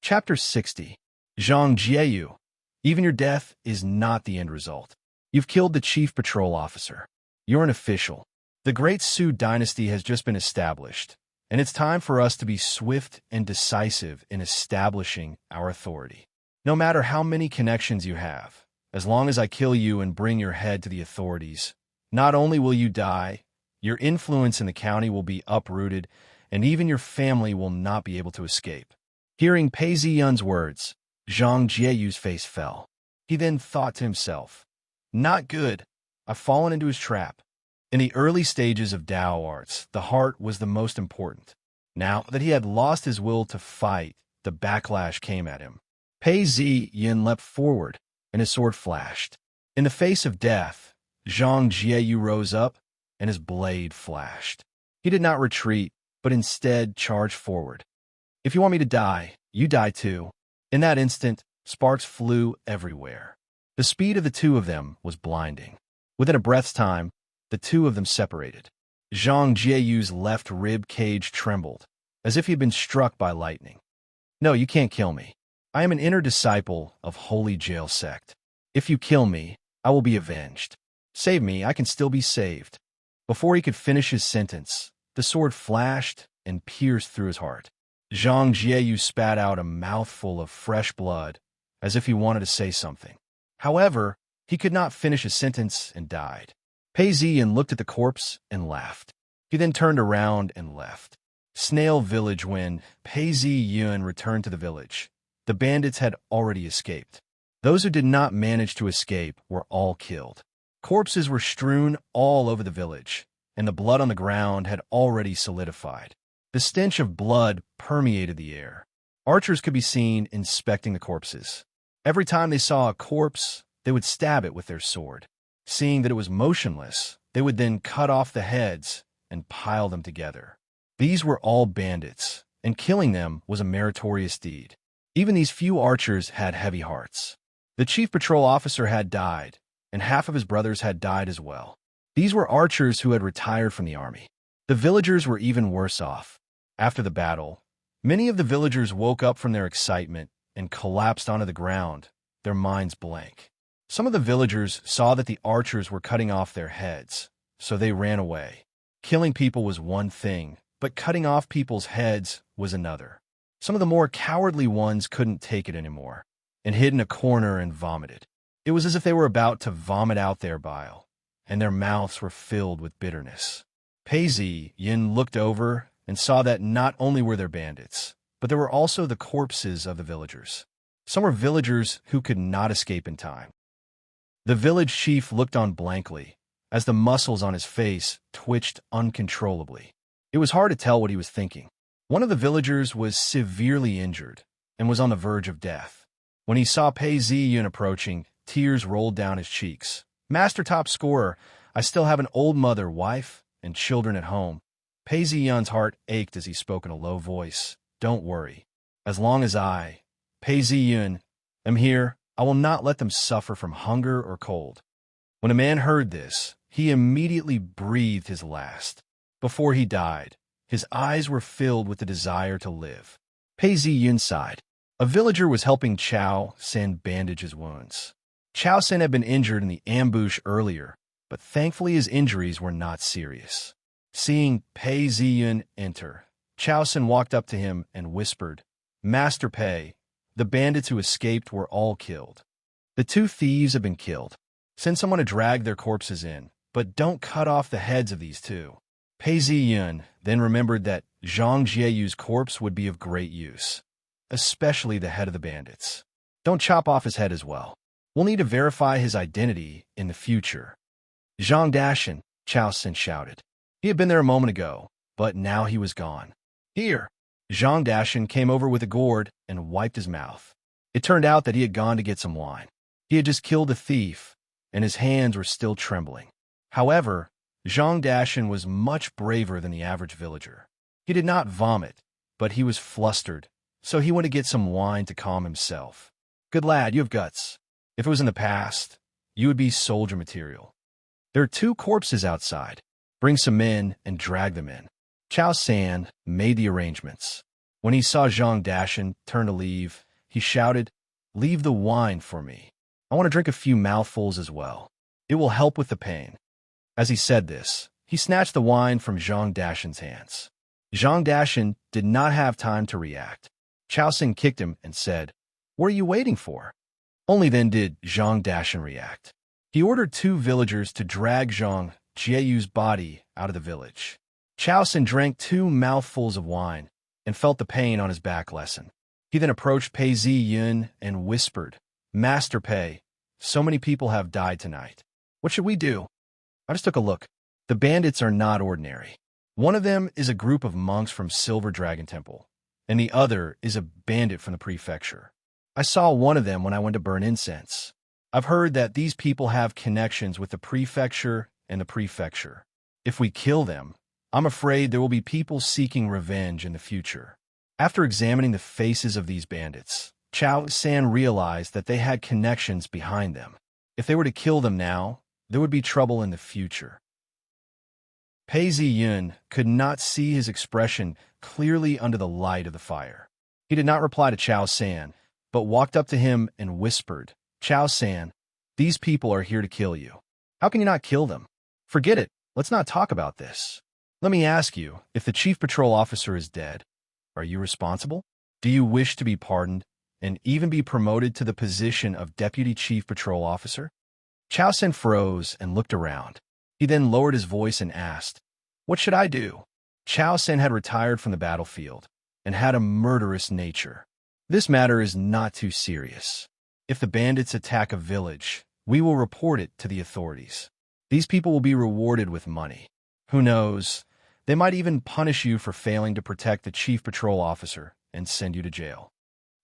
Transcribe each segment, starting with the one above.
Chapter 60. Zhang Jieyu. Even your death is not the end result. You've killed the chief patrol officer. You're an official. The Great Su dynasty has just been established, and it's time for us to be swift and decisive in establishing our authority. No matter how many connections you have, as long as I kill you and bring your head to the authorities, not only will you die, your influence in the county will be uprooted, and even your family will not be able to escape. Hearing Pei Ziyun's words, Zhang Jieyu's face fell. He then thought to himself, "Not good. I've fallen into his trap." In the early stages of Dao arts, the heart was the most important. Now that he had lost his will to fight, the backlash came at him. Pei Ziyun leapt forward, and his sword flashed. In the face of death, Zhang Jieyu rose up, and his blade flashed. He did not retreat, but instead charged forward. "If you want me to die, you die too." In that instant, sparks flew everywhere. The speed of the two of them was blinding. Within a breath's time, the two of them separated. Zhang Jieyu's left rib cage trembled, as if he had been struck by lightning. "No, you can't kill me. I am an inner disciple of Holy Jail Sect. If you kill me, I will be avenged. Save me, I can still be saved." Before he could finish his sentence, the sword flashed and pierced through his heart. Zhang Jieyu spat out a mouthful of fresh blood, as if he wanted to say something. However, he could not finish his sentence and died. Pei Ziyun looked at the corpse and laughed. He then turned around and left. Snail Village. When Pei Ziyun returned to the village, the bandits had already escaped. Those who did not manage to escape were all killed. Corpses were strewn all over the village, and the blood on the ground had already solidified. The stench of blood permeated the air. Archers could be seen inspecting the corpses. Every time they saw a corpse, they would stab it with their sword. Seeing that it was motionless, they would then cut off the heads and pile them together. These were all bandits, and killing them was a meritorious deed. Even these few archers had heavy hearts. The chief patrol officer had died, and half of his brothers had died as well. These were archers who had retired from the army. The villagers were even worse off. After the battle, many of the villagers woke up from their excitement and collapsed onto the ground, their minds blank. Some of the villagers saw that the archers were cutting off their heads, so they ran away. Killing people was one thing, but cutting off people's heads was another. Some of the more cowardly ones couldn't take it anymore, and hid in a corner and vomited. It was as if they were about to vomit out their bile, and their mouths were filled with bitterness. Pei Ziyun looked over and saw that not only were there bandits, but there were also the corpses of the villagers. Some were villagers who could not escape in time. The village chief looked on blankly, as the muscles on his face twitched uncontrollably. It was hard to tell what he was thinking. One of the villagers was severely injured and was on the verge of death. When he saw Pei Ziyun approaching, tears rolled down his cheeks. "Master top scorer, I still have an old mother, wife, and children at home." Pei Ziyun's heart ached as he spoke in a low voice. "Don't worry. As long as I, Pei Ziyun, am here, I will not let them suffer from hunger or cold." When a man heard this, he immediately breathed his last. Before he died, his eyes were filled with the desire to live. Pei Ziyun sighed. A villager was helping Chao Sen bandage his wounds. Chao Sen had been injured in the ambush earlier, but thankfully his injuries were not serious. Seeing Pei Ziyun enter, Chao Sen walked up to him and whispered, "Master Pei, the bandits who escaped were all killed. The two thieves have been killed. Send someone to drag their corpses in, but don't cut off the heads of these two." Pei Ziyun then remembered that Zhang Jieyu's corpse would be of great use, especially the head of the bandits. "Don't chop off his head as well. We'll need to verify his identity in the future." "Zhang Dashan," Chao Sen shouted. He had been there a moment ago, but now he was gone. "Here!" Zhang Dashan came over with a gourd and wiped his mouth. It turned out that he had gone to get some wine. He had just killed a thief, and his hands were still trembling. However, Zhang Dashan was much braver than the average villager. He did not vomit, but he was flustered, so he went to get some wine to calm himself. "Good lad, you have guts. If it was in the past, you would be soldier material. There are two corpses outside. Bring some men and drag them in." Chao San made the arrangements. When he saw Zhang Dashan turn to leave, he shouted, "Leave the wine for me. I want to drink a few mouthfuls as well. It will help with the pain." As he said this, he snatched the wine from Zhang Dashan's hands. Zhang Dashan did not have time to react. Chao Xin kicked him and said, "What are you waiting for?" Only then did Zhang Dashan react. He ordered 2 villagers to drag Zhang Jiayu's body out of the village. Chao Xin drank 2 mouthfuls of wine and felt the pain on his back lessen. He then approached Pei Ziyun and whispered, "Master Pei, so many people have died tonight. What should we do?" I just took a look. The bandits are not ordinary. One of them is a group of monks from Silver Dragon Temple, and the other is a bandit from the prefecture. I saw one of them when I went to burn incense. I've heard that these people have connections with the prefecture and the prefecture. If we kill them, I'm afraid there will be people seeking revenge in the future. After examining the faces of these bandits, Chao San realized that they had connections behind them. If they were to kill them now, there would be trouble in the future. Pei Ziyun could not see his expression clearly under the light of the fire. He did not reply to Chao San, but walked up to him and whispered, "Chao San, these people are here to kill you. How can you not kill them? Forget it. Let's not talk about this. Let me ask you, if the chief patrol officer is dead, are you responsible? Do you wish to be pardoned and even be promoted to the position of deputy chief patrol officer?" Chao San froze and looked around. He then lowered his voice and asked, "What should I do?" Chao San had retired from the battlefield and had a murderous nature. "This matter is not too serious. If the bandits attack a village, we will report it to the authorities. These people will be rewarded with money. Who knows, they might even punish you for failing to protect the chief patrol officer and send you to jail."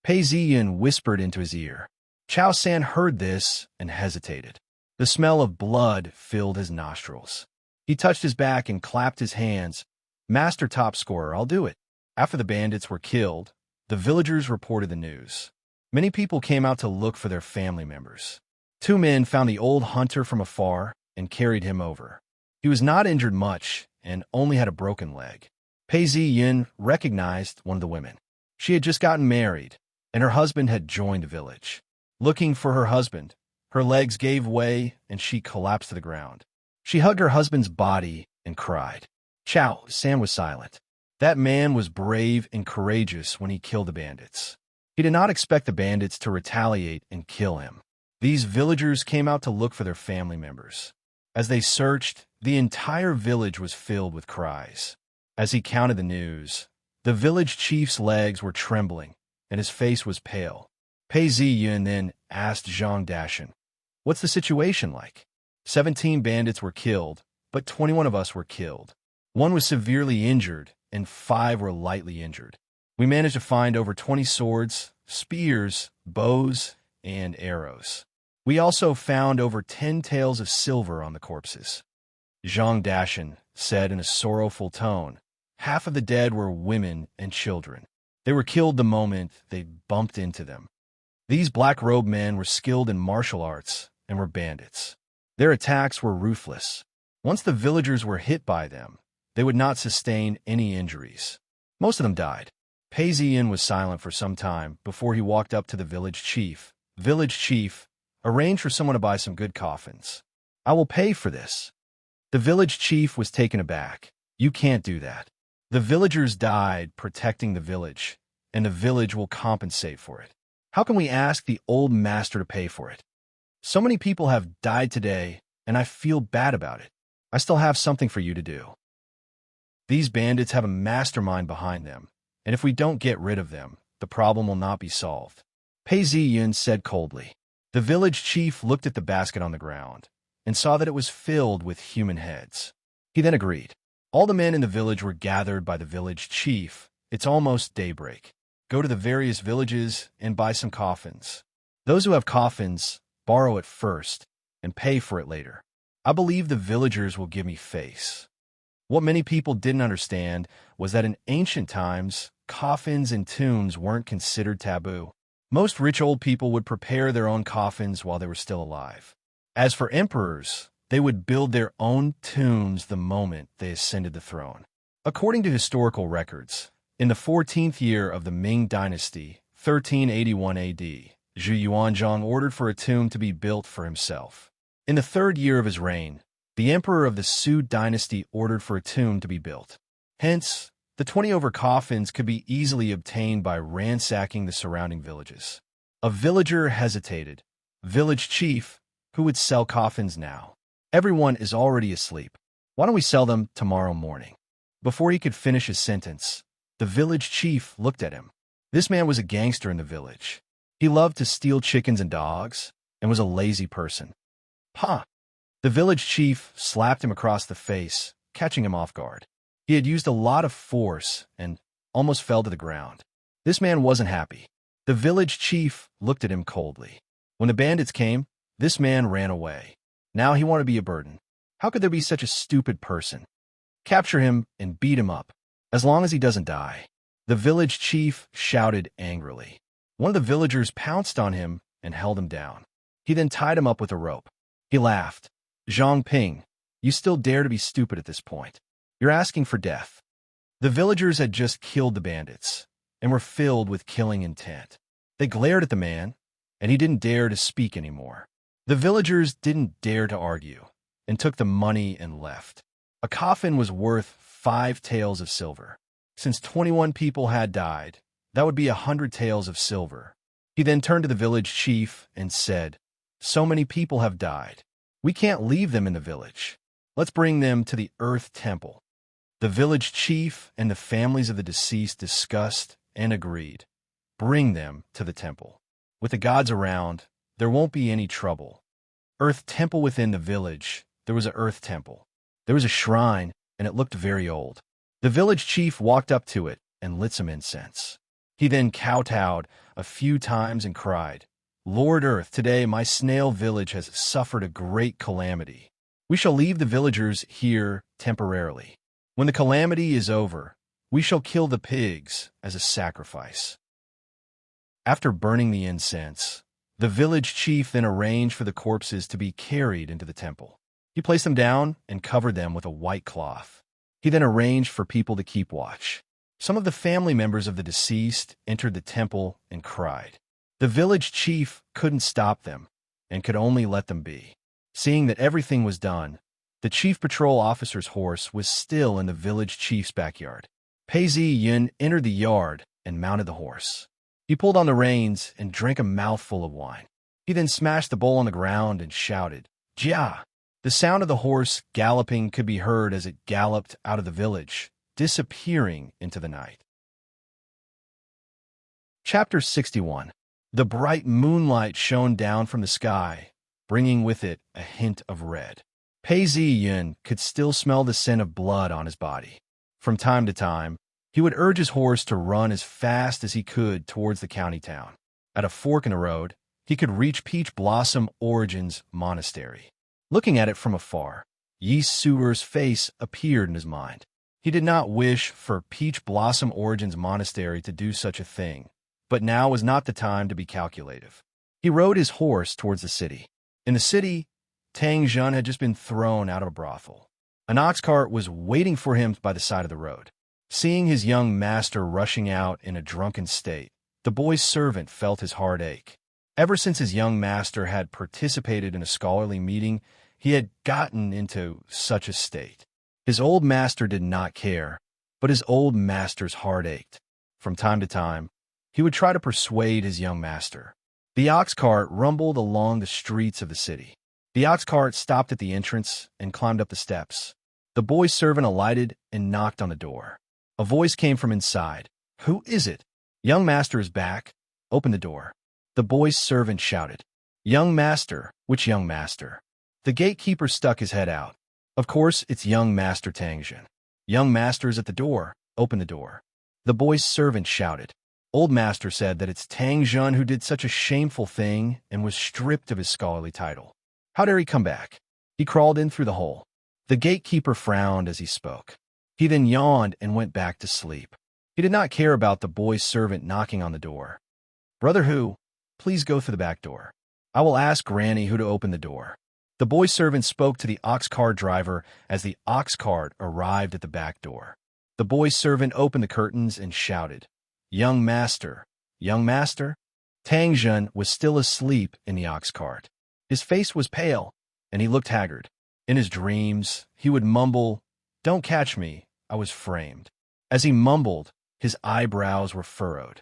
Pei Ziyan whispered into his ear. Chao San heard this and hesitated. The smell of blood filled his nostrils. He touched his back and clapped his hands. "Master top scorer, I'll do it." After the bandits were killed, the villagers reported the news. Many people came out to look for their family members. 2 men found the old hunter from afar and carried him over. He was not injured much and only had a broken leg. Pei Ziyin recognized one of the women. She had just gotten married, and her husband had joined the village. Looking for her husband, her legs gave way and she collapsed to the ground. She hugged her husband's body and cried. Chao San was silent. That man was brave and courageous when he killed the bandits. He did not expect the bandits to retaliate and kill him. These villagers came out to look for their family members. As they searched, the entire village was filled with cries. As he counted the news, the village chief's legs were trembling and his face was pale. Pei Ziyun then asked Zhang Dashan, "What's the situation like?" 17 bandits were killed, but 21 of us were killed. 1 was severely injured, and 5 were lightly injured. We managed to find over 20 swords, spears, bows, and arrows. We also found over 10 taels of silver on the corpses. Zhang Dashan said in a sorrowful tone, "Half of the dead were women and children. They were killed the moment they bumped into them. These black-robed men were skilled in martial arts and were bandits. Their attacks were ruthless. Once the villagers were hit by them, they would not sustain any injuries. Most of them died." Pei Ziyin was silent for some time before he walked up to the village chief. "Village chief, arrange for someone to buy some good coffins. I will pay for this." The village chief was taken aback. "You can't do that. The villagers died protecting the village, and the village will compensate for it. How can we ask the old master to pay for it? So many people have died today, and I feel bad about it. I still have something for you to do. These bandits have a mastermind behind them, and if we don't get rid of them, the problem will not be solved." Pei Ziyun said coldly. The village chief looked at the basket on the ground and saw that it was filled with human heads. He then agreed. All the men in the village were gathered by the village chief. "It's almost daybreak. Go to the various villages and buy some coffins. Those who have coffins, borrow it first and pay for it later. I believe the villagers will give me face." What many people didn't understand was that in ancient times, coffins and tombs weren't considered taboo. Most rich old people would prepare their own coffins while they were still alive. As for emperors, they would build their own tombs the moment they ascended the throne. According to historical records, In the 14th year of the Ming Dynasty, 1381 AD, Zhu Yuanzhang ordered for a tomb to be built for himself. In the 3rd year of his reign, the emperor of the Sui dynasty ordered for a tomb to be built. Hence, the 20 coffins could be easily obtained by ransacking the surrounding villages. A villager hesitated. Village chief, who would sell coffins now? Everyone is already asleep. Why don't we sell them tomorrow morning? Before he could finish his sentence, the village chief looked at him. This man was a gangster in the village. He loved to steal chickens and dogs, and was a lazy person. "Ha!" The village chief slapped him across the face, catching him off guard. He had used a lot of force and almost fell to the ground. This man wasn't happy. The village chief looked at him coldly. When the bandits came, this man ran away. Now he wanted to be a burden. How could there be such a stupid person? Capture him and beat him up, as long as he doesn't die. The village chief shouted angrily. One of the villagers pounced on him and held him down. He then tied him up with a rope. He laughed. "Zhang Ping, you still dare to be stupid at this point. You're asking for death." The villagers had just killed the bandits and were filled with killing intent. They glared at the man, and he didn't dare to speak anymore. The villagers didn't dare to argue and took the money and left. A coffin was worth 5 taels of silver. Since 21 people had died, that would be 100 taels of silver. He then turned to the village chief and said, "So many people have died. We can't leave them in the village. Let's bring them to the Earth Temple." The village chief and the families of the deceased discussed and agreed. Bring them to the temple. With the gods around, there won't be any trouble. Earth Temple within the village, there was an Earth Temple. There was a shrine, and it looked very old. The village chief walked up to it and lit some incense. He then kowtowed a few times and cried, "Lord Earth, today my snail village has suffered a great calamity. We shall leave the villagers here temporarily. When the calamity is over, we shall kill the pigs as a sacrifice." After burning the incense, the village chief then arranged for the corpses to be carried into the temple. He placed them down and covered them with a white cloth. He then arranged for people to keep watch. Some of the family members of the deceased entered the temple and cried. The village chief couldn't stop them and could only let them be. Seeing that everything was done, the chief patrol officer's horse was still in the village chief's backyard. Pei Zi-yun entered the yard and mounted the horse. He pulled on the reins and drank a mouthful of wine. He then smashed the bowl on the ground and shouted, "Jia!" The sound of the horse galloping could be heard as it galloped out of the village, disappearing into the night. Chapter 61. The bright moonlight shone down from the sky, bringing with it a hint of red. Pei Zi-yun could still smell the scent of blood on his body. From time to time, he would urge his horse to run as fast as he could towards the county town. At a fork in the road, he could reach Peach Blossom Origin's monastery. Looking at it from afar, Yi Suer's face appeared in his mind. He did not wish for Peach Blossom Origin's monastery to do such a thing, but now was not the time to be calculative. He rode his horse towards the city. In the city, Tang Zhen had just been thrown out of a brothel. An ox cart was waiting for him by the side of the road. Seeing his young master rushing out in a drunken state, the boy's servant felt his heart ache. Ever since his young master had participated in a scholarly meeting, he had gotten into such a state. His old master did not care, but his old master's heart ached. From time to time, he would try to persuade his young master. The ox cart rumbled along the streets of the city. The ox cart stopped at the entrance and climbed up the steps. The boy's servant alighted and knocked on the door. A voice came from inside. "Who is it?" "Young master is back. Open the door." The boy's servant shouted. "Young master? Which young master?" The gatekeeper stuck his head out. "Of course, it's young master Tang Zhen. Young master is at the door. Open the door." The boy's servant shouted. "Old master said that it's Tang Zhen who did such a shameful thing and was stripped of his scholarly title. How dare he come back?" He crawled in through the hole. The gatekeeper frowned as he spoke. He then yawned and went back to sleep. He did not care about the boy's servant knocking on the door. "Brother Hu, please go through the back door. I will ask Granny who to open the door." The boy's servant spoke to the ox cart driver as the ox cart arrived at the back door. The boy servant opened the curtains and shouted, "Young master! Young master!" Tang Jun was still asleep in the ox cart. His face was pale, and he looked haggard. In his dreams, he would mumble, "Don't catch me, I was framed." As he mumbled, his eyebrows were furrowed.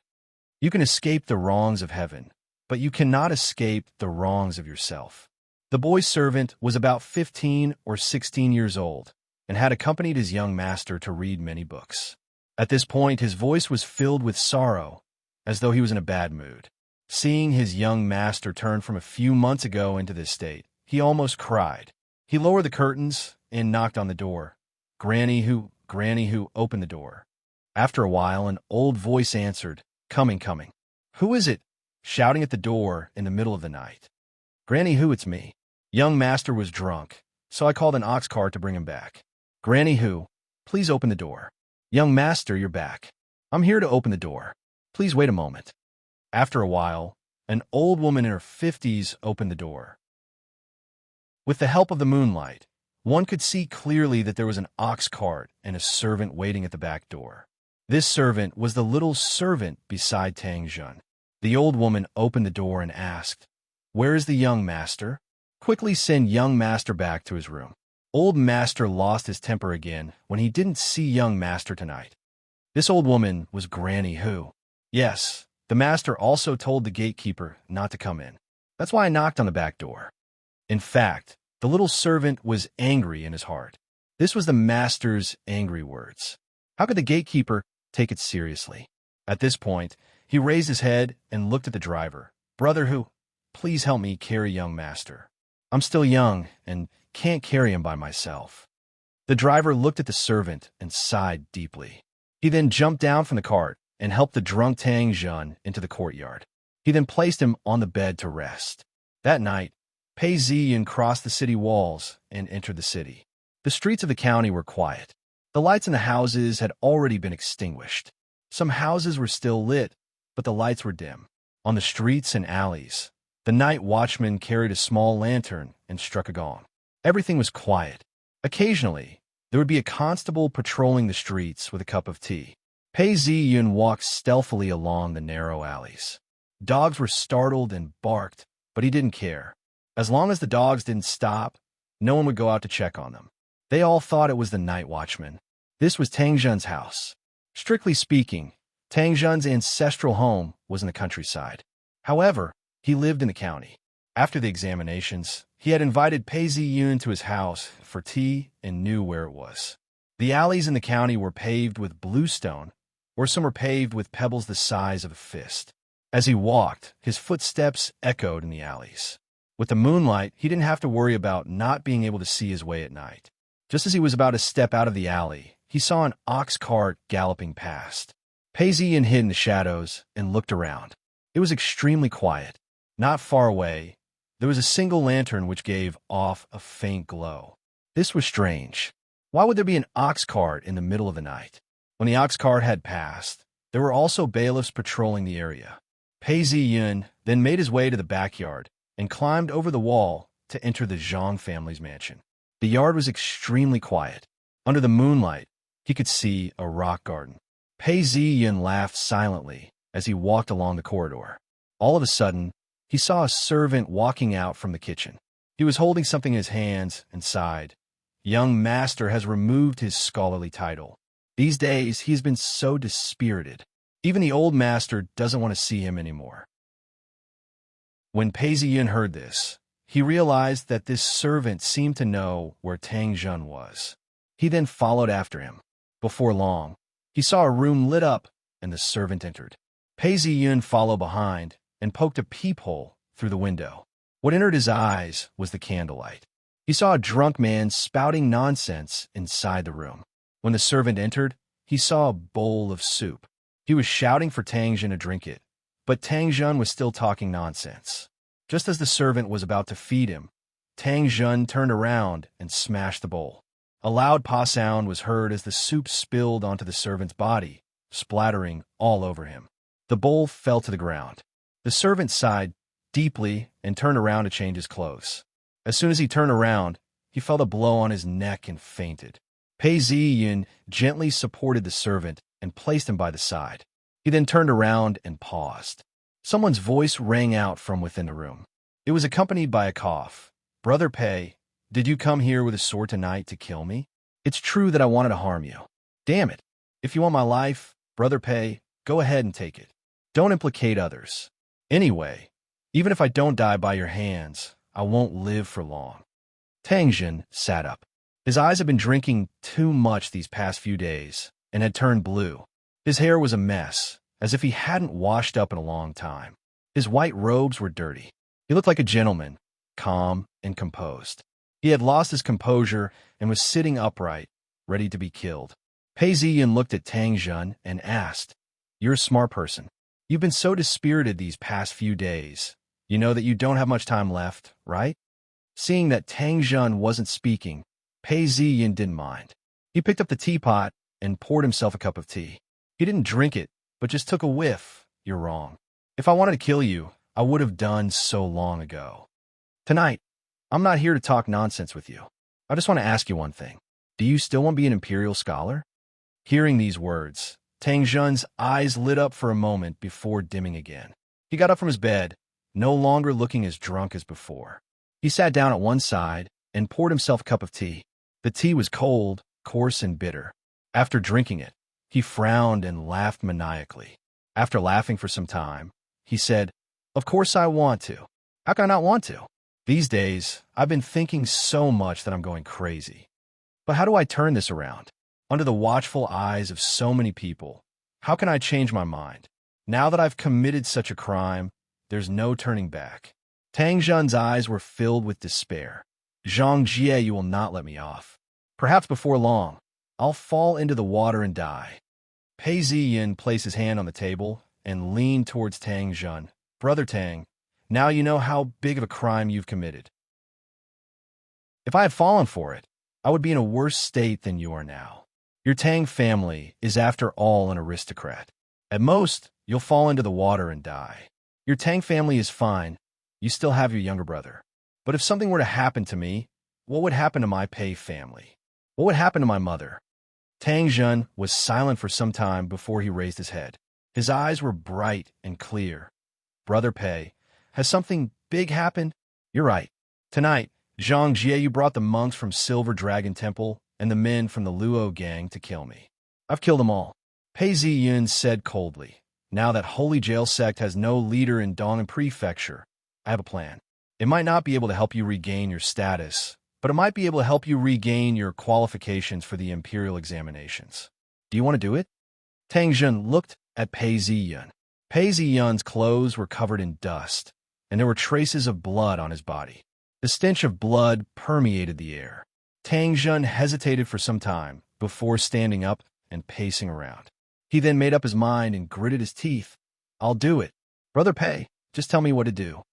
You can escape the wrongs of heaven, but you cannot escape the wrongs of yourself. The boy's servant was about 15 or 16 years old and had accompanied his young master to read many books. At this point, his voice was filled with sorrow, as though he was in a bad mood. Seeing his young master turn from a few months ago into this state, he almost cried. He lowered the curtains and knocked on the door. Granny who, opened the door. After a while, an old voice answered, "Coming, coming." "Who is it?" shouting at the door in the middle of the night. "Granny who, it's me. Young master was drunk, so I called an ox cart to bring him back." "Granny who, please open the door." "Young master, you're back. I'm here to open the door. Please wait a moment." After a while, an old woman in her 50s opened the door. With the help of the moonlight, one could see clearly that there was an ox cart and a servant waiting at the back door. This servant was the little servant beside Tang Jun. The old woman opened the door and asked, "Where is the young master? Quickly send young master back to his room." Old master lost his temper again when he didn't see young master tonight. This old woman was Granny Who. Yes, the master also told the gatekeeper not to come in. That's why I knocked on the back door. In fact, the little servant was angry in his heart. This was the master's angry words. How could the gatekeeper take it seriously? At this point, he raised his head and looked at the driver. "Brother Who, please help me carry young master. I'm still young and can't carry him by myself." The driver looked at the servant and sighed deeply. He then jumped down from the cart and helped the drunk Tang Jun into the courtyard. He then placed him on the bed to rest. That night, Pei Ziyin crossed the city walls and entered the city. The streets of the county were quiet. The lights in the houses had already been extinguished. Some houses were still lit, but the lights were dim. On the streets and alleys, the night watchman carried a small lantern and struck a gong. Everything was quiet. Occasionally, there would be a constable patrolling the streets with a cup of tea. Pei Ziyun walked stealthily along the narrow alleys. Dogs were startled and barked, but he didn't care. As long as the dogs didn't stop, no one would go out to check on them. They all thought it was the night watchman. This was Tang Jun's house. Strictly speaking, Tang Jun's ancestral home was in the countryside. However, he lived in the county. After the examinations, he had invited Pei Ziyun to his house for tea and knew where it was. The alleys in the county were paved with bluestone, or some were paved with pebbles the size of a fist. As he walked, his footsteps echoed in the alleys. With the moonlight, he didn't have to worry about not being able to see his way at night. Just as he was about to step out of the alley, he saw an ox cart galloping past. Pei Ziyun hid in the shadows and looked around. It was extremely quiet. Not far away, there was a single lantern which gave off a faint glow. This was strange. Why would there be an ox cart in the middle of the night? When the ox cart had passed, there were also bailiffs patrolling the area. Pei Ziyun then made his way to the backyard and climbed over the wall to enter the Zhang family's mansion. The yard was extremely quiet. Under the moonlight, he could see a rock garden. Pei Ziyun laughed silently as he walked along the corridor. All of a sudden, he saw a servant walking out from the kitchen. He was holding something in his hands and sighed. Young master has removed his scholarly title. These days, he's been so dispirited. Even the old master doesn't want to see him anymore. When Pei Ziyun heard this, he realized that this servant seemed to know where Tang Jun was. He then followed after him. Before long, he saw a room lit up and the servant entered. Pei Ziyun followed behind and poked a peephole through the window. What entered his eyes was the candlelight. He saw a drunk man spouting nonsense inside the room. When the servant entered, he saw a bowl of soup. He was shouting for Tang Jun to drink it, but Tang Jun was still talking nonsense. Just as the servant was about to feed him, Tang Jun turned around and smashed the bowl. A loud paw sound was heard as the soup spilled onto the servant's body, splattering all over him. The bowl fell to the ground. The servant sighed deeply and turned around to change his clothes. As soon as he turned around, he felt a blow on his neck and fainted. Pei Ziyin gently supported the servant and placed him by the side. He then turned around and paused. Someone's voice rang out from within the room. It was accompanied by a cough. "Brother Pei, did you come here with a sword tonight to kill me? It's true that I wanted to harm you. Damn it. If you want my life, Brother Pei, go ahead and take it. Don't implicate others. Anyway, even if I don't die by your hands, I won't live for long." Tang Jun sat up. His eyes had been drinking too much these past few days and had turned blue. His hair was a mess, as if he hadn't washed up in a long time. His white robes were dirty. He looked like a gentleman, calm and composed. He had lost his composure and was sitting upright, ready to be killed. Pei Ziyin looked at Tang Jun and asked, "You're a smart person. You've been so dispirited these past few days. You know that you don't have much time left, right?" Seeing that Tang Jun wasn't speaking, Pei Ziyin didn't mind. He picked up the teapot and poured himself a cup of tea. He didn't drink it, but just took a whiff. "You're wrong. If I wanted to kill you, I would have done so long ago. Tonight, I'm not here to talk nonsense with you. I just want to ask you one thing. Do you still want to be an imperial scholar?" Hearing these words, Tang Jun's eyes lit up for a moment before dimming again. He got up from his bed, no longer looking as drunk as before. He sat down at one side and poured himself a cup of tea. The tea was cold, coarse, and bitter. After drinking it, he frowned and laughed maniacally. After laughing for some time, he said, "Of course I want to. How can I not want to? These days, I've been thinking so much that I'm going crazy. But how do I turn this around? Under the watchful eyes of so many people, how can I change my mind? Now that I've committed such a crime, there's no turning back." Tang Jun's eyes were filled with despair. "Zhang Jie, you will not let me off. Perhaps before long, I'll fall into the water and die." Pei Ziyin placed his hand on the table and leaned towards Tang Jun. "Brother Tang, now you know how big of a crime you've committed. If I had fallen for it, I would be in a worse state than you are now. Your Tang family is after all an aristocrat. At most, you'll fall into the water and die. Your Tang family is fine. You still have your younger brother. But if something were to happen to me, what would happen to my Pei family? What would happen to my mother?" Tang Jun was silent for some time before he raised his head. His eyes were bright and clear. "Brother Pei, has something big happened?" "You're right. Tonight, Zhang Jie, you brought the monks from Silver Dragon Temple and the men from the Luo gang to kill me. I've killed them all." Pei Ziyun said coldly, "Now that Holy Jail Sect has no leader in Dong'an Prefecture, I have a plan. It might not be able to help you regain your status, but it might be able to help you regain your qualifications for the imperial examinations. Do you want to do it?" Tang Jun looked at Pei Ziyun. Pei Ziyun's clothes were covered in dust, and there were traces of blood on his body. The stench of blood permeated the air. Tang Jun hesitated for some time before standing up and pacing around. He then made up his mind and gritted his teeth. "I'll do it. Brother Pei, just tell me what to do."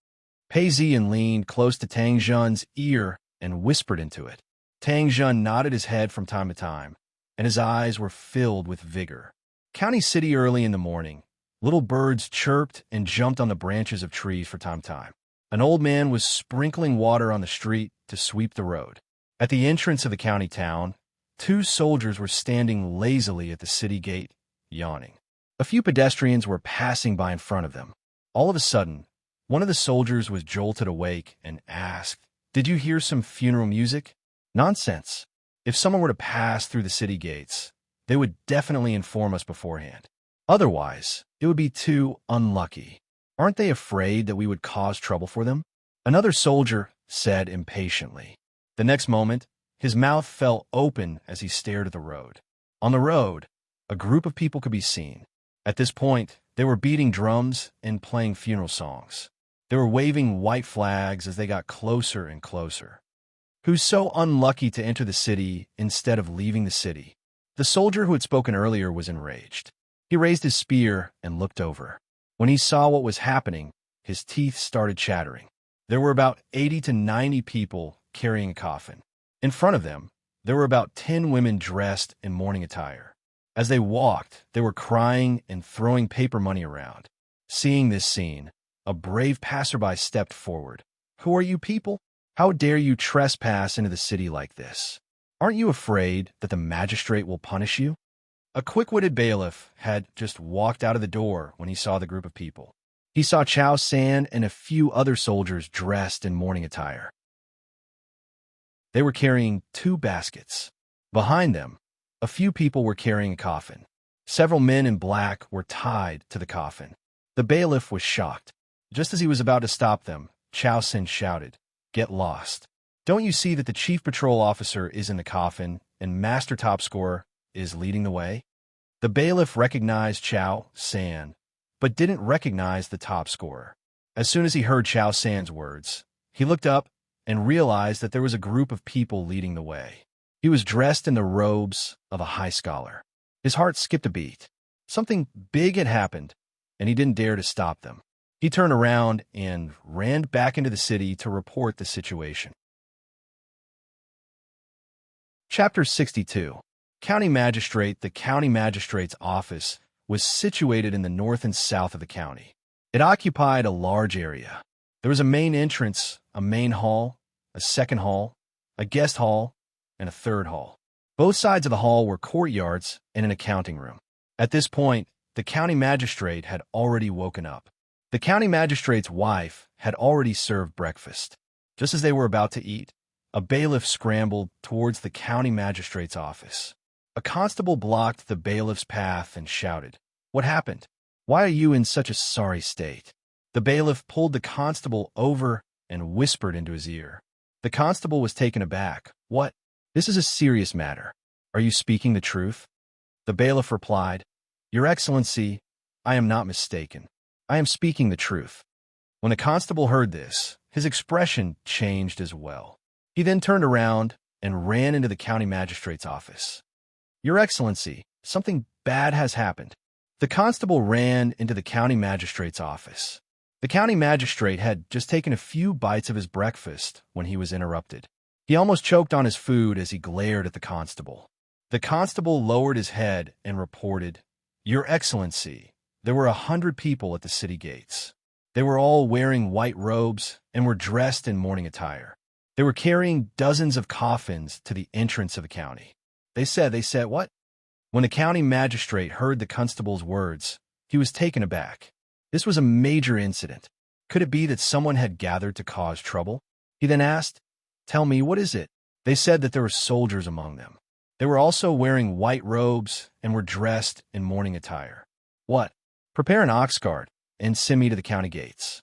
Pei Ziyin leaned close to Tang Jun's ear and whispered into it. Tang Jun nodded his head from time to time, and his eyes were filled with vigor. County City early in the morning, little birds chirped and jumped on the branches of trees for time to time. An old man was sprinkling water on the street to sweep the road. At the entrance of the county town, 2 soldiers were standing lazily at the city gate, yawning. A few pedestrians were passing by in front of them. All of a sudden, one of the soldiers was jolted awake and asked, "Did you hear some funeral music?" "Nonsense. If someone were to pass through the city gates, they would definitely inform us beforehand. Otherwise, it would be too unlucky. Aren't they afraid that we would cause trouble for them?" Another soldier said impatiently. The next moment, his mouth fell open as he stared at the road. On the road, a group of people could be seen. At this point, they were beating drums and playing funeral songs. They were waving white flags as they got closer and closer. "Who's so unlucky to enter the city instead of leaving the city?" The soldier who had spoken earlier was enraged. He raised his spear and looked over. When he saw what was happening, his teeth started chattering. There were about 80 to 90 people carrying a coffin. In front of them, there were about 10 women dressed in mourning attire. As they walked, they were crying and throwing paper money around. Seeing this scene, a brave passerby stepped forward. "Who are you people? How dare you trespass into the city like this?" Aren't you afraid that the magistrate will punish you? A quick-witted bailiff had just walked out of the door when he saw the group of people. He saw Chao San and a few other soldiers dressed in mourning attire. They were carrying 2 baskets. Behind them, a few people were carrying a coffin. Several men in black were tied to the coffin. The bailiff was shocked. Just as he was about to stop them, Chao San shouted, "Get lost. Don't you see that the chief patrol officer is in the coffin and Master Top Scorer is leading the way?" The bailiff recognized Chao San, but didn't recognize the top scorer. As soon as he heard Chao San's words, he looked up and realized that there was a group of people leading the way. He was dressed in the robes of a high scholar. His heart skipped a beat. Something big had happened, and he didn't dare to stop them. He turned around and ran back into the city to report the situation. Chapter 62. County Magistrate. The county magistrate's office was situated in the north and south of the county. It occupied a large area. There was a main entrance, a main hall, a second hall, a guest hall, and a third hall. Both sides of the hall were courtyards and an accounting room. At this point, the county magistrate had already woken up. The county magistrate's wife had already served breakfast. Just as they were about to eat, a bailiff scrambled towards the county magistrate's office. A constable blocked the bailiff's path and shouted, "What happened? Why are you in such a sorry state?" The bailiff pulled the constable over and whispered into his ear. The constable was taken aback. "What? This is a serious matter. Are you speaking the truth?" The bailiff replied, "Your Excellency, I am not mistaken. I am speaking the truth." When the constable heard this, his expression changed as well. He then turned around and ran into the county magistrate's office. "Your Excellency, something bad has happened." The constable ran into the county magistrate's office. The county magistrate had just taken a few bites of his breakfast when he was interrupted. He almost choked on his food as he glared at the constable. The constable lowered his head and reported, "Your Excellency, there were 100 people at the city gates. They were all wearing white robes and were dressed in mourning attire. They were carrying dozens of coffins to the entrance of the county." They said what? When the county magistrate heard the constable's words, he was taken aback. This was a major incident. Could it be that someone had gathered to cause trouble? He then asked, "Tell me, what is it?" They said that there were soldiers among them. They were also wearing white robes and were dressed in mourning attire. "What? Prepare an ox cart and send me to the county gates."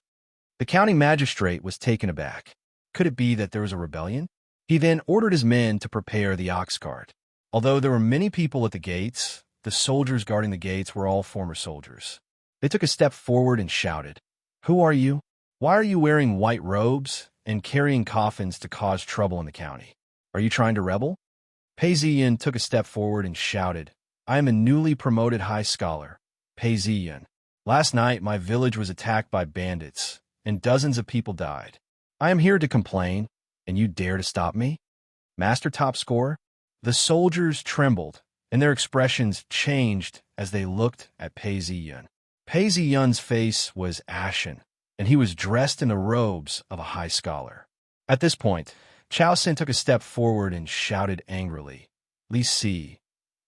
The county magistrate was taken aback. Could it be that there was a rebellion? He then ordered his men to prepare the ox cart. Although there were many people at the gates, the soldiers guarding the gates were all former soldiers. They took a step forward and shouted, "Who are you? Why are you wearing white robes and carrying coffins to cause trouble in the county? Are you trying to rebel?" Pei Ziyan took a step forward and shouted, "I am a newly promoted high scholar, Pei Ziyan. Last night my village was attacked by bandits, and dozens of people died. I am here to complain, and you dare to stop me? Master Top Scorer?" The soldiers trembled, and their expressions changed as they looked at Pei Ziyan. Pei Ziyan's face was ashen, and he was dressed in the robes of a high scholar. At this point, Chao San took a step forward and shouted angrily, "Li Si,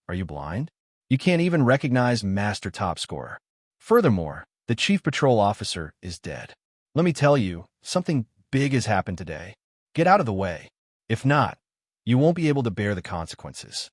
are you blind? You can't even recognize Master Top Scorer. Furthermore, the chief patrol officer is dead. Let me tell you, something big has happened today. Get out of the way. If not, you won't be able to bear the consequences."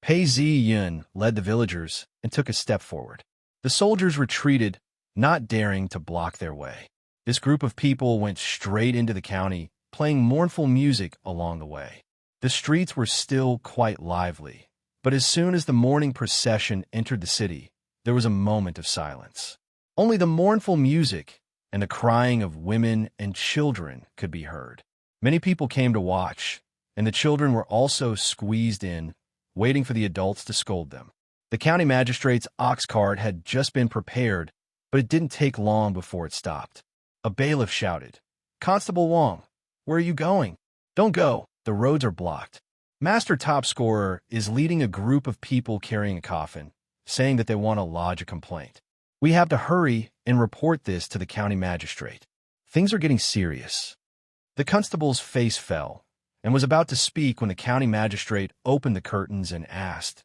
Pei Ziyan led the villagers and took a step forward. The soldiers retreated, not daring to block their way. This group of people went straight into the county, playing mournful music along the way. The streets were still quite lively, but as soon as the mourning procession entered the city, there was a moment of silence. Only the mournful music and the crying of women and children could be heard. Many people came to watch, and the children were also squeezed in, waiting for the adults to scold them. The county magistrate's ox cart had just been prepared, but it didn't take long before it stopped. A bailiff shouted, "Constable Wong, where are you going? Don't go, the roads are blocked." Master Top Scorer is leading a group of people carrying a coffin, saying that they want to lodge a complaint. We have to hurry and report this to the county magistrate. Things are getting serious. The constable's face fell, and was about to speak when the county magistrate opened the curtains and asked,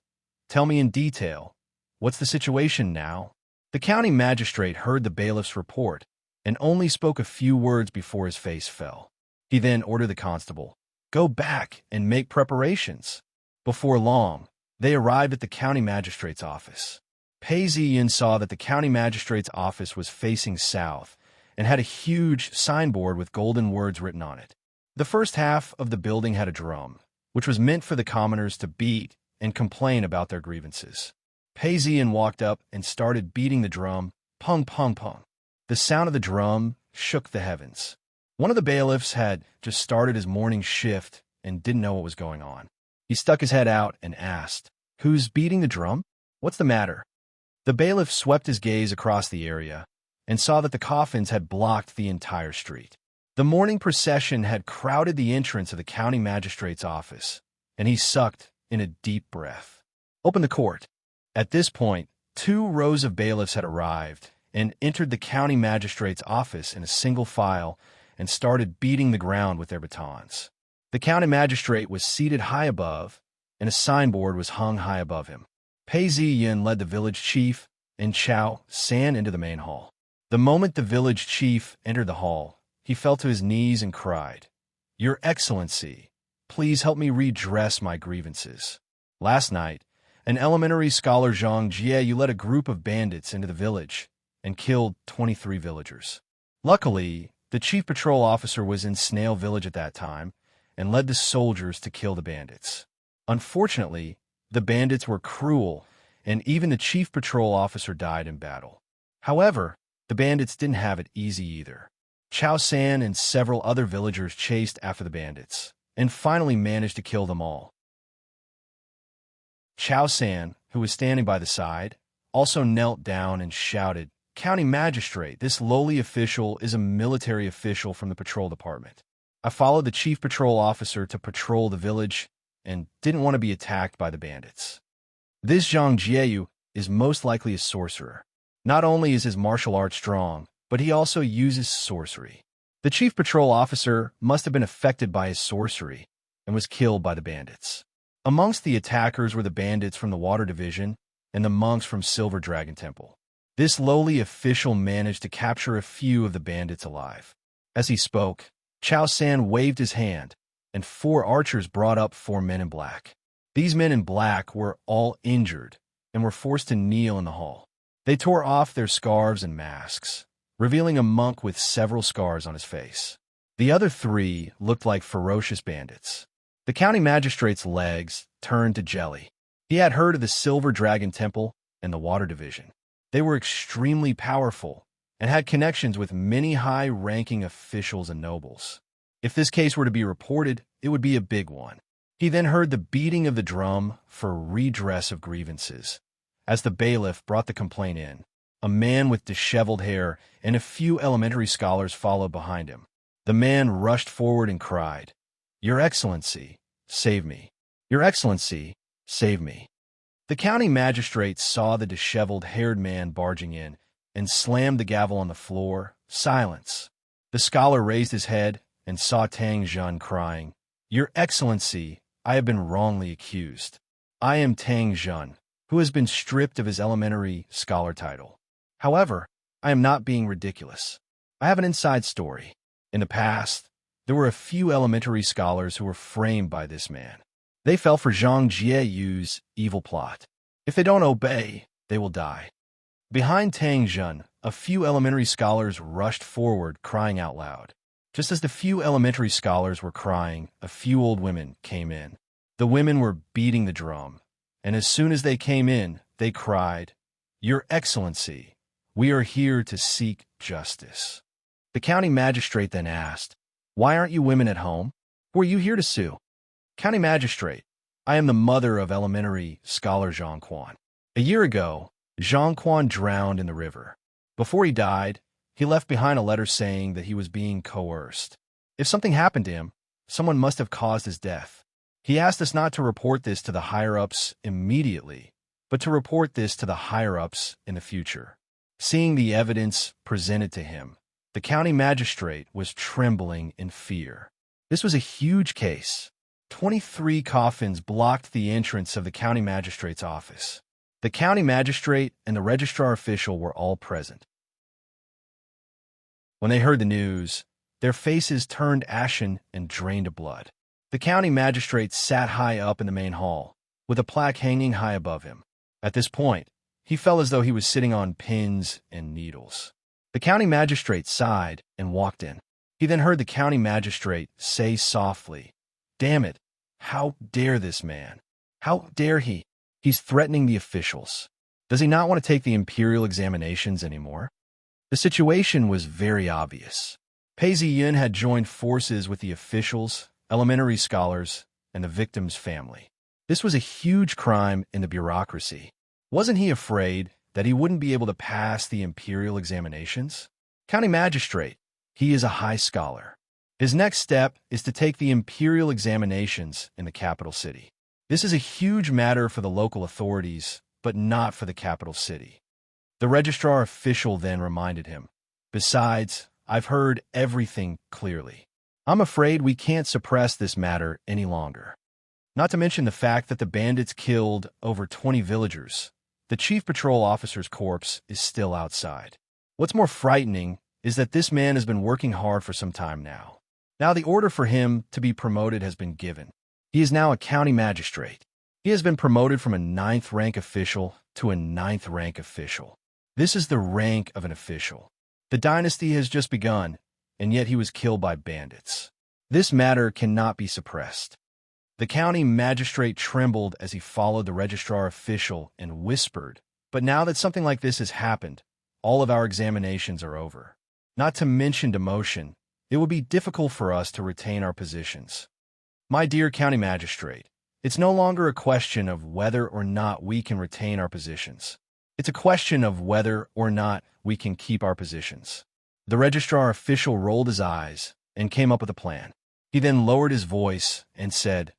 "Tell me in detail, what's the situation now?" The county magistrate heard the bailiff's report and only spoke a few words before his face fell. He then ordered the constable, "Go back and make preparations." Before long, they arrived at the county magistrate's office. Pei Ziyin saw that the county magistrate's office was facing south and had a huge signboard with golden words written on it. The first half of the building had a drum, which was meant for the commoners to beat and complain about their grievances. Pei Ziyin walked up and started beating the drum, pung pung pung. The sound of the drum shook the heavens. One of the bailiffs had just started his morning shift and didn't know what was going on. He stuck his head out and asked, "Who's beating the drum? What's the matter?" The bailiff swept his gaze across the area and saw that the coffins had blocked the entire street. The morning procession had crowded the entrance of the county magistrate's office, and he sucked in a deep breath. "Open the court." At this point, 2 rows of bailiffs had arrived and entered the county magistrate's office in a single file and started beating the ground with their batons. The county magistrate was seated high above, and a signboard was hung high above him. Pei Ziyin led the village chief and Chao San into the main hall. The moment the village chief entered the hall, he fell to his knees and cried, "Your Excellency, please help me redress my grievances. Last night, an elementary scholar Zhang Jie led a group of bandits into the village and killed 23 villagers. Luckily, the chief patrol officer was in Snail Village at that time and led the soldiers to kill the bandits. Unfortunately, the bandits were cruel, and even the chief patrol officer died in battle. However, the bandits didn't have it easy either. Chao San and several other villagers chased after the bandits and finally managed to kill them all. Chao San, who was standing by the side, also knelt down and shouted, "County Magistrate, this lowly official is a military official from the patrol department. I followed the chief patrol officer to patrol the village and didn't want to be attacked by the bandits. This Zhang Jieyu is most likely a sorcerer. Not only is his martial art strong, but he also uses sorcery. The chief patrol officer must have been affected by his sorcery and was killed by the bandits. Amongst the attackers were the bandits from the Water Division and the monks from Silver Dragon Temple. This lowly official managed to capture a few of the bandits alive." As he spoke, Chao San waved his hand, and 4 archers brought up 4 men in black. These men in black were all injured and were forced to kneel in the hall. They tore off their scarves and masks, revealing a monk with several scars on his face. The other 3 looked like ferocious bandits. The county magistrate's legs turned to jelly. He had heard of the Silver Dragon Temple and the Water Division. They were extremely powerful and had connections with many high-ranking officials and nobles. If this case were to be reported, it would be a big one. He then heard the beating of the drum for redress of grievances. As the bailiff brought the complaint in, a man with disheveled hair and a few elementary scholars followed behind him. The man rushed forward and cried, "Your Excellency, save me. Your Excellency, save me." The county magistrate saw the disheveled-haired man barging in and slammed the gavel on the floor. Silence. The scholar raised his head and saw Tang Zhun crying, "Your Excellency, I have been wrongly accused. I am Tang Zhun, who has been stripped of his elementary scholar title. However, I am not being ridiculous. I have an inside story. In the past, there were a few elementary scholars who were framed by this man. They fell for Zhang Jieyu's evil plot. If they don't obey, they will die." Behind Tang Zhun, a few elementary scholars rushed forward, crying out loud. Just as the few elementary scholars were crying, a few old women came in. The women were beating the drum, and as soon as they came in, they cried, "Your Excellency, we are here to seek justice." The county magistrate then asked, "Why aren't you women at home? Who are you here to sue?" "County magistrate, I am the mother of elementary scholar Zhang Quan. A year ago, Zhang Quan drowned in the river. Before he died, he left behind a letter saying that he was being coerced. If something happened to him, someone must have caused his death. He asked us not to report this to the higher-ups immediately, but to report this to the higher-ups in the future." Seeing the evidence presented to him, the county magistrate was trembling in fear. This was a huge case. 23 coffins blocked the entrance of the county magistrate's office. The county magistrate and the registrar official were all present. When they heard the news, their faces turned ashen and drained of blood. The county magistrate sat high up in the main hall, with a plaque hanging high above him. At this point, he felt as though he was sitting on pins and needles. The county magistrate sighed and walked in. He then heard the county magistrate say softly, "Damn it, how dare this man? How dare he? He's threatening the officials. Does he not want to take the imperial examinations anymore?" The situation was very obvious. Pei Ziyun had joined forces with the officials, elementary scholars, and the victim's family. This was a huge crime in the bureaucracy. Wasn't he afraid that he wouldn't be able to pass the imperial examinations? County magistrate, he is a high scholar. His next step is to take the imperial examinations in the capital city. This is a huge matter for the local authorities, but not for the capital city. The registrar official then reminded him, "Besides, I've heard everything clearly. I'm afraid we can't suppress this matter any longer. Not to mention the fact that the bandits killed over 20 villagers. The chief patrol officer's corpse is still outside. What's more frightening is that this man has been working hard for some time now. Now the order for him to be promoted has been given. He is now a county magistrate. He has been promoted from a 9th rank official to a 9th rank official. This is the rank of an official. The dynasty has just begun, and yet he was killed by bandits. This matter cannot be suppressed." The county magistrate trembled as he followed the registrar official and whispered, "But now that something like this has happened, all of our examinations are over. Not to mention demotion, it will be difficult for us to retain our positions. My dear county magistrate, it's no longer a question of whether or not we can retain our positions. It's a question of whether or not we can keep our positions." The registrar official rolled his eyes and came up with a plan. He then lowered his voice and said,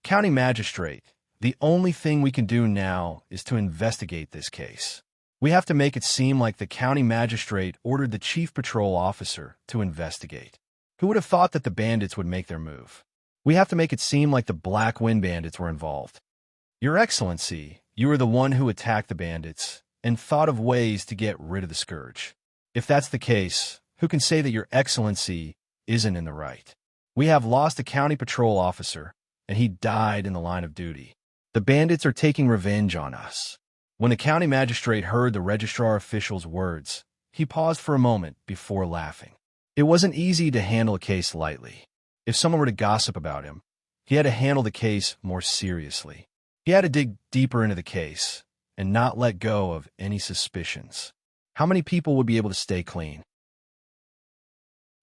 "County magistrate, the only thing we can do now is to investigate this case. We have to make it seem like the county magistrate ordered the chief patrol officer to investigate. Who would have thought that the bandits would make their move? We have to make it seem like the Black Wind bandits were involved. Your Excellency, you are the one who attacked the bandits and thought of ways to get rid of the scourge. If that's the case, who can say that your Excellency isn't in the right? We have lost a county patrol officer, and he died in the line of duty. The bandits are taking revenge on us." When the county magistrate heard the registrar official's words, he paused for a moment before laughing. It wasn't easy to handle a case lightly. If someone were to gossip about him, he had to handle the case more seriously. He had to dig deeper into the case and not let go of any suspicions. How many people would be able to stay clean?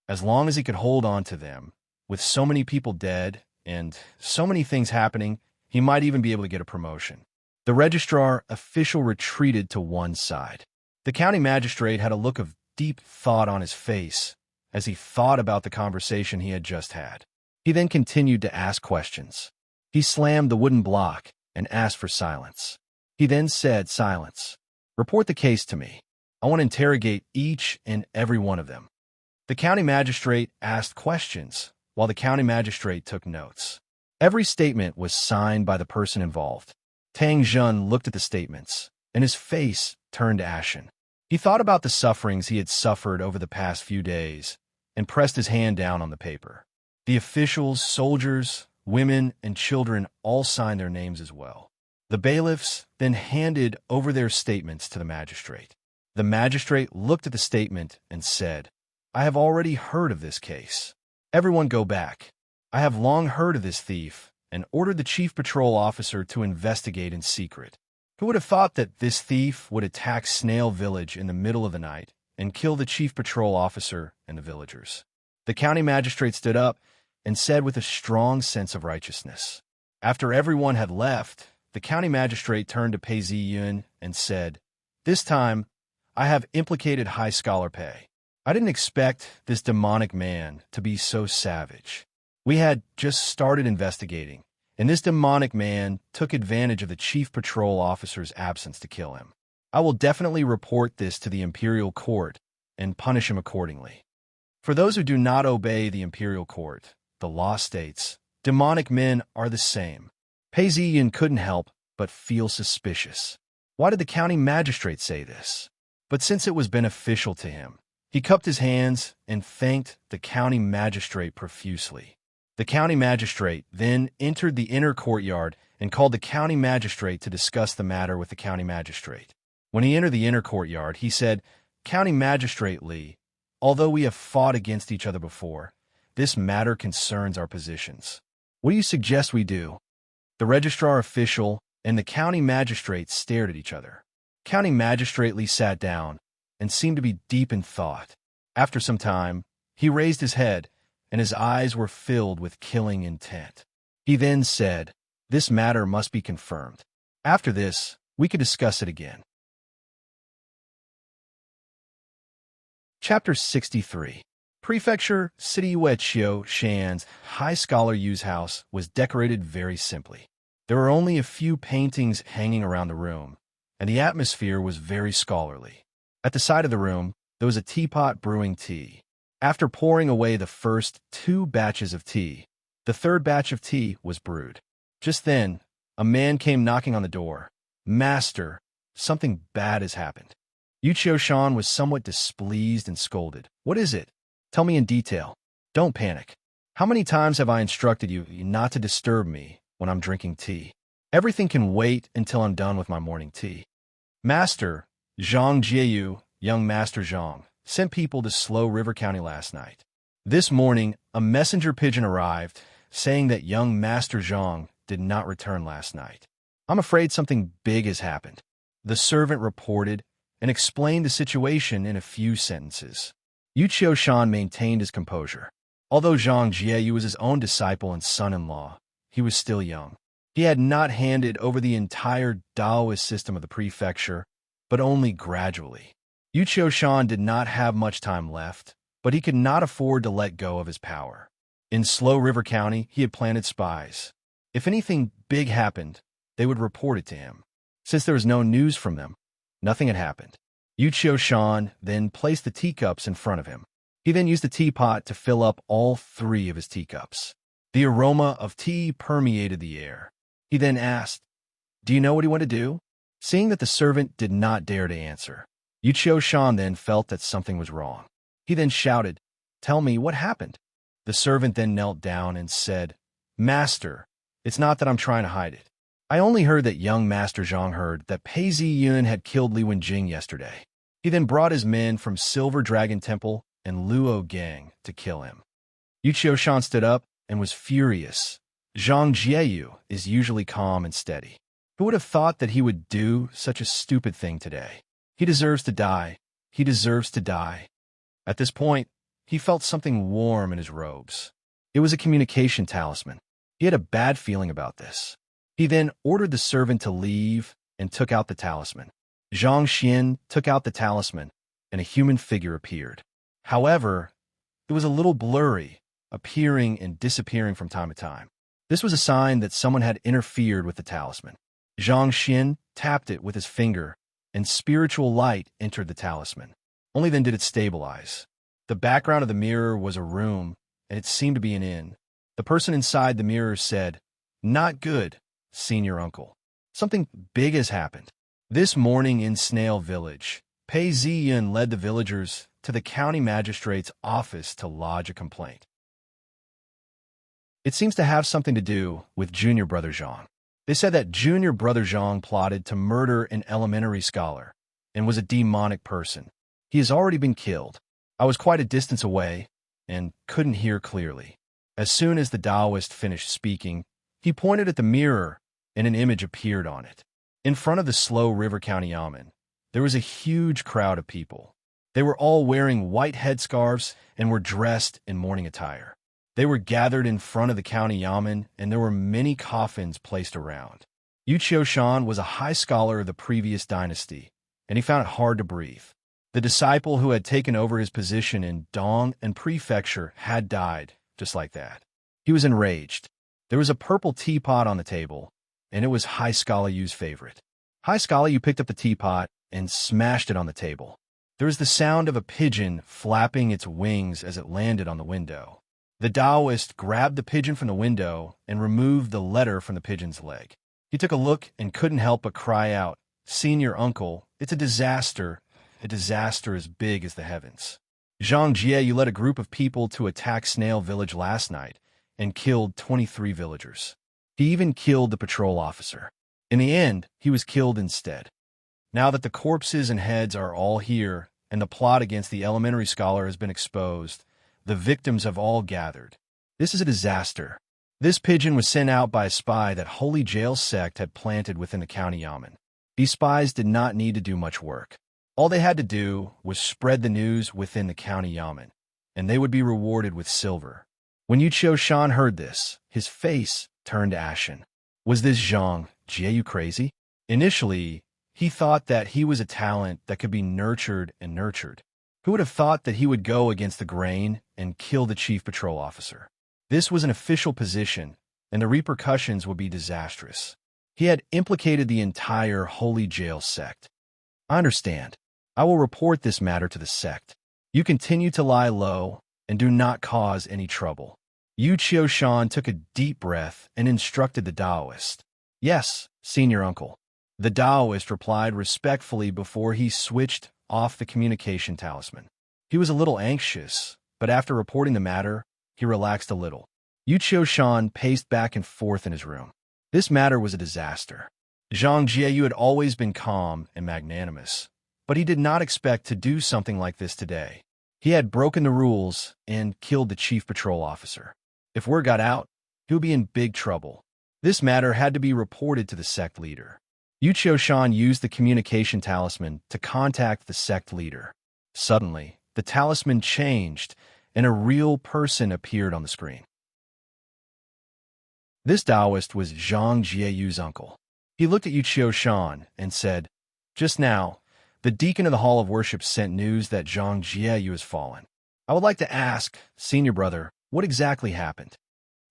As long as he could hold on to them, with so many people dead and so many things happening, he might even be able to get a promotion. The registrar official retreated to one side. The county magistrate had a look of deep thought on his face as he thought about the conversation he had just had. He then continued to ask questions. He slammed the wooden block and asked for silence. He then said, "Silence. Report the case to me. I want to interrogate each and every one of them." The county magistrate asked questions, while the county magistrate took notes. Every statement was signed by the person involved. Tang Jun looked at the statements, and his face turned ashen. He thought about the sufferings he had suffered over the past few days and pressed his hand down on the paper. The officials, soldiers, women, and children all signed their names as well. The bailiffs then handed over their statements to the magistrate. The magistrate looked at the statement and said, "I have already heard of this case. Everyone go back. I have long heard of this thief and ordered the chief patrol officer to investigate in secret. Who would have thought that this thief would attack Snail Village in the middle of the night and kill the chief patrol officer and the villagers?" The county magistrate stood up and said with a strong sense of righteousness. After everyone had left, the county magistrate turned to Pei Ziyun and said, "This time, I have implicated High Scholar Pei. I didn't expect this demonic man to be so savage. We had just started investigating, and this demonic man took advantage of the chief patrol officer's absence to kill him. I will definitely report this to the imperial court and punish him accordingly. For those who do not obey the imperial court, the the law states, demonic men are the same. Pei Ziyin couldn't help but feel suspicious. Why did the county magistrate say this? But since it was beneficial to him, he cupped his hands and thanked the county magistrate profusely. The county magistrate then entered the inner courtyard and called the county magistrate to discuss the matter with the county magistrate. When he entered the inner courtyard, he said, "County Magistrate Lee, although we have fought against each other before, this matter concerns our positions. What do you suggest we do?" The registrar official and the county magistrate stared at each other. County Magistrate Lee sat down and seemed to be deep in thought. After some time, he raised his head, and his eyes were filled with killing intent. He then said, "This matter must be confirmed. After this, we could discuss it again." Chapter 63. Prefecture City Yueqiu Shan's High Scholar Yu's house was decorated very simply. There were only a few paintings hanging around the room, and the atmosphere was very scholarly. At the side of the room, there was a teapot brewing tea. After pouring away the first 2 batches of tea, the 3rd batch of tea was brewed. Just then, a man came knocking on the door. "Master, something bad has happened." Yu Qiushan was somewhat displeased and scolded. "What is it? Tell me in detail. Don't panic. How many times have I instructed you not to disturb me when I'm drinking tea? Everything can wait until I'm done with my morning tea." "Master, Zhang Jieyu, young Master Zhang, sent people to Slow River County last night. This morning, a messenger pigeon arrived, saying that young Master Zhang did not return last night. I'm afraid something big has happened." The servant reported and explained the situation in a few sentences. Yu Qiushan maintained his composure. Although Zhang Jieyu was his own disciple and son-in-law, he was still young. He had not handed over the entire Taoist system of the prefecture, but only gradually. Yu Qiushan did not have much time left, but he could not afford to let go of his power. In Slow River County, he had planted spies. If anything big happened, they would report it to him. Since there was no news from them, nothing had happened. Yu Qiushan then placed the teacups in front of him. He then used the teapot to fill up all 3 of his teacups. The aroma of tea permeated the air. He then asked, "Do you know what you want to do?" Seeing that the servant did not dare to answer, Yu Qiushan then felt that something was wrong. He then shouted, "Tell me what happened." The servant then knelt down and said, "Master, it's not that I'm trying to hide it. I only heard that young Master Zhang heard that Pei Ziyun had killed Li Wenjing yesterday. He then brought his men from Silver Dragon Temple and Luo Gang to kill him." Yu Qiushan stood up and was furious. Zhang Jieyu is usually calm and steady. Who would have thought that he would do such a stupid thing today? He deserves to die. He deserves to die. At this point, he felt something warm in his robes. It was a communication talisman. He had a bad feeling about this. He then ordered the servant to leave and took out the talisman. Zhang Xian took out the talisman, and a human figure appeared. However, it was a little blurry, appearing and disappearing from time to time. This was a sign that someone had interfered with the talisman. Zhang Xian tapped it with his finger, and spiritual light entered the talisman. Only then did it stabilize. The background of the mirror was a room, and it seemed to be an inn. The person inside the mirror said, "Not good, senior uncle. Something big has happened." This morning in Snail Village, Pei Ziyun led the villagers to the county magistrate's office to lodge a complaint. It seems to have something to do with junior brother Zhang. They said that junior brother Zhang plotted to murder an elementary scholar and was a demonic person. He has already been killed. I was quite a distance away and couldn't hear clearly. As soon as the Taoist finished speaking, he pointed at the mirror and an image appeared on it. In front of the Slow River County Yamen, there was a huge crowd of people. They were all wearing white headscarves and were dressed in mourning attire. They were gathered in front of the county yamen, and there were many coffins placed around. Yu Qiushan was a high scholar of the previous dynasty, and he found it hard to breathe. The disciple who had taken over his position in Dong and Prefecture had died, just like that. He was enraged. There was a purple teapot on the table, and it was High Scholar Yu's favorite. High Scholar Yu picked up the teapot and smashed it on the table. There was the sound of a pigeon flapping its wings as it landed on the window. The Taoist grabbed the pigeon from the window and removed the letter from the pigeon's leg. He took a look and couldn't help but cry out, "Senior uncle, it's a disaster as big as the heavens. Zhang Jie, you led a group of people to attack Snail Village last night and killed 23 villagers. He even killed the patrol officer. In the end, he was killed instead. Now that the corpses and heads are all here and the plot against the elementary scholar has been exposed, the victims have all gathered. This is a disaster. This pigeon was sent out by a spy that Holy Jail sect had planted within the county yamen. These spies did not need to do much work. All they had to do was spread the news within the county yamen, and they would be rewarded with silver." When Yu Qiushan heard this, his face turned ashen. Was this Zhang Jie crazy? Initially, he thought that he was a talent that could be nurtured and nurtured. Who would have thought that he would go against the grain and kill the chief patrol officer? This was an official position, and the repercussions would be disastrous. He had implicated the entire Holy Jail sect. "I understand. I will report this matter to the sect. You continue to lie low and do not cause any trouble." Yu Qiushan took a deep breath and instructed the Taoist. "Yes, senior uncle." The Taoist replied respectfully before he switched off the communication talisman. He was a little anxious, but after reporting the matter, he relaxed a little. Yu Qiushan paced back and forth in his room. This matter was a disaster. Zhang Jie had always been calm and magnanimous, but he did not expect to do something like this today. He had broken the rules and killed the chief patrol officer. If word got out, he would be in big trouble. This matter had to be reported to the sect leader. Yu Qiushan used the communication talisman to contact the sect leader. Suddenly, the talisman changed, and a real person appeared on the screen. This Taoist was Zhang Jieyu's uncle. He looked at Yu Qiushan and said, "Just now, the deacon of the Hall of Worship sent news that Zhang Jieyu has fallen. I would like to ask, senior brother, what exactly happened?"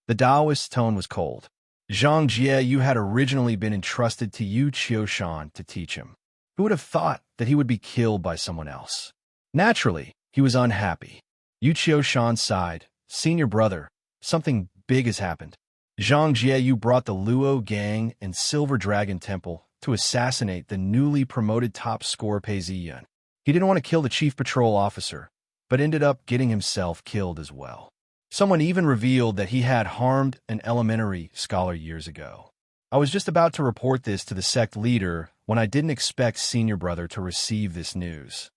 The Taoist's tone was cold. Zhang Jieyu had originally been entrusted to Yu Qiushan to teach him. Who would have thought that he would be killed by someone else? Naturally, he was unhappy. Yu Qiushan sighed. "Senior brother, something big has happened. Zhang Jieyu brought the Luo Gang and Silver Dragon Temple to assassinate the newly promoted top scorer Pei Ziyan. He didn't want to kill the chief patrol officer, but ended up getting himself killed as well. Someone even revealed that he had harmed an elementary scholar years ago. I was just about to report this to the sect leader when I didn't expect senior brother to receive this news."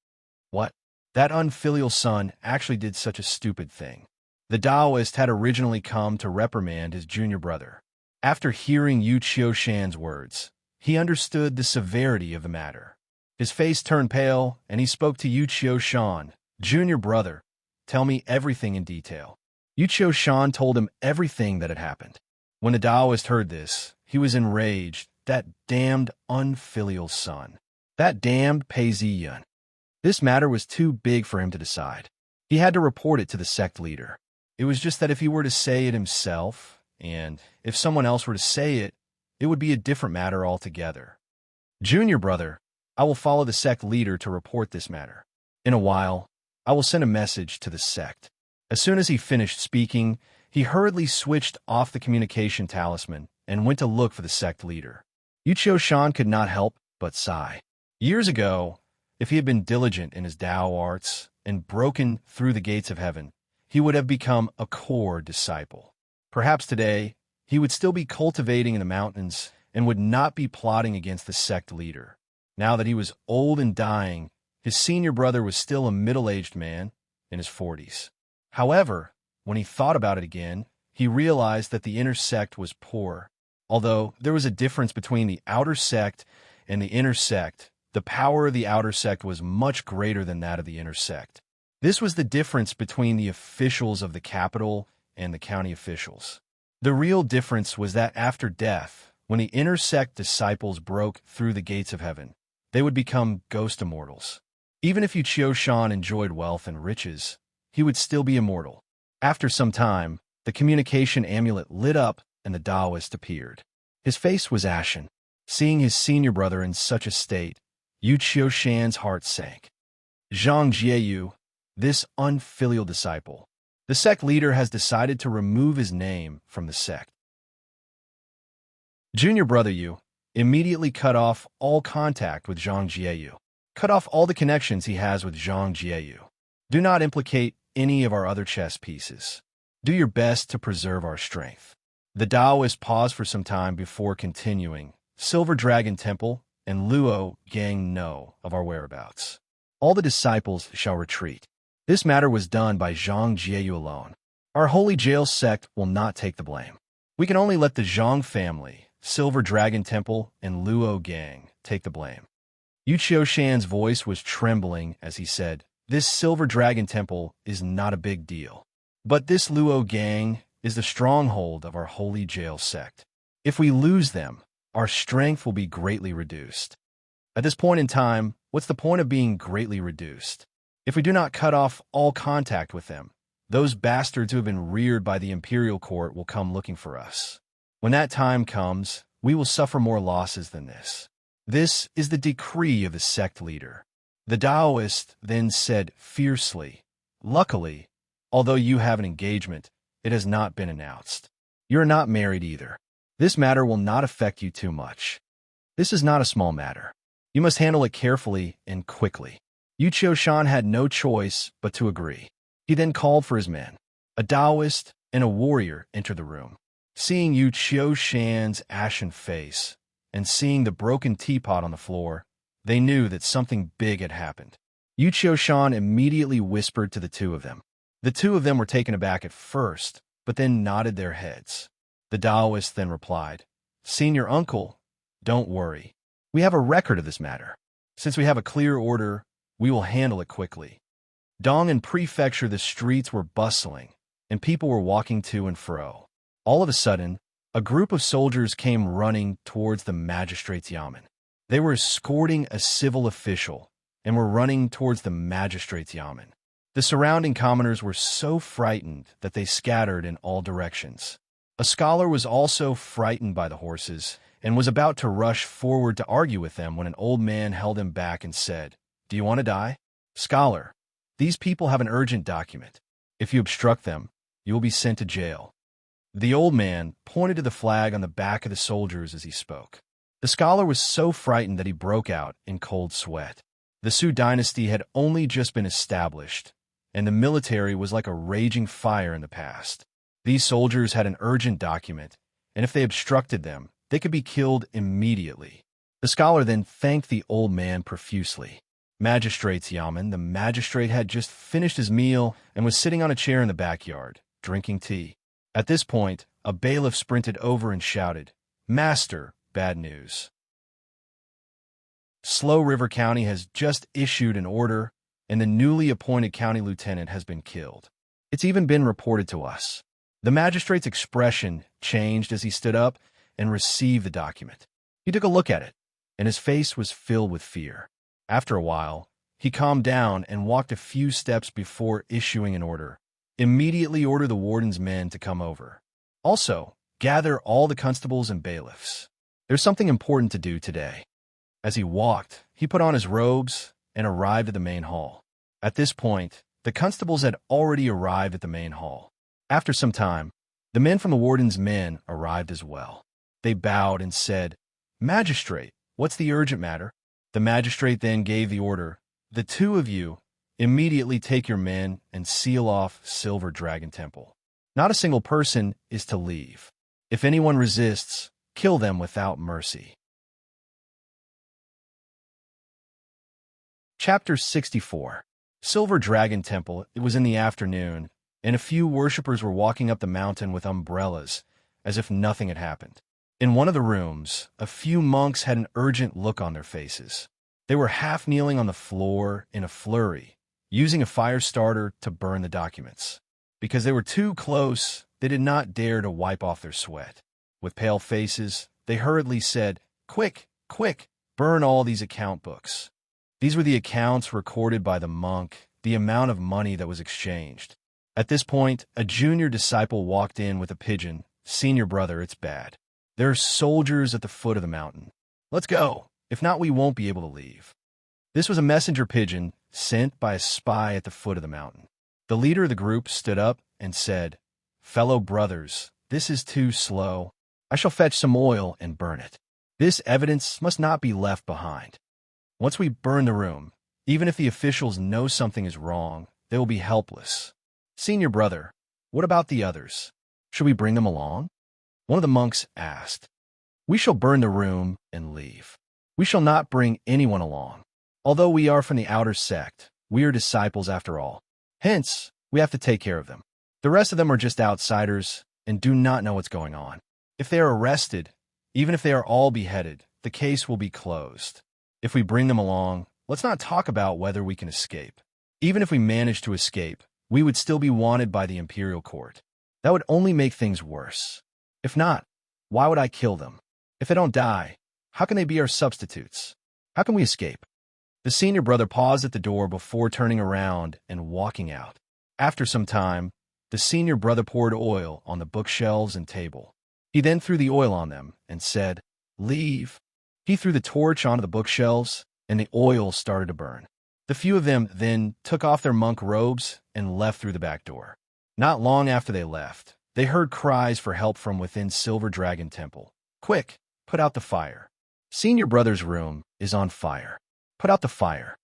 What? That unfilial son actually did such a stupid thing. The Taoist had originally come to reprimand his junior brother. After hearing Yu Qiushan's words, he understood the severity of the matter. His face turned pale, and he spoke to Yu Qiushan. "Junior brother, tell me everything in detail." Yu Qiushan told him everything that had happened. When the Taoist heard this, he was enraged. That damned unfilial son. That damned Pei Ziyan. This matter was too big for him to decide. He had to report it to the sect leader. It was just that if he were to say it himself, and if someone else were to say it, it would be a different matter altogether. "Junior brother, I will follow the sect leader to report this matter. In a while, I will send a message to the sect." As soon as he finished speaking, he hurriedly switched off the communication talisman and went to look for the sect leader. Yu Qiushan could not help but sigh. Years ago, if he had been diligent in his Tao arts and broken through the gates of heaven, he would have become a core disciple. Perhaps today, he would still be cultivating in the mountains and would not be plotting against the sect leader. Now that he was old and dying, his senior brother was still a middle-aged man in his 40s. However, when he thought about it again, he realized that the inner sect was poor. Although there was a difference between the outer sect and the inner sect, the power of the outer sect was much greater than that of the inner sect. This was the difference between the officials of the capital and the county officials. The real difference was that after death, when the inner sect disciples broke through the gates of heaven, they would become ghost immortals. Even if Yu Qiushan enjoyed wealth and riches, he would still be immortal. After some time, the communication amulet lit up and the Taoist appeared. His face was ashen. Seeing his senior brother in such a state, Yu Qiushan's heart sank. "Zhang Jieyu, this unfilial disciple, The sect leader has decided to remove his name from the sect. Junior brother Yu immediately cut off all contact with Zhang Jieyu. Cut off all the connections he has with Zhang Jieyu. Do not implicate any of our other chess pieces. Do your best to preserve our strength. The Taoist paused for some time before continuing. Silver Dragon Temple and Luo Gang know of our whereabouts. All the disciples shall retreat. This matter was done by Zhang Jieyu alone. Our holy jail sect will not take the blame. We can only let the Zhang family, Silver Dragon Temple, and Luo Gang take the blame. Yu Qiushan's voice was trembling as he said, "This Silver Dragon Temple is not a big deal. But this Luo Gang is the stronghold of our holy jail sect. If we lose them, our strength will be greatly reduced." At this point in time, what's the point of being greatly reduced? If we do not cut off all contact with them, those bastards who have been reared by the imperial court will come looking for us. When that time comes, we will suffer more losses than this. This is the decree of the sect leader. The Taoist then said fiercely, "Luckily, although you have an engagement, it has not been announced. You are not married either. This matter will not affect you too much. This is not a small matter. You must handle it carefully and quickly." Yu Qiushan had no choice but to agree. He then called for his men. A Taoist and a warrior entered the room. Seeing Yu Qiushan's ashen face and seeing the broken teapot on the floor, they knew that something big had happened. Yu Qiushan immediately whispered to the two of them. The two of them were taken aback at first, but then nodded their heads. The Taoist then replied, "Senior uncle, don't worry. We have a record of this matter. Since we have a clear order, we will handle it quickly." Dong'an Prefecture, the streets were bustling, and people were walking to and fro. All of a sudden, a group of soldiers came running towards the magistrate's yamen. They were escorting a civil official and were running towards the magistrate's yamen. The surrounding commoners were so frightened that they scattered in all directions. A scholar was also frightened by the horses and was about to rush forward to argue with them when an old man held him back and said, "Do you want to die? Scholar, these people have an urgent document. If you obstruct them, you will be sent to jail." The old man pointed to the flag on the back of the soldiers as he spoke. The scholar was so frightened that he broke out in cold sweat. The Sui dynasty had only just been established, and the military was like a raging fire in the past. These soldiers had an urgent document, and if they obstructed them, they could be killed immediately. The scholar then thanked the old man profusely. Magistrate's yamen, the magistrate had just finished his meal and was sitting on a chair in the backyard, drinking tea. At this point, a bailiff sprinted over and shouted, "Master, bad news. Slow River County has just issued an order, and the newly appointed county lieutenant has been killed. It's even been reported to us." The magistrate's expression changed as he stood up and received the document. He took a look at it, and his face was filled with fear. After a while, he calmed down and walked a few steps before issuing an order. "Immediately order the warden's men to come over. Also, gather all the constables and bailiffs. There's something important to do today." As he walked, he put on his robes and arrived at the main hall. At this point, the constables had already arrived at the main hall. After some time, the men from the warden's men arrived as well. They bowed and said, "Magistrate, what's the urgent matter?" The magistrate then gave the order, "The two of you immediately take your men and seal off Silver Dragon Temple. Not a single person is to leave. If anyone resists, kill them without mercy." Chapter 64. Silver Dragon Temple. It was in the afternoon, and a few worshippers were walking up the mountain with umbrellas, as if nothing had happened. In one of the rooms, a few monks had an urgent look on their faces. They were half kneeling on the floor in a flurry, using a fire starter to burn the documents. Because they were too close, they did not dare to wipe off their sweat. With pale faces, they hurriedly said, "Quick, quick, burn all these account books." These were the accounts recorded by the monk, the amount of money that was exchanged. At this point, a junior disciple walked in with a pigeon. "Senior brother, it's bad. There are soldiers at the foot of the mountain. Let's go. If not, we won't be able to leave." This was a messenger pigeon sent by a spy at the foot of the mountain. The leader of the group stood up and said, "Fellow brothers, this is too slow. I shall fetch some oil and burn it. This evidence must not be left behind. Once we burn the room, even if the officials know something is wrong, they will be helpless. Senior brother, what about the others? Should we bring them along?" One of the monks asked. "We shall burn the room and leave. We shall not bring anyone along. Although we are from the outer sect, we are disciples after all. Hence, we have to take care of them. The rest of them are just outsiders and do not know what's going on. If they are arrested, even if they are all beheaded, the case will be closed. If we bring them along, let's not talk about whether we can escape. Even if we manage to escape, we would still be wanted by the imperial court. That would only make things worse. If not, why would I kill them? If they don't die, how can they be our substitutes? How can we escape?" The senior brother paused at the door before turning around and walking out. After some time, the senior brother poured oil on the bookshelves and table. He then threw the oil on them and said, "Leave." He threw the torch onto the bookshelves, and the oil started to burn. The few of them then took off their monk robes and left through the back door. Not long after they left, they heard cries for help from within Silver Dragon Temple. "Quick, put out the fire. Senior brother's room is on fire. Put out the fire."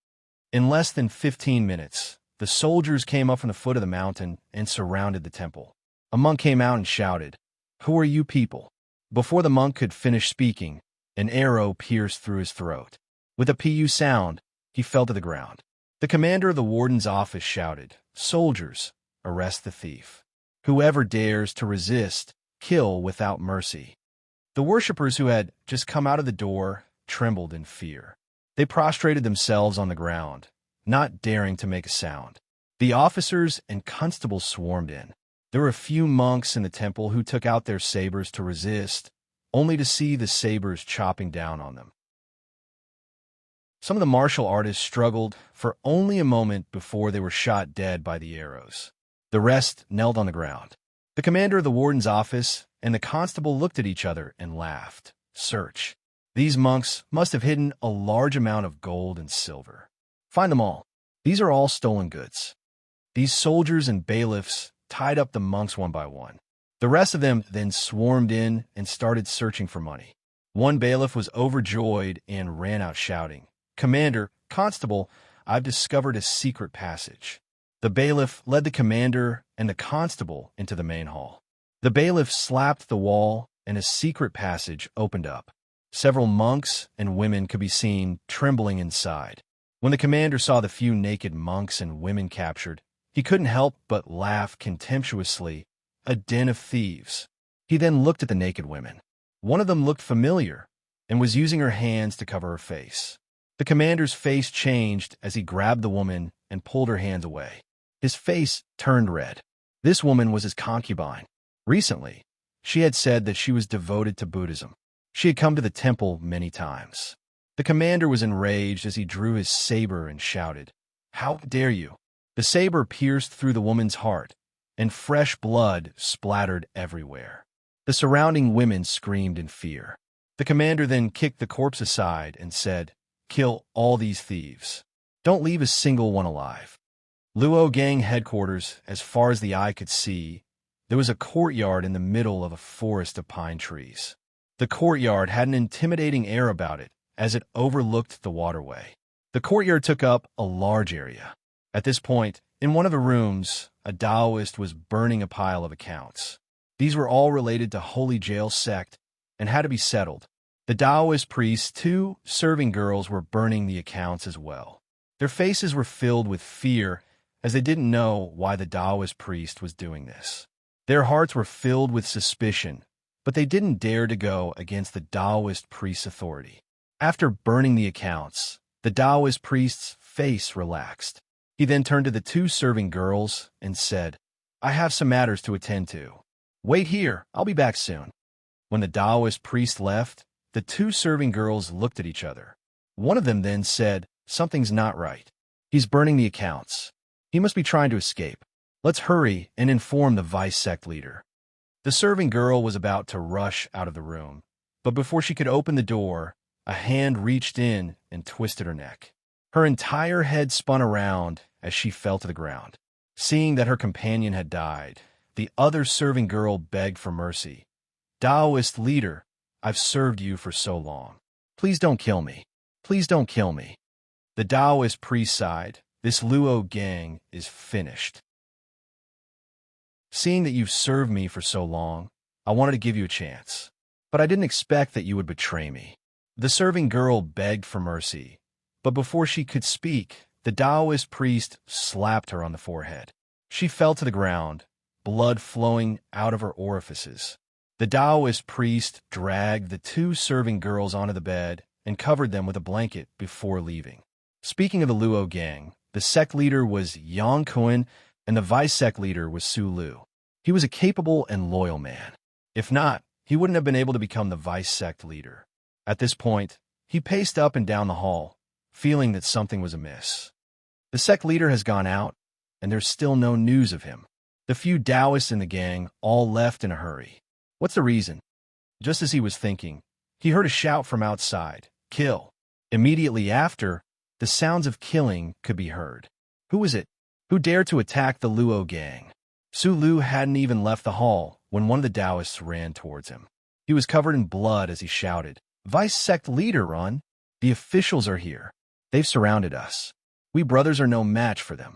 In less than 15 minutes, the soldiers came up from the foot of the mountain and surrounded the temple. A monk came out and shouted, "Who are you people?" Before the monk could finish speaking, an arrow pierced through his throat. With a pu sound, he fell to the ground. The commander of the warden's office shouted, "Soldiers, arrest the thief. Whoever dares to resist, kill without mercy." The worshippers who had just come out of the door trembled in fear. They prostrated themselves on the ground, not daring to make a sound. The officers and constables swarmed in. There were a few monks in the temple who took out their sabers to resist, only to see the sabers chopping down on them. Some of the martial artists struggled for only a moment before they were shot dead by the arrows. The rest knelt on the ground. The commander of the warden's office and the constable looked at each other and laughed. "Search. These monks must have hidden a large amount of gold and silver. Find them all. These are all stolen goods." These soldiers and bailiffs tied up the monks one by one. The rest of them then swarmed in and started searching for money. One bailiff was overjoyed and ran out shouting, "Commander, constable, I've discovered a secret passage." The bailiff led the commander and the constable into the main hall. The bailiff slapped the wall and a secret passage opened up. Several monks and women could be seen trembling inside. When the commander saw the few naked monks and women captured, he couldn't help but laugh contemptuously. A den of thieves. He then looked at the naked women. One of them looked familiar and was using her hands to cover her face. The commander's face changed as he grabbed the woman and pulled her hands away. His face turned red. This woman was his concubine. Recently, she had said that she was devoted to Buddhism. She had come to the temple many times. The commander was enraged as he drew his saber and shouted, "How dare you?" The saber pierced through the woman's heart, and fresh blood splattered everywhere. The surrounding women screamed in fear. The commander then kicked the corpse aside and said, "Kill all these thieves. Don't leave a single one alive." Luo Gang headquarters, as far as the eye could see, there was a courtyard in the middle of a forest of pine trees. The courtyard had an intimidating air about it, as it overlooked the waterway. The courtyard took up a large area. At this point, in one of the rooms, a Taoist was burning a pile of accounts. These were all related to Holy Jail sect and had to be settled. The Taoist priests, 2 serving girls, were burning the accounts as well. Their faces were filled with fear as they didn't know why the Taoist priest was doing this. Their hearts were filled with suspicion, but they didn't dare to go against the Taoist priest's authority. After burning the accounts, the Taoist priest's face relaxed. He then turned to the 2 serving girls and said, "I have some matters to attend to. Wait here, I'll be back soon." When the Taoist priest left, the 2 serving girls looked at each other. One of them then said, "Something's not right. He's burning the accounts. He must be trying to escape. Let's hurry and inform the vice sect leader." The serving girl was about to rush out of the room, but before she could open the door, a hand reached in and twisted her neck. Her entire head spun around as she fell to the ground. Seeing that her companion had died, the other serving girl begged for mercy. Taoist leader, I've served you for so long. Please don't kill me. Please don't kill me. The Taoist priest sighed. This Luo gang is finished. Seeing that you've served me for so long, I wanted to give you a chance. But I didn't expect that you would betray me. The serving girl begged for mercy, but before she could speak, the Taoist priest slapped her on the forehead. She fell to the ground, blood flowing out of her orifices. The Taoist priest dragged the two serving girls onto the bed and covered them with a blanket before leaving. Speaking of the Luo gang, the sect leader was Yang Kuan and the vice sect leader was Su Lu. He was a capable and loyal man. If not, he wouldn't have been able to become the vice sect leader. At this point, he paced up and down the hall, feeling that something was amiss. The sect leader has gone out, and there's still no news of him. The few Taoists in the gang all left in a hurry. What's the reason? Just as he was thinking, he heard a shout from outside, "Kill!" Immediately after, the sounds of killing could be heard. Who was it? Who dared to attack the Luo gang? Su Lu hadn't even left the hall when one of the Taoists ran towards him. He was covered in blood as he shouted, "Vice sect leader, run! The officials are here. They've surrounded us. We brothers are no match for them."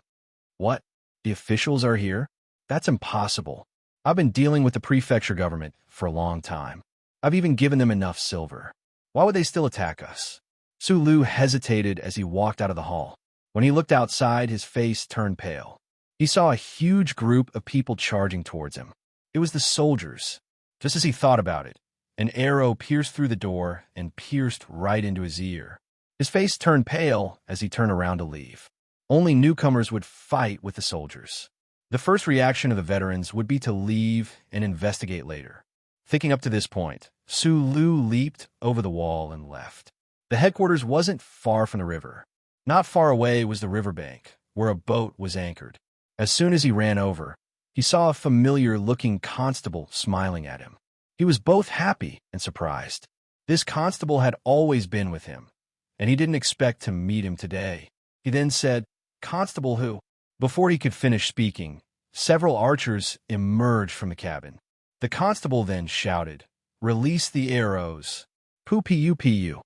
What? The officials are here? That's impossible. I've been dealing with the prefecture government for a long time. I've even given them enough silver. Why would they still attack us? Su Lu hesitated as he walked out of the hall. When he looked outside, his face turned pale. He saw a huge group of people charging towards him. It was the soldiers. Just as he thought about it, an arrow pierced through the door and pierced right into his ear. His face turned pale as he turned around to leave. Only newcomers would fight with the soldiers. The first reaction of the veterans would be to leave and investigate later. Thinking up to this point, Su Lu leaped over the wall and left. The headquarters wasn't far from the river. Not far away was the riverbank, where a boat was anchored. As soon as he ran over, he saw a familiar-looking constable smiling at him. He was both happy and surprised. This constable had always been with him, and he didn't expect to meet him today. He then said, "Constable who?" Before he could finish speaking, several archers emerged from the cabin. The constable then shouted, "Release the arrows. Pu-pu-pu."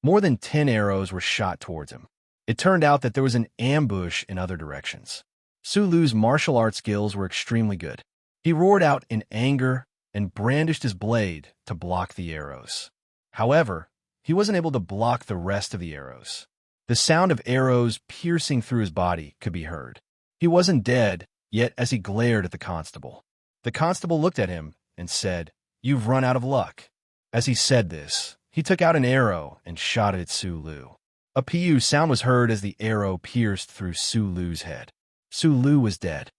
More than 10 arrows were shot towards him. It turned out that there was an ambush in other directions. Su Lu's martial arts skills were extremely good. He roared out in anger and brandished his blade to block the arrows. However, he wasn't able to block the rest of the arrows. The sound of arrows piercing through his body could be heard. He wasn't dead, yet as he glared at the constable looked at him and said, "You've run out of luck." As he said this, he took out an arrow and shot it at Su Lu. A pu sound was heard as the arrow pierced through Su Lu's head. Su Lu was dead.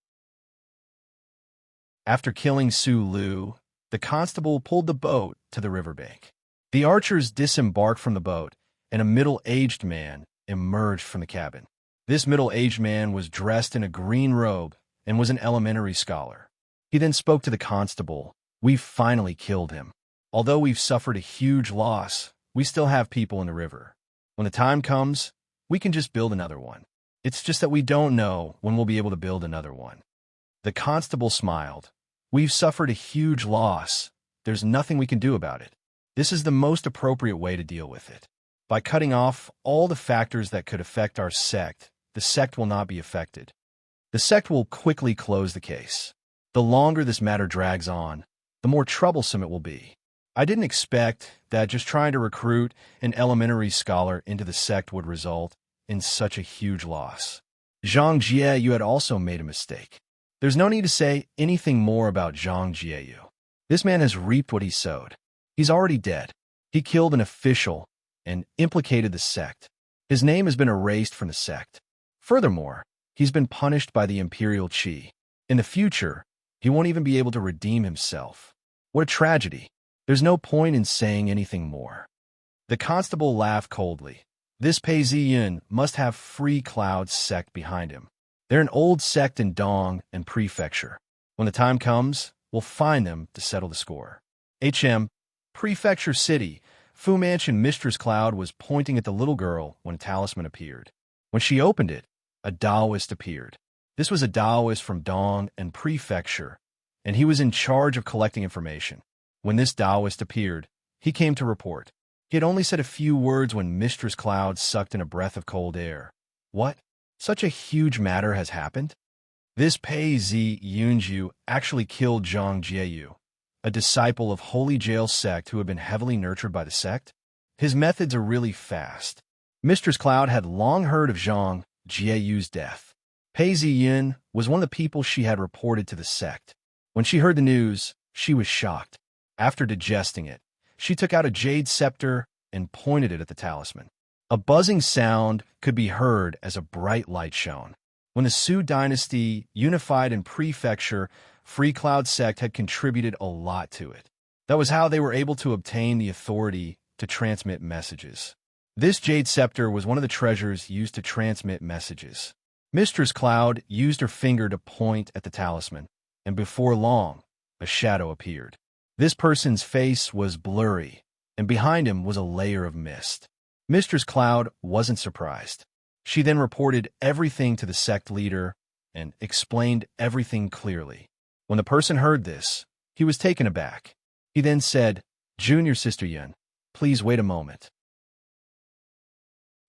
After killing Su Lu, the constable pulled the boat to the riverbank. The archers disembarked from the boat, and a middle-aged man emerged from the cabin. This middle-aged man was dressed in a green robe and was an elementary scholar. He then spoke to the constable. "We've finally killed him. Although we've suffered a huge loss, we still have people in the river. When the time comes, we can just build another one. It's just that we don't know when we'll be able to build another one." The constable smiled. "We've suffered a huge loss. There's nothing we can do about it. This is the most appropriate way to deal with it. By cutting off all the factors that could affect our sect, the sect will not be affected. The sect will quickly close the case. The longer this matter drags on, the more troublesome it will be. I didn't expect that just trying to recruit an elementary scholar into the sect would result in such a huge loss. Zhang Jie, you had also made a mistake." There's no need to say anything more about Zhang Jieyu. This man has reaped what he sowed. He's already dead. He killed an official and implicated the sect. His name has been erased from the sect. Furthermore, he's been punished by the Imperial Qi. In the future, he won't even be able to redeem himself. What a tragedy. There's no point in saying anything more. The constable laughed coldly. This Pei Ziyun must have Free Cloud's sect behind him. They're an old sect in Dong and Prefecture. When the time comes, we'll find them to settle the score. Prefecture City. Fu Mansion Mistress Cloud was pointing at the little girl when a talisman appeared. When she opened it, a Taoist appeared. This was a Taoist from Dong and Prefecture, and he was in charge of collecting information. When this Taoist appeared, he came to report. He had only said a few words when Mistress Cloud sucked in a breath of cold air. What? Such a huge matter has happened? This Pei Zi Yunju actually killed Zhang Jieyu, a disciple of Holy Jail sect who had been heavily nurtured by the sect? His methods are really fast. Mistress Cloud had long heard of Zhang Jieyu's death. Pei Ziyun was one of the people she had reported to the sect. When she heard the news, she was shocked. After digesting it, she took out a jade scepter and pointed it at the talisman. A buzzing sound could be heard as a bright light shone. When the Su dynasty unified in Prefecture, Free Cloud sect had contributed a lot to it. That was how they were able to obtain the authority to transmit messages. This jade scepter was one of the treasures used to transmit messages. Mistress Cloud used her finger to point at the talisman, and before long, a shadow appeared. This person's face was blurry, and behind him was a layer of mist. Mistress Cloud wasn't surprised. She then reported everything to the sect leader and explained everything clearly. When the person heard this, he was taken aback. He then said, "Junior Sister Yun, please wait a moment.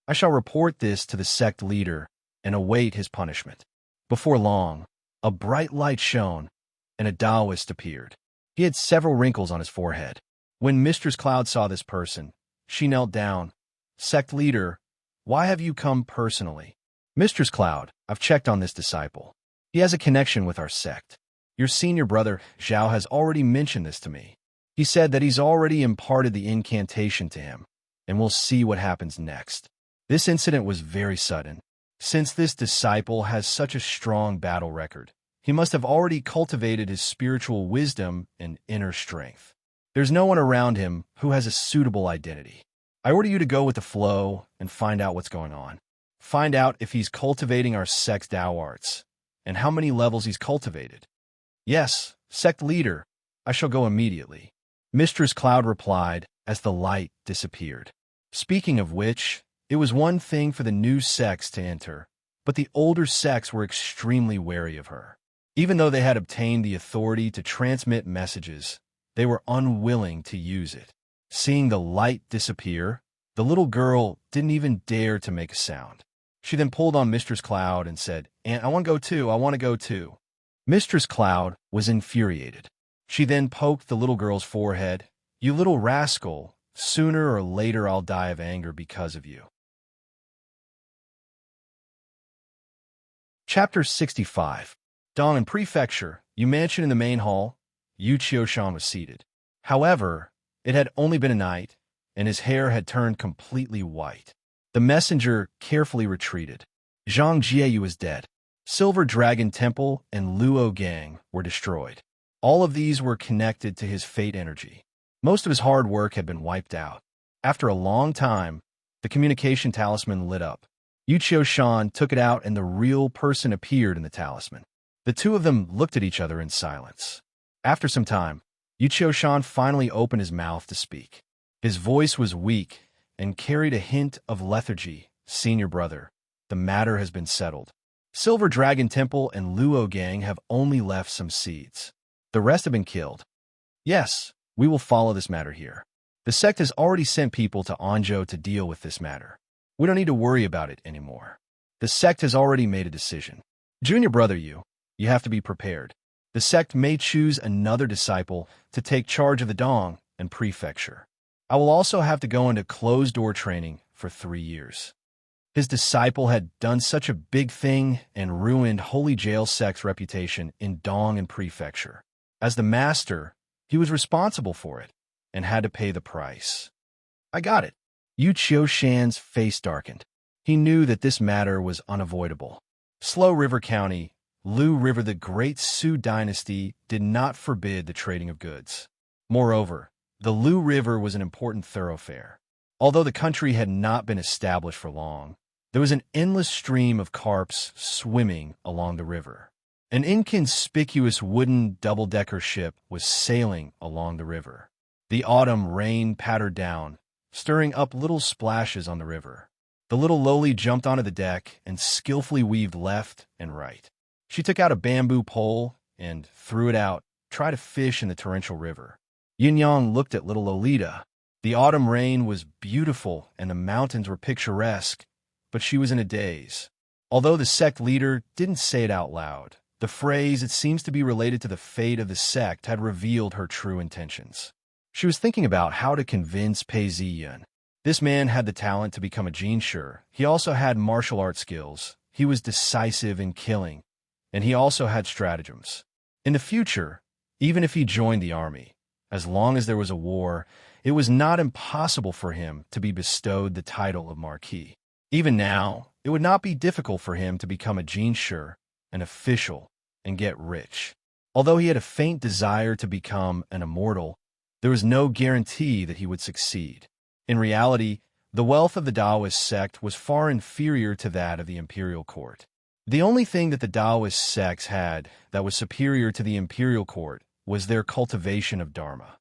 I shall report this to the sect leader and await his punishment." Before long, a bright light shone, and a Taoist appeared. He had several wrinkles on his forehead. When Mistress Cloud saw this person, she knelt down. "Sect leader, why have you come personally?" "Mistress Cloud, I've checked on this disciple. He has a connection with our sect. Your senior brother, Zhao, has already mentioned this to me. He said that he's already imparted the incantation to him, and we'll see what happens next." This incident was very sudden. Since this disciple has such a strong battle record, he must have already cultivated his spiritual wisdom and inner strength. There's no one around him who has a suitable identity. I order you to go with the flow and find out what's going on. Find out if he's cultivating our sect's Tao arts, and how many levels he's cultivated. "Yes, sect leader, I shall go immediately," Mistress Cloud replied as the light disappeared. Speaking of which, it was one thing for the new sects to enter, but the older sects were extremely wary of her. Even though they had obtained the authority to transmit messages, they were unwilling to use it. Seeing the light disappear, the little girl didn't even dare to make a sound. She then pulled on Mistress Cloud and said, "Aunt, I want to go too, I want to go too." Mistress Cloud was infuriated. She then poked the little girl's forehead. "You little rascal, sooner or later I'll die of anger because of you." Chapter 65. Dong in Prefecture, mansion in the main hall. Yu Qiushan was seated. However, it had only been a night, and his hair had turned completely white. The messenger carefully retreated. Zhang Jieyu was dead. Silver Dragon Temple and Luo Gang were destroyed. All of these were connected to his fate energy. Most of his hard work had been wiped out. After a long time, the communication talisman lit up. Yu Qiushan took it out and the real person appeared in the talisman. The two of them looked at each other in silence. After some time, Yu Qiushan finally opened his mouth to speak. His voice was weak and carried a hint of lethargy. "Senior brother, the matter has been settled. Silver Dragon Temple and Luo Gang have only left some seeds. The rest have been killed. Yes, we will follow this matter here. The sect has already sent people to Anzhou to deal with this matter. We don't need to worry about it anymore. The sect has already made a decision. Junior brother, you have to be prepared. The sect may choose another disciple to take charge of the Dong and Prefecture. I will also have to go into closed-door training for 3 years." His disciple had done such a big thing and ruined Holy Jail sect's reputation in Dong and Prefecture. As the master, he was responsible for it and had to pay the price. "I got it." Yu Qiushan's face darkened. He knew that this matter was unavoidable. Slow River County, Lu River, the great Su dynasty did not forbid the trading of goods. Moreover, the Lu River was an important thoroughfare. Although the country had not been established for long, there was an endless stream of carps swimming along the river. An inconspicuous wooden double-decker ship was sailing along the river. The autumn rain pattered down, stirring up little splashes on the river. The little lowly jumped onto the deck and skillfully weaved left and right. She took out a bamboo pole and threw it out, try to fish in the torrential river. Yin Yang looked at little Lolita. The autumn rain was beautiful and the mountains were picturesque, but she was in a daze. Although the sect leader didn't say it out loud, the phrase "it seems to be related to the fate of the sect" had revealed her true intentions. She was thinking about how to convince Pei Ziyun. This man had the talent to become a jinshi. He also had martial arts skills. He was decisive in killing, and he also had stratagems. In the future, even if he joined the army, as long as there was a war, it was not impossible for him to be bestowed the title of Marquis. Even now, it would not be difficult for him to become a jinshi, an official, and get rich. Although he had a faint desire to become an immortal, there was no guarantee that he would succeed. In reality, the wealth of the Taoist sect was far inferior to that of the imperial court. The only thing that the Taoist sects had that was superior to the imperial court was their cultivation of Dharma.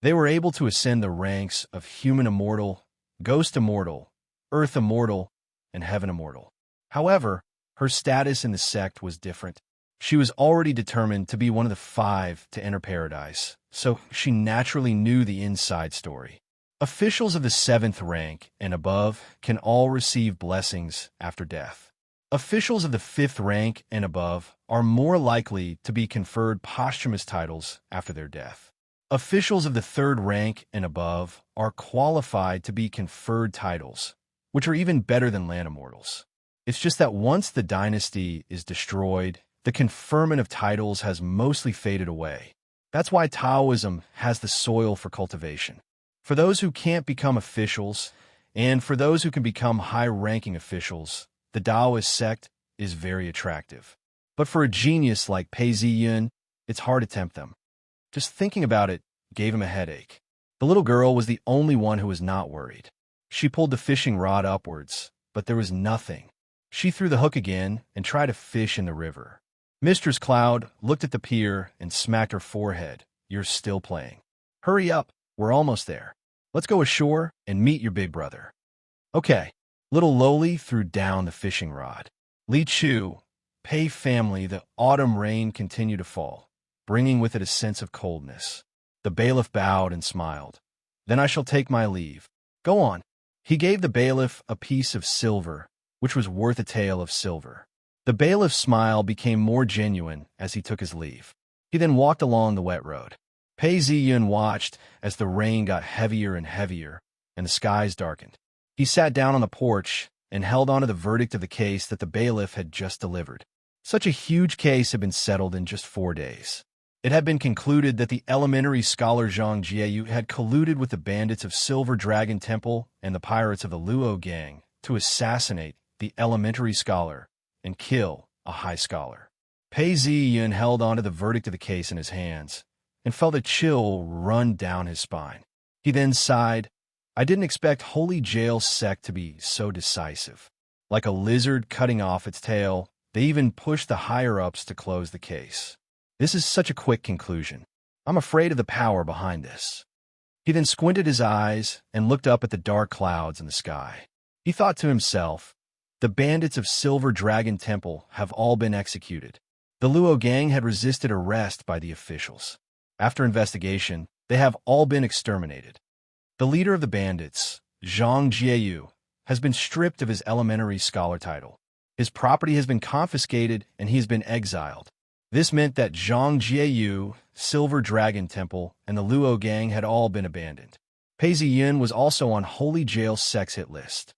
They were able to ascend the ranks of human immortal, ghost immortal, earth immortal, and heaven immortal. However, her status in the sect was different. She was already determined to be one of the 5 to enter paradise, so she naturally knew the inside story. Officials of the 7th rank and above can all receive blessings after death. Officials of the 5th rank and above are more likely to be conferred posthumous titles after their death. Officials of the 3rd rank and above are qualified to be conferred titles, which are even better than land immortals. It's just that once the dynasty is destroyed, the conferment of titles has mostly faded away. That's why Taoism has the soil for cultivation. For those who can't become officials, and for those who can become high-ranking officials, the Taoist sect is very attractive. But for a genius like Pei Ziyun, it's hard to tempt them. Just thinking about it gave him a headache. The little girl was the only one who was not worried. She pulled the fishing rod upwards, but there was nothing. She threw the hook again and tried to fish in the river. Mistress Cloud looked at the pier and smacked her forehead. "You're still playing. Hurry up, we're almost there. Let's go ashore and meet your big brother." Okay. Little Loli threw down the fishing rod. Li Chu, Pei family, the autumn rain continued to fall, bringing with it a sense of coldness. The bailiff bowed and smiled. "Then I shall take my leave. Go on." He gave the bailiff a piece of silver, which was worth a tael of silver. The bailiff's smile became more genuine as he took his leave. He then walked along the wet road. Pei Ziyun watched as the rain got heavier and heavier, and the skies darkened. He sat down on the porch and held on to the verdict of the case that the bailiff had just delivered. Such a huge case had been settled in just 4 days. It had been concluded that the elementary scholar Zhang Jieyu had colluded with the bandits of Silver Dragon Temple and the pirates of the Luo gang to assassinate the elementary scholar and kill a high scholar. Pei Ziyun held on to the verdict of the case in his hands and felt a chill run down his spine. He then sighed. "I didn't expect Holy Jail's sect to be so decisive. Like a lizard cutting off its tail, they even pushed the higher-ups to close the case. This is such a quick conclusion. I'm afraid of the power behind this." He then squinted his eyes and looked up at the dark clouds in the sky. He thought to himself, the bandits of Silver Dragon Temple have all been executed. The Luo gang had resisted arrest by the officials. After investigation, they have all been exterminated. The leader of the bandits, Zhang Jieyu, has been stripped of his elementary scholar title. His property has been confiscated and he has been exiled. This meant that Zhang Jieyu, Silver Dragon Temple, and the Luo gang had all been abandoned. Pei Ziyun was also on Holy Jail's sex hit list.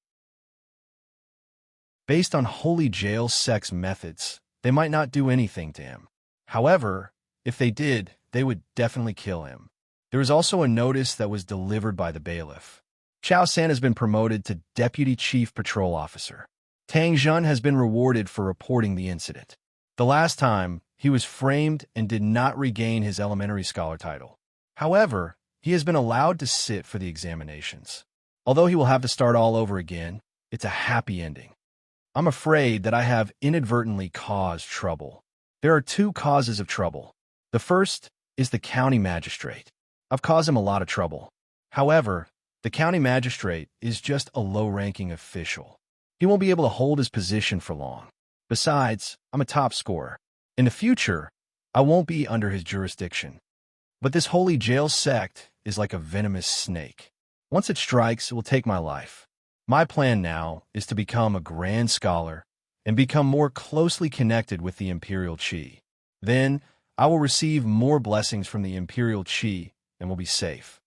Based on Holy Jail's sex methods, they might not do anything to him. However, if they did, they would definitely kill him. There was also a notice that was delivered by the bailiff. Chao San has been promoted to Deputy Chief Patrol Officer. Tang Zhun has been rewarded for reporting the incident. The last time, he was framed and did not regain his elementary scholar title. However, he has been allowed to sit for the examinations. Although he will have to start all over again, it's a happy ending. I'm afraid that I have inadvertently caused trouble. There are 2 causes of trouble. The first is the county magistrate. I've caused him a lot of trouble. However, the county magistrate is just a low-ranking official. He won't be able to hold his position for long. Besides, I'm a top scorer. In the future, I won't be under his jurisdiction. But this holy jail sect is like a venomous snake. Once it strikes, it will take my life. My plan now is to become a grand scholar and become more closely connected with the Imperial Chi. Then, I will receive more blessings from the Imperial Chi and will be safe.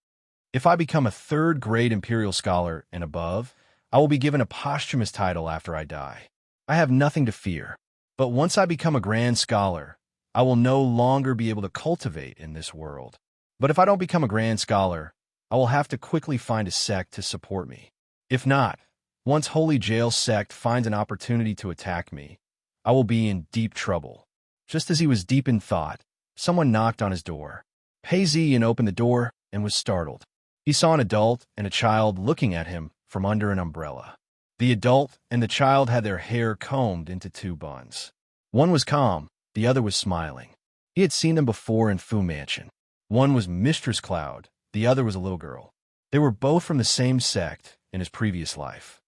If I become a third-grade Imperial Scholar and above, I will be given a posthumous title after I die. I have nothing to fear. But once I become a Grand Scholar, I will no longer be able to cultivate in this world. But if I don't become a Grand Scholar, I will have to quickly find a sect to support me. If not, once Holy Jail Sect finds an opportunity to attack me, I will be in deep trouble. Just as he was deep in thought, someone knocked on his door. Pei Ziyan opened the door and was startled. He saw an adult and a child looking at him from under an umbrella. The adult and the child had their hair combed into two buns. One was calm, the other was smiling. He had seen them before in Fu Mansion. One was Mistress Cloud, the other was a little girl. They were both from the same sect in his previous life.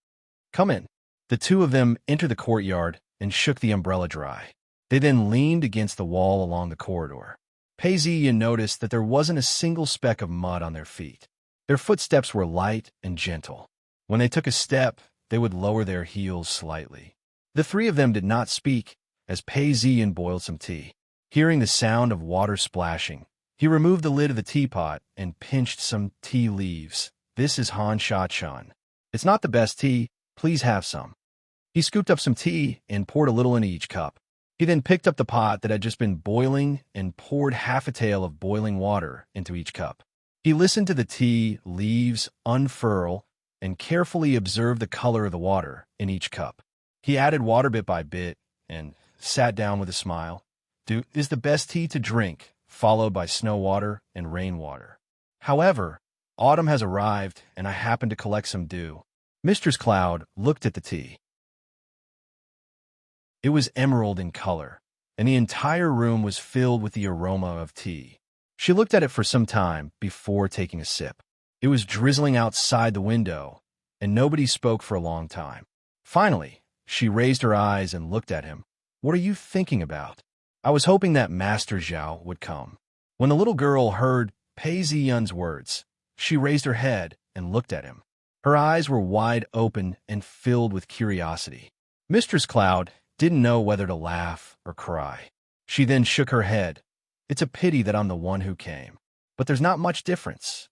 Come in. The two of them entered the courtyard and shook the umbrella dry. They then leaned against the wall along the corridor. Pei Ziyan noticed that there wasn't a single speck of mud on their feet. Their footsteps were light and gentle. When they took a step, they would lower their heels slightly. The three of them did not speak as Pei Ziyan boiled some tea. Hearing the sound of water splashing, he removed the lid of the teapot and pinched some tea leaves. This is Han Sha Chun. It's not the best tea. Please have some. He scooped up some tea and poured a little into each cup. He then picked up the pot that had just been boiling and poured half a tael of boiling water into each cup. He listened to the tea leaves unfurl and carefully observed the color of the water in each cup. He added water bit by bit and sat down with a smile. Dew is the best tea to drink, followed by snow water and rainwater. However, autumn has arrived and I happen to collect some dew. Mistress Cloud looked at the tea. It was emerald in color, and the entire room was filled with the aroma of tea. She looked at it for some time before taking a sip. It was drizzling outside the window, and nobody spoke for a long time. Finally, she raised her eyes and looked at him. What are you thinking about? I was hoping that Master Zhao would come. When the little girl heard Pei Ziyan's words, she raised her head and looked at him. Her eyes were wide open and filled with curiosity. Mistress Cloud didn't know whether to laugh or cry. She then shook her head. It's a pity that I'm the one who came, but there's not much difference.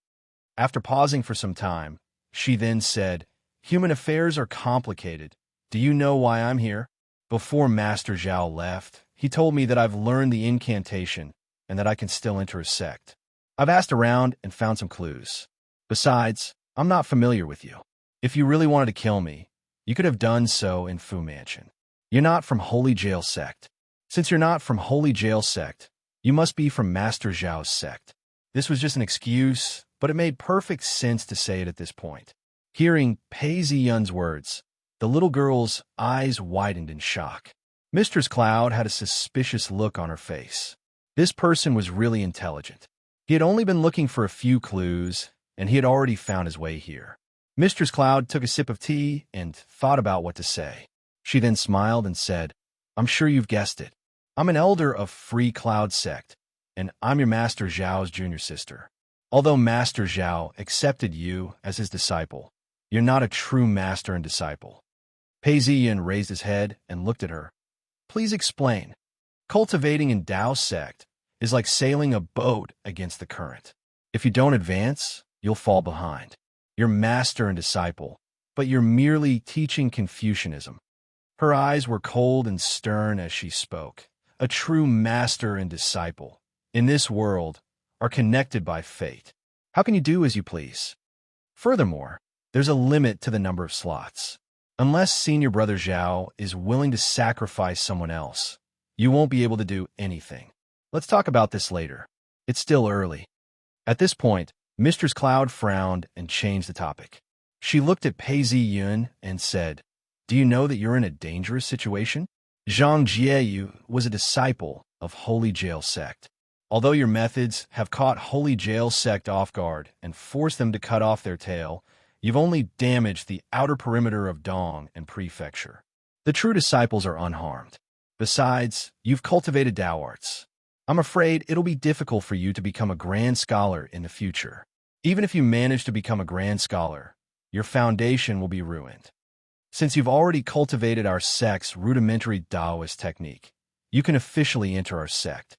After pausing for some time, she then said, Human affairs are complicated. Do you know why I'm here? Before Master Zhao left, he told me that I've learned the incantation and that I can still enter a sect. I've asked around and found some clues. Besides, I'm not familiar with you. If you really wanted to kill me, you could have done so in Fu Mansion. You're not from Holy Jail Sect. Since you're not from Holy Jail Sect, you must be from Master Zhao's sect. This was just an excuse, but it made perfect sense to say it at this point. Hearing Pei Ziyan's words, the little girl's eyes widened in shock. Mistress Cloud had a suspicious look on her face. This person was really intelligent. He had only been looking for a few clues, and he had already found his way here. Mistress Cloud took a sip of tea and thought about what to say. She then smiled and said, I'm sure you've guessed it. I'm an elder of Free Cloud Sect, and I'm your Master Zhao's junior sister. Although Master Zhao accepted you as his disciple, you're not a true master and disciple. Pei Ziyan raised his head and looked at her. Please explain. Cultivating in Dao Sect is like sailing a boat against the current. If you don't advance, you'll fall behind. You're master and disciple, but you're merely teaching Confucianism. Her eyes were cold and stern as she spoke. A true master and disciple, in this world, are connected by fate. How can you do as you please? Furthermore, there's a limit to the number of slots. Unless Senior Brother Zhao is willing to sacrifice someone else, you won't be able to do anything. Let's talk about this later. It's still early. At this point, Mistress Cloud frowned and changed the topic. She looked at Pei Ziyan and said, Do you know that you're in a dangerous situation? Zhang Jieyu was a disciple of Holy Jail Sect. Although your methods have caught Holy Jail Sect off guard and forced them to cut off their tail, you've only damaged the outer perimeter of Dong and Prefecture. The true disciples are unharmed. Besides, you've cultivated Tao arts. I'm afraid it'll be difficult for you to become a grand scholar in the future. Even if you manage to become a grand scholar, your foundation will be ruined. Since you've already cultivated our sect's rudimentary Taoist technique, you can officially enter our sect.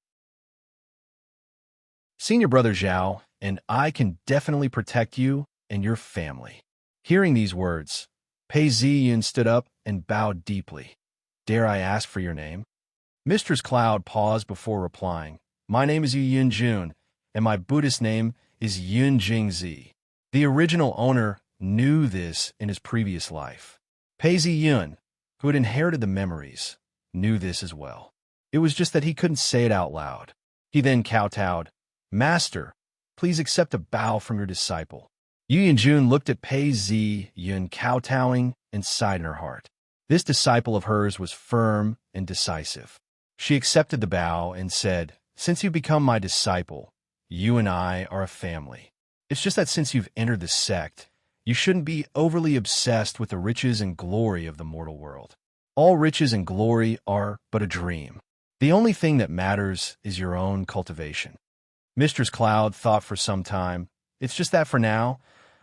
Senior Brother Zhao and I can definitely protect you and your family. Hearing these words, Pei Ziyun stood up and bowed deeply. Dare I ask for your name? Mistress Cloud paused before replying. My name is Yu Yun Jun, and my Buddhist name is Yun Jingzi. The original owner knew this in his previous life. Pei Ziyun, who had inherited the memories, knew this as well. It was just that he couldn't say it out loud. He then kowtowed, Master, please accept a bow from your disciple. Yu Yunjun looked at Pei Ziyun kowtowing and sighed in her heart. This disciple of hers was firm and decisive. She accepted the bow and said, Since you've become my disciple, you and I are a family. It's just that since you've entered the sect, you shouldn't be overly obsessed with the riches and glory of the mortal world. All riches and glory are but a dream. The only thing that matters is your own cultivation. Mistress Cloud thought for some time, It's just that for now,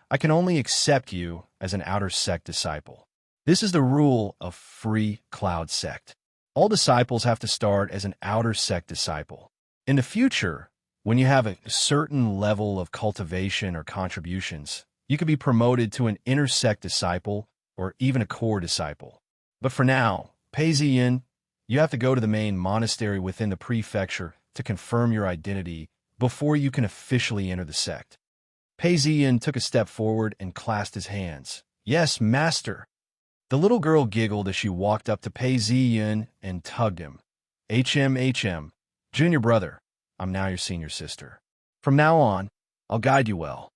I can only accept you as an outer sect disciple. This is the rule of free Cloud sect. All disciples have to start as an outer sect disciple. In the future, when you have a certain level of cultivation or contributions, you could be promoted to an inner sect disciple or even a core disciple. But for now, Pei Ziyin, you have to go to the main monastery within the prefecture to confirm your identity before you can officially enter the sect. Pei Ziyin took a step forward and clasped his hands. Yes, master. The little girl giggled as she walked up to Pei Ziyin and tugged him. HM, junior brother, I'm now your senior sister. From now on, I'll guide you well.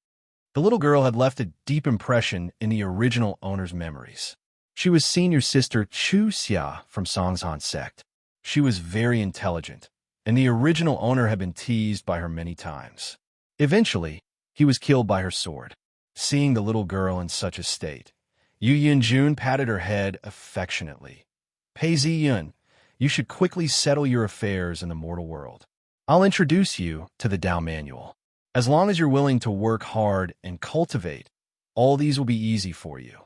The little girl had left a deep impression in the original owner's memories. She was senior sister Chu Xia from Songzhan sect. She was very intelligent, and the original owner had been teased by her many times. Eventually, he was killed by her sword. Seeing the little girl in such a state, Yu Yunjun patted her head affectionately. Pei Ziyun, you should quickly settle your affairs in the mortal world. I'll introduce you to the Tao Manual. As long as you're willing to work hard and cultivate, all these will be easy for you.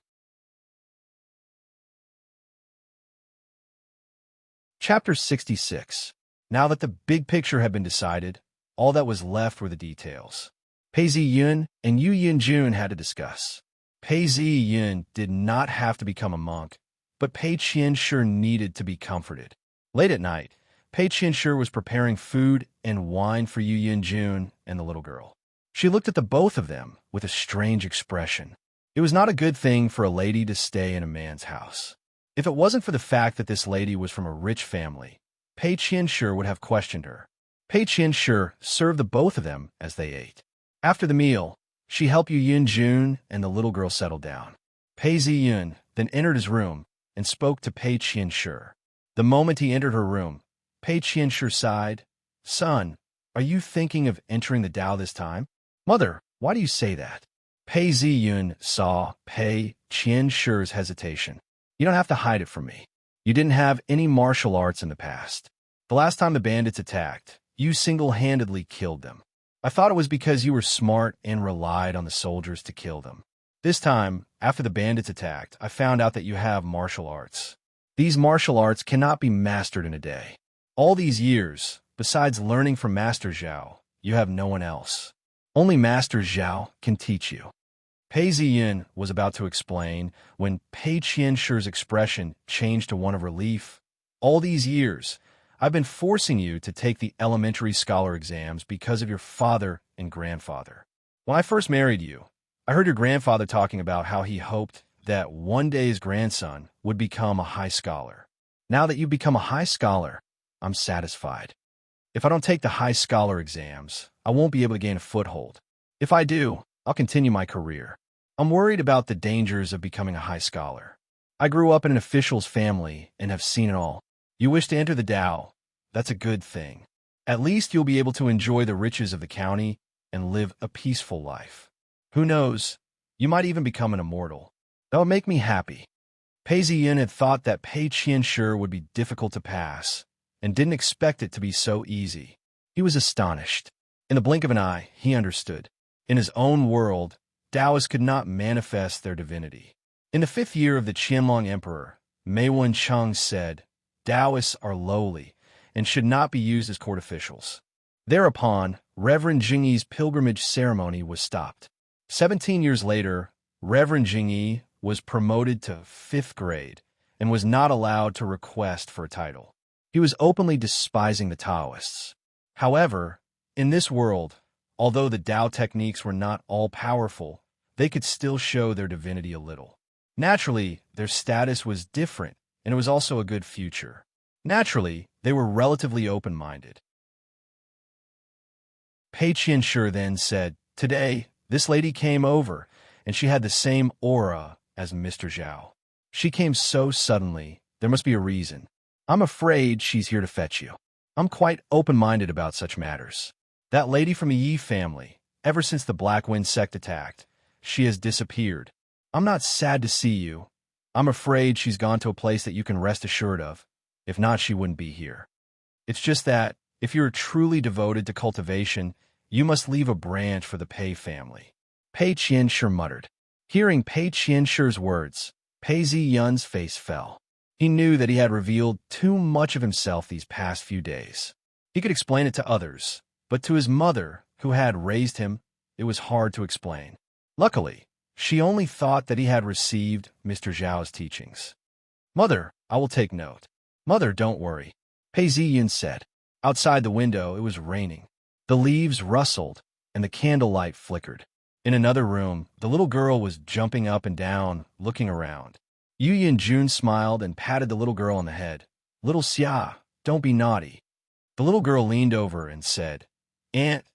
Chapter 66. Now that the big picture had been decided, all that was left were the details. Pei Ziyun and Yu Yunjun had to discuss. Pei Ziyun did not have to become a monk, but Pei Qianshi needed to be comforted. Late at night, Pei Qianshi was preparing food and wine for Yu Yunjun and the little girl. She looked at the both of them with a strange expression. It was not a good thing for a lady to stay in a man's house. If it wasn't for the fact that this lady was from a rich family, Pei Qianshi would have questioned her. Pei Qianshi served the both of them as they ate. After the meal, she helped Yu Yunjun and the little girl settle down. Pei Ziyun then entered his room and spoke to Pei Qianshi. The moment he entered her room, Pei Qianshi sighed. Son, are you thinking of entering the Tao this time? Mother, why do you say that? Pei Ziyun saw Pei Qianshi's hesitation. You don't have to hide it from me. You didn't have any martial arts in the past. The last time the bandits attacked, you single-handedly killed them. I thought it was because you were smart and relied on the soldiers to kill them. This time, after the bandits attacked, I found out that you have martial arts. These martial arts cannot be mastered in a day. All these years, besides learning from Master Zhao, you have no one else. Only Master Zhao can teach you. Pei Ziyin was about to explain when Pei Qianshi's expression changed to one of relief. All these years, I've been forcing you to take the elementary scholar exams because of your father and grandfather. When I first married you, I heard your grandfather talking about how he hoped that one day his grandson would become a high scholar. Now that you've become a high scholar, I'm satisfied. If I don't take the high scholar exams, I won't be able to gain a foothold. If I do, I'll continue my career. I'm worried about the dangers of becoming a high scholar. I grew up in an official's family and have seen it all. You wish to enter the Tao. That's a good thing. At least you'll be able to enjoy the riches of the county and live a peaceful life. Who knows? You might even become an immortal. That would make me happy. Pei Ziyin had thought that Pei Qianshi would be difficult to pass, and didn't expect it to be so easy. He was astonished. In the blink of an eye, he understood. In his own world, Taoists could not manifest their divinity. In the 5th year of the Qianlong Emperor, Mei Wencheng said, Taoists are lowly and should not be used as court officials. Thereupon, Reverend Jingyi's pilgrimage ceremony was stopped. 17 years later, Reverend Jingyi was promoted to 5th grade and was not allowed to request for a title. He was openly despising the Taoists. However, in this world, although the Tao techniques were not all-powerful, they could still show their divinity a little. Naturally, their status was different, and it was also a good future. Naturally, they were relatively open-minded. Pei Qianshi then said, Today, this lady came over, and she had the same aura as Mr. Zhao. She came so suddenly, there must be a reason. I'm afraid she's here to fetch you. I'm quite open-minded about such matters. That lady from the Yi family, ever since the Black Wind sect attacked, she has disappeared. I'm not sad to see you. I'm afraid she's gone to a place that you can rest assured of. If not, she wouldn't be here. It's just that, if you're truly devoted to cultivation, you must leave a branch for the Pei family. Pei Qianshi muttered. Hearing Pei Qianshi's words, Pei Ziyun's face fell. He knew that he had revealed too much of himself these past few days. He could explain it to others, but to his mother, who had raised him, it was hard to explain. Luckily, she only thought that he had received Mr. Zhao's teachings. Mother, I will take note. Mother, don't worry, Pei Ziyun said. Outside the window, it was raining. The leaves rustled, and the candlelight flickered. In another room, the little girl was jumping up and down, looking around. Yu Yanjun smiled and patted the little girl on the head. Little Xia, don't be naughty. The little girl leaned over and said, Aunt,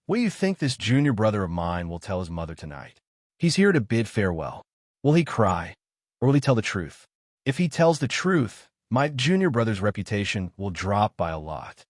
what do you think this junior brother of mine will tell his mother tonight? He's here to bid farewell. Will he cry, or will he tell the truth? If he tells the truth, my junior brother's reputation will drop by a lot.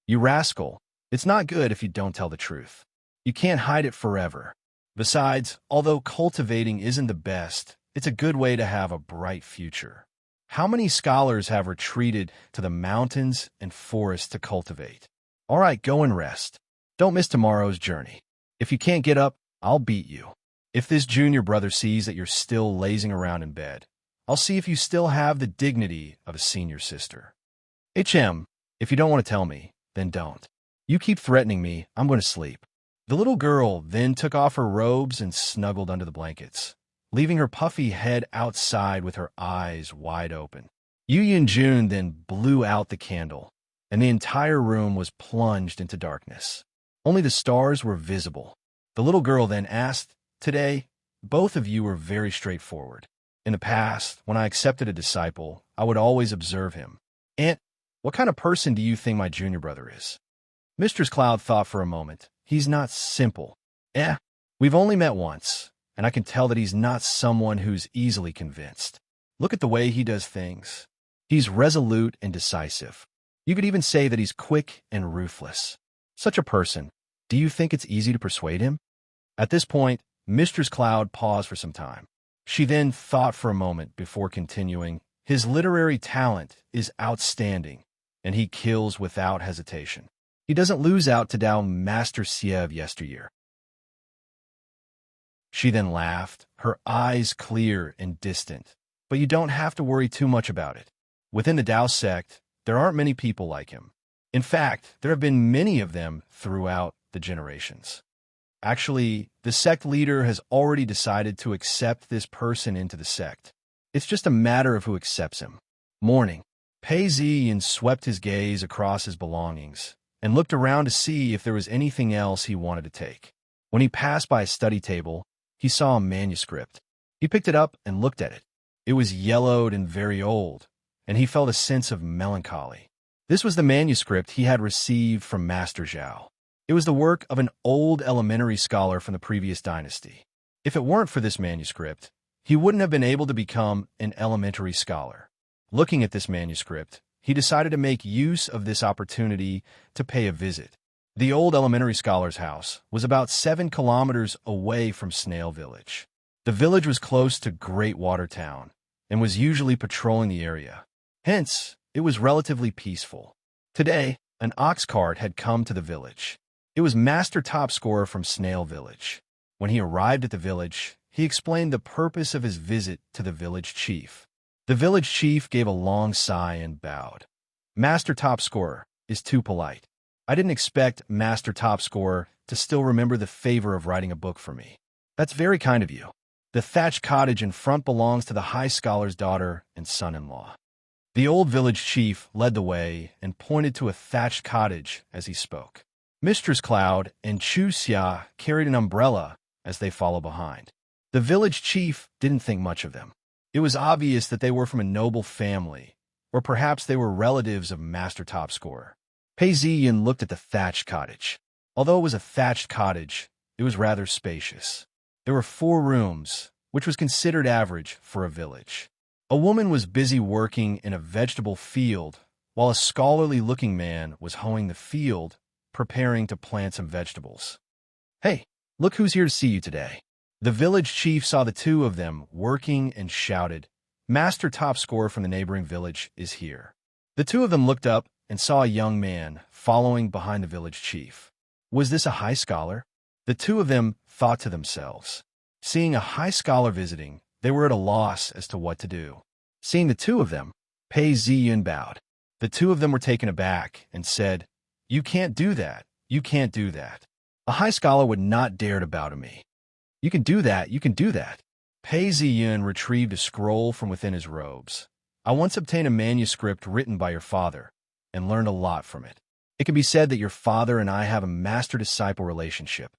You rascal, it's not good if you don't tell the truth. You can't hide it forever. Besides, although cultivating isn't the best, it's a good way to have a bright future. How many scholars have retreated to the mountains and forests to cultivate? All right, go and rest. Don't miss tomorrow's journey. If you can't get up, I'll beat you. If this junior brother sees that you're still lazing around in bed, I'll see if you still have the dignity of a senior sister. HM, if you don't want to tell me, then don't. You keep threatening me, I'm going to sleep. The little girl then took off her robes and snuggled under the blankets, leaving her puffy head outside with her eyes wide open. Yu Yanjun then blew out the candle, and the entire room was plunged into darkness. Only the stars were visible. The little girl then asked, Today, both of you were very straightforward. In the past, when I accepted a disciple, I would always observe him. Aunt, what kind of person do you think my junior brother is? Mistress Cloud thought for a moment. He's not simple. We've only met once, and I can tell that he's not someone who's easily convinced. Look at the way he does things. He's resolute and decisive. You could even say that he's quick and ruthless. Such a person, do you think it's easy to persuade him? At this point, Mistress Cloud paused for some time. She then thought for a moment before continuing, His literary talent is outstanding, and he kills without hesitation. He doesn't lose out to Tao Master Xie of yesteryear. She then laughed, her eyes clear and distant. But you don't have to worry too much about it. Within the Tao sect, there aren't many people like him. In fact, there have been many of them throughout the generations. Actually, the sect leader has already decided to accept this person into the sect. It's just a matter of who accepts him. Morning. Pei Ziyin swept his gaze across his belongings and looked around to see if there was anything else he wanted to take. When he passed by a study table, he saw a manuscript. He picked it up and looked at it. It was yellowed and very old, and he felt a sense of melancholy. This was the manuscript he had received from Master Zhao. It was the work of an old elementary scholar from the previous dynasty. If it weren't for this manuscript, he wouldn't have been able to become an elementary scholar. Looking at this manuscript, he decided to make use of this opportunity to pay a visit. The old elementary scholar's house was about 7 kilometers away from Snail Village. The village was close to Great Water Town, and was usually patrolling the area. Hence, it was relatively peaceful. Today, an ox cart had come to the village. It was Master Top Scorer from Snail Village. When he arrived at the village, he explained the purpose of his visit to the village chief. The village chief gave a long sigh and bowed. Master Top Scorer is too polite. I didn't expect Master Top Scorer to still remember the favor of writing a book for me. That's very kind of you. The thatched cottage in front belongs to the high scholar's daughter and son-in-law. The old village chief led the way and pointed to a thatched cottage as he spoke. Mistress Cloud and Chu Xia carried an umbrella as they followed behind. The village chief didn't think much of them. It was obvious that they were from a noble family, or perhaps they were relatives of Master Top Scorer. Pei Ziyin looked at the thatched cottage. Although it was a thatched cottage, it was rather spacious. There were 4 rooms, which was considered average for a village. A woman was busy working in a vegetable field, while a scholarly-looking man was hoeing the field, preparing to plant some vegetables. "Hey, look who's here to see you today." The village chief saw the 2 of them working and shouted, "Master Top Scorer from the neighboring village is here." The 2 of them looked up and saw a young man following behind the village chief. Was this a high scholar? The 2 of them thought to themselves. Seeing a high scholar visiting, they were at a loss as to what to do. Seeing the 2 of them, Pei Ziyin bowed. The 2 of them were taken aback and said, "You can't do that. You can't do that. A high scholar would not dare to bow to me." "You can do that. You can do that." Pei Ziyin retrieved a scroll from within his robes. "I once obtained a manuscript written by your father and learned a lot from it. It can be said that your father and I have a master-disciple relationship."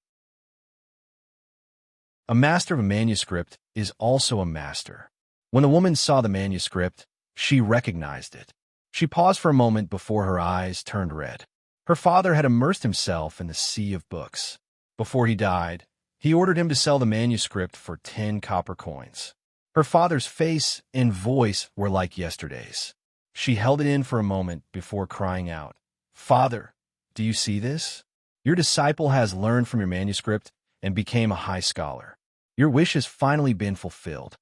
A master of a manuscript is also a master. When the woman saw the manuscript, she recognized it. She paused for a moment before her eyes turned red. Her father had immersed himself in the sea of books. Before he died, he ordered him to sell the manuscript for 10 copper coins. Her father's face and voice were like yesterday's. She held it in for a moment before crying out, "Father, do you see this? Your disciple has learned from your manuscript and became a high scholar. Your wish has finally been fulfilled."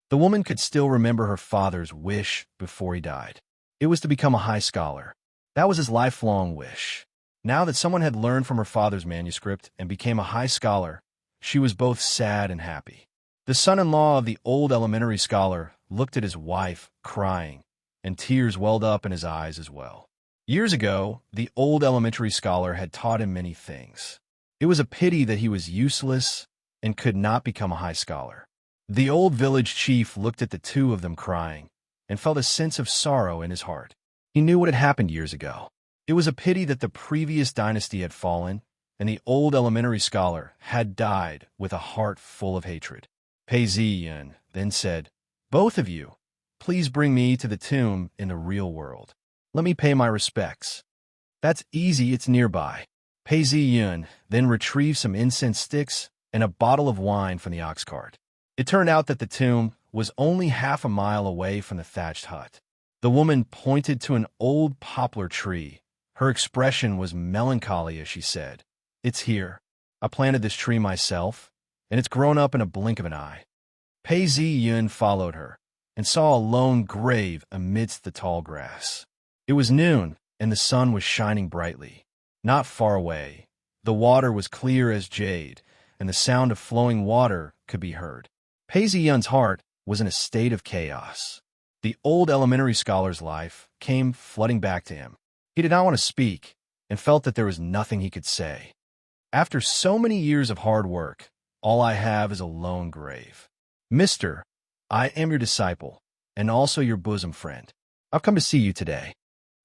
The woman could still remember her father's wish before he died. It was to become a high scholar. That was his lifelong wish. Now that someone had learned from her father's manuscript and became a high scholar, she was both sad and happy. The son-in-law of the old elementary scholar looked at his wife, crying, and tears welled up in his eyes as well. Years ago, the old elementary scholar had taught him many things. It was a pity that he was useless and could not become a high scholar. The old village chief looked at the 2 of them crying and felt a sense of sorrow in his heart. He knew what had happened years ago. It was a pity that the previous dynasty had fallen, and the old elementary scholar had died with a heart full of hatred. Pei Ziyin then said, "Both of you, please bring me to the tomb in the real world. Let me pay my respects." "That's easy, it's nearby." Pei Ziyin then retrieved some incense sticks and a bottle of wine from the ox cart. It turned out that the tomb was only half a mile away from the thatched hut. The woman pointed to an old poplar tree. Her expression was melancholy as she said, "It's here. I planted this tree myself, and it's grown up in a blink of an eye." Pei Ziyin followed her and saw a lone grave amidst the tall grass. It was noon, and the sun was shining brightly. Not far away, the water was clear as jade, and the sound of flowing water could be heard. Pei Ziyin's heart was in a state of chaos. The old elementary scholar's life came flooding back to him. He did not want to speak and felt that there was nothing he could say. "After so many years of hard work, all I have is a lone grave. Mister, I am your disciple and also your bosom friend. I've come to see you today."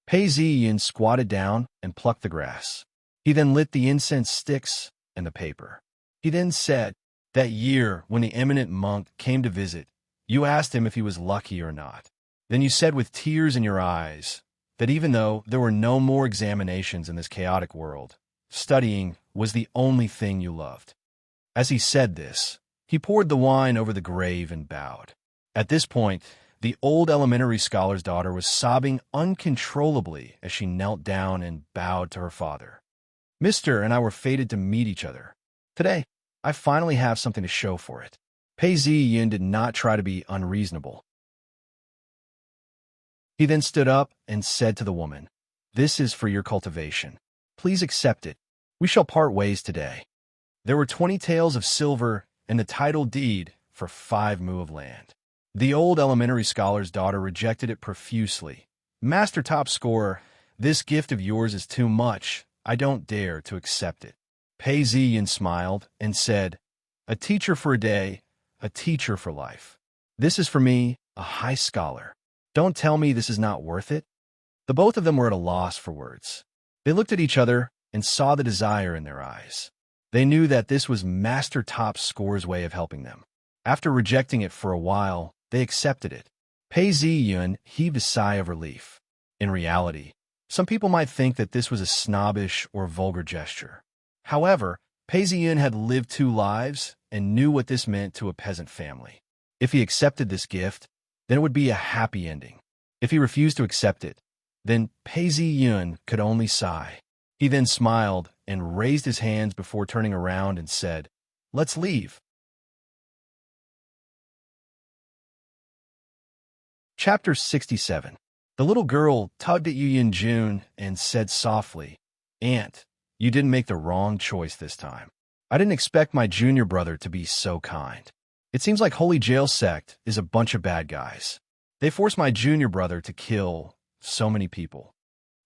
Pei Ziyin squatted down and plucked the grass. He then lit the incense sticks and the paper. He then said, "That year when the eminent monk came to visit, you asked him if he was lucky or not. Then you said with tears in your eyes that even though there were no more examinations in this chaotic world, studying was the only thing you loved." As he said this, he poured the wine over the grave and bowed. At this point, the old elementary scholar's daughter was sobbing uncontrollably as she knelt down and bowed to her father. "Mister and I were fated to meet each other. Today, I finally have something to show for it." Pei Ziyin did not try to be unreasonable. He then stood up and said to the woman, "This is for your cultivation. Please accept it. We shall part ways today." There were 20 taels of silver and the title deed for 5 mu of land. The old elementary scholar's daughter rejected it profusely. "Master top scorer, this gift of yours is too much. I don't dare to accept it." Pei Ziyin smiled and said, "A teacher for a day, a teacher for life. This is for me, a high scholar. Don't tell me this is not worth it." The both of them were at a loss for words. They looked at each other and saw the desire in their eyes. They knew that this was Master Top Scorer's way of helping them. After rejecting it for a while, they accepted it. Pei Ziyun heaved a sigh of relief. In reality, some people might think that this was a snobbish or vulgar gesture. However, Pei Ziyun had lived 2 lives and knew what this meant to a peasant family. If he accepted this gift, then it would be a happy ending. If he refused to accept it, then Pei Ziyun could only sigh. He then smiled and raised his hands before turning around and said, "Let's leave." Chapter 67. The little girl tugged at Yu Yinjun and said softly, "Aunt, you didn't make the wrong choice this time. I didn't expect my junior brother to be so kind. It seems like Holy Jail Sect is a bunch of bad guys. They forced my junior brother to kill so many people."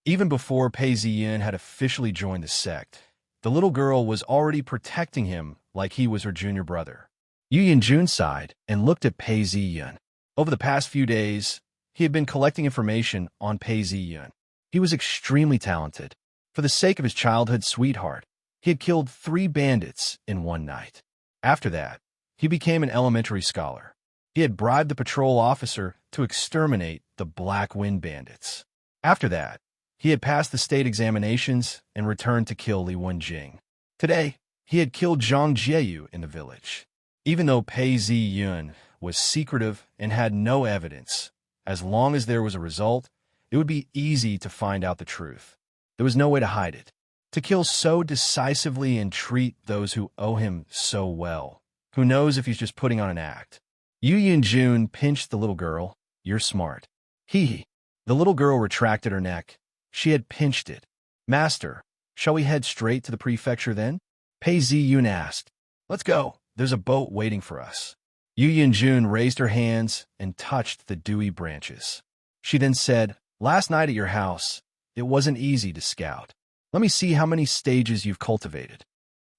Even before Pei Ziyin had officially joined the sect, the little girl was already protecting him like he was her junior brother. Yu Yinjun sighed and looked at Pei Ziyin. Over the past few days, he had been collecting information on Pei Ziyun. He was extremely talented. For the sake of his childhood sweetheart, he had killed 3 bandits in one night. After that, he became an elementary scholar. He had bribed the patrol officer to exterminate the Black Wind bandits. After that, he had passed the state examinations and returned to kill Li Wenjing. Today, he had killed Zhang Jieyu in the village. Even though Pei Ziyun was secretive and had no evidence, as long as there was a result, it would be easy to find out the truth. There was no way to hide it. To kill so decisively and treat those who owe him so well. Who knows if he's just putting on an act? Yu Yinjun pinched the little girl. "You're smart." Hee. The little girl retracted her neck. She had pinched it. "Master, shall we head straight to the prefecture then?" Pei Ziyun asked. "Let's go. There's a boat waiting for us." Yu Yinjun raised her hands and touched the dewy branches. She then said, "Last night at your house, it wasn't easy to scout. Let me see how many stages you've cultivated."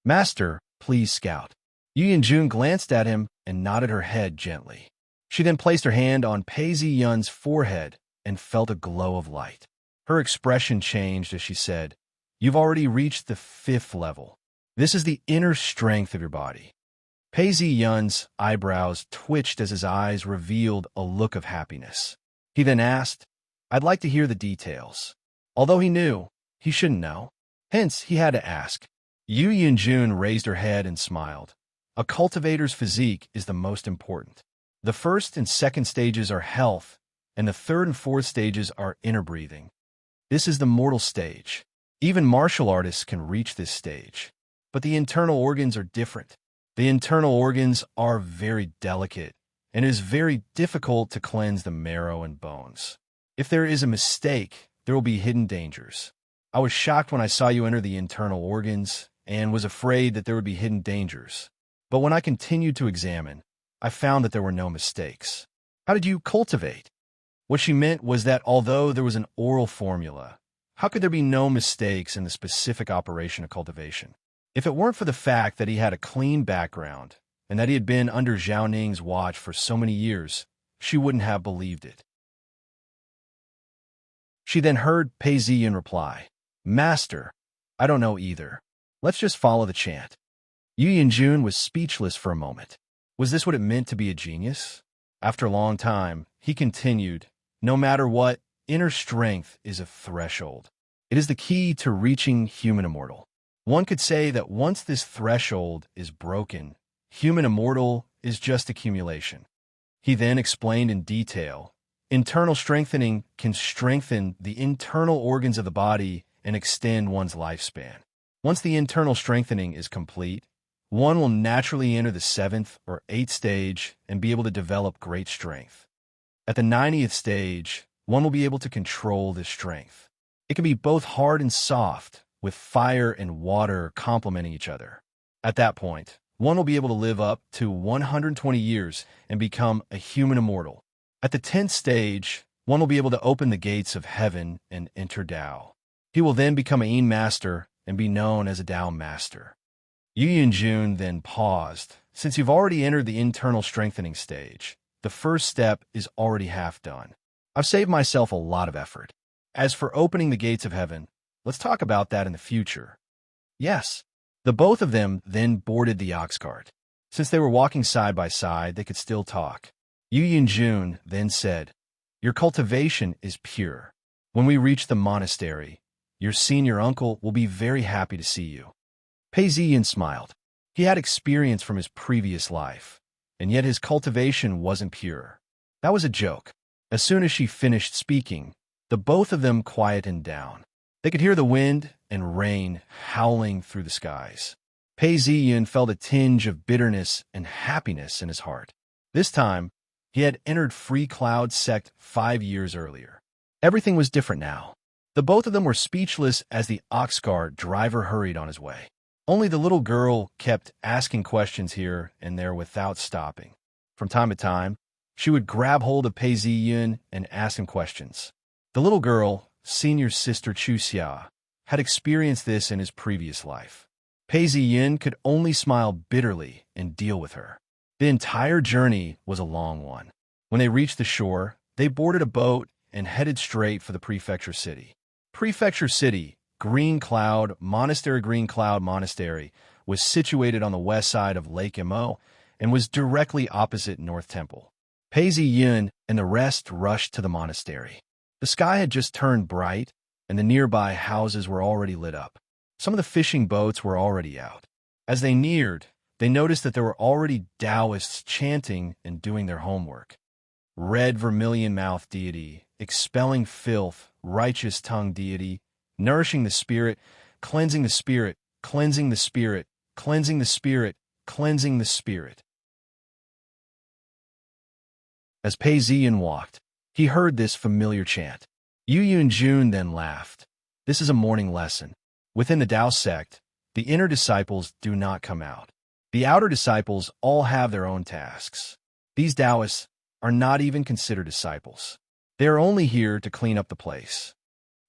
"Master, please scout." Yu Yinjun glanced at him and nodded her head gently. She then placed her hand on Pei Ziyun's forehead and felt a glow of light. Her expression changed as she said, "You've already reached the 5th level. This is the inner strength of your body." Pei Ziyun's eyebrows twitched as his eyes revealed a look of happiness. He then asked, "I'd like to hear the details." Although he knew, he shouldn't know. Hence, he had to ask. Yu Yinjun raised her head and smiled. A cultivator's physique is the most important. The 1st and 2nd stages are health, and the 3rd and 4th stages are inner breathing. This is the mortal stage. Even martial artists can reach this stage. But the internal organs are different. The internal organs are very delicate, and it is very difficult to cleanse the marrow and bones. If there is a mistake, there will be hidden dangers. I was shocked when I saw you enter the internal organs and was afraid that there would be hidden dangers. But when I continued to examine, I found that there were no mistakes. How did you cultivate? What she meant was that although there was an oral formula, how could there be no mistakes in the specific operation of cultivation? If it weren't for the fact that he had a clean background and that he had been under Zhao Ning's watch for so many years, she wouldn't have believed it. She then heard Pei Ziyin reply, "Master, I don't know either. Let's just follow the chant." Yu Yinjun was speechless for a moment. Was this what it meant to be a genius? After a long time, he continued, "No matter what, inner strength is a threshold. It is the key to reaching human immortal. One could say that once this threshold is broken, human immortal is just accumulation." He then explained in detail, internal strengthening can strengthen the internal organs of the body and extend one's lifespan. Once the internal strengthening is complete, one will naturally enter the 7th or 8th stage and be able to develop great strength. At the 90th stage, one will be able to control this strength. It can be both hard and soft, with fire and water complementing each other. At that point, one will be able to live up to 120 years and become a human immortal. At the 10th stage, one will be able to open the gates of heaven and enter Tao. He will then become a Yin master and be known as a Tao master. Yu Yunjun then paused. Since you've already entered the internal strengthening stage, the first step is already half done. I've saved myself a lot of effort. As for opening the gates of heaven, let's talk about that in the future. Yes. The both of them then boarded the ox cart. Since they were walking side by side, they could still talk. Yu Yunjun then said, "Your cultivation is pure. When we reach the monastery, your senior uncle will be very happy to see you." Pei Ziyin smiled. He had experience from his previous life, and yet his cultivation wasn't pure. That was a joke. As soon as she finished speaking, the both of them quietened down. They could hear the wind and rain howling through the skies. Pei Ziyin felt a tinge of bitterness and happiness in his heart. This time, he had entered Free Cloud Sect 5 years earlier. Everything was different now. The both of them were speechless as the ox cart driver hurried on his way. Only the little girl kept asking questions here and there without stopping. From time to time, she would grab hold of Pei Ziyin and ask him questions. The little girl, senior sister Chu Xia, had experienced this in his previous life. Pei Ziyin could only smile bitterly and deal with her. The entire journey was a long one. When they reached the shore, they boarded a boat and headed straight for the prefecture city. Prefecture City, Green Cloud Monastery, was situated on the west side of Lake Mo and was directly opposite North Temple. Pei Ziyin and the rest rushed to the monastery. The sky had just turned bright, and the nearby houses were already lit up. Some of the fishing boats were already out. As they neared, they noticed that there were already Taoists chanting and doing their homework. Red vermilion mouth deity, expelling filth, righteous tongue deity, nourishing the spirit, cleansing the spirit, cleansing the spirit, cleansing the spirit, cleansing the spirit. As Pei Ziyin walked, he heard this familiar chant. Yu Yunjun then laughed. This is a morning lesson. Within the Tao sect, the inner disciples do not come out. The outer disciples all have their own tasks. These Taoists are not even considered disciples. They are only here to clean up the place.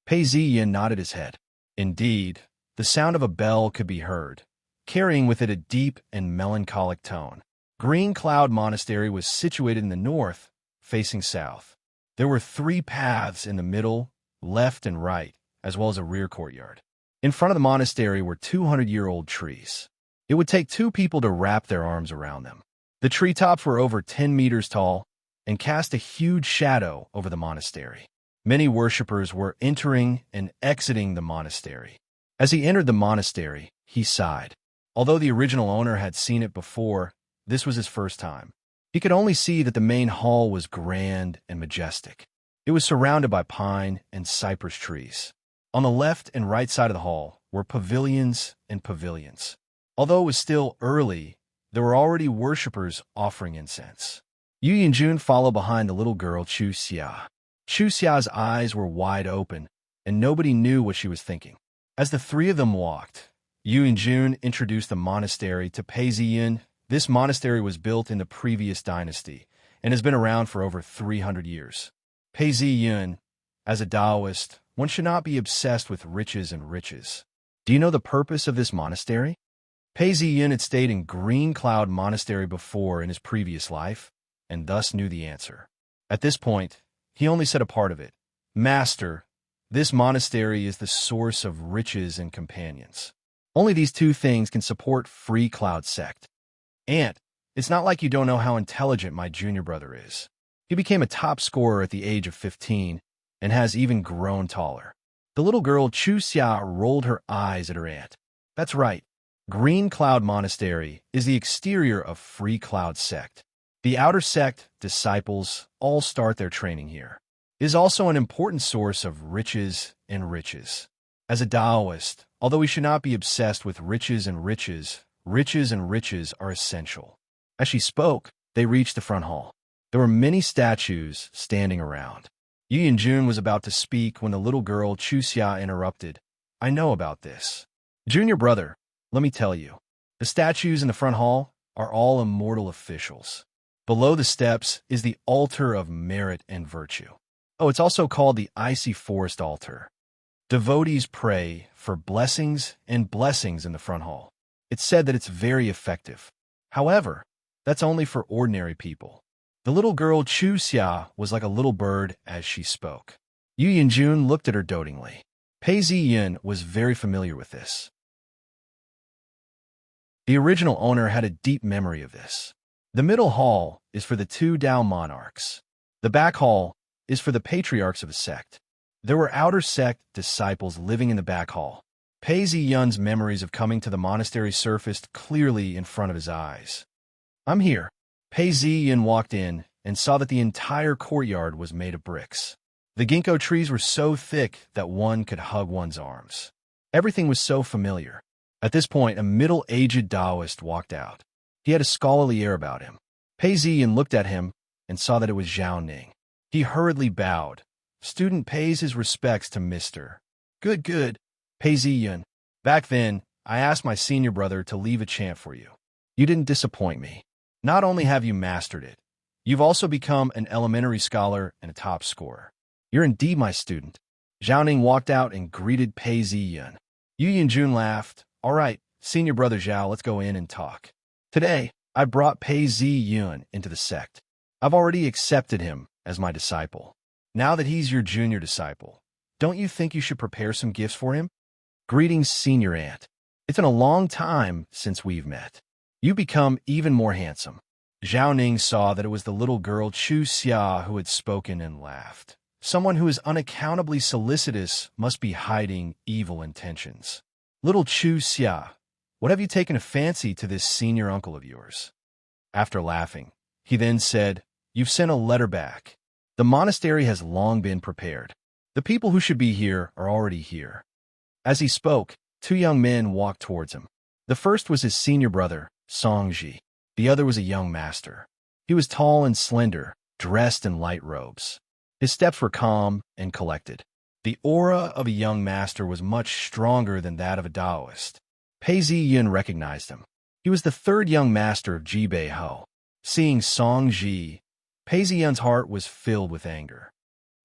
Pei Ziyin nodded his head. Indeed, the sound of a bell could be heard, carrying with it a deep and melancholic tone. Green Cloud Monastery was situated in the north, facing south. There were 3 paths in the middle, left and right, as well as a rear courtyard. In front of the monastery were 200-year-old trees. It would take 2 people to wrap their arms around them. The treetops were over 10 meters tall and cast a huge shadow over the monastery. Many worshippers were entering and exiting the monastery. As he entered the monastery, he sighed. Although the original owner had seen it before, this was his first time. He could only see that the main hall was grand and majestic. It was surrounded by pine and cypress trees. On the left and right side of the hall were pavilions and pavilions. Although it was still early, there were already worshippers offering incense. Yu Yunjun followed behind the little girl Chu Xia. Chu Xia's eyes were wide open, and nobody knew what she was thinking. As the 3 of them walked, Yu Yunjun introduced the monastery to Pei Ziyin. This monastery was built in the previous dynasty and has been around for over 300 years. Pei Ziyin, as a Taoist, one should not be obsessed with riches and riches. Do you know the purpose of this monastery? Pei Ziyin had stayed in Green Cloud Monastery before in his previous life, and thus knew the answer. At this point, he only said a part of it. Master, this monastery is the source of riches and companions. Only these 2 things can support Free Cloud Sect. Aunt, it's not like you don't know how intelligent my junior brother is. He became a top scorer at the age of 15 and has even grown taller. The little girl Chu Xia rolled her eyes at her aunt. That's right. Green Cloud Monastery is the exterior of Free Cloud Sect. The outer sect disciples all start their training here. It is also an important source of riches and riches. As a Taoist, although we should not be obsessed with riches and riches are essential. As she spoke, they reached the front hall. There were many statues standing around. Yu Yanjun was about to speak when the little girl Chu Xia interrupted. I know about this. Junior brother, let me tell you. The statues in the front hall are all immortal officials. Below the steps is the altar of merit and virtue. Oh, it's also called the icy forest altar. Devotees pray for blessings and blessings in the front hall. It's said that it's very effective. However, that's only for ordinary people. The little girl Chu Xia was like a little bird as she spoke. Yu Yanjun looked at her dotingly. Pei Ziyin was very familiar with this. The original owner had a deep memory of this. The middle hall is for the 2 Dao monarchs. The back hall is for the patriarchs of a sect. There were outer sect disciples living in the back hall. Pei Ziyun's memories of coming to the monastery surfaced clearly in front of his eyes. I'm here. Pei Ziyun walked in and saw that the entire courtyard was made of bricks. The ginkgo trees were so thick that one could hug one's arms. Everything was so familiar. At this point, a middle-aged Taoist walked out. He had a scholarly air about him. Pei Ziyun looked at him and saw that it was Zhao Ning. He hurriedly bowed. Student pays his respects to Mr. Good. Pei Ziyun. Back then, I asked my senior brother to leave a chant for you. You didn't disappoint me. Not only have you mastered it, you've also become an elementary scholar and a top scorer. You're indeed my student. Zhao Ning walked out and greeted Pei Ziyun. Yu Yanjun laughed. All right, senior brother Zhao, let's go in and talk. Today, I brought Pei Ziyun into the sect. I've already accepted him as my disciple. Now that he's your junior disciple, don't you think you should prepare some gifts for him? Greetings, senior aunt. It's been a long time since we've met. You become even more handsome. Zhao Ning saw that it was the little girl Chu Xia who had spoken and laughed. Someone who is unaccountably solicitous must be hiding evil intentions. Little Chu Xia, what have you taken a fancy to this senior uncle of yours? After laughing, he then said, You've sent a letter back. The monastery has long been prepared. The people who should be here are already here. As he spoke, 2 young men walked towards him. The first was his senior brother, Songji. The other was a young master. He was tall and slender, dressed in light robes. His steps were calm and collected. The aura of a young master was much stronger than that of a Taoist. Pei Ziyun recognized him. He was the 3rd young master of Jibei Ho. Seeing Songji, Pei Ziyun's heart was filled with anger.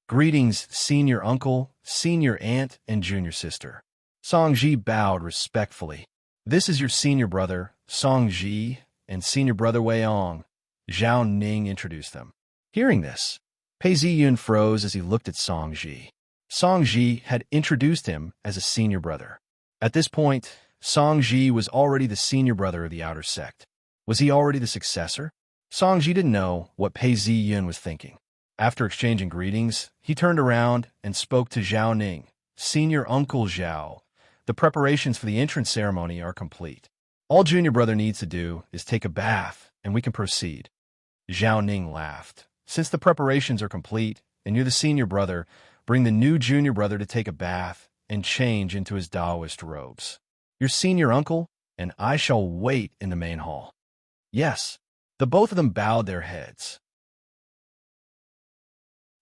Greetings, senior uncle, senior aunt, and junior sister. Songji bowed respectfully. This is your senior brother, Songji, and senior brother Weiong. Zhao Ning introduced them. Hearing this, Pei Ziyun froze as he looked at Songji. Songji had introduced him as a senior brother. At this point, Songji was already the senior brother of the outer sect. Was he already the successor? Songji didn't know what Pei Ziyun was thinking. After exchanging greetings, he turned around and spoke to Zhao Ning. Senior Uncle Zhao, the preparations for the entrance ceremony are complete. All junior brother needs to do is take a bath, and we can proceed. Zhao Ning laughed. Since the preparations are complete, and you're the senior brother, bring the new junior brother to take a bath and change into his Taoist robes. Your senior uncle and I shall wait in the main hall. Yes. The both of them bowed their heads.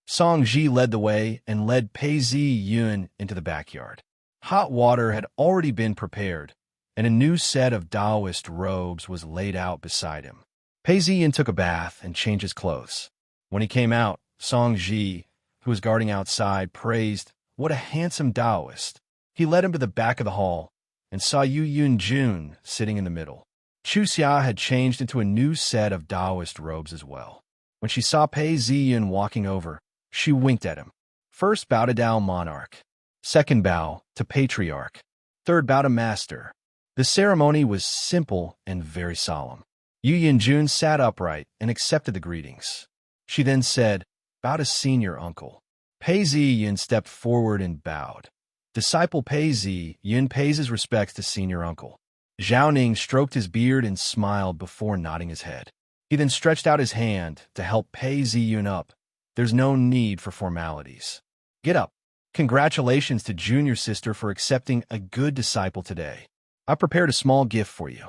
Songji led the way and led Pei Ziyun into the backyard. Hot water had already been prepared, and a new set of Taoist robes was laid out beside him. Pei Ziyun took a bath and changed his clothes. When he came out, Songji, who was guarding outside, praised, What a handsome Taoist. He led him to the back of the hall and saw Yu Yanjun sitting in the middle. Chu Xia had changed into a new set of Taoist robes as well. When she saw Pei Ziyun walking over, she winked at him. First bow to Dao monarch. Second bow to patriarch. Third bow to master. The ceremony was simple and very solemn. Yu Yanjun sat upright and accepted the greetings. She then said, Bow to senior uncle. Pei Ziyun stepped forward and bowed. Disciple Pei Ziyun pays his respects to senior uncle. Zhao Ning stroked his beard and smiled before nodding his head. He then stretched out his hand to help Pei Ziyun up. There's no need for formalities. Get up. Congratulations to junior sister for accepting a good disciple today. I prepared a small gift for you.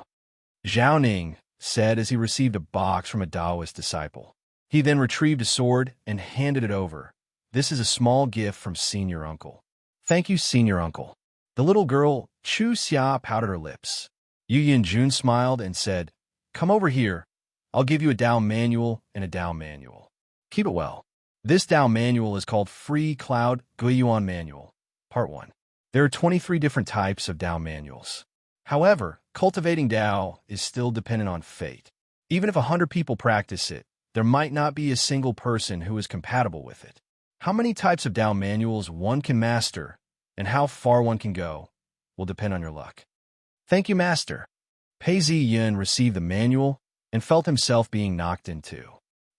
Zhao Ning said as he received a box from a Taoist disciple. He then retrieved a sword and handed it over. This is a small gift from Senior Uncle. Thank you, Senior Uncle. The little girl, Chu Xia, pouted her lips. Yu Yin Jun smiled and said, Come over here. I'll give you a Tao manual and a Tao manual. Keep it well. This Tao manual is called Free Cloud Guiyuan Manual, Part 1. There are 23 different types of Tao manuals. However, cultivating Tao is still dependent on fate. Even if 100 people practice it, there might not be a single person who is compatible with it. How many types of Tao manuals one can master and how far one can go will depend on your luck. Thank you, Master. Pei Zi Yun received the manual and felt himself being knocked into.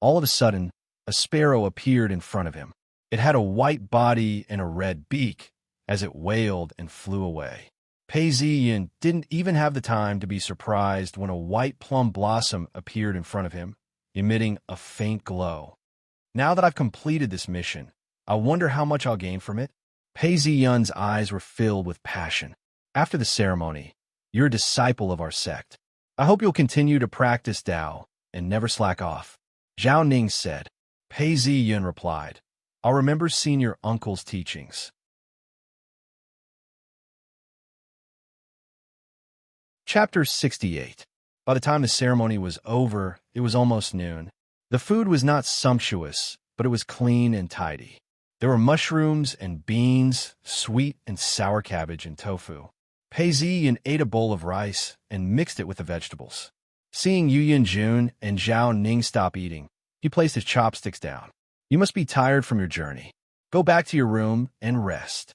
All of a sudden, a sparrow appeared in front of him. It had a white body and a red beak as it wailed and flew away. Pei Zi Yun didn't even have the time to be surprised when a white plum blossom appeared in front of him, emitting a faint glow. Now that I've completed this mission, I wonder how much I'll gain from it? Pei Zi Yun's eyes were filled with passion. After the ceremony, you're a disciple of our sect. I hope you'll continue to practice Tao and never slack off. Zhao Ning said. Pei Zi Yun replied, I'll remember Senior Uncle's teachings. Chapter 68. By the time the ceremony was over, it was almost noon. The food was not sumptuous, but it was clean and tidy. There were mushrooms and beans, sweet and sour cabbage and tofu. Pei Zi Yun ate a bowl of rice and mixed it with the vegetables. Seeing Yu Yin Jun and Zhao Ning stop eating, he placed his chopsticks down. You must be tired from your journey. Go back to your room and rest.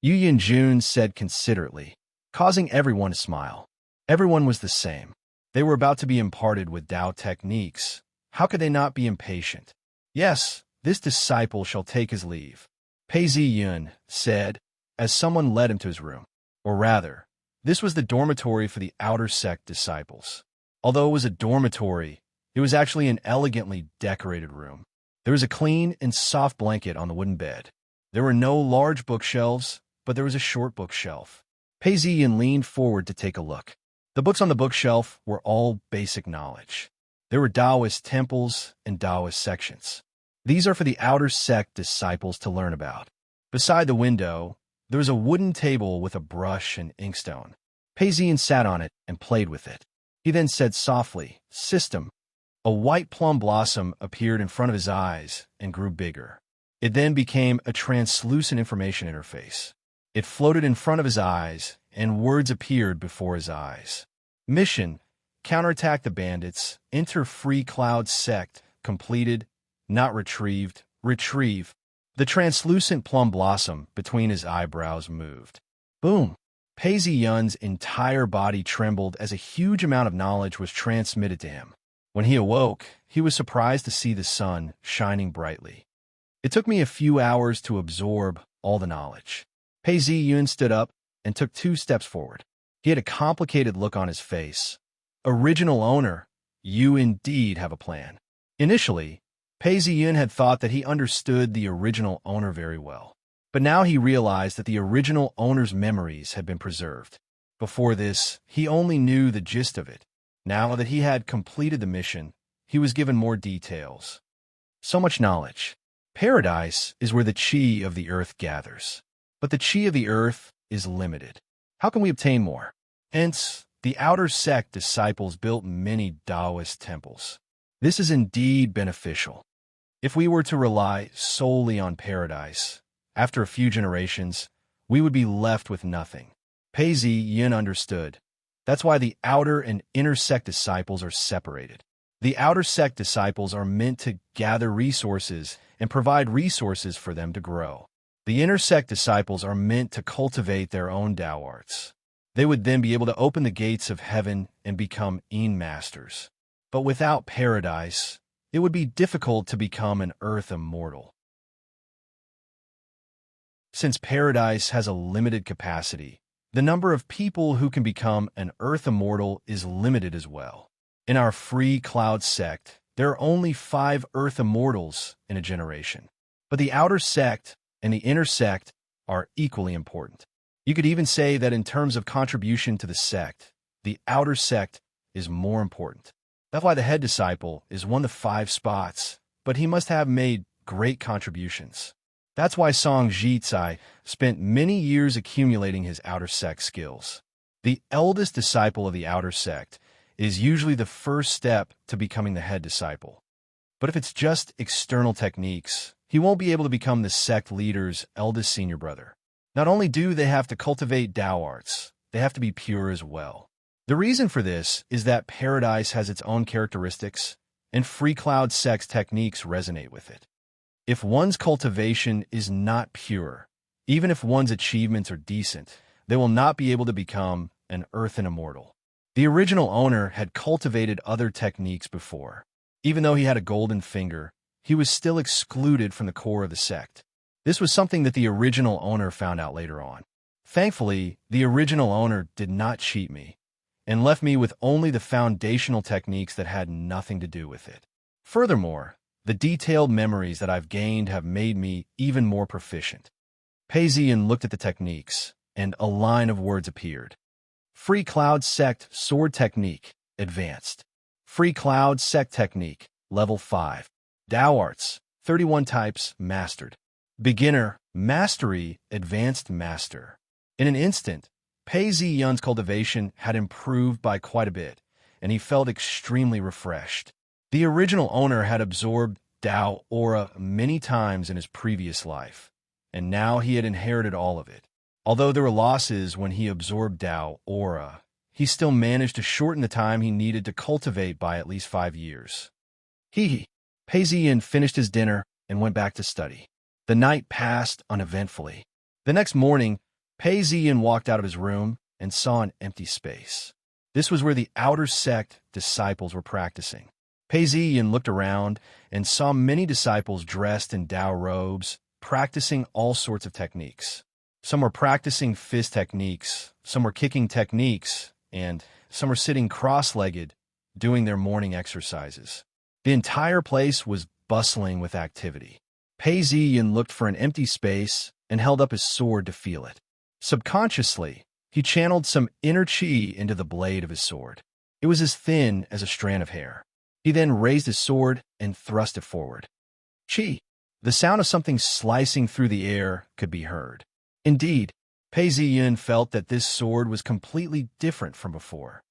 Yu Yin Jun said considerately, causing everyone to smile. Everyone was the same. They were about to be imparted with Tao techniques. How could they not be impatient? Yes, this disciple shall take his leave, Pei Zi Yun said, as someone led him to his room. Or rather, this was the dormitory for the outer sect disciples. Although it was a dormitory, it was actually an elegantly decorated room. There was a clean and soft blanket on the wooden bed. There were no large bookshelves, but there was a short bookshelf. Pei Zi Yun leaned forward to take a look. The books on the bookshelf were all basic knowledge. There were Taoist temples and Taoist sections. These are for the outer sect disciples to learn about. Beside the window, there was a wooden table with a brush and inkstone. Pei Zi Yun sat on it and played with it. He then said softly, System. A white plum blossom appeared in front of his eyes and grew bigger. It then became a translucent information interface. It floated in front of his eyes, and words appeared before his eyes. Mission: counterattack the bandits, enter Free Cloud sect, completed, not retrieved, retrieve. The translucent plum blossom between his eyebrows moved. Boom! Pei Zi Yun's entire body trembled as a huge amount of knowledge was transmitted to him. When he awoke, he was surprised to see the sun shining brightly. It took me a few hours to absorb all the knowledge. Pei Zi Yun stood up and took 2 steps forward. He had a complicated look on his face. Original owner, you indeed have a plan. Initially, Pei Zi Yun had thought that he understood the original owner very well. But now he realized that the original owner's memories had been preserved. Before this, he only knew the gist of it. Now that he had completed the mission, he was given more details. So much knowledge. Paradise is where the chi of the earth gathers. But the chi of the earth is limited. How can we obtain more? Hence, the outer sect disciples built many Taoist temples. This is indeed beneficial. If we were to rely solely on paradise, after a few generations, we would be left with nothing. Pei Zi Yun understood. That's why the outer and inner sect disciples are separated. The outer sect disciples are meant to gather resources and provide resources for them to grow. The inner sect disciples are meant to cultivate their own Tao arts. They would then be able to open the gates of heaven and become Yin masters. But without paradise, it would be difficult to become an earth immortal. Since paradise has a limited capacity, the number of people who can become an earth immortal is limited as well. In our Free Cloud sect, there are only 5 earth immortals in a generation. But the outer sect and the inner sect are equally important. You could even say that in terms of contribution to the sect, the outer sect is more important. That's why the head disciple is one of the 5 spots, but he must have made great contributions. That's why Song Jitsai spent many years accumulating his outer sect skills. The eldest disciple of the outer sect is usually the first step to becoming the head disciple. But if it's just external techniques, he won't be able to become the sect leader's eldest senior brother. Not only do they have to cultivate Tao arts, they have to be pure as well. The reason for this is that Paradise has its own characteristics, and Free Cloud sect's techniques resonate with it. If one's cultivation is not pure, even if one's achievements are decent, they will not be able to become an earthen immortal. The original owner had cultivated other techniques before. Even though he had a golden finger, he was still excluded from the core of the sect. This was something that the original owner found out later on. Thankfully, the original owner did not cheat me and left me with only the foundational techniques that had nothing to do with it. Furthermore, the detailed memories that I've gained have made me even more proficient. Pei Ziyan looked at the techniques, and a line of words appeared. Free Cloud Sect Sword Technique, Advanced. Free Cloud Sect Technique, Level 5. Tao Arts, 31 types, Mastered. Beginner, Mastery, Advanced Master. In an instant, Pei Ziyan's cultivation had improved by quite a bit, and he felt extremely refreshed. The original owner had absorbed Tao aura many times in his previous life, and now he had inherited all of it. Although there were losses when he absorbed Tao aura, he still managed to shorten the time he needed to cultivate by at least 5 years. Pei Ziyan finished his dinner and went back to study. The night passed uneventfully. The next morning, Pei Ziyan walked out of his room and saw an empty space. This was where the outer sect disciples were practicing. Pei Ziyan looked around and saw many disciples dressed in Tao robes, practicing all sorts of techniques. Some were practicing fist techniques, some were kicking techniques, and some were sitting cross-legged, doing their morning exercises. The entire place was bustling with activity. Pei Ziyan looked for an empty space and held up his sword to feel it. Subconsciously, he channeled some inner qi into the blade of his sword. It was as thin as a strand of hair. He then raised his sword and thrust it forward. Qi! The sound of something slicing through the air could be heard. Indeed, Pei Ziyan felt that this sword was completely different from before.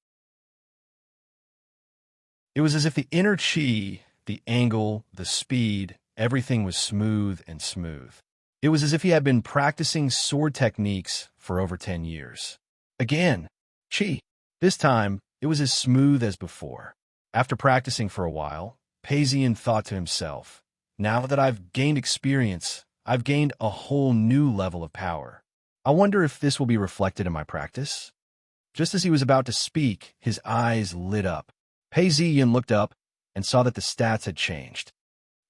It was as if the inner qi, the angle, the speed, everything was smooth and smooth. It was as if he had been practicing sword techniques for over 10 years. Again, qi. This time, it was as smooth as before. After practicing for a while, Pei Ziyan thought to himself, now that I've gained experience, I've gained a whole new level of power. I wonder if this will be reflected in my practice? Just as he was about to speak, his eyes lit up. Pei Ziyan looked up and saw that the stats had changed.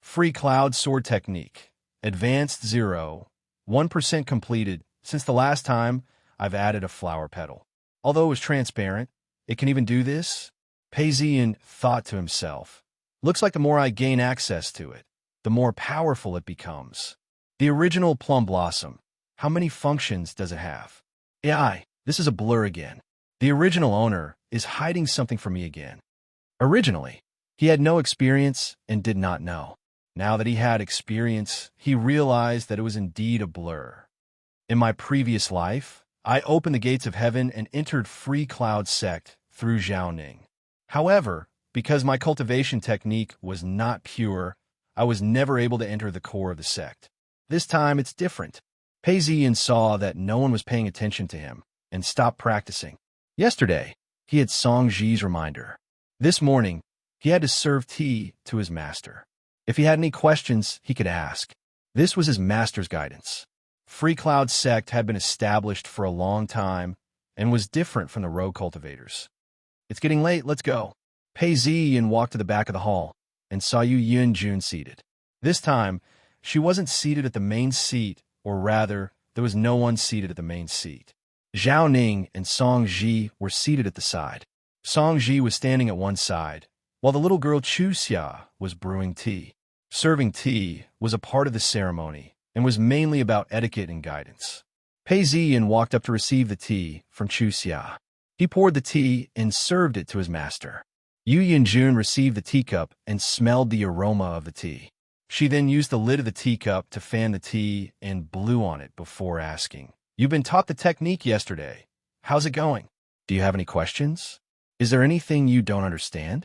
Free Cloud Sword Technique. Advanced 0. 1% completed. Since the last time, I've added a flower petal. Although it was transparent, it can even do this? Pei Ziyan thought to himself. Looks like the more I gain access to it, the more powerful it becomes. The original plum blossom. How many functions does it have? AI, this is a blur again. The original owner is hiding something from me again. Originally, he had no experience and did not know. Now that he had experience, he realized that it was indeed a blur. In my previous life, I opened the gates of heaven and entered Free Cloud Sect through Zhaoning. However, because my cultivation technique was not pure, I was never able to enter the core of the sect. This time, it's different. Pei Ziyan saw that no one was paying attention to him and stopped practicing. Yesterday, he had Song Ji's reminder. This morning, he had to serve tea to his master. If he had any questions, he could ask. This was his master's guidance. Free Cloud Sect had been established for a long time and was different from the rogue cultivators. It's getting late, let's go. Pei Ziyan walked to the back of the hall and saw Yu Yunjun seated. This time, she wasn't seated at the main seat, or rather, there was no one seated at the main seat. Zhao Ning and Song Ji were seated at the side. Song Ji was standing at one side, while the little girl Chu Xia was brewing tea. Serving tea was a part of the ceremony and was mainly about etiquette and guidance. Pei Ziyan walked up to receive the tea from Chu Xia. He poured the tea and served it to his master. Yu Yunjun received the teacup and smelled the aroma of the tea. She then used the lid of the teacup to fan the tea and blew on it before asking, "You've been taught the technique yesterday. How's it going? Do you have any questions? Is there anything you don't understand?"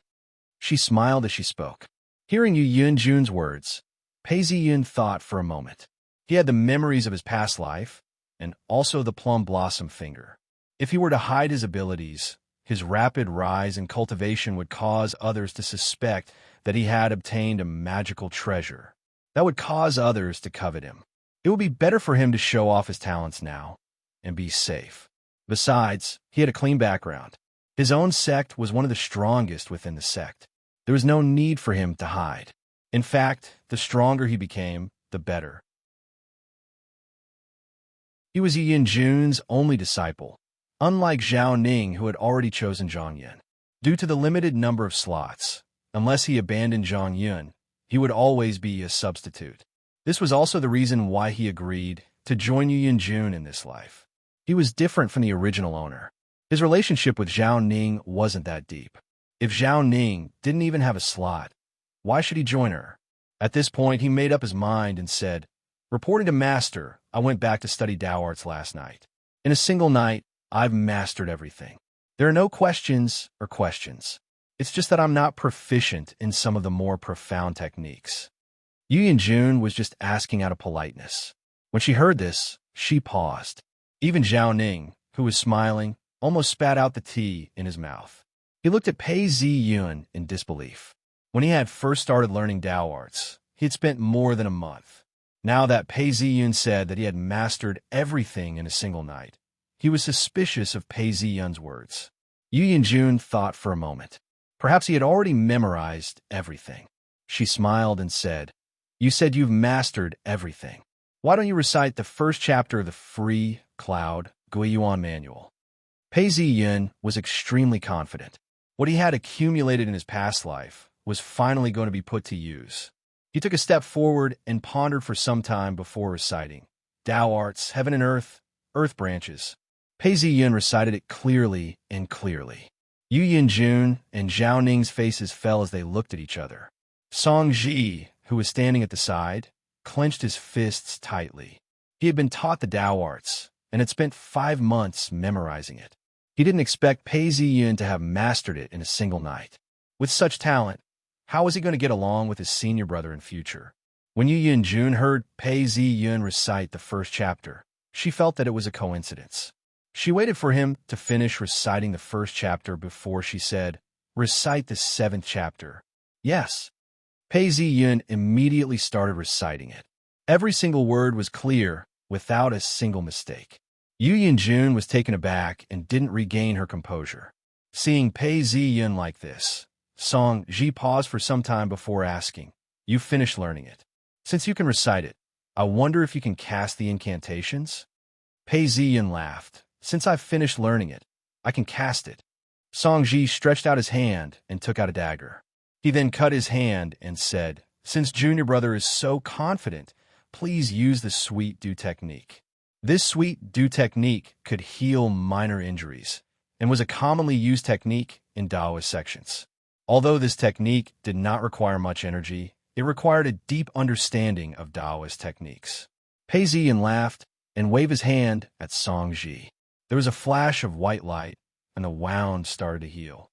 She smiled as she spoke. Hearing Yu Yunjun's words, Pei Ziyun thought for a moment. He had the memories of his past life, and also the plum blossom finger. If he were to hide his abilities, his rapid rise in cultivation would cause others to suspect that he had obtained a magical treasure. That would cause others to covet him. It would be better for him to show off his talents now and be safe. Besides, he had a clean background. His own sect was one of the strongest within the sect. There was no need for him to hide. In fact, the stronger he became, the better. He was Yi Yunjun's only disciple, unlike Zhao Ning, who had already chosen Zhang Yun. Due to the limited number of slots, unless he abandoned Zhang Yun, he would always be a substitute. This was also the reason why he agreed to join Yu Yunjun in this life. He was different from the original owner. His relationship with Zhao Ning wasn't that deep. If Zhao Ning didn't even have a slot, why should he join her? At this point, he made up his mind and said, "Reporting to Master, I went back to study Tao arts last night. In a single night, I've mastered everything. There are no questions or questions. It's just that I'm not proficient in some of the more profound techniques." Yu Yunjun was just asking out of politeness. When she heard this, she paused. Even Zhao Ning, who was smiling, almost spat out the tea in his mouth. He looked at Pei Ziyun in disbelief. When he had first started learning Tao arts, he had spent more than a month. Now that Pei Ziyun said that he had mastered everything in a single night, he was suspicious of Pei Ziyun's words. Yu Yunjun thought for a moment. Perhaps he had already memorized everything. She smiled and said, "You said you've mastered everything. Why don't you recite the first chapter of the free Cloud Guiyuan manual?" Pei Ziyun was extremely confident. What he had accumulated in his past life was finally going to be put to use. He took a step forward and pondered for some time before reciting, "Tao arts, heaven and earth branches." Pei Ziyun recited it clearly and clearly. Yu Yunjun and Zhao Ning's faces fell as they looked at each other. Song Ji, who was standing at the side, clenched his fists tightly. He had been taught the Tao arts and had spent 5 months memorizing it. He didn't expect Pei Ziyun to have mastered it in a single night. With such talent, how was he going to get along with his senior brother in future? When Yu Yunjun heard Pei Ziyun recite the first chapter, she felt that it was a coincidence. She waited for him to finish reciting the first chapter before she said, "Recite the 7th chapter." "Yes." Pei Ziyun immediately started reciting it. Every single word was clear, without a single mistake. Yu Yunjun was taken aback and didn't regain her composure. Seeing Pei Ziyun like this, Song Ji paused for some time before asking, "You've finished learning it. Since you can recite it, I wonder if you can cast the incantations?" Pei Ziyun laughed. "Since I've finished learning it, I can cast it." Song Ji stretched out his hand and took out a dagger. He then cut his hand and said, "Since Junior Brother is so confident, please use the Sweet Dew technique." This Sweet Dew technique could heal minor injuries and was a commonly used technique in Taoist sections. Although this technique did not require much energy, it required a deep understanding of Taoist techniques. Pei Ziyun laughed and waved his hand at Song Ji. There was a flash of white light, and the wound started to heal.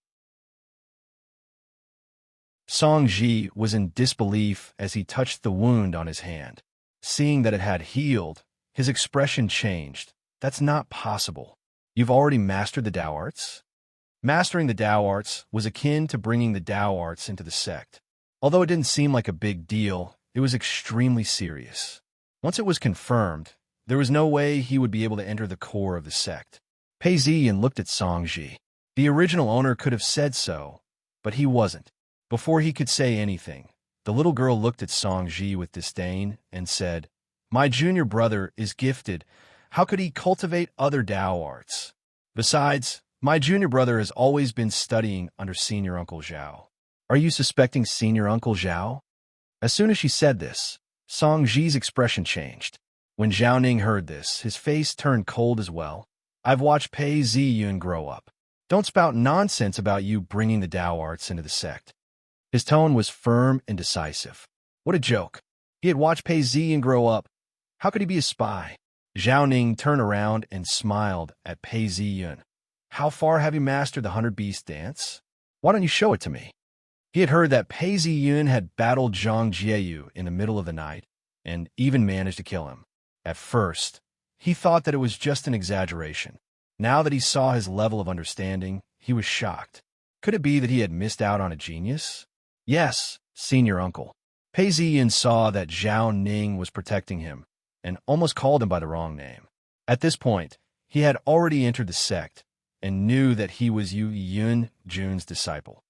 Song Ji was in disbelief as he touched the wound on his hand. Seeing that it had healed, his expression changed. "That's not possible. You've already mastered the Tao arts?" Mastering the Tao arts was akin to bringing the Tao arts into the sect. Although it didn't seem like a big deal, it was extremely serious. Once it was confirmed, there was no way he would be able to enter the core of the sect. Pei Ziyun looked at Song Ji. The original owner could have said so, but he wasn't. Before he could say anything, the little girl looked at Song Ji with disdain and said, "My junior brother is gifted. How could he cultivate other Tao arts? Besides, my junior brother has always been studying under Senior Uncle Zhao. Are you suspecting Senior Uncle Zhao?" As soon as she said this, Song Ji's expression changed. When Zhao Ning heard this, his face turned cold as well. "I've watched Pei Ziyun grow up. Don't spout nonsense about you bringing the Tao arts into the sect." His tone was firm and decisive. What a joke. He had watched Pei Ziyan grow up. How could he be a spy? Zhao Ning turned around and smiled at Pei Ziyan. How far have you mastered the 100 Beast dance? Why don't you show it to me? He had heard that Pei Ziyan had battled Zhang Jieyu in the middle of the night and even managed to kill him. At first, he thought that it was just an exaggeration. Now that he saw his level of understanding, he was shocked. Could it be that he had missed out on a genius? Yes, senior uncle. Pei Ziyan saw that Zhao Ning was protecting him and almost called him by the wrong name. At this point, he had already entered the sect and knew that he was Yu Yun Jun's disciple.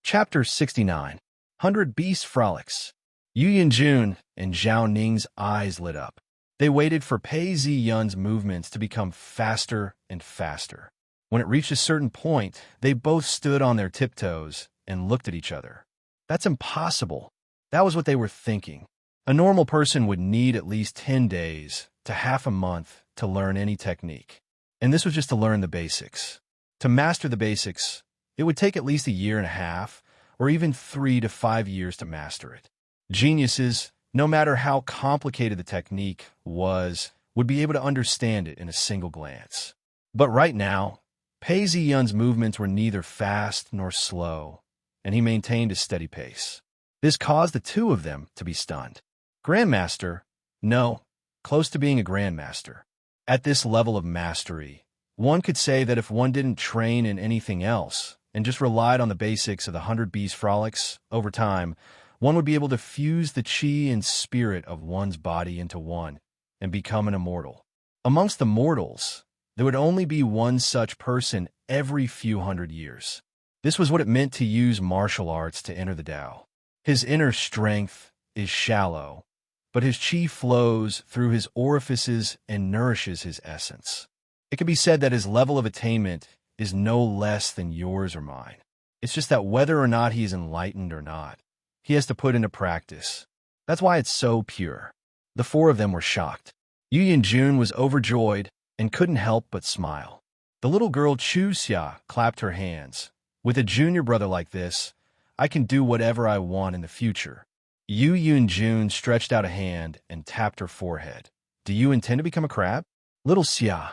Chapter 69. 100 Beast Frolics. Yu Yunjun and Zhao Ning's eyes lit up. They waited for Pei Ziyan's movements to become faster and faster. When it reached a certain point, they both stood on their tiptoes and looked at each other. That's impossible. That was what they were thinking. A normal person would need at least 10 days to half a month to learn any technique. And this was just to learn the basics. To master the basics, it would take at least a year and a half, or even 3 to 5 years to master it. Geniuses, no matter how complicated the technique was, would be able to understand it in a single glance. But right now, Pei Ziyan's movements were neither fast nor slow, and he maintained a steady pace. This caused the two of them to be stunned. Grandmaster? No, close to being a grandmaster. At this level of mastery, one could say that if one didn't train in anything else and just relied on the basics of the 100 Beast Frolics, over time, one would be able to fuse the chi and spirit of one's body into one and become an immortal. Amongst the mortals, there would only be one such person every few hundred years. This was what it meant to use martial arts to enter the Tao. His inner strength is shallow, but his chi flows through his orifices and nourishes his essence. It can be said that his level of attainment is no less than yours or mine. It's just that whether or not he is enlightened or not, he has to put into practice. That's why it's so pure. The four of them were shocked. Yu Yunjun was overjoyed and couldn't help but smile. The little girl Chu Xia clapped her hands. With a junior brother like this, I can do whatever I want in the future. Yu Yunjun stretched out a hand and tapped her forehead. Do you intend to become a crab? Little Xia.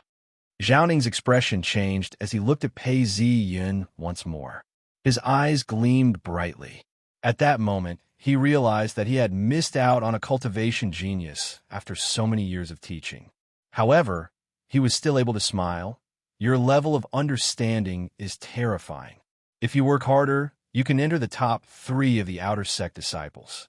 Zhao Ning's expression changed as he looked at Pei Ziyan once more. His eyes gleamed brightly. At that moment, he realized that he had missed out on a cultivation genius after so many years of teaching. However, he was still able to smile. Your level of understanding is terrifying. If you work harder, you can enter the top 3 of the outer sect disciples.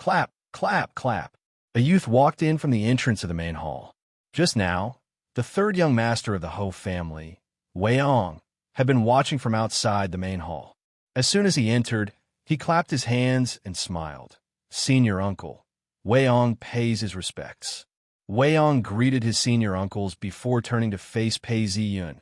Clap, clap, clap. A youth walked in from the entrance of the main hall. Just now, the third young master of the Ho family, Wei Ong, had been watching from outside the main hall. As soon as he entered, he clapped his hands and smiled. Senior uncle, Wei Ong pays his respects. Wei Ong greeted his senior uncles before turning to face Pei Ziyan.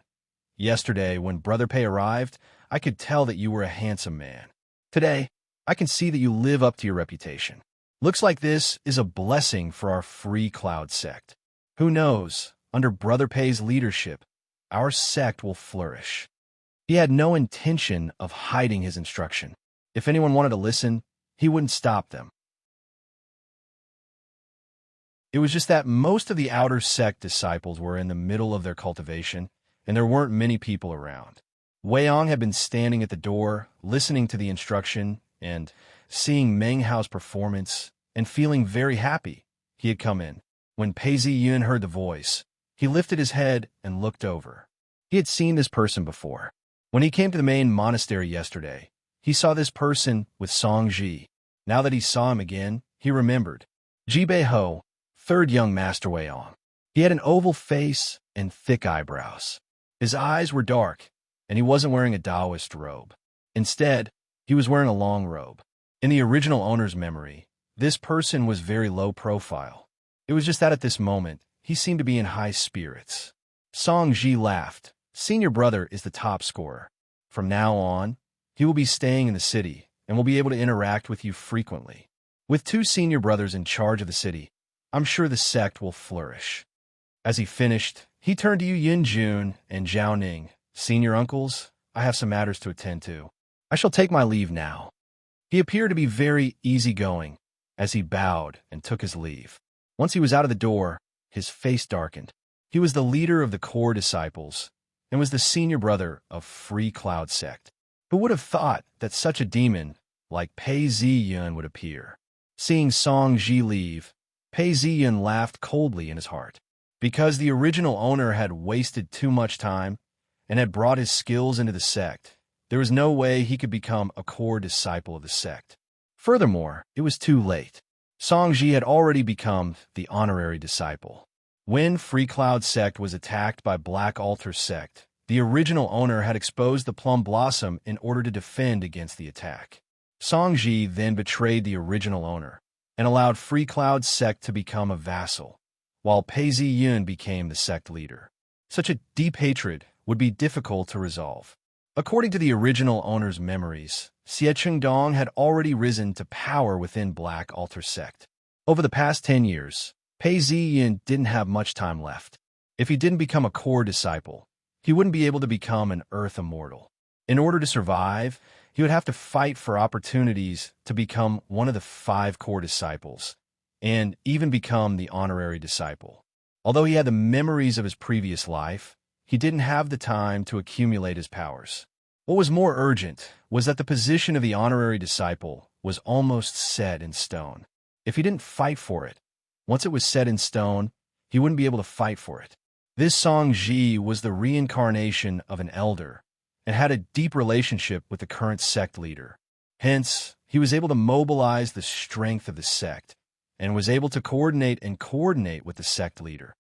Yesterday, when Brother Pei arrived, I could tell that you were a handsome man. Today, I can see that you live up to your reputation. Looks like this is a blessing for our Free Cloud sect. Who knows, under Brother Pei's leadership, our sect will flourish. He had no intention of hiding his instruction. If anyone wanted to listen, he wouldn't stop them. It was just that most of the outer sect disciples were in the middle of their cultivation, and there weren't many people around. Wei Ong had been standing at the door, listening to the instruction, and seeing Meng Hao's performance, and feeling very happy. He had come in. When Pei Ziyan heard the voice, he lifted his head and looked over. He had seen this person before. When he came to the main monastery yesterday, he saw this person with Song Ji. Now that he saw him again, he remembered. Ji Bei Ho, third young master Wei Ong. He had an oval face and thick eyebrows. His eyes were dark, and he wasn't wearing a Taoist robe. Instead, he was wearing a long robe. In the original owner's memory, this person was very low profile. It was just that at this moment, he seemed to be in high spirits. Song Ji laughed. Senior brother is the top scorer. From now on, he will be staying in the city and will be able to interact with you frequently. With 2 senior brothers in charge of the city, I'm sure the sect will flourish. As he finished, he turned to Yu Yunjun and Zhao Ning. Senior uncles, I have some matters to attend to. I shall take my leave now." He appeared to be very easygoing as he bowed and took his leave. Once he was out of the door, his face darkened. He was the leader of the core disciples and was the senior brother of Free Cloud sect. Who would have thought that such a demon like Pei Ziyun would appear? Seeing Song Ji leave, Pei Ziyun laughed coldly in his heart. Because the original owner had wasted too much time and had brought his skills into the sect, there was no way he could become a core disciple of the sect. Furthermore, it was too late. Song Ji had already become the honorary disciple. When Free Cloud sect was attacked by Black Altar sect, the original owner had exposed the Plum Blossom in order to defend against the attack. Song Ji then betrayed the original owner and allowed Free Cloud sect to become a vassal, while Pei Ziyun became the sect leader. Such a deep hatred would be difficult to resolve. According to the original owner's memories, Xie Chengdong had already risen to power within Black Altar sect. Over the past 10 years, Pei Ziyun didn't have much time left. If he didn't become a core disciple, he wouldn't be able to become an Earth Immortal. In order to survive, he would have to fight for opportunities to become one of the 5 core disciples, and even become the honorary disciple. Although he had the memories of his previous life, he didn't have the time to accumulate his powers. What was more urgent was that the position of the honorary disciple was almost set in stone. If he didn't fight for it, once it was set in stone, he wouldn't be able to fight for it. This Song Ji was the reincarnation of an elder and had a deep relationship with the current sect leader. Hence, he was able to mobilize the strength of the sect and was able to coordinate with the sect leader.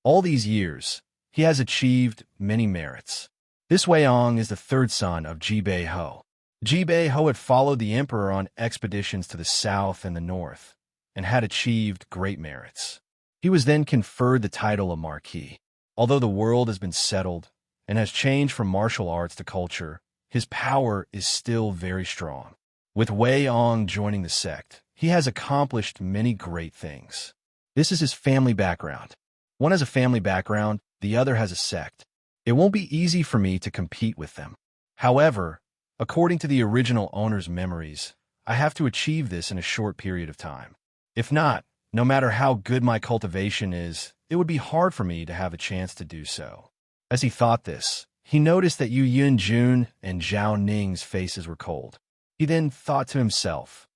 All these years, he has achieved many merits. This Weiong is the 3rd son of Ji Bei Ho. Ji Bei Ho had followed the emperor on expeditions to the south and the north, and had achieved great merits. He was then conferred the title of Marquis. Although the world has been settled and has changed from martial arts to culture, his power is still very strong. With Weiong joining the sect, he has accomplished many great things. This is his family background. One has a family background, the other has a sect. It won't be easy for me to compete with them. However, according to the original owner's memories, I have to achieve this in a short period of time. If not, no matter how good my cultivation is, it would be hard for me to have a chance to do so. As he thought this, he noticed that Yu Yunjun and Zhao Ning's faces were cold. He then thought to himself,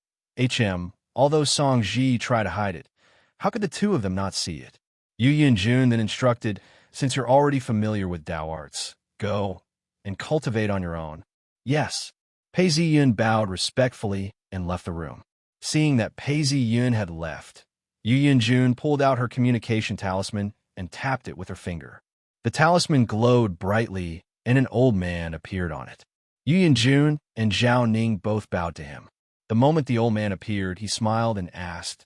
although Song Ji tried to hide it, how could the two of them not see it? Yu Yunjun then instructed, "Since you're already familiar with Dao arts, go and cultivate on your own." "Yes." Pei Ziyun bowed respectfully and left the room. Seeing that Pei Ziyun had left, Yu Yunjun pulled out her communication talisman and tapped it with her finger. The talisman glowed brightly, and an old man appeared on it. Yu Yunjun and Zhao Ning both bowed to him. The moment the old man appeared, he smiled and asked,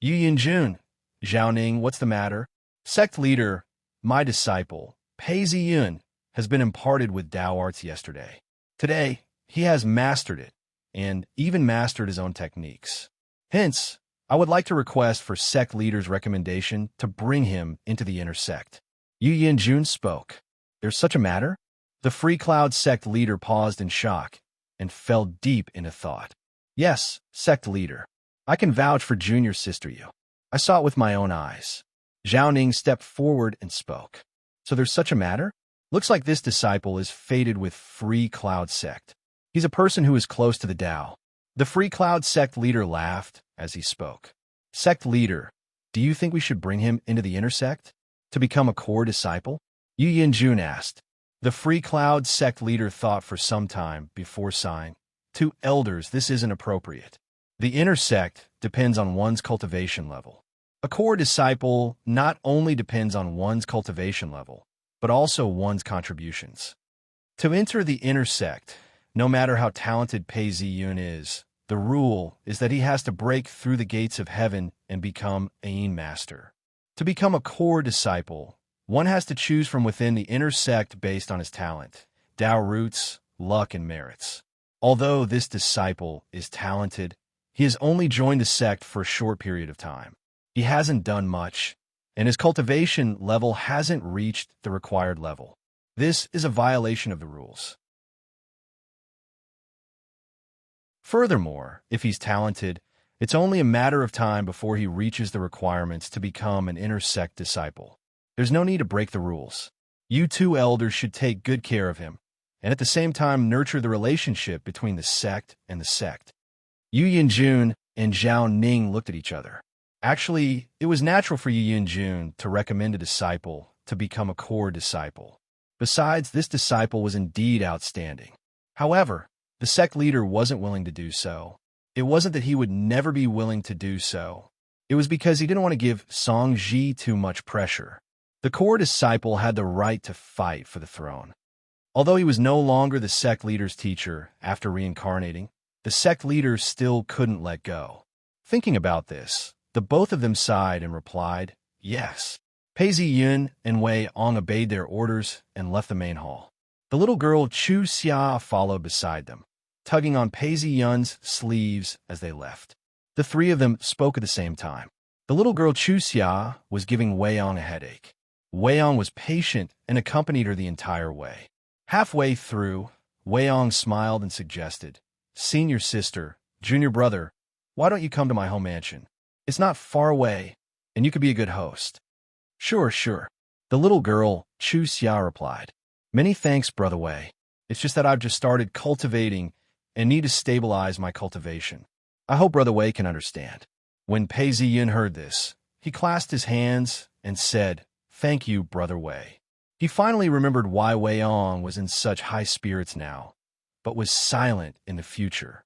"Yu Yunjun, Zhao Ning, what's the matter?" "Sect leader, my disciple, Pei Ziyun, has been imparted with Dao arts yesterday. Today, he has mastered it, and even mastered his own techniques. Hence, I would like to request for sect leader's recommendation to bring him into the inner sect." Yu Yunjun spoke. "There's such a matter?" The Free Cloud sect leader paused in shock and fell deep into thought. "Yes, sect leader. I can vouch for junior sister Yu. I saw it with my own eyes." Zhao Ning stepped forward and spoke. "So there's such a matter? Looks like this disciple is fated with Free Cloud sect. He's a person who is close to the Tao." The Free Cloud sect leader laughed as he spoke. "Sect leader, do you think we should bring him into the inner sect to become a core disciple?" Yu Yunjun asked. The Free Cloud sect leader thought for some time before sighing. "To elders, this isn't appropriate. The inner sect depends on one's cultivation level. A core disciple not only depends on one's cultivation level, but also one's contributions. To enter the inner sect, no matter how talented Pei Ziyun is, the rule is that he has to break through the gates of heaven and become Ain Master. To become a core disciple, one has to choose from within the inner sect based on his talent, Dao roots, luck, and merits. Although this disciple is talented, he has only joined the sect for a short period of time. He hasn't done much, and his cultivation level hasn't reached the required level. This is a violation of the rules. Furthermore, if he's talented, it's only a matter of time before he reaches the requirements to become an inner sect disciple. There's no need to break the rules. You two elders should take good care of him, and at the same time nurture the relationship between the sect and the sect. Yu Yinjun and Zhao Ning looked at each other. Actually, it was natural for Yu Yinjun to recommend a disciple to become a core disciple. Besides, this disciple was indeed outstanding. However, the sect leader wasn't willing to do so. It wasn't that he would never be willing to do so. It was because he didn't want to give Song Ji too much pressure. The core disciple had the right to fight for the throne. Although he was no longer the sect leader's teacher after reincarnating, the sect leader still couldn't let go. Thinking about this, the both of them sighed and replied, yes. Pei Ziyun and Wei Ong obeyed their orders and left the main hall. The little girl Chu Xia followed beside them, tugging on Pei Ziyun's sleeves as they left. The three of them spoke at the same time. The little girl Chu Xia was giving Wei Ong a headache. Wei Ong was patient and accompanied her the entire way. Halfway through, Wei Ong smiled and suggested, Senior sister, junior brother, why don't you come to my home mansion? It's not far away, and you could be a good host. Sure. The little girl, Chu Xia, replied. Many thanks, Brother Wei. It's just that I've just started cultivating and need to stabilize my cultivation. I hope Brother Wei can understand. When Pei Ziyun heard this, he clasped his hands and said, Thank you, Brother Wei. He finally remembered why Wei Ong was in such high spirits now, but was silent in the future.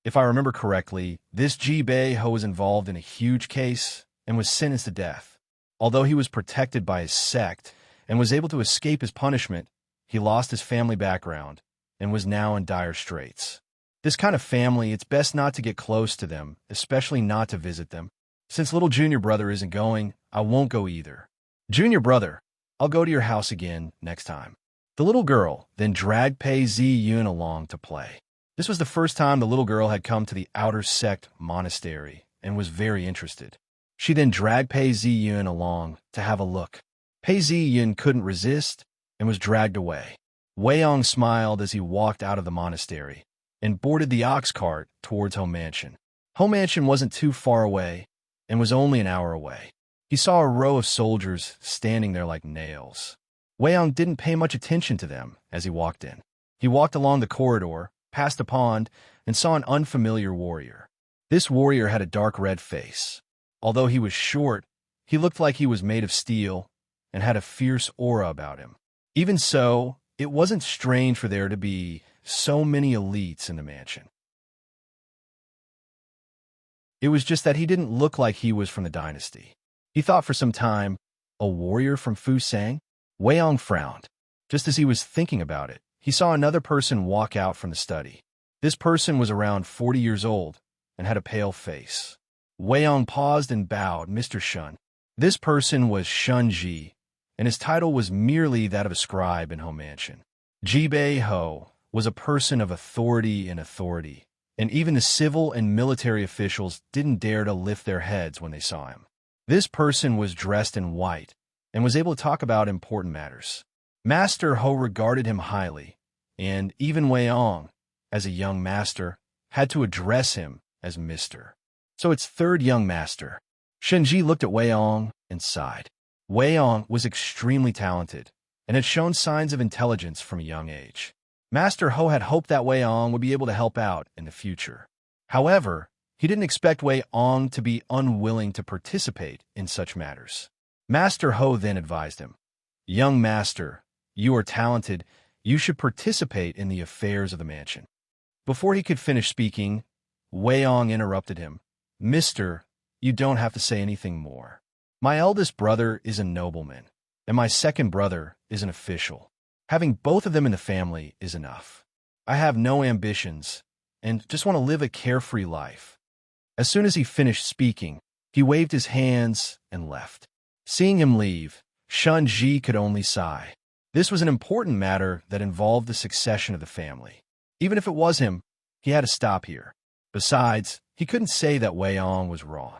If I remember correctly, this Ji Bei Ho was involved in a huge case and was sentenced to death. Although he was protected by his sect and was able to escape his punishment, he lost his family background and was now in dire straits. This kind of family, it's best not to get close to them, especially not to visit them. Since little junior brother isn't going, I won't go either. Junior brother, I'll go to your house again next time. The little girl then dragged Pei Ziyun along to play. This was the first time the little girl had come to the outer sect monastery and was very interested. She then dragged Pei Ziyun along to have a look. Pei Ziyun couldn't resist and was dragged away. Wei Ong smiled as he walked out of the monastery and boarded the ox cart towards home mansion. Home mansion wasn't too far away and was only an hour away. He saw a row of soldiers standing there like nails. Wei Ong didn't pay much attention to them as he walked in. He walked along the corridor, past a pond, and saw an unfamiliar warrior. This warrior had a dark red face. Although he was short, he looked like he was made of steel and had a fierce aura about him. Even so, it wasn't strange for there to be so many elites in the mansion. It was just that he didn't look like he was from the dynasty. He thought for some time, a warrior from Fusang? Wei Ong frowned. Just as he was thinking about it, he saw another person walk out from the study. This person was around 40 years old and had a pale face. Wei Ong paused and bowed, Mr. Shun. This person was Shun Ji, and his title was merely that of a scribe in home mansion. Ji Bei Ho was a person of authority, and even the civil and military officials didn't dare to lift their heads when they saw him. This person was dressed in white and was able to talk about important matters. Master Ho regarded him highly, and even Wei Ong, as a young master, had to address him as Mr. So it's third young master. Shenji looked at Wei Ong and sighed. Wei Ong was extremely talented and had shown signs of intelligence from a young age. Master Ho had hoped that Wei Ong would be able to help out in the future. However, he didn't expect Wei Ong to be unwilling to participate in such matters. Master Ho then advised him, Young master, you are talented. You should participate in the affairs of the mansion. Before he could finish speaking, Wei Ong interrupted him. Mister, you don't have to say anything more. My eldest brother is a nobleman, and my second brother is an official. Having both of them in the family is enough. I have no ambitions, and just want to live a carefree life. As soon as he finished speaking, he waved his hands and left. Seeing him leave, Shun Ji could only sigh. This was an important matter that involved the succession of the family. Even if it was him, he had to stop here. Besides, he couldn't say that Wei Ong was wrong.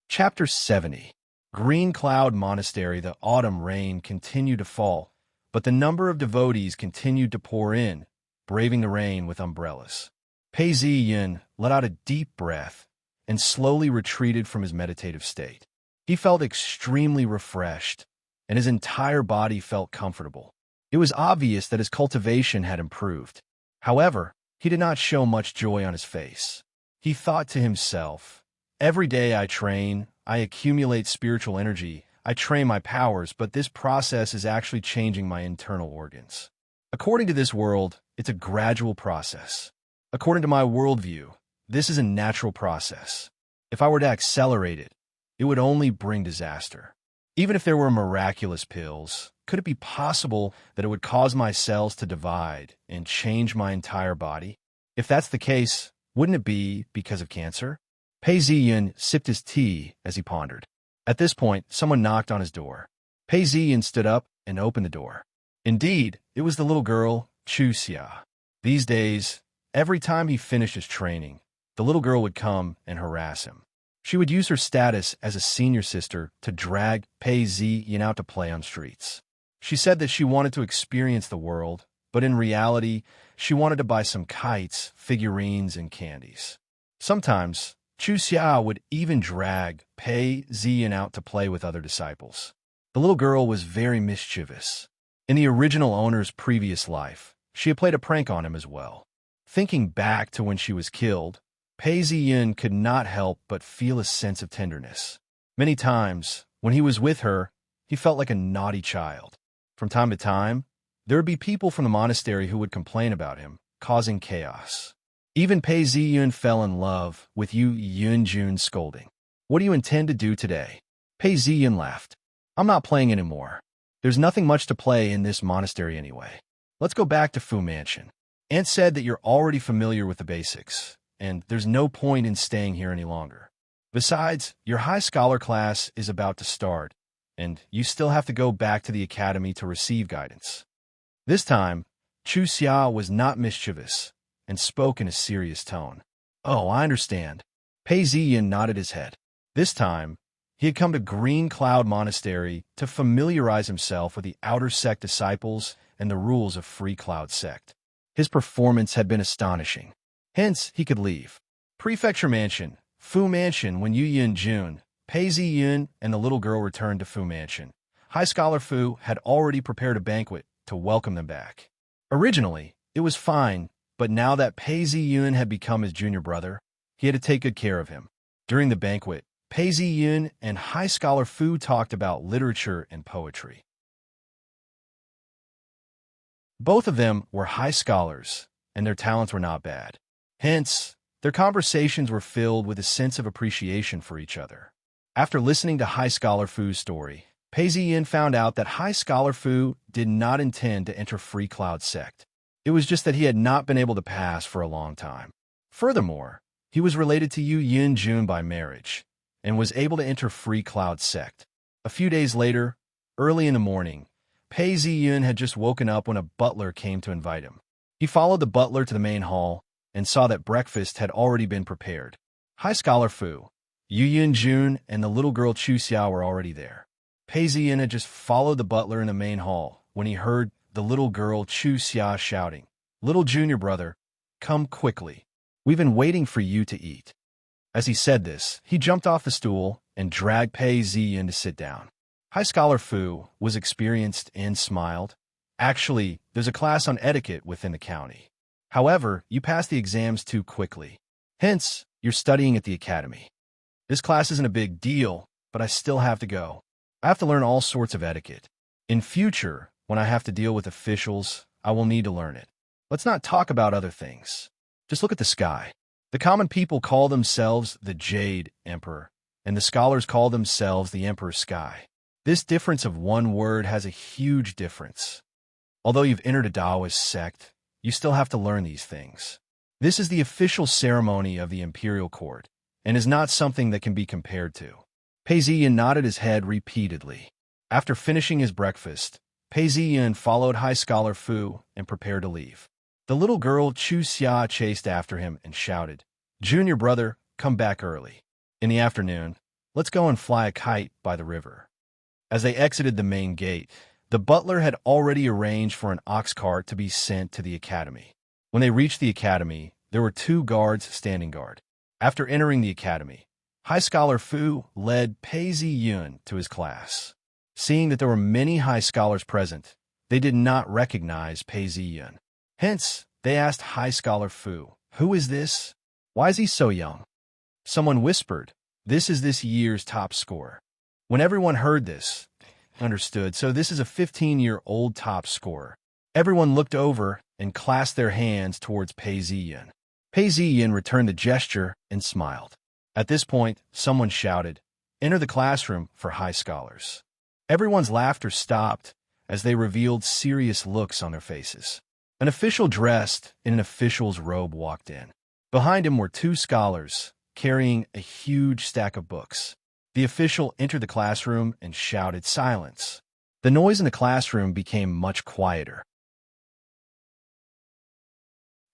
Chapter 70. Green Cloud Monastery, the autumn rain continued to fall, but the number of devotees continued to pour in, braving the rain with umbrellas. Pei Ziyin let out a deep breath and slowly retreated from his meditative state. He felt extremely refreshed, and his entire body felt comfortable. It was obvious that his cultivation had improved. However, he did not show much joy on his face. He thought to himself, "Every day I train, I accumulate spiritual energy, I train my powers, but this process is actually changing my internal organs. According to this world, it's a gradual process. According to my worldview, this is a natural process. If I were to accelerate it, it would only bring disaster. Even if there were miraculous pills, could it be possible that it would cause my cells to divide and change my entire body? If that's the case, wouldn't it be because of cancer?" Pei Ziyin sipped his tea as he pondered. At this point, someone knocked on his door. Pei Ziyin stood up and opened the door. Indeed, it was the little girl, Chu Xia. These days, every time he finished his training, the little girl would come and harass him. She would use her status as a senior sister to drag Pei Ziyin out to play on streets. She said that she wanted to experience the world, but in reality, she wanted to buy some kites, figurines, and candies. Sometimes, Chu Xia would even drag Pei Ziyin out to play with other disciples. The little girl was very mischievous. In the original owner's previous life, she had played a prank on him as well. Thinking back to when she was killed, Pei Ziyin could not help but feel a sense of tenderness. Many times, when he was with her, he felt like a naughty child. From time to time, there would be people from the monastery who would complain about him, causing chaos. Even Pei Ziyin fell in love with Yu Yunjun's scolding. "What do you intend to do today?" Pei Ziyin laughed. "I'm not playing anymore. There's nothing much to play in this monastery anyway. Let's go back to Fu Mansion. Aunt said that you're already familiar with the basics, and there's no point in staying here any longer. Besides, your high scholar class is about to start, and you still have to go back to the academy to receive guidance." This time, Chu Xia was not mischievous and spoke in a serious tone. "Oh, I understand." Pei Ziyin nodded his head. This time, he had come to Green Cloud Monastery to familiarize himself with the Outer Sect disciples and the rules of Free Cloud Sect. His performance had been astonishing. Hence, he could leave. Prefecture Mansion, Fu Mansion. When Yu Yunjun, Pei Ziyin, and the little girl returned to Fu Mansion, High Scholar Fu had already prepared a banquet to welcome them back. Originally, it was fine, but now that Pei Ziyin had become his junior brother, he had to take good care of him. During the banquet, Pei Ziyin and High Scholar Fu talked about literature and poetry. Both of them were high scholars, and their talents were not bad. Hence, their conversations were filled with a sense of appreciation for each other. After listening to High Scholar Fu's story, Pei Ziyin found out that High Scholar Fu did not intend to enter Free Cloud Sect. It was just that he had not been able to pass for a long time. Furthermore, he was related to Yu Yunjun by marriage, and was able to enter Free Cloud Sect. A few days later, early in the morning, Pei Ziyin had just woken up when a butler came to invite him. He followed the butler to the main hall and saw that breakfast had already been prepared. High Scholar Fu, Yu Yunjun, and the little girl Chu Xia were already there. Pei Ziyin had just followed the butler in the main hall when he heard the little girl Chu Xia shouting, "Little junior brother, come quickly. We've been waiting for you to eat." As he said this, he jumped off the stool and dragged Pei Ziyin to sit down. High Scholar Fu was experienced and smiled. "Actually, there's a class on etiquette within the county. However, you passed the exams too quickly. Hence, you're studying at the academy. This class isn't a big deal, but I still have to go. I have to learn all sorts of etiquette. In future, when I have to deal with officials, I will need to learn it. Let's not talk about other things. Just look at the sky. The common people call themselves the Jade Emperor, and the scholars call themselves the Emperor's Sky. This difference of one word has a huge difference. Although you've entered a Taoist sect, you still have to learn these things. This is the official ceremony of the imperial court, and is not something that can be compared to." Pei Ziyin nodded his head repeatedly. After finishing his breakfast, Pei Ziyin followed High Scholar Fu and prepared to leave. The little girl Chu Xia chased after him and shouted, "Junior brother, come back early." In the afternoon, Let's go and fly a kite by the river." As they exited the main gate, the butler had already arranged for an ox cart to be sent to the academy. When they reached the academy, there were 2 guards standing guard. After entering the academy, High Scholar Fu led Pei Zi-yun to his class. Seeing that there were many high scholars present, they did not recognize Pei Zi-yun. Hence, they asked High Scholar Fu, "Who is this? Why is he so young?" Someone whispered, "This is this year's top scorer." When everyone heard this, understood, so this is a 15-year-old top scorer. Everyone looked over and clasped their hands towards Pei Zi-yun. Pei Zi-yun returned the gesture and smiled. At this point, someone shouted, "Enter the classroom for high scholars." Everyone's laughter stopped as they revealed serious looks on their faces. An official dressed in an official's robe walked in. Behind him were 2 scholars, carrying a huge stack of books. The official entered the classroom and shouted, "Silence." The noise in the classroom became much quieter.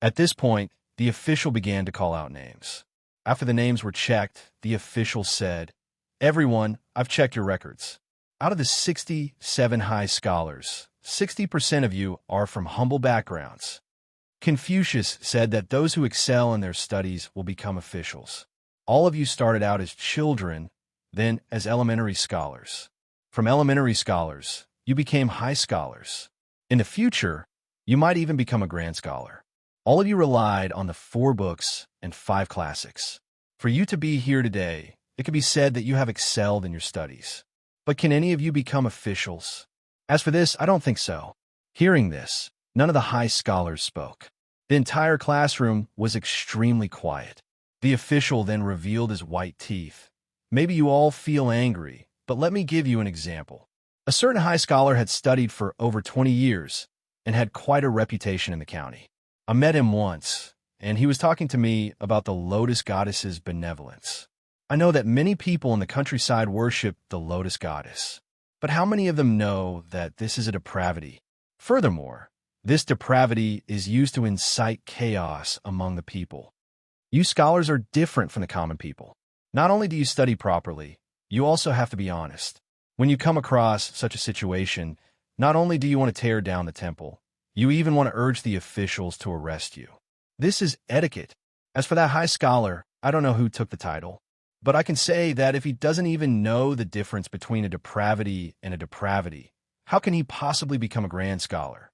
At this point, the official began to call out names. After the names were checked, the official said, "Everyone, I've checked your records. Out of the 67 high scholars, 60% of you are from humble backgrounds. Confucius said that those who excel in their studies will become officials. All of you started out as children, then as elementary scholars. From elementary scholars, you became high scholars. In the future, you might even become a grand scholar. All of you relied on the 4 books and 5 classics. For you to be here today, it could be said that you have excelled in your studies. But can any of you become officials? As for this, I don't think so." Hearing this, none of the high scholars spoke. The entire classroom was extremely quiet. The official then revealed his white teeth. "Maybe you all feel angry, but let me give you an example. A certain high scholar had studied for over 20 years and had quite a reputation in the county. I met him once, and he was talking to me about the lotus goddess's benevolence. I know that many people in the countryside worship the lotus goddess, but how many of them know that this is a depravity? Furthermore, this depravity is used to incite chaos among the people. You scholars are different from the common people. Not only do you study properly, you also have to be honest. When you come across such a situation, not only do you want to tear down the temple, you even want to urge the officials to arrest you. This is etiquette. As for that high scholar, I don't know who took the title, but I can say that if he doesn't even know the difference between a depravity and a depravity, how can he possibly become a grand scholar?"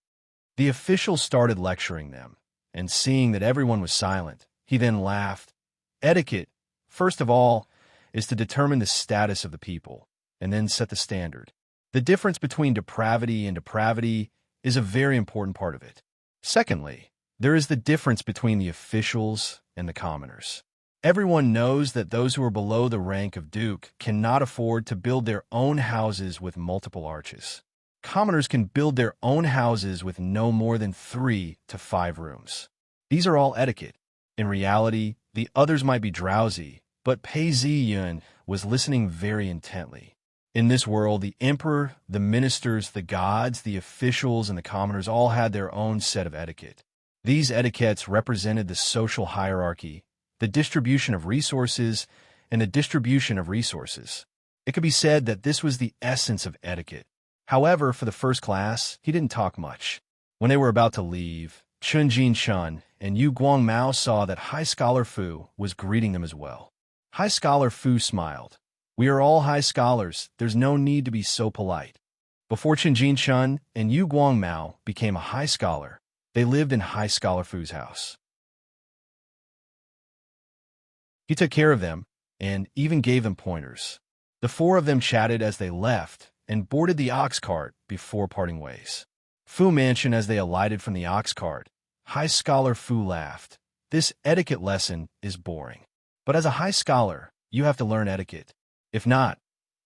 The official started lecturing them, and seeing that everyone was silent, he then laughed. "Etiquette, first of all, is to determine the status of the people, and then set the standard. The difference between depravity and depravity is a very important part of it. Secondly, there is the difference between the officials and the commoners. Everyone knows that those who are below the rank of duke cannot afford to build their own houses with multiple arches. Commoners can build their own houses with no more than 3 to 5 rooms. These are all etiquette. In reality, the others might be drowsy, but Pei Zi-yun was listening very intently. In this world, the emperor, the ministers, the gods, the officials, and the commoners all had their own set of etiquette. These etiquettes represented the social hierarchy, the distribution of resources, and the distribution of resources. It could be said that this was the essence of etiquette. However, for the first class, he didn't talk much. When they were about to leave, Chun Jin Chun and Yu Guangmao saw that High Scholar Fu was greeting them as well. High Scholar Fu smiled. "We are all high scholars. There's no need to be so polite." Before Chun Jin Chun and Yu Guangmao became a high scholar, they lived in High Scholar Fu's house. He took care of them and even gave them pointers. The 4 of them chatted as they left and boarded the ox cart before parting ways. Fu Mansion as they alighted from the ox cart. High Scholar Fu laughed. "This etiquette lesson is boring. But as a high scholar, you have to learn etiquette. If not,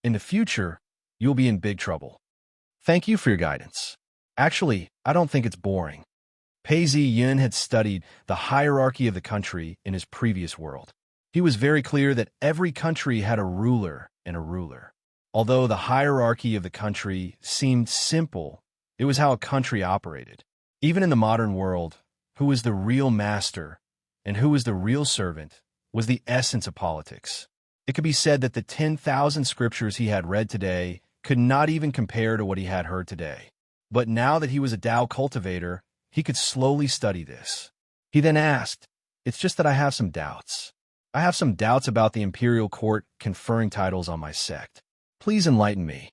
in the future, you'll be in big trouble. Thank you for your guidance. Actually, I don't think it's boring." Pei Zi-yun had studied the hierarchy of the country in his previous world. He was very clear that every country had a ruler and a ruler. Although the hierarchy of the country seemed simple, it was how a country operated. Even in the modern world, who was the real master and who was the real servant was the essence of politics. It could be said that the 10,000 scriptures he had read today could not even compare to what he had heard today. But now that he was a Tao cultivator, he could slowly study this. He then asked, "It's just that I have some doubts. I have some doubts about the imperial court conferring titles on my sect. Please enlighten me."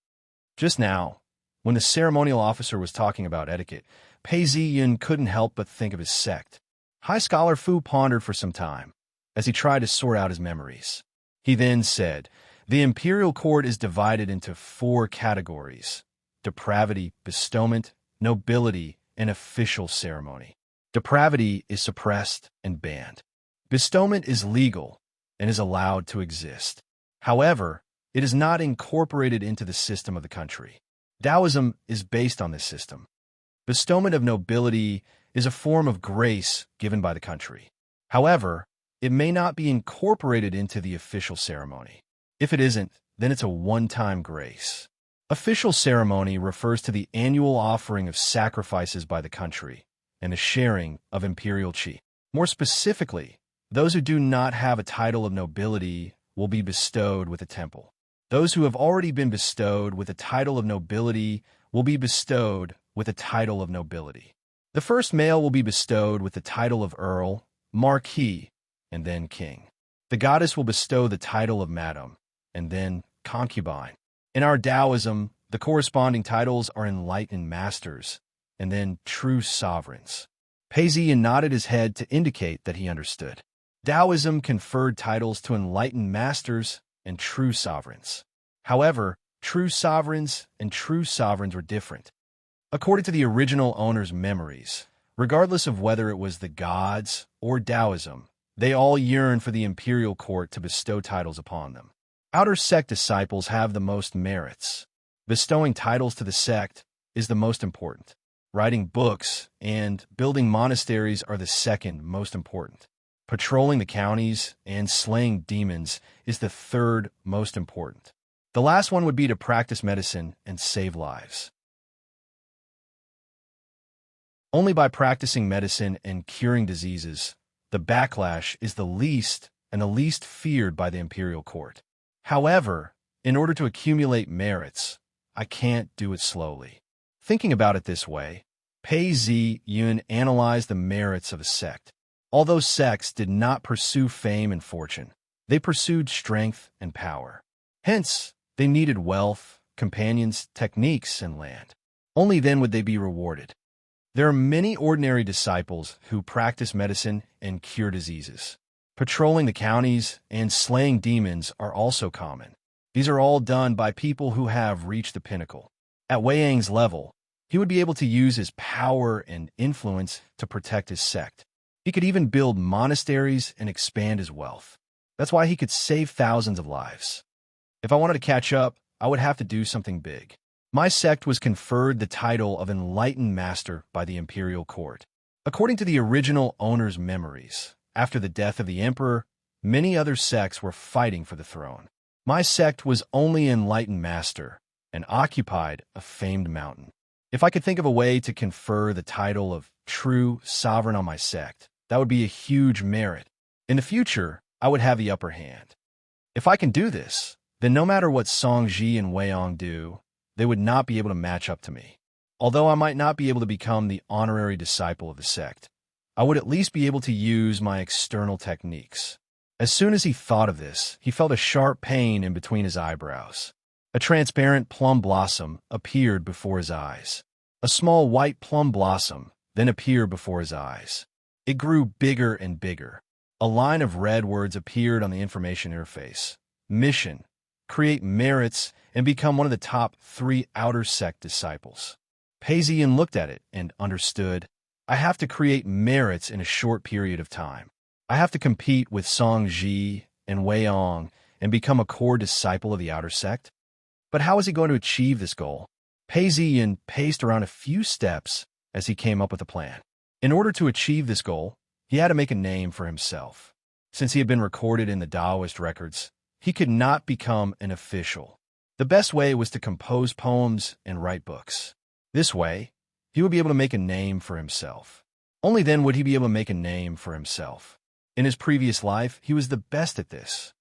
Just now, when the ceremonial officer was talking about etiquette, Pei Ziyun couldn't help but think of his sect. High Scholar Fu pondered for some time as he tried to sort out his memories. He then said, "The imperial court is divided into 4 categories: depravity, bestowment, nobility, and official ceremony. Depravity is suppressed and banned. Bestowment is legal and is allowed to exist. However, it is not incorporated into the system of the country. Taoism is based on this system. Bestowment of nobility is a form of grace given by the country. However, it may not be incorporated into the official ceremony. If it isn't, then it's a one-time grace. Official ceremony refers to the annual offering of sacrifices by the country and the sharing of imperial qi. More specifically, those who do not have a title of nobility will be bestowed with a temple. Those who have already been bestowed with a title of nobility will be bestowed with a title of nobility. The first male will be bestowed with the title of Earl, Marquis, and then King. The goddess will bestow the title of Madam, and then Concubine. In our Taoism, the corresponding titles are Enlightened Masters, and then True Sovereigns." Pei Ziyan nodded his head to indicate that he understood. Taoism conferred titles to Enlightened Masters and True Sovereigns. However, True Sovereigns and True Sovereigns were different. According to the original owner's memories, regardless of whether it was the gods or Taoism, they all yearned for the imperial court to bestow titles upon them. Outer sect disciples have the most merits. Bestowing titles to the sect is the most important. Writing books and building monasteries are the second most important. Patrolling the counties and slaying demons is the third most important. The last one would be to practice medicine and save lives. Only by practicing medicine and curing diseases, the backlash is the least and the least feared by the imperial court. However, in order to accumulate merits, I can't do it slowly. Thinking about it this way, Pei Ziyun analyzed the merits of a sect. Although sects did not pursue fame and fortune, they pursued strength and power. Hence, they needed wealth, companions, techniques, and land. Only then would they be rewarded. There are many ordinary disciples who practice medicine and cure diseases. Patrolling the counties and slaying demons are also common. These are all done by people who have reached the pinnacle. At Wei Yang's level, he would be able to use his power and influence to protect his sect. He could even build monasteries and expand his wealth. That's why he could save thousands of lives. If I wanted to catch up, I would have to do something big. My sect was conferred the title of Enlightened Master by the imperial court. According to the original owner's memories, after the death of the emperor, many other sects were fighting for the throne. My sect was only Enlightened Master and occupied a famed mountain. If I could think of a way to confer the title of True Sovereign on my sect, that would be a huge merit. In the future, I would have the upper hand. If I can do this, then no matter what Song Ji and Wei Yong do, they would not be able to match up to me. Although I might not be able to become the honorary disciple of the sect, I would at least be able to use my external techniques. As soon as he thought of this, he felt a sharp pain in between his eyebrows. A transparent plum blossom appeared before his eyes. A small white plum blossom then appeared before his eyes. It grew bigger and bigger. A line of red words appeared on the information interface. Mission: create merits and become one of the top 3 outer sect disciples. Pei Ziyan looked at it and understood. I have to create merits in a short period of time. I have to compete with Song Ji and Wei Yong and become a core disciple of the outer sect. But how is he going to achieve this goal? Pei Ziyan paced around a few steps as he came up with a plan. In order to achieve this goal, he had to make a name for himself. Since he had been recorded in the Taoist records, he could not become an official. The best way was to compose poems and write books. This way, he would be able to make a name for himself. Only then would he be able to make a name for himself. In his previous life, he was the best at this.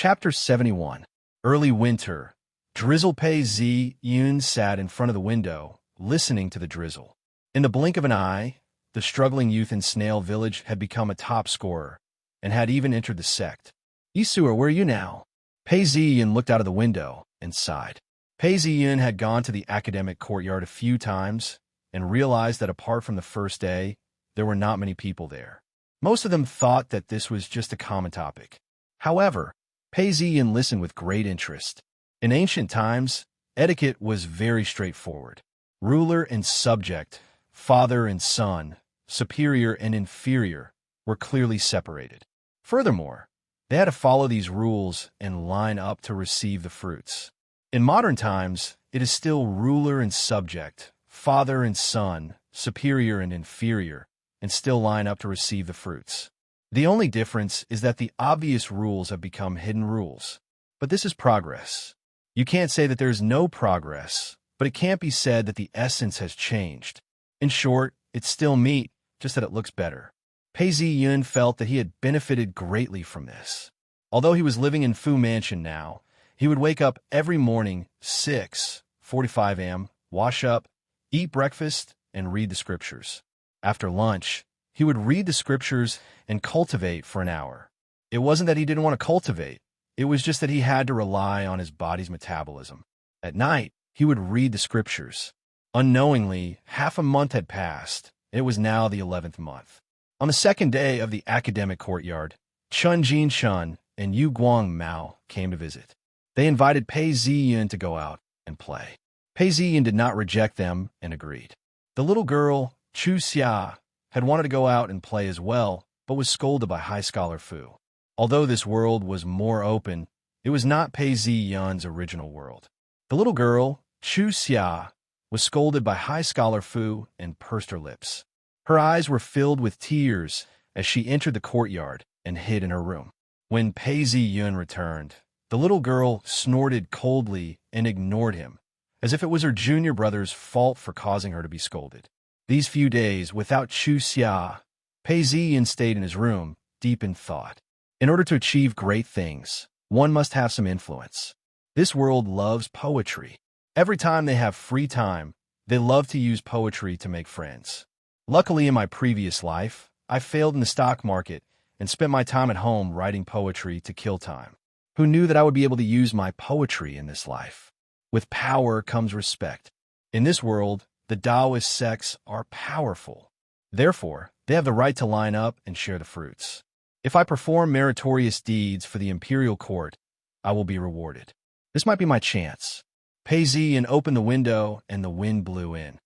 Chapter 71. Early winter. Drizzle Pei Zi Yun sat in front of the window, listening to the drizzle. In the blink of an eye, the struggling youth in Snail Village had become a top scorer, and had even entered the sect. Isua, where are you now? Pei Zi Yun looked out of the window and sighed. Pei Zi Yun had gone to the academic courtyard a few times, and realized that apart from the first day, there were not many people there. Most of them thought that this was just a common topic. However, Pei Zi Yun listened with great interest. In ancient times, etiquette was very straightforward. Ruler and subject, father and son, superior and inferior, were clearly separated. Furthermore, they had to follow these rules and line up to receive the fruits. In modern times, it is still ruler and subject, father and son, superior and inferior, and still line up to receive the fruits. The only difference is that the obvious rules have become hidden rules. But this is progress. You can't say that there is no progress, but it can't be said that the essence has changed. In short, it's still meat, just that it looks better. Pei Zi Yun felt that he had benefited greatly from this. Although he was living in Fu Mansion now, he would wake up every morning 6:45 a.m., wash up, eat breakfast, and read the scriptures. After lunch, he would read the scriptures and cultivate for an hour. It wasn't that he didn't want to cultivate. It was just that he had to rely on his body's metabolism. At night, he would read the scriptures. Unknowingly, half a month had passed. It was now the 11th month. On the second day of the academic courtyard, Chun Jin Chun and Yu Guang Mao came to visit. They invited Pei Zi Yun to go out and play. Pei Zi Yun did not reject them and agreed. The little girl, Chu Xia, had wanted to go out and play as well, but was scolded by High Scholar Fu. Although this world was more open, it was not Pei Zi Yun's original world. The little girl, Chu Xia, was scolded by High Scholar Fu and pursed her lips. Her eyes were filled with tears as she entered the courtyard and hid in her room. When Pei Zi Yun returned, the little girl snorted coldly and ignored him, as if it was her junior brother's fault for causing her to be scolded. These few days, without Chu Xia, Pei Zi Yun stayed in his room, deep in thought. In order to achieve great things, one must have some influence. This world loves poetry. Every time they have free time, they love to use poetry to make friends. Luckily, in my previous life, I failed in the stock market and spent my time at home writing poetry to kill time. Who knew that I would be able to use my poetry in this life? With power comes respect. In this world, the Taoist sects are powerful. Therefore, they have the right to line up and share the fruits. If I perform meritorious deeds for the imperial court, I will be rewarded. This might be my chance. Pei Zi Yun opened the window and the wind blew in.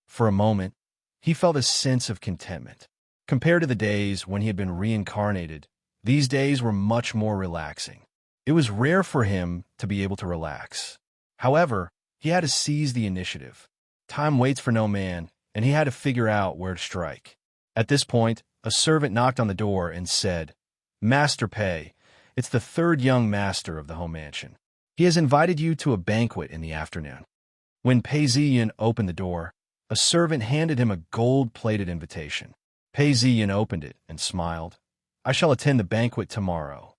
For a moment, he felt a sense of contentment. Compared to the days when he had been reincarnated, these days were much more relaxing. It was rare for him to be able to relax. However, he had to seize the initiative. Time waits for no man, and he had to figure out where to strike. At this point, a servant knocked on the door and said, "Master Pei, it's the third young master of the home mansion. He has invited you to a banquet in the afternoon." When Pei Zi Yun opened the door, a servant handed him a gold-plated invitation. Pei Zi Yun opened it and smiled. "I shall attend the banquet tomorrow."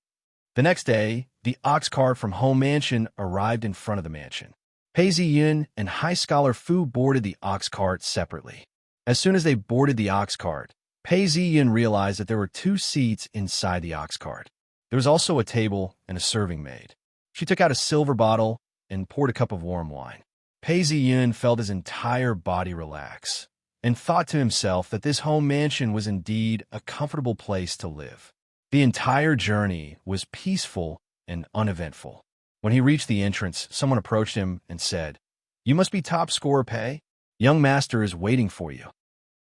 The next day, the ox cart from home mansion arrived in front of the mansion. Pei Zi Yun and High Scholar Fu boarded the ox cart separately. As soon as they boarded the ox cart, Pei Zi Yun realized that there were 2 seats inside the ox cart. There was also a table and a serving maid. She took out a silver bottle and poured a cup of warm wine. Pei Zi Yun felt his entire body relax and thought to himself that this home mansion was indeed a comfortable place to live. The entire journey was peaceful and uneventful. When he reached the entrance, someone approached him and said, "You must be top scorer Pei. Young master is waiting for you."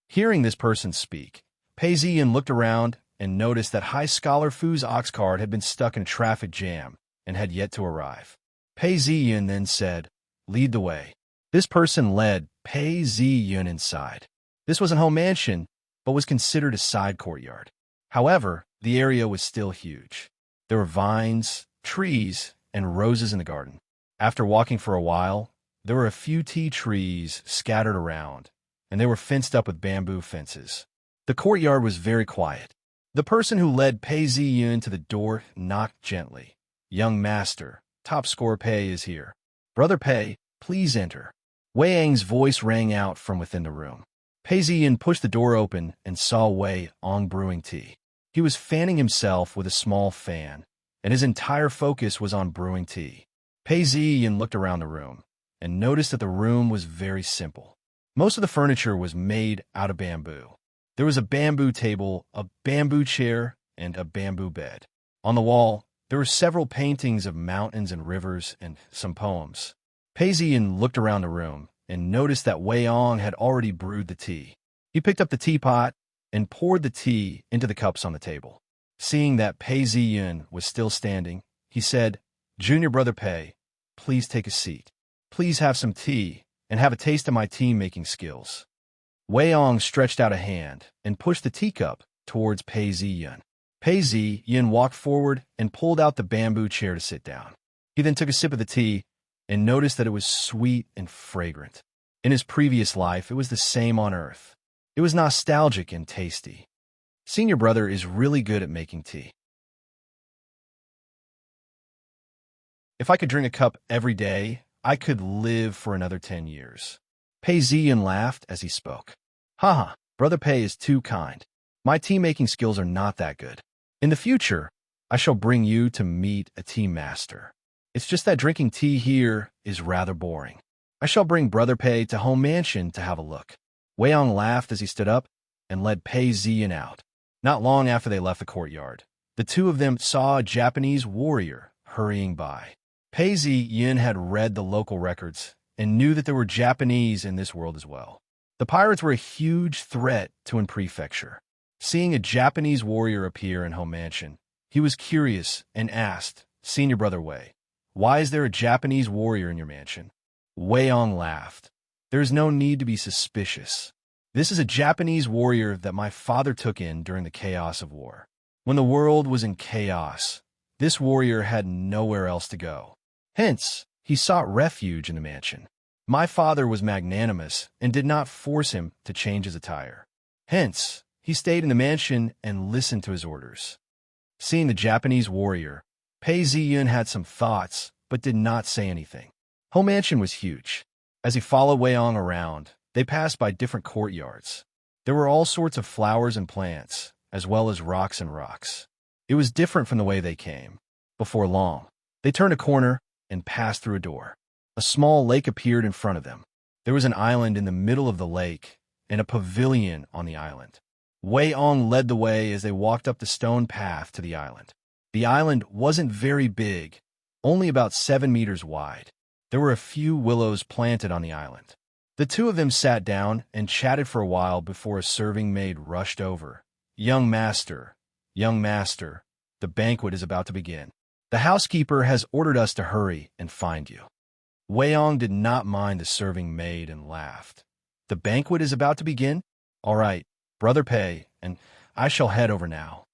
Hearing this person speak, Pei Zi Yun looked around and noticed that High Scholar Fu's ox cart had been stuck in a traffic jam and had yet to arrive. Pei Zi Yun then said, "Lead the way." This person led Pei Zi Yun inside. This wasn't home mansion, but was considered a side courtyard. However, the area was still huge. There were vines, trees, and roses in the garden. After walking for a while, there were a few tea trees scattered around, and they were fenced up with bamboo fences. The courtyard was very quiet. The person who led Pei Ziyun to the door knocked gently. Young master, top score Pei is here. Brother Pei, please enter. Wei Ang's voice rang out from within the room. Pei Ziyun pushed the door open and saw Wei Ang brewing tea. He was fanning himself with a small fan, and his entire focus was on brewing tea. Pei Ziyun looked around the room and noticed that the room was very simple. Most of the furniture was made out of bamboo. There was a bamboo table, a bamboo chair, and a bamboo bed. On the wall, there were several paintings of mountains and rivers and some poems. Pei Ziyun looked around the room and noticed that Wei Ang had already brewed the tea. He picked up the teapot and poured the tea into the cups on the table. Seeing that Pei Ziyun was still standing, he said, "Junior brother Pei, please take a seat. Please have some tea and have a taste of my tea-making skills." Wei Ang stretched out a hand and pushed the teacup towards Pei Ziyun. Pei Ziyun walked forward and pulled out the bamboo chair to sit down. He then took a sip of the tea and noticed that it was sweet and fragrant. In his previous life, it was the same on Earth. It was nostalgic and tasty. Senior brother is really good at making tea. If I could drink a cup every day, I could live for another 10 years. Pei Ziyun laughed as he spoke. Haha, brother Pei is too kind. My tea-making skills are not that good. In the future, I shall bring you to meet a tea master. It's just that drinking tea here is rather boring. I shall bring brother Pei to home mansion to have a look. Wei Ang laughed as he stood up and led Pei Ziyun out. Not long after they left the courtyard, the two of them saw a Japanese warrior hurrying by. Pei Ziyun had read the local records and knew that there were Japanese in this world as well. The pirates were a huge threat to an prefecture. Seeing a Japanese warrior appear in home mansion, he was curious and asked, "Senior brother Wei, why is there a Japanese warrior in your mansion?" Wei Ang laughed. "There is no need to be suspicious. This is a Japanese warrior that my father took in during the chaos of war. When the world was in chaos, this warrior had nowhere else to go. Hence, he sought refuge in the mansion. My father was magnanimous and did not force him to change his attire. Hence, he stayed in the mansion and listened to his orders." Seeing the Japanese warrior, Pei Ziyun had some thoughts, but did not say anything. Home mansion was huge. As he followed Wei Ang around, they passed by different courtyards. There were all sorts of flowers and plants, as well as rocks and rocks. It was different from the way they came. Before long, they turned a corner and passed through a door. A small lake appeared in front of them. There was an island in the middle of the lake and a pavilion on the island. Wei Ang led the way as they walked up the stone path to the island. The island wasn't very big, only about 7 meters wide. There were a few willows planted on the island. The two of them sat down and chatted for a while before a serving maid rushed over. Young master, the banquet is about to begin. The housekeeper has ordered us to hurry and find you." Wei Ang did not mind the serving maid and laughed. "The banquet is about to begin? All right, brother Pei, and I shall head over now."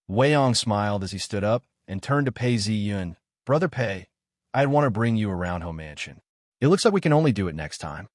Wei Ang smiled as he stood up and turned to Pei Ziyun. "Brother Pei, I'd want to bring you around home mansion. It looks like we can only do it next time.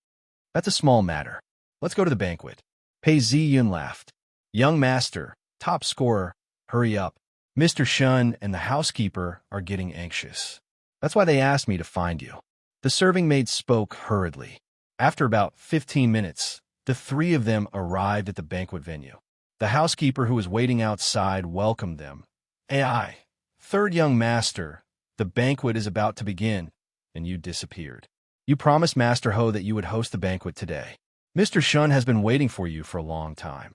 That's a small matter. Let's go to the banquet." Pei Ziyun laughed. "Young master, top scorer, hurry up. Mr. Shun and the housekeeper are getting anxious. That's why they asked me to find you." The serving maid spoke hurriedly. After about 15 minutes, the three of them arrived at the banquet venue. The housekeeper who was waiting outside welcomed them. "Ai, third young master, the banquet is about to begin, and you disappeared. You promised Master Ho that you would host the banquet today. Mr. Shun has been waiting for you for a long time."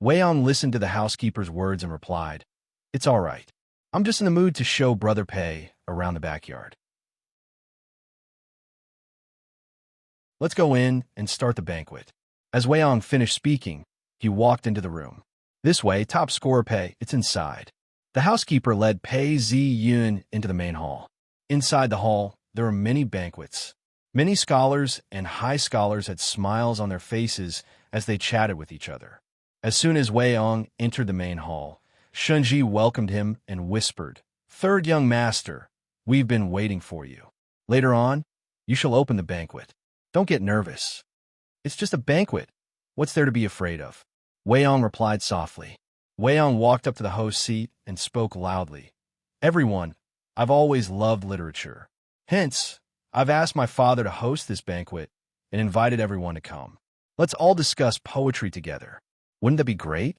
Wei Ang listened to the housekeeper's words and replied, "It's all right. I'm just in the mood to show Brother Pei around the backyard. Let's go in and start the banquet." As Wei Ang finished speaking, he walked into the room. "This way, top scorer Pei, it's inside." The housekeeper led Pei Ziyun into the main hall. Inside the hall, there were many banquets. Many scholars and high scholars had smiles on their faces as they chatted with each other. As soon as Wei Ang entered the main hall, Shunji welcomed him and whispered, "Third young master, we've been waiting for you. Later on, you shall open the banquet. Don't get nervous. It's just a banquet. What's there to be afraid of?" Wei Ang replied softly. Wei-Yong walked up to the host's seat and spoke loudly. Everyone, I've always loved literature. Hence, I've asked my father to host this banquet and invited everyone to come. Let's all discuss poetry together. Wouldn't that be great?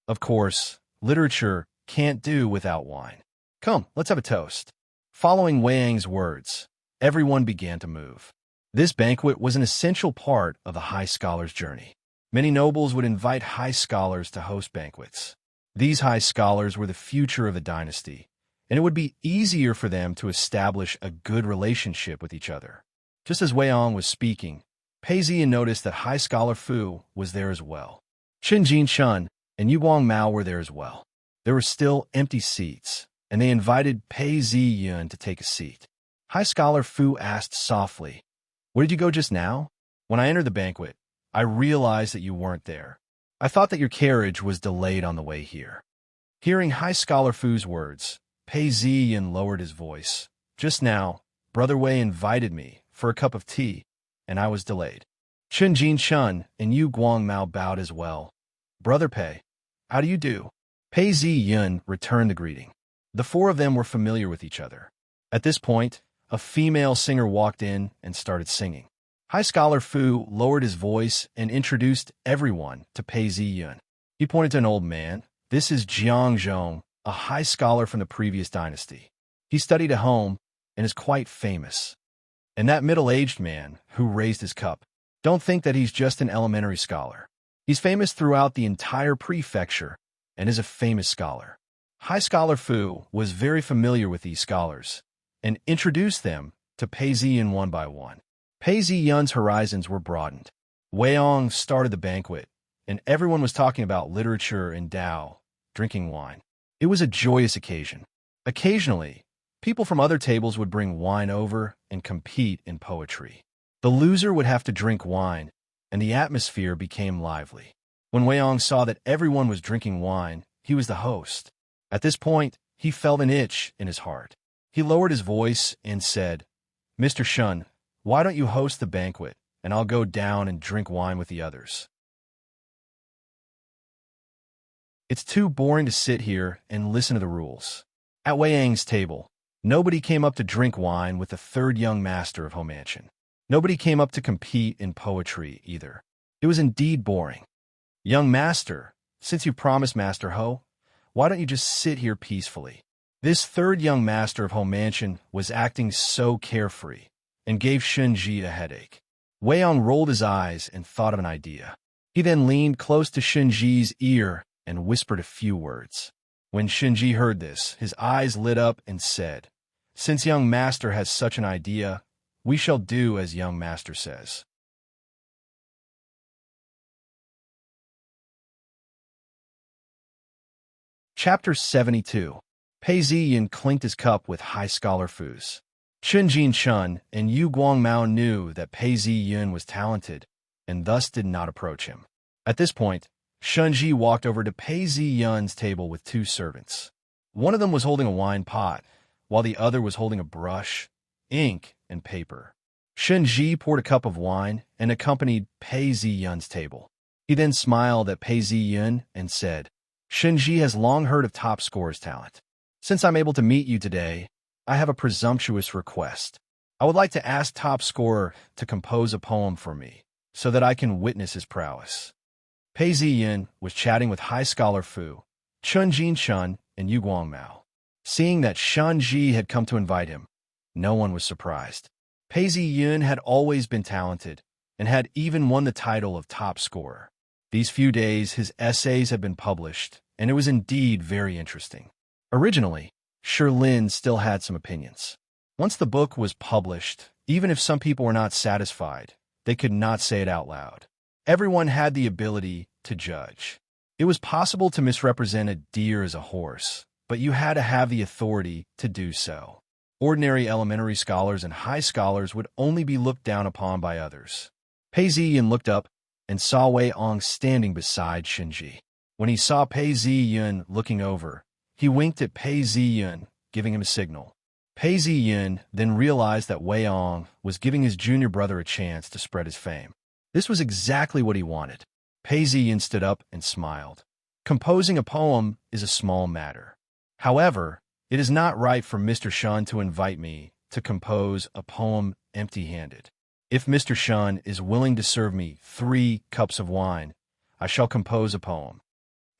Of course, literature can't do without wine. Come, let's have a toast. Following Wei-Yang's words, everyone began to move. This banquet was an essential part of the high scholar's journey. Many nobles would invite high scholars to host banquets. These high scholars were the future of the dynasty, and it would be easier for them to establish a good relationship with each other. Just as Wei-Yong was speaking, Pei Ziyan noticed that High Scholar Fu was there as well. Qin Jinshun and Yu Guangmao were there as well. There were still empty seats, and they invited Pei Ziyan to take a seat. High Scholar Fu asked softly, "Where did you go just now?" "When I entered the banquet, I realized that you weren't there. I thought that your carriage was delayed on the way here." Hearing High Scholar Fu's words, Pei Ziyan lowered his voice. "Just now, Brother Wei invited me for a cup of tea, and I was delayed." Qin Jinshun and Yu Guangmao bowed as well. "Brother Pei, how do you do?" Pei Ziyan returned the greeting. The four of them were familiar with each other. At this point, a female singer walked in and started singing. High Scholar Fu lowered his voice and introduced everyone to Pei Ziyan. He pointed to an old man. "This is Jiang Zhong, a high scholar from the previous dynasty. He studied at home and is quite famous." And that middle-aged man who raised his cup, don't think that he's just an elementary scholar. He's famous throughout the entire prefecture and is a famous scholar. High Scholar Fu was very familiar with these scholars and introduced them to Pei Ziyan one by one. Pei Ziyan's horizons were broadened. Wei-Yong started the banquet, and everyone was talking about literature and Tao, drinking wine. It was a joyous occasion. Occasionally, people from other tables would bring wine over and compete in poetry. The loser would have to drink wine, and the atmosphere became lively. When Wei-Yong saw that everyone was drinking wine, he was the host. At this point, he felt an itch in his heart. He lowered his voice and said, "Mr. Shun, why don't you host the banquet, and I'll go down and drink wine with the others? It's too boring to sit here and listen to the rules." At Wei-Yang's table, nobody came up to drink wine with the third young master of Ho Mansion. Nobody came up to compete in poetry either. It was indeed boring. "Young master, since you promised Master Ho, why don't you just sit here peacefully?" This third young master of Ho Mansion was acting so carefree and gave Shenji a headache. Wei-Yong rolled his eyes and thought of an idea. He then leaned close to Shenji's ear and whispered a few words. When Shenji heard this, his eyes lit up and said, "Since young master has such an idea, we shall do as young master says." Chapter 72. Pei Ziyan clinked his cup with High Scholar Fu's. Qin Jinshun and Yu Guangmao knew that Pei Ziyan was talented and thus did not approach him. At this point, Shunji walked over to Pei Ziyan's table with two servants. One of them was holding a wine pot, while the other was holding a brush, ink, and paper. Shunji poured a cup of wine and accompanied Pei Ziyan's table. He then smiled at Pei Ziyan and said, "Shunji has long heard of top scorer's talent. Since I'm able to meet you today, I have a presumptuous request. I would like to ask top scorer to compose a poem for me, so that I can witness his prowess." Pei Ziyan was chatting with High Scholar Fu, Qin Jinshun, and Yu Guangmao. Seeing that Shanji had come to invite him, no one was surprised. Pei Ziyan had always been talented and had even won the title of top scorer. These few days, his essays had been published, and it was indeed very interesting. Originally, Sherlin still had some opinions. Once the book was published, even if some people were not satisfied, they could not say it out loud. Everyone had the ability to judge. It was possible to misrepresent a deer as a horse, but you had to have the authority to do so. Ordinary elementary scholars and high scholars would only be looked down upon by others. Pei Ziyan looked up and saw Wei-Yong standing beside Shinji. When he saw Pei Ziyan looking over, he winked at Pei Ziyan, giving him a signal. Pei Ziyan then realized that Wei-Yong was giving his junior brother a chance to spread his fame. This was exactly what he wanted. Pei Ziyan stood up and smiled. Composing a poem is a small matter. However, it is not right for Mr. Shun to invite me to compose a poem empty-handed. If Mr. Shun is willing to serve me 3 cups of wine, I shall compose a poem.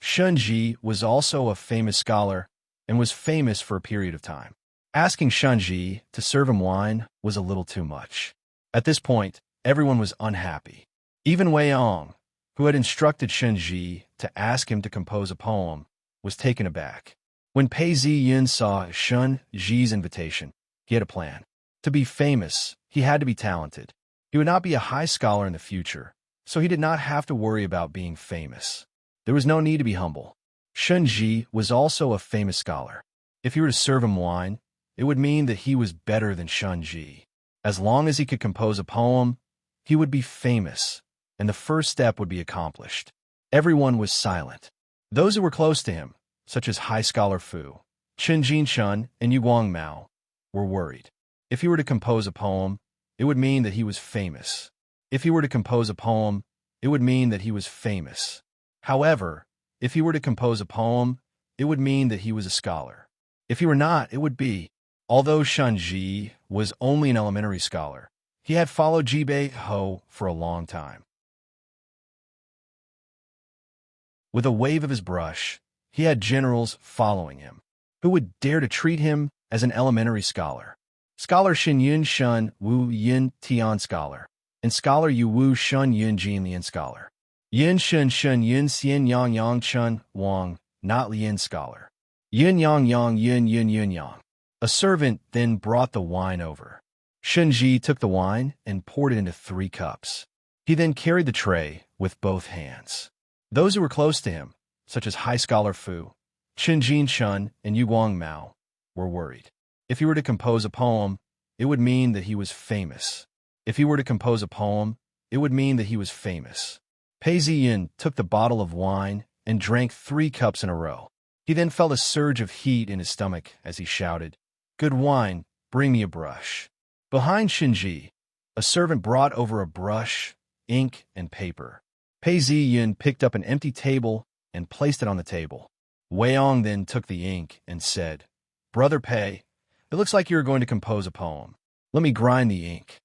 Shunji was also a famous scholar and was famous for a period of time. Asking Shunji to serve him wine was a little too much. At this point, everyone was unhappy. Even Weiyong, who had instructed Shunji to ask him to compose a poem, was taken aback. When Pei Ziyun saw Shunji's invitation, he had a plan. To be famous, he had to be talented. He would not be a high scholar in the future, so he did not have to worry about being famous. There was no need to be humble. Shunji was also a famous scholar. If he were to serve him wine, it would mean that he was better than Shunji. As long as he could compose a poem, he would be famous, and the first step would be accomplished. Everyone was silent. Those who were close to him, such as High Scholar Fu, Qinjin Shun, and Yuguang Mao, were worried. If he were to compose a poem, it would mean that he was famous. If he were to compose a poem, it would mean that he was famous. However, if he were to compose a poem, it would mean that he was a scholar. If he were not, it would be. Although Shunji was only an elementary scholar, he had followed Jibei Ho for a long time. With a wave of his brush, he had generals following him, who would dare to treat him as an elementary scholar. Scholar Xin Yun Shun Wu Yin Tian Scholar, and Scholar Yu Wu Shun Yun Jin Lian Scholar. Yin Shun Shun Yun Xian Yang Yang Chun Wang, not Lian Scholar. Yun Yang Yang Yun Yun Yun Yang. A servant then brought the wine over. Shunji took the wine and poured it into 3 cups. He then carried the tray with both hands. Those who were close to him, such as High Scholar Fu, Qinjin Shun, and Yuguang Mao, were worried. If he were to compose a poem, it would mean that he was famous. If he were to compose a poem, it would mean that he was famous. Pei Ziyin took the bottle of wine and drank 3 cups in a row. He then felt a surge of heat in his stomach as he shouted, "Good wine, bring me a brush." Behind Shinji, a servant brought over a brush, ink, and paper. Pei Ziyin picked up an empty table and placed it on the table. Weiyong then took the ink and said, "Brother Pei, it looks like you are going to compose a poem. Let me grind the ink."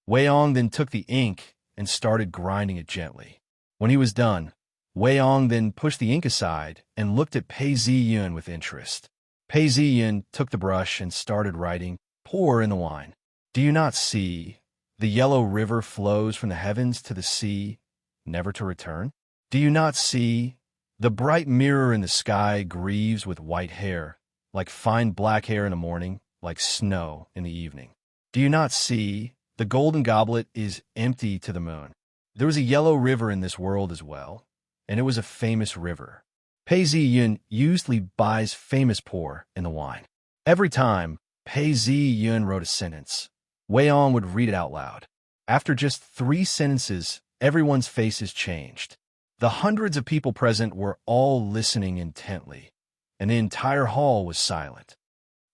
Weiyong then took the ink and started grinding it gently. When he was done, Weiyong then pushed the ink aside and looked at Pei Ziyun with interest. Pei Ziyun took the brush and started writing, "Pour in the wine. Do you not see? The yellow river flows from the heavens to the sea, never to return. Do you not see? The bright mirror in the sky grieves with white hair, like fine black hair in the morning, like snow in the evening. Do you not see? The golden goblet is empty to the moon. There was a yellow river in this world as well, and it was a famous river." Pei Ziyun usually buys famous pour in the wine. Every time Pei Ziyun wrote a sentence, Weiyong would read it out loud. After just 3 sentences, everyone's faces changed. The hundreds of people present were all listening intently, and the entire hall was silent.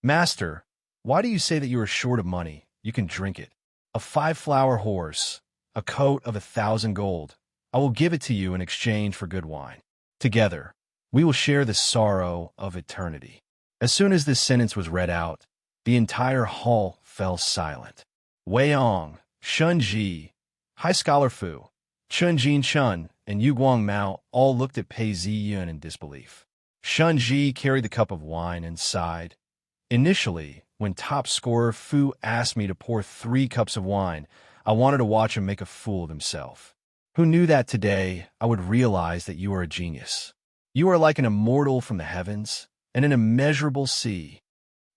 "Master, why do you say that you are short of money? You can drink it. A 5-flower horse, a coat of 1,000 gold. I will give it to you in exchange for good wine. Together, we will share the sorrow of eternity." As soon as this sentence was read out, the entire hall fell silent. Weiyong, Shunji, High Scholar Fu, Chunjin Chun, and Yuguang Mao all looked at Pei Ziyun in disbelief. Shunji carried the cup of wine and sighed. "Initially, when top scorer Fu asked me to pour 3 cups of wine, I wanted to watch him make a fool of himself. Who knew that today I would realize that you are a genius? You are like an immortal from the heavens and an immeasurable sea.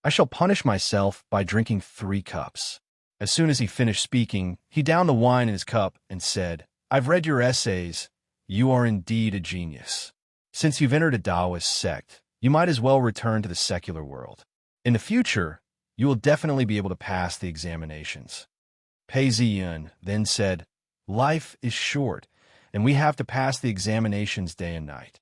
I shall punish myself by drinking 3 cups." As soon as he finished speaking, he downed the wine in his cup and said, "I've read your essays. You are indeed a genius. Since you've entered a Taoist sect, you might as well return to the secular world. In the future, you will definitely be able to pass the examinations." Pei Ziyun then said, "Life is short, and we have to pass the examinations day and night.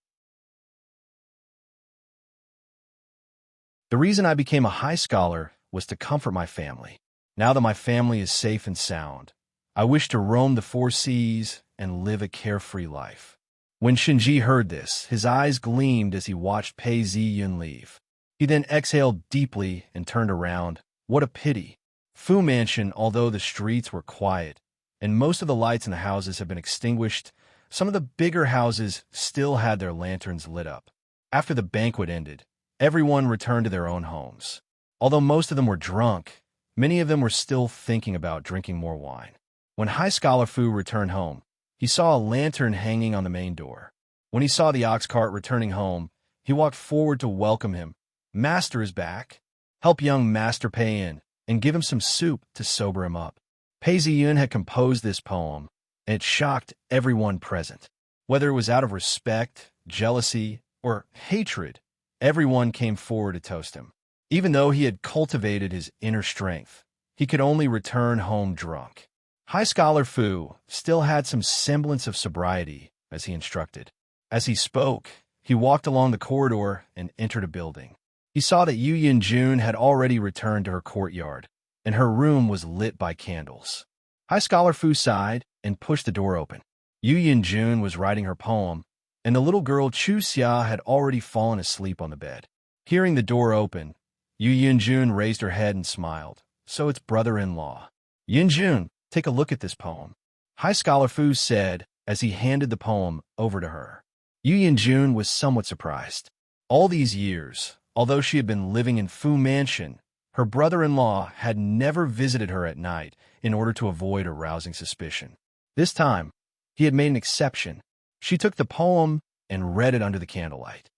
The reason I became a high scholar was to comfort my family. Now that my family is safe and sound, I wish to roam the 4 seas and live a carefree life. When Shinji heard this, his eyes gleamed as he watched Pei Ziyun leave. He then exhaled deeply and turned around. What a pity. Fu Mansion, although the streets were quiet, and most of the lights in the houses had been extinguished, some of the bigger houses still had their lanterns lit up. After the banquet ended, everyone returned to their own homes. Although most of them were drunk, many of them were still thinking about drinking more wine. When High Scholar Fu returned home, he saw a lantern hanging on the main door. When he saw the ox cart returning home, he walked forward to welcome him. Master is back. Help young Master Pei in, and give him some soup to sober him up. Pei Ziyun had composed this poem, and it shocked everyone present. Whether it was out of respect, jealousy, or hatred, everyone came forward to toast him. Even though he had cultivated his inner strength, he could only return home drunk. High Scholar Fu still had some semblance of sobriety, as he instructed. As he spoke, he walked along the corridor and entered a building. He saw that Yu Yin-jun had already returned to her courtyard, and her room was lit by candles. High Scholar Fu sighed and pushed the door open. Yu Yin-jun was writing her poem, and the little girl Chu Xia had already fallen asleep on the bed. Hearing the door open, Yu Yin-jun raised her head and smiled. So it's brother-in-law. Yin-jun, take a look at this poem, High Scholar Fu said as he handed the poem over to her. Yu Yin-jun was somewhat surprised. All these years, although she had been living in Fu Mansion, her brother-in-law had never visited her at night in order to avoid arousing suspicion. This time, he had made an exception. She took the poem and read it under the candlelight.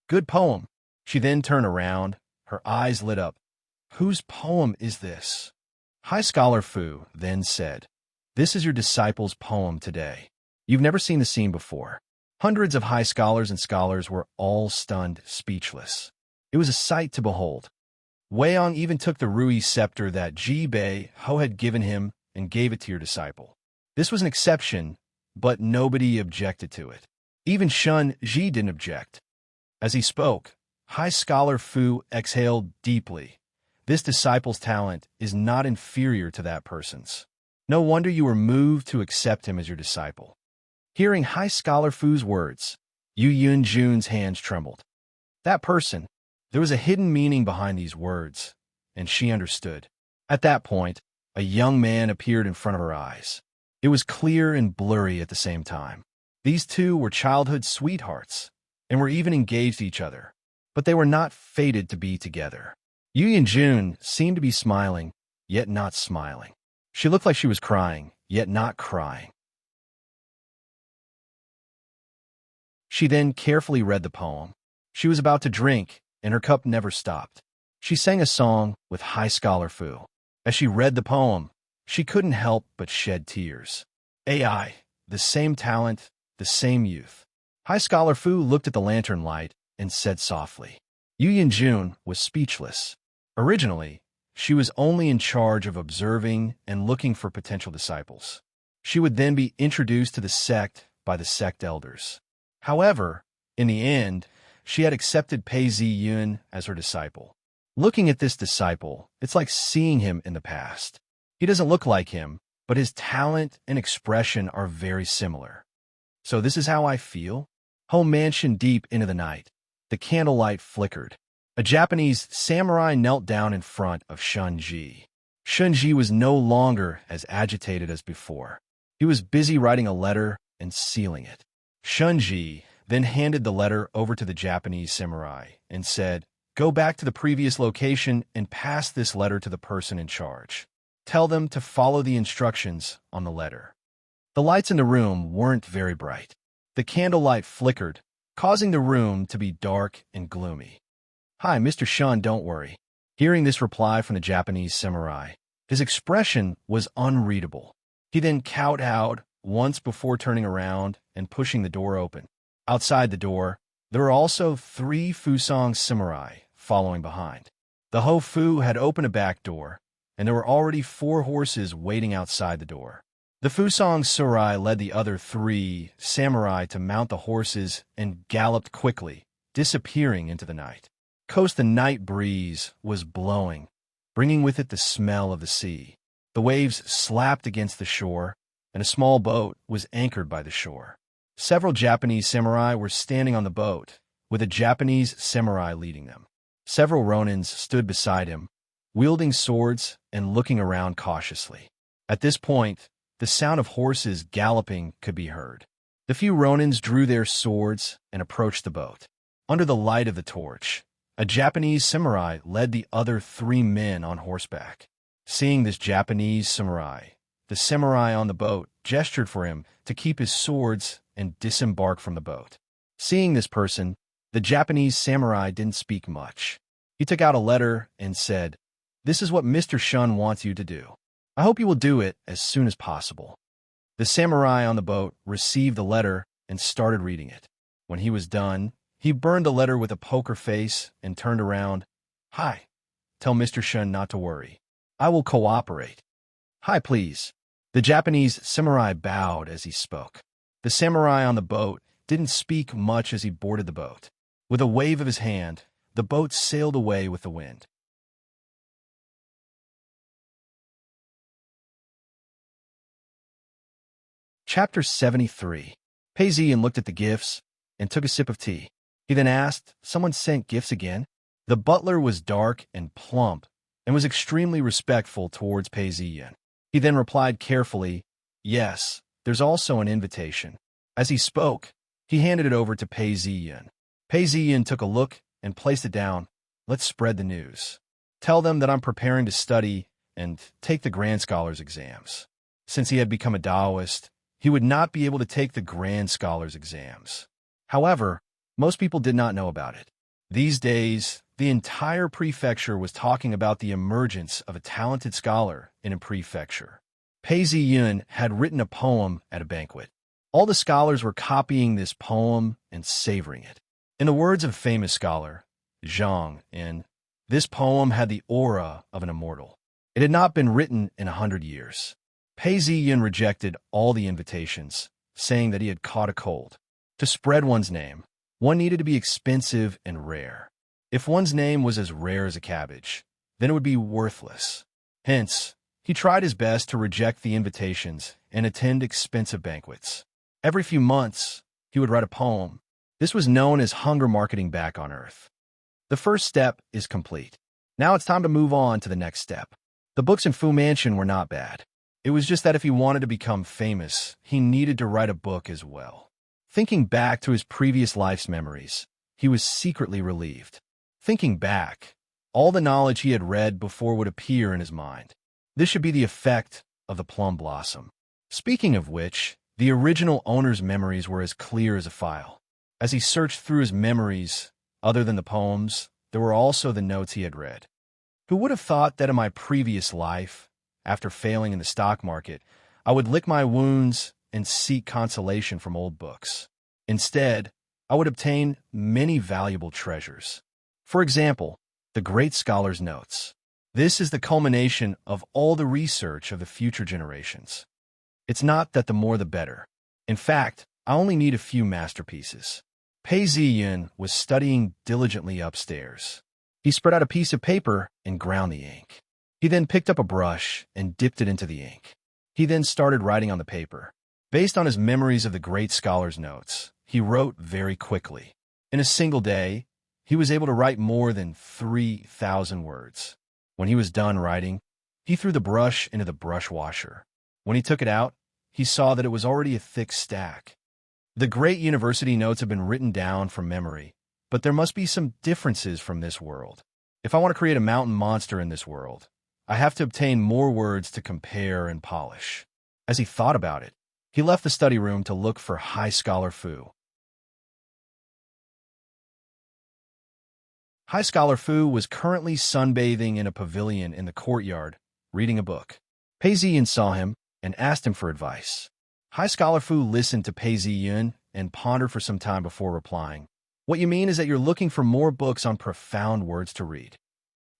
Good poem. She then turned around, her eyes lit up. Whose poem is this? High Scholar Fu then said, This is your disciple's poem today. You've never seen the scene before. Hundreds of high scholars and scholars were all stunned, speechless. It was a sight to behold. Weiyang even took the Rui scepter that Ji Bei Ho had given him and gave it to your disciple. This was an exception, but nobody objected to it. Even Shun Ji didn't object. As he spoke, High Scholar Fu exhaled deeply. This disciple's talent is not inferior to that person's. No wonder you were moved to accept him as your disciple. Hearing High Scholar Fu's words, Yu Yun-jun's hands trembled. That person, there was a hidden meaning behind these words, and she understood. At that point, a young man appeared in front of her eyes. It was clear and blurry at the same time. These two were childhood sweethearts, and were even engaged to each other, but they were not fated to be together. Yu Yin-jun seemed to be smiling, yet not smiling. She looked like she was crying, yet not crying. She then carefully read the poem. She was about to drink, and her cup never stopped. She sang a song with High Scholar Fu. As she read the poem, she couldn't help but shed tears. AI, the same talent, the same youth. High Scholar Fu looked at the lantern light and said softly. Yu Yin-jun was speechless. Originally, she was only in charge of observing and looking for potential disciples. She would then be introduced to the sect by the sect elders. However, in the end, she had accepted Pei Ziyun as her disciple. Looking at this disciple, it's like seeing him in the past. He doesn't look like him, but his talent and expression are very similar. So this is how I feel? Home mansion deep into the night. The candlelight flickered. A Japanese samurai knelt down in front of Shunji. Shunji was no longer as agitated as before. He was busy writing a letter and sealing it. Shunji then handed the letter over to the Japanese samurai and said, Go back to the previous location and pass this letter to the person in charge. Tell them to follow the instructions on the letter. The lights in the room weren't very bright. The candlelight flickered, causing the room to be dark and gloomy. Hi, Mr. Shun, don't worry. Hearing this reply from the Japanese samurai, his expression was unreadable. He then kowtowed once before turning around and pushing the door open. Outside the door, there were also 3 Fusang samurai following behind. The Ho Fu had opened a back door, and there were already 4 horses waiting outside the door. The Fusang samurai led the other 3 samurai to mount the horses and galloped quickly, disappearing into the night. The night breeze was blowing, bringing with it the smell of the sea. The waves slapped against the shore, and a small boat was anchored by the shore. Several Japanese samurai were standing on the boat, with a Japanese samurai leading them. Several ronins stood beside him, wielding swords and looking around cautiously. At this point, the sound of horses galloping could be heard. The few ronins drew their swords and approached the boat. Under the light of the torch, a Japanese samurai led the other 3 men on horseback. Seeing this Japanese samurai, the samurai on the boat gestured for him to keep his swords and disembark from the boat. Seeing this person, the Japanese samurai didn't speak much. He took out a letter and said, "This is what Mr. Shun wants you to do. I hope you will do it as soon as possible." The samurai on the boat received the letter and started reading it. When he was done, he burned the letter with a poker face and turned around. "Hi, tell Mr. Shun not to worry. I will cooperate." "Hi, please." The Japanese samurai bowed as he spoke. The samurai on the boat didn't speak much as he boarded the boat. With a wave of his hand, the boat sailed away with the wind. Chapter 73. Pei Ziyan looked at the gifts and took a sip of tea. He then asked, "Someone sent gifts again?" The butler was dark and plump and was extremely respectful towards Pei Ziyan. He then replied carefully, "Yes, there's also an invitation." As he spoke, he handed it over to Pei Ziyan. Pei Ziyan took a look and placed it down. "Let's spread the news. Tell them that I'm preparing to study and take the Grand Scholars exams." Since he had become a Taoist, he would not be able to take the Grand Scholars exams. However, most people did not know about it. These days, the entire prefecture was talking about the emergence of a talented scholar in a prefecture. Pei Ziyan had written a poem at a banquet. All the scholars were copying this poem and savoring it. In the words of a famous scholar, Zhang, this poem had the aura of an immortal. It had not been written in 100 years. Pei Ziyan rejected all the invitations, saying that he had caught a cold. To spread one's name, one needed to be expensive and rare. If one's name was as rare as a cabbage, then it would be worthless. Hence, he tried his best to reject the invitations and attend expensive banquets. Every few months, he would write a poem. This was known as hunger marketing back on Earth. The first step is complete. Now it's time to move on to the next step. The books in Fu Mansion were not bad. It was just that if he wanted to become famous, he needed to write a book as well. Thinking back to his previous life's memories, he was secretly relieved. Thinking back, all the knowledge he had read before would appear in his mind. This should be the effect of the plum blossom. Speaking of which, the original owner's memories were as clear as a file. As he searched through his memories, other than the poems, there were also the notes he had read. Who would have thought that in my previous life, after failing in the stock market, I would lick my wounds and seek consolation from old books? Instead, I would obtain many valuable treasures. For example, the great scholar's notes. This is the culmination of all the research of the future generations. It's not that the more the better. In fact, I only need a few masterpieces. Pei Ziyan was studying diligently upstairs. He spread out a piece of paper and ground the ink. He then picked up a brush and dipped it into the ink. He then started writing on the paper. Based on his memories of the great scholar's notes, he wrote very quickly. In a single day, he was able to write more than 3,000 words. When he was done writing, he threw the brush into the brush washer. When he took it out, he saw that it was already a thick stack. The great university notes have been written down from memory, but there must be some differences from this world. If I want to create a mountain monster in this world, I have to obtain more words to compare and polish. As he thought about it, he left the study room to look for High Scholar Fu. High Scholar Fu was currently sunbathing in a pavilion in the courtyard, reading a book. Pei Ziyan saw him and asked him for advice. High Scholar Fu listened to Pei Ziyan and pondered for some time before replying. "What you mean is that you're looking for more books on profound words to read."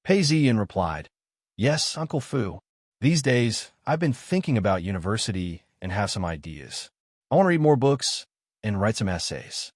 Pei Ziyan replied, "Yes, Uncle Fu. These days, I've been thinking about university and have some ideas. I want to read more books and write some essays.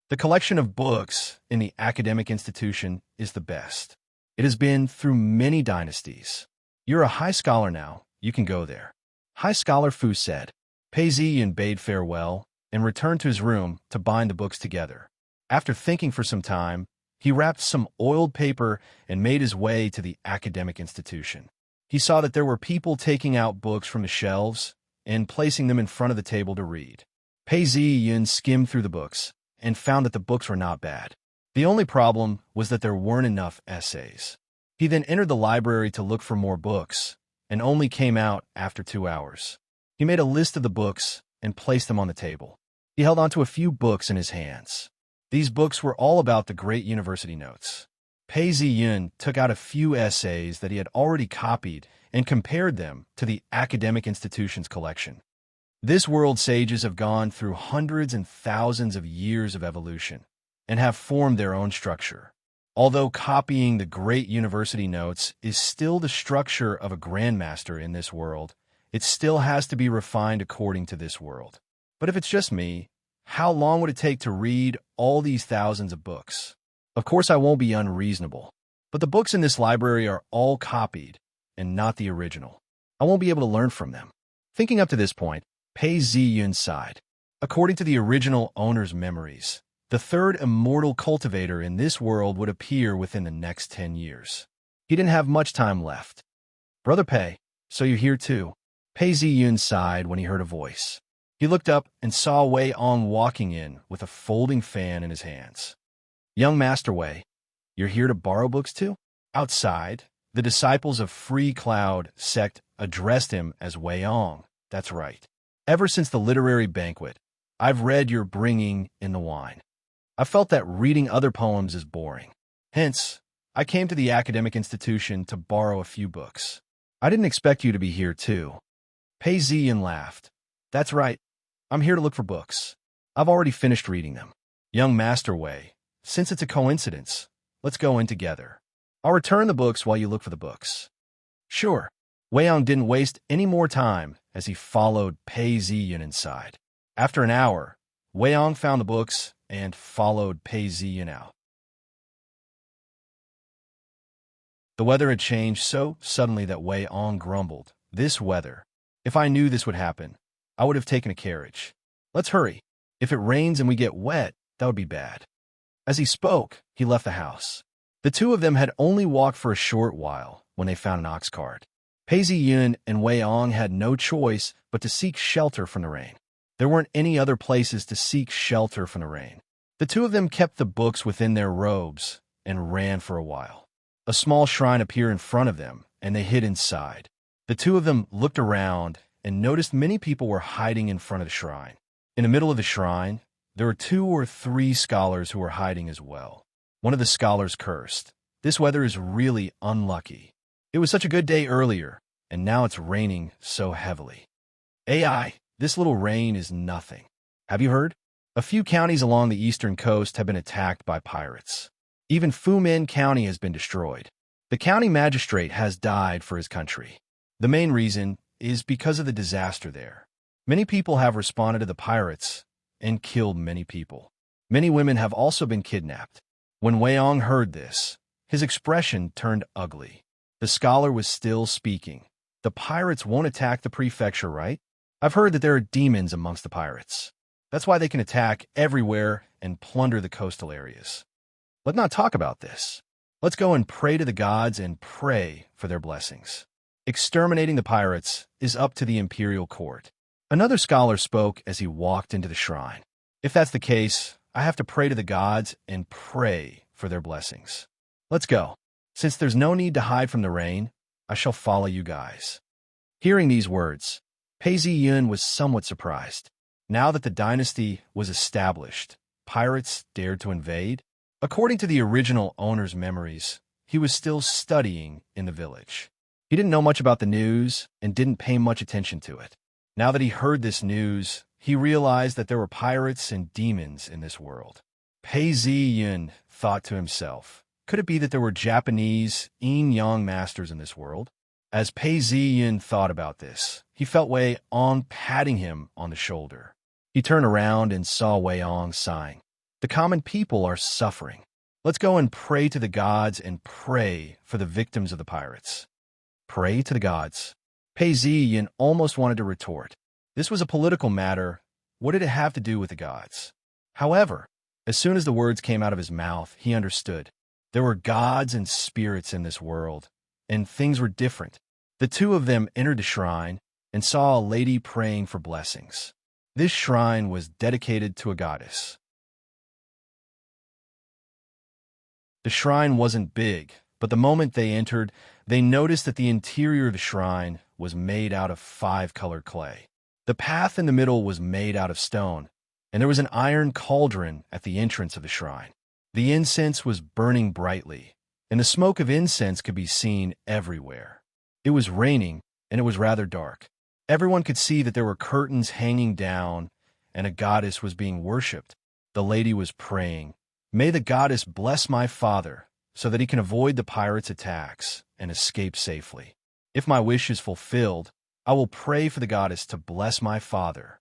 The collection of books in the academic institution is the best. It has been through many dynasties. You're a high scholar now. You can go there." High Scholar Fu said. Pei Ziyan bade farewell and returned to his room to bind the books together. After thinking for some time, he wrapped some oiled paper and made his way to the academic institution. He saw that there were people taking out books from the shelves and placing them in front of the table to read. Pei Ziyun skimmed through the books and found that the books were not bad. The only problem was that there weren't enough essays. He then entered the library to look for more books and only came out after 2 hours. He made a list of the books and placed them on the table. He held onto a few books in his hands. These books were all about the great university notes. Pei Ziyun took out a few essays that he had already copied and compared them to the academic institution's collection. This world's sages have gone through hundreds and thousands of years of evolution and have formed their own structure. Although copying the great university notes is still the structure of a grandmaster in this world, it still has to be refined according to this world. But if it's just me, how long would it take to read all these thousands of books? Of course, I won't be unreasonable, but the books in this library are all copied and not the original. I won't be able to learn from them. Thinking up to this point, Pei Ziyun sighed. According to the original owner's memories, the third immortal cultivator in this world would appear within the next 10 years. He didn't have much time left. Brother Pei, so you're here too? Pei Ziyun sighed when he heard a voice. He looked up and saw Wei Ong walking in with a folding fan in his hands. Young Master Wei, you're here to borrow books too? Outside, the disciples of Free Cloud sect addressed him as Wei Ong. That's right. Ever since the literary banquet, I've read your bringing in the wine. I felt that reading other poems is boring. Hence, I came to the academic institution to borrow a few books. I didn't expect you to be here too. Pei Ziyun laughed. That's right. I'm here to look for books. I've already finished reading them. Young Master Wei, since it's a coincidence, let's go in together. I'll return the books while you look for the books. Sure. Wei Ong didn't waste any more time as he followed Pei Ziyun inside. After an hour, Wei Ong found the books and followed Pei Ziyun out. The weather had changed so suddenly that Wei Ong grumbled. This weather. If I knew this would happen, I would have taken a carriage. Let's hurry. If it rains and we get wet, that would be bad. As he spoke, he left the house. The two of them had only walked for a short while when they found an ox cart. Pei Ziyun and Wei Ong had no choice but to seek shelter from the rain. There weren't any other places to seek shelter from the rain. The two of them kept the books within their robes and ran for a while. A small shrine appeared in front of them, and they hid inside. The two of them looked around and noticed many people were hiding in front of the shrine. In the middle of the shrine, there were 2 or 3 scholars who were hiding as well. One of the scholars cursed. This weather is really unlucky. It was such a good day earlier, and now it's raining so heavily. AI, this little rain is nothing. Have you heard? A few counties along the eastern coast have been attacked by pirates. Even Fumin County has been destroyed. The county magistrate has died for his country. The main reason is because of the disaster there. Many people have responded to the pirates and killed many people. Many women have also been kidnapped. When Wei Ong heard this, his expression turned ugly. The scholar was still speaking. The pirates won't attack the prefecture, right? I've heard that there are demons amongst the pirates. That's why they can attack everywhere and plunder the coastal areas. Let's not talk about this. Let's go and pray to the gods and pray for their blessings. Exterminating the pirates is up to the imperial court. Another scholar spoke as he walked into the shrine. If that's the case, I have to pray to the gods and pray for their blessings. Let's go. Since there's no need to hide from the rain, I shall follow you guys. Hearing these words, Pei Ziyun was somewhat surprised. Now that the dynasty was established, pirates dared to invade? According to the original owner's memories, he was still studying in the village. He didn't know much about the news and didn't pay much attention to it. Now that he heard this news, he realized that there were pirates and demons in this world. Pei Ziyun thought to himself, could it be that there were Japanese yin-yang masters in this world? As Pei Ziyun thought about this, he felt Wei Ong patting him on the shoulder. He turned around and saw Wei Ong sighing. The common people are suffering. Let's go and pray to the gods and pray for the victims of the pirates. Pray to the gods. Pei Ziyun almost wanted to retort. This was a political matter What did it have to do with the gods? However, as soon as the words came out of his mouth, he understood. There were gods and spirits in this world, and things were different. The two of them entered the shrine and saw a lady praying for blessings. This shrine was dedicated to a goddess. The shrine wasn't big, but the moment they entered, they noticed that the interior of the shrine was made out of 5-colored clay. The path in the middle was made out of stone, and there was an iron cauldron at the entrance of the shrine. The incense was burning brightly, and the smoke of incense could be seen everywhere. It was raining, and it was rather dark. Everyone could see that there were curtains hanging down, and a goddess was being worshipped. The lady was praying, "May the goddess bless my father, so that he can avoid the pirates' attacks and escape safely. If my wish is fulfilled, I will pray for the goddess to bless my father."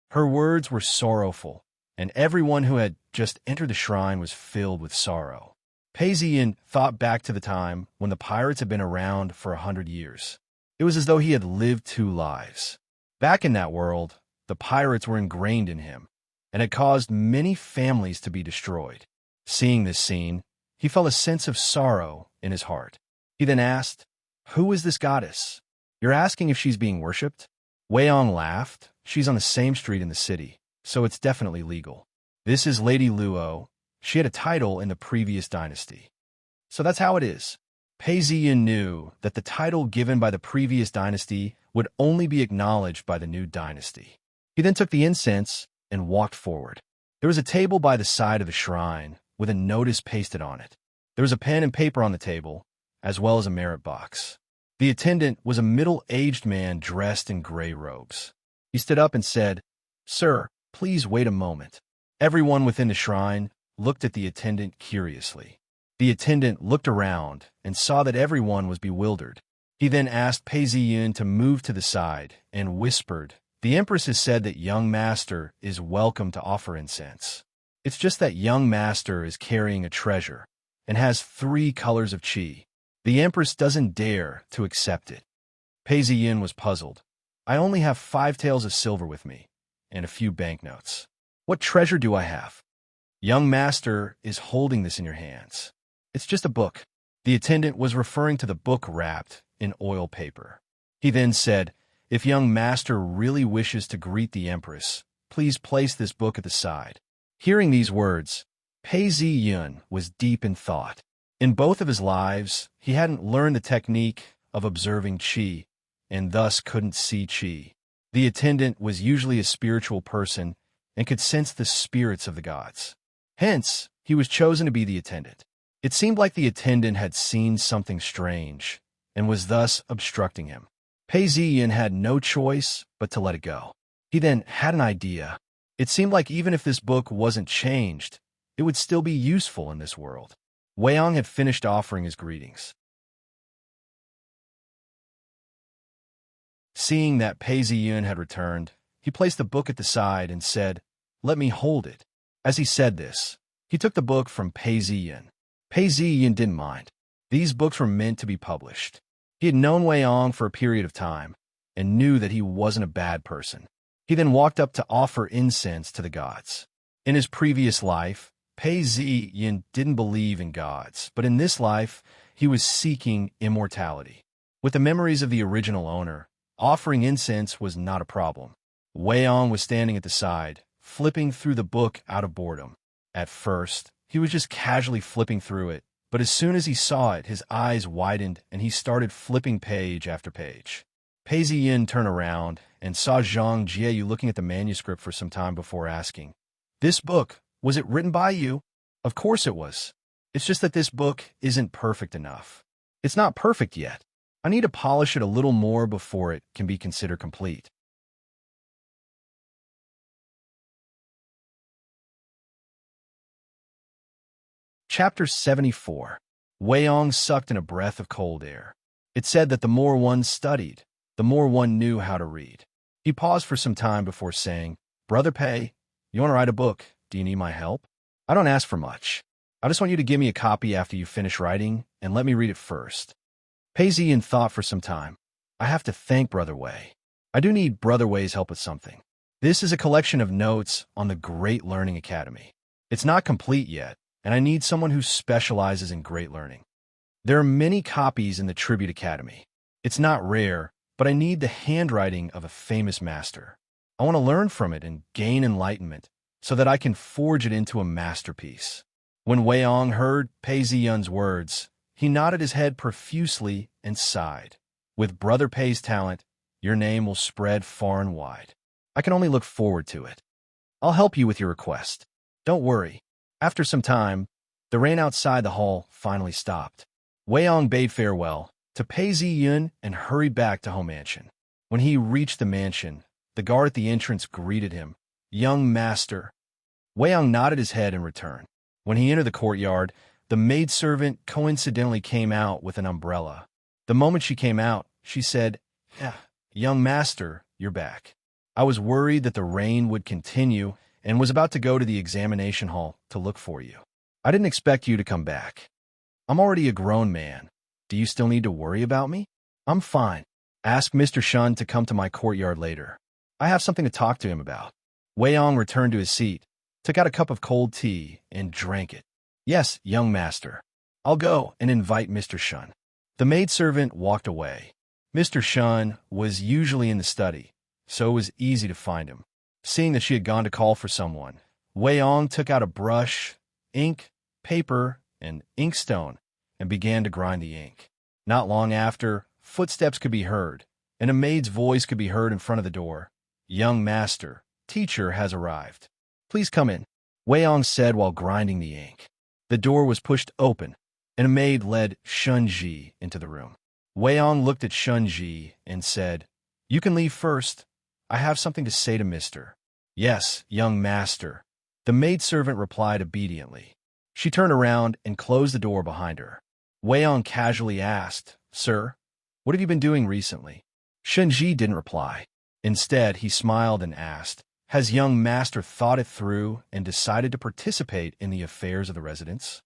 Her words were sorrowful, and everyone who had just entered the shrine was filled with sorrow. Pei Ziyin thought back to the time when the pirates had been around for 100 years. It was as though he had lived 2 lives. Back in that world, the pirates were ingrained in him, and had caused many families to be destroyed. Seeing this scene, he felt a sense of sorrow in his heart. He then asked, "Who is this goddess? You're asking if she's being worshipped?" Weiyang laughed. "She's on the same street in the city, so it's definitely legal. This is Lady Luo. She had a title in the previous dynasty. So that's how it is." Pei Ziyin knew that the title given by the previous dynasty would only be acknowledged by the new dynasty. He then took the incense and walked forward. There was a table by the side of the shrine with a notice pasted on it. There was a pen and paper on the table, as well as a merit box. The attendant was a middle-aged man dressed in gray robes. He stood up and said, "Sir, please wait a moment." Everyone within the shrine looked at the attendant curiously. The attendant looked around and saw that everyone was bewildered. He then asked Pei Ziyin to move to the side and whispered, "The Empress has said that young master is welcome to offer incense. It's just that young master is carrying a treasure and has 3 colors of qi. The Empress doesn't dare to accept it." Pei Ziyin was puzzled. "I only have 5 taels of silver with me and a few banknotes. What treasure do I have? Young master is holding this in your hands. It's just a book." The attendant was referring to the book wrapped in oil paper. He then said, "If young master really wishes to greet the Empress, please place this book at the side." Hearing these words, Pei Ziyin was deep in thought. In both of his lives, he hadn't learned the technique of observing qi, and thus couldn't see qi. The attendant was usually a spiritual person and could sense the spirits of the gods. Hence, he was chosen to be the attendant. It seemed like the attendant had seen something strange and was thus obstructing him. Pei Ziyin had no choice but to let it go. He then had an idea. It seemed like even if this book wasn't changed, it would still be useful in this world. Weiyang had finished offering his greetings. Seeing that Pei Ziyin had returned, he placed the book at the side and said, "Let me hold it." As he said this, he took the book from Pei Ziyin. Pei Ziyin didn't mind. These books were meant to be published. He had known Weiyang for a period of time and knew that he wasn't a bad person. He then walked up to offer incense to the gods. In his previous life, Pei Ziyin didn't believe in gods, but in this life, he was seeking immortality. With the memories of the original owner, offering incense was not a problem. Weiyang was standing at the side, flipping through the book out of boredom. At first, he was just casually flipping through it, but as soon as he saw it, his eyes widened and he started flipping page after page. Pei Ziyin turned around and saw Zhang Jieyu looking at the manuscript for some time before asking, "This book, was it written by you?" "Of course it was. It's just that this book isn't perfect enough. It's not perfect yet. I need to polish it a little more before it can be considered complete." Chapter 74. Weiyang sucked in a breath of cold air. It said that the more one studied, the more one knew how to read. He paused for some time before saying, "Brother Pei, you want to write a book? Do you need my help? I don't ask for much. I just want you to give me a copy after you finish writing and let me read it first." Pei Ziyin thought for some time. "I have to thank Brother Wei. I do need Brother Wei's help with something. This is a collection of notes on the Great Learning Academy. It's not complete yet, and I need someone who specializes in great learning. There are many copies in the Tribute Academy. It's not rare, but I need the handwriting of a famous master. I want to learn from it and gain enlightenment so that I can forge it into a masterpiece. When Wei-ong heard Pei Ziyun's words, he nodded his head profusely and sighed. With Brother Pei's talent, your name will spread far and wide. I can only look forward to it. I'll help you with your request. Don't worry. After some time, the rain outside the hall finally stopped. Wei-ong bade farewell to Pei Ziyun and hurried back to home mansion. When he reached the mansion, the guard at the entrance greeted him. Young master. Wei-ong nodded his head in return. When he entered the courtyard, the maidservant coincidentally came out with an umbrella. The moment she came out, she said, Young master, you're back. I was worried that the rain would continue and was about to go to the examination hall to look for you. I didn't expect you to come back. I'm already a grown man. Do you still need to worry about me? I'm fine. Ask Mr. Shun to come to my courtyard later. I have something to talk to him about. Wei-ong returned to his seat, took out a cup of cold tea, and drank it. Yes, young master. I'll go and invite Mr. Shun. The maidservant walked away. Mr. Shun was usually in the study, so it was easy to find him. Seeing that she had gone to call for someone, Wei-ong took out a brush, ink, paper, and inkstone, and began to grind the ink. Not long after, footsteps could be heard, and a maid's voice could be heard in front of the door. Young master, teacher has arrived. Please come in, Wei-ong said while grinding the ink. The door was pushed open, and a maid led Shun-ji into the room. Wei-ong looked at Shun-ji and said, You can leave first. I have something to say to Mr. Yes, young master. The maidservant replied obediently. She turned around and closed the door behind her. Wei-ong casually asked, Sir, what have you been doing recently? Shun-ji didn't reply. Instead, he smiled and asked, Has young master thought it through and decided to participate in the affairs of the residence?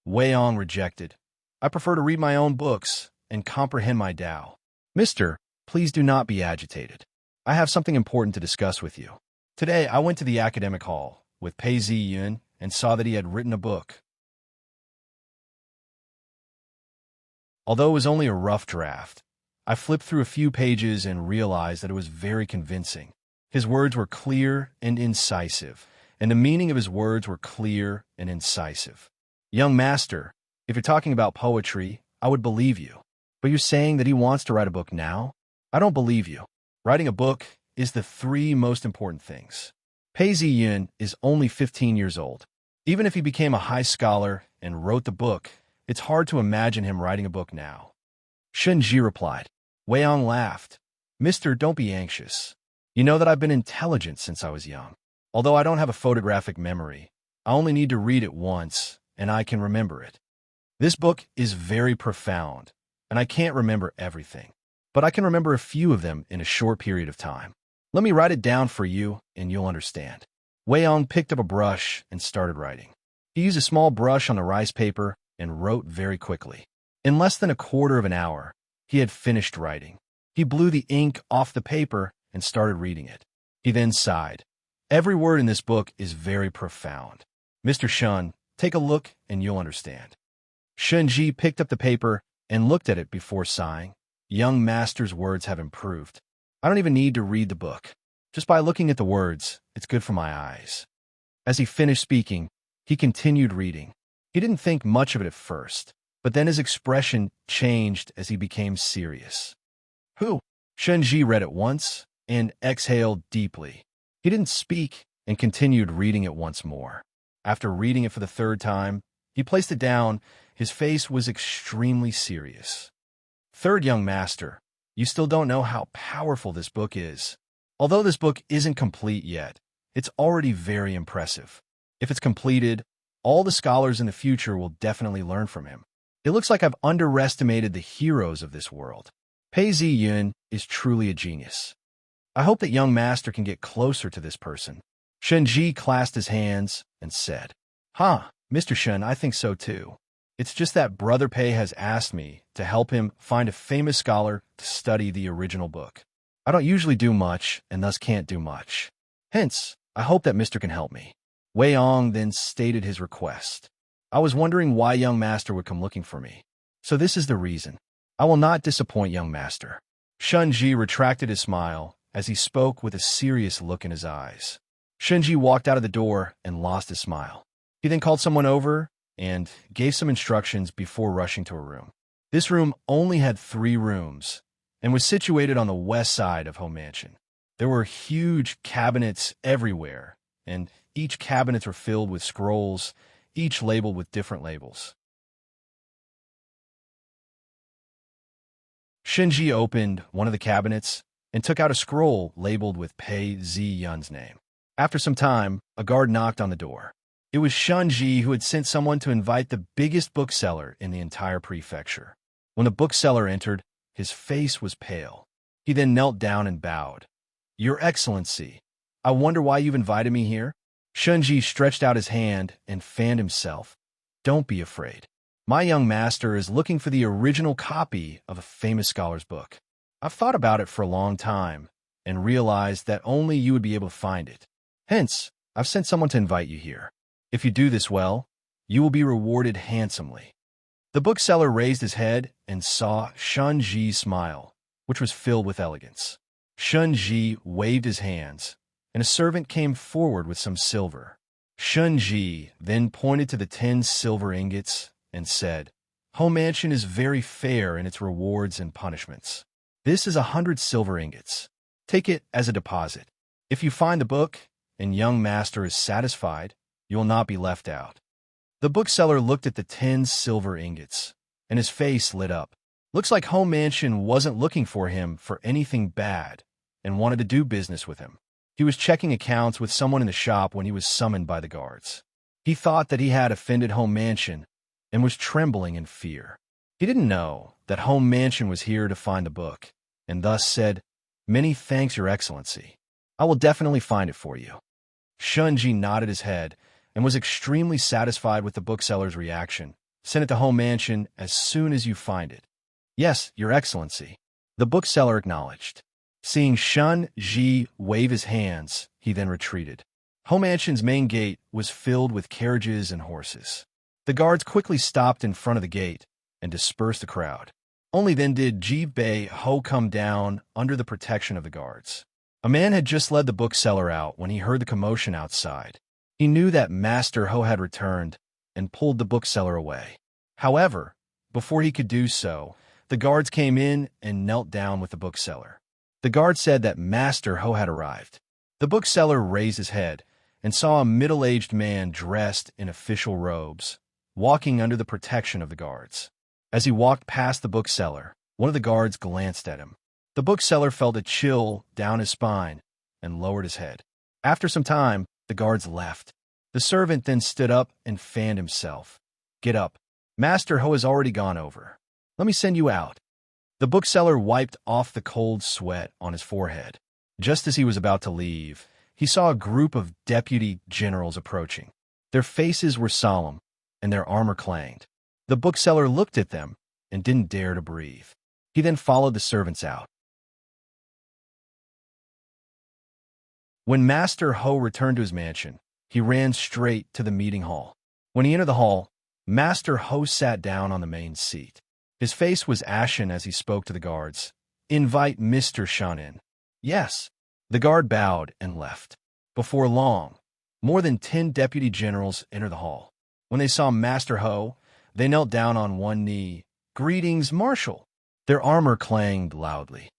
Wei-ong rejected. I prefer to read my own books and comprehend my Tao. Mister, please do not be agitated. I have something important to discuss with you. Today, I went to the academic hall with Pei Ziyun and saw that he had written a book. Although it was only a rough draft, I flipped through a few pages and realized that it was very convincing. His words were clear and incisive, and the meaning of his words were clear and incisive. Young master, if you're talking about poetry, I would believe you. But you're saying that he wants to write a book now? I don't believe you. Writing a book is the three most important things. Pei Ziyun is only 15 years old. Even if he became a high scholar and wrote the book, it's hard to imagine him writing a book now. Shun-ji replied. Wei-ong laughed. Mister, don't be anxious. You know that I've been intelligent since I was young. Although I don't have a photographic memory, I only need to read it once, and I can remember it. This book is very profound, and I can't remember everything, but I can remember a few of them in a short period of time. Let me write it down for you, and you'll understand. Wei-ong picked up a brush and started writing. He used a small brush on the rice paper and wrote very quickly. In less than a quarter of an hour, he had finished writing. He blew the ink off the paper and started reading it. He then sighed. Every word in this book is very profound. Mr. Shun, take a look and you'll understand. Shun-ji picked up the paper and looked at it before sighing. Young master's words have improved. I don't even need to read the book. Just by looking at the words, it's good for my eyes. As he finished speaking, he continued reading. He didn't think much of it at first, but then his expression changed as he became serious. Who? Shun-ji read it once and exhaled deeply. He didn't speak and continued reading it once more. After reading it for the third time, he placed it down. His face was extremely serious. Third young master, you still don't know how powerful this book is. Although this book isn't complete yet, it's already very impressive. If it's completed, all the scholars in the future will definitely learn from him. It looks like I've underestimated the heroes of this world. Pei Ziyun is truly a genius. I hope that young master can get closer to this person. Shun-ji clasped his hands and said, Mr. Shun, I think so too. It's just that Brother Pei has asked me to help him find a famous scholar to study the original book. I don't usually do much and thus can't do much. Hence, I hope that Mr. can help me. Wei Ong then stated his request. I was wondering why young master would come looking for me. So this is the reason. I will not disappoint young master. Shunji retracted his smile as he spoke with a serious look in his eyes. Shunji walked out of the door and lost his smile. He then called someone over and gave some instructions before rushing to a room. This room only had 3 rooms and was situated on the west side of Ho Mansion. There were huge cabinets everywhere, and each cabinets were filled with scrolls, each labeled with different labels. Shinji opened one of the cabinets and took out a scroll labeled with Pei Ziyun's name. After some time, a guard knocked on the door. It was Shunji who had sent someone to invite the biggest bookseller in the entire prefecture. When the bookseller entered, his face was pale. He then knelt down and bowed. "Your Excellency, I wonder why you've invited me here?" Shunji stretched out his hand and fanned himself. "Don't be afraid. My young master is looking for the original copy of a famous scholar's book. I've thought about it for a long time and realized that only you would be able to find it. Hence, I've sent someone to invite you here. If you do this well, you will be rewarded handsomely." The bookseller raised his head and saw Shunji's smile, which was filled with elegance. Shunji waved his hands, and a servant came forward with some silver. Shunji then pointed to the 10 silver ingots and said, "Ho Mansion is very fair in its rewards and punishments. This is 100 silver ingots. Take it as a deposit. If you find the book and young master is satisfied, you will not be left out." The bookseller looked at the 10 silver ingots, and his face lit up. Looks like Ho Mansion wasn't looking for him for anything bad and wanted to do business with him. He was checking accounts with someone in the shop when he was summoned by the guards. He thought that he had offended Ho Mansion and was trembling in fear. He didn't know that Ho Mansion was here to find the book, and thus said, "Many thanks, Your Excellency. I will definitely find it for you." Shunji nodded his head and was extremely satisfied with the bookseller's reaction. "Send it to Ho Mansion as soon as you find it." "Yes, Your Excellency." The bookseller acknowledged. Seeing Shunji wave his hands, he then retreated. Ho Mansion's main gate was filled with carriages and horses. The guards quickly stopped in front of the gate and dispersed the crowd. Only then did Jibei Ho come down under the protection of the guards. A man had just led the bookseller out when he heard the commotion outside. He knew that Master Ho had returned and pulled the bookseller away. However, before he could do so, the guards came in and knelt down with the bookseller. The guard said that Master Ho had arrived. The bookseller raised his head and saw a middle-aged man dressed in official robes, walking under the protection of the guards. As he walked past the bookseller, one of the guards glanced at him. The bookseller felt a chill down his spine and lowered his head. After some time, the guards left. The servant then stood up and fanned himself. "Get up. Master Ho has already gone over. Let me send you out." The bookseller wiped off the cold sweat on his forehead. Just as he was about to leave, he saw a group of deputy generals approaching. Their faces were solemn, and their armor clanged. The bookseller looked at them and didn't dare to breathe. He then followed the servants out. When Master Ho returned to his mansion, he ran straight to the meeting hall. When he entered the hall, Master Ho sat down on the main seat. His face was ashen as he spoke to the guards. "Invite Mr. Shan in." "Yes." The guard bowed and left. Before long, more than 10 deputy generals entered the hall. When they saw Master Ho, they knelt down on one knee. "Greetings, Marshal." Their armor clanged loudly.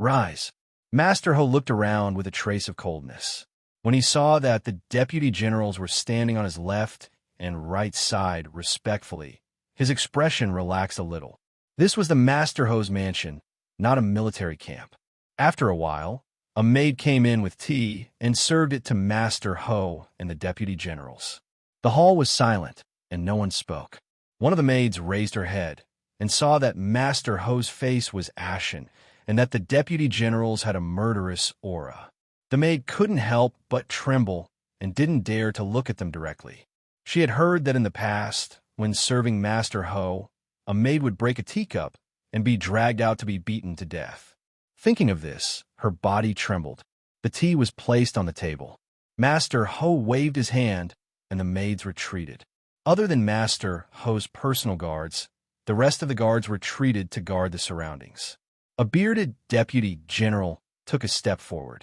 "Rise." Master Ho looked around with a trace of coldness. When he saw that the deputy generals were standing on his left and right side respectfully, his expression relaxed a little. This was the Master Ho's mansion, not a military camp. After a while, a maid came in with tea and served it to Master Ho and the deputy generals. The hall was silent, and no one spoke. One of the maids raised her head and saw that Master Ho's face was ashen and that the deputy generals had a murderous aura. The maid couldn't help but tremble and didn't dare to look at them directly. She had heard that in the past, when serving Master Ho, a maid would break a teacup and be dragged out to be beaten to death. Thinking of this, her body trembled. The tea was placed on the table. Master Ho waved his hand, and the maids retreated. Other than Master Ho's personal guards, the rest of the guards retreated to guard the surroundings. A bearded deputy general took a step forward.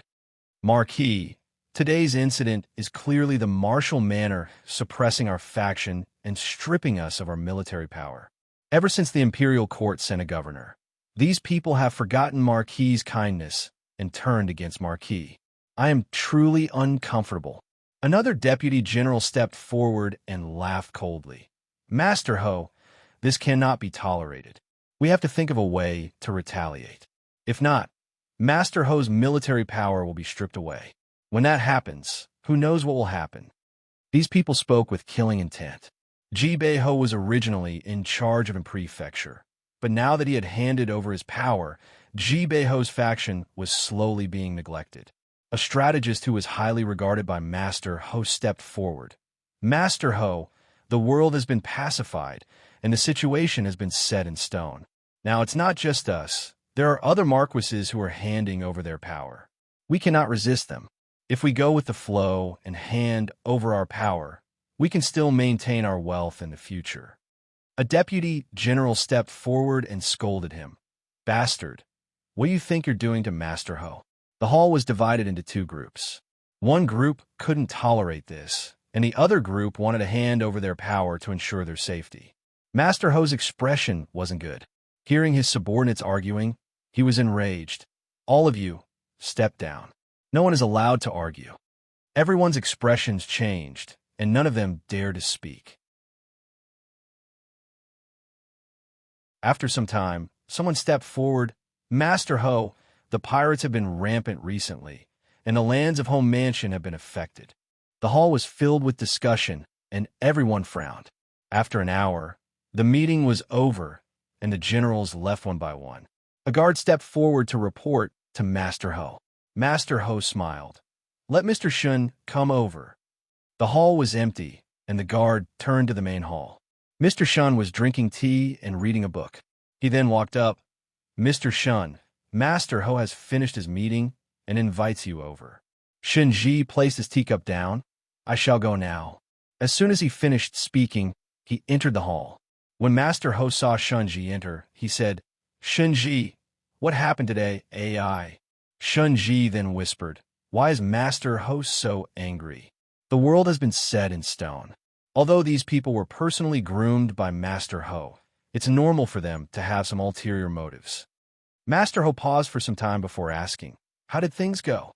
Marquis, today's incident is clearly the martial manner suppressing our faction and stripping us of our military power. Ever since the imperial court sent a governor, these people have forgotten Marquis's kindness and turned against Marquis. I am truly uncomfortable. Another deputy general stepped forward and laughed coldly. Master Ho, this cannot be tolerated. We have to think of a way to retaliate. If not, Master Ho's military power will be stripped away. When that happens, who knows what will happen? These people spoke with killing intent. Ji Ho was originally in charge of a prefecture, but now that he had handed over his power, Ji Ho's faction was slowly being neglected. A strategist who was highly regarded by Master Ho stepped forward. Master Ho, the world has been pacified, and the situation has been set in stone. Now it's not just us. There are other marquises who are handing over their power. We cannot resist them. If we go with the flow and hand over our power, we can still maintain our wealth in the future. A deputy general stepped forward and scolded him. Bastard, what do you think you're doing to Master Ho? The hall was divided into two groups. One group couldn't tolerate this, and the other group wanted to hand over their power to ensure their safety. Master Ho's expression wasn't good. Hearing his subordinates arguing, he was enraged. All of you, step down. No one is allowed to argue. Everyone's expressions changed, and none of them dared to speak. After some time, someone stepped forward. Master Ho, the pirates have been rampant recently, and the lands of Home Mansion have been affected. The hall was filled with discussion, and everyone frowned. After an hour, the meeting was over, and the generals left one by one. A guard stepped forward to report to Master Ho. Master Ho smiled. Let Mr. Shun come over. The hall was empty, and the guard turned to the main hall. Mr. Shun was drinking tea and reading a book. He then walked up. Mr. Shun, Master Ho has finished his meeting and invites you over. Shinji placed his teacup down. I shall go now. As soon as he finished speaking, he entered the hall. When Master Ho saw Shunji enter, he said, Shinji, what happened today, AI? Shunji then whispered, why is Master Ho so angry? The world has been set in stone. Although these people were personally groomed by Master Ho, it's normal for them to have some ulterior motives. Master Ho paused for some time before asking, how did things go?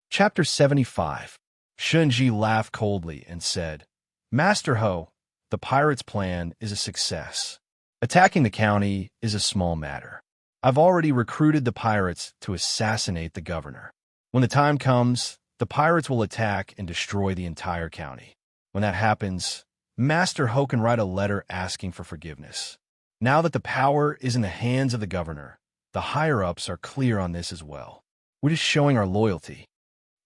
Chapter 75. Shunji laughed coldly and said, Master Ho, the pirates' plan is a success. Attacking the county is a small matter. I've already recruited the pirates to assassinate the governor. When the time comes, the pirates will attack and destroy the entire county. When that happens, Master Ho can write a letter asking for forgiveness. Now that the power is in the hands of the governor, the higher-ups are clear on this as well. We're just showing our loyalty.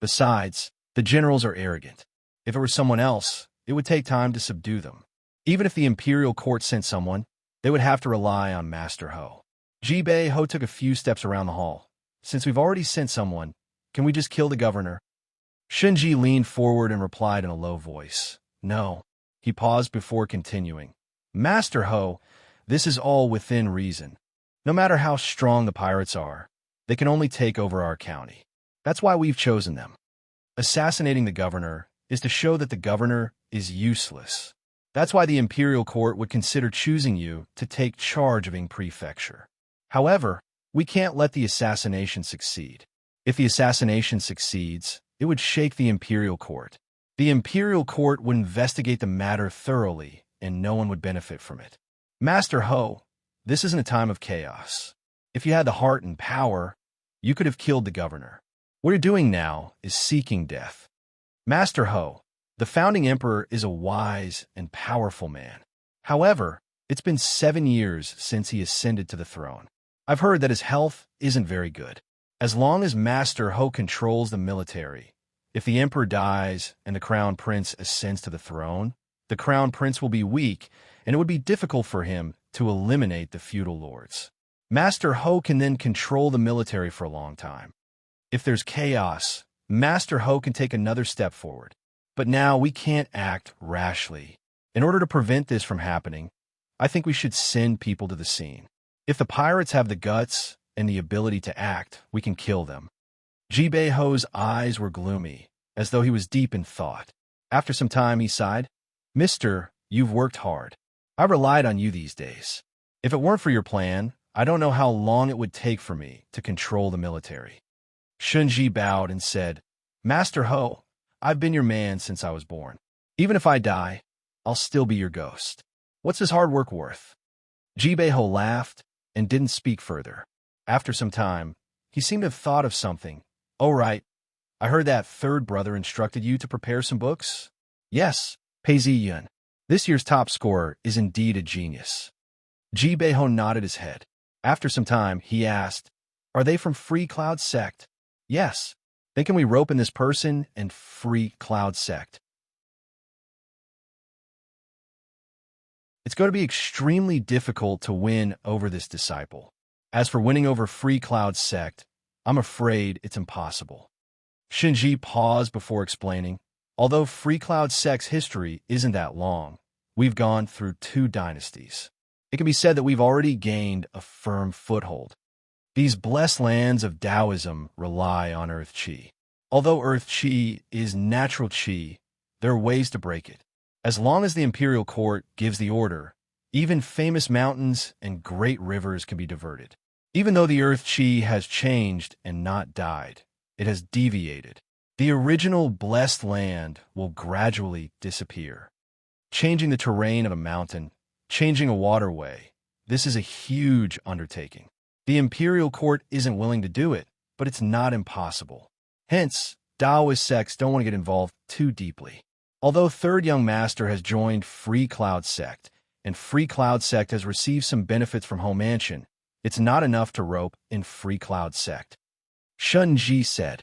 Besides, the generals are arrogant. If it were someone else, it would take time to subdue them. Even if the imperial court sent someone, they would have to rely on Master Ho. Ji Ho took a few steps around the hall. Since we've already sent someone, can we just kill the governor? Shinji leaned forward and replied in a low voice, No. He paused before continuing. Master Ho, this is all within reason. No matter how strong the pirates are, they can only take over our county. That's why we've chosen them. Assassinating the governor is to show that the governor is useless. That's why the imperial court would consider choosing you to take charge of Ing Prefecture. However, we can't let the assassination succeed. If the assassination succeeds, it would shake the imperial court. The imperial court would investigate the matter thoroughly, and no one would benefit from it. Master Ho, this isn't a time of chaos. If you had the heart and power, you could have killed the governor. What you're doing now is seeking death. Master Ho, the founding emperor is a wise and powerful man. However, it's been 7 years since he ascended to the throne. I've heard that his health isn't very good. As long as Master Ho controls the military, if the emperor dies and the crown prince ascends to the throne, the crown prince will be weak, and it would be difficult for him to eliminate the feudal lords. Master Ho can then control the military for a long time. If there's chaos, Master Ho can take another step forward. But now we can't act rashly. In order to prevent this from happening, I think we should send people to the scene. If the pirates have the guts and the ability to act, we can kill them. Jibei Ho's eyes were gloomy, as though he was deep in thought. After some time, he sighed. Mister, you've worked hard. I relied on you these days. If it weren't for your plan, I don't know how long it would take for me to control the military. Shunji bowed and said, Master Ho, I've been your man since I was born. Even if I die, I'll still be your ghost. What's his hard work worth? Jibei Ho laughed and didn't speak further. After some time, he seemed to have thought of something. Oh, right. I heard that third brother instructed you to prepare some books? Yes, Pei Ziyun. This year's top scorer is indeed a genius. Jibei Ho nodded his head. After some time, he asked, Are they from Free Cloud Sect? Yes. Then can we rope in this person and Free Cloud Sect? It's going to be extremely difficult to win over this disciple. As for winning over Free Cloud Sect, I'm afraid it's impossible. Shinji paused before explaining, although Free Cloud Sect's history isn't that long, we've gone through 2 dynasties. It can be said that we've already gained a firm foothold. These blessed lands of Taoism rely on Earth Qi. Although Earth Qi is natural Qi, there are ways to break it. As long as the imperial court gives the order, even famous mountains and great rivers can be diverted. Even though the Earth Qi has changed and not died, it has deviated. The original blessed land will gradually disappear. Changing the terrain of a mountain, changing a waterway, this is a huge undertaking. The imperial court isn't willing to do it, but it's not impossible. Hence, Taoist sects don't want to get involved too deeply. Although Third Young Master has joined Free Cloud Sect, and Free Cloud Sect has received some benefits from Home Mansion, it's not enough to rope in Free Cloud Sect. Shunji said,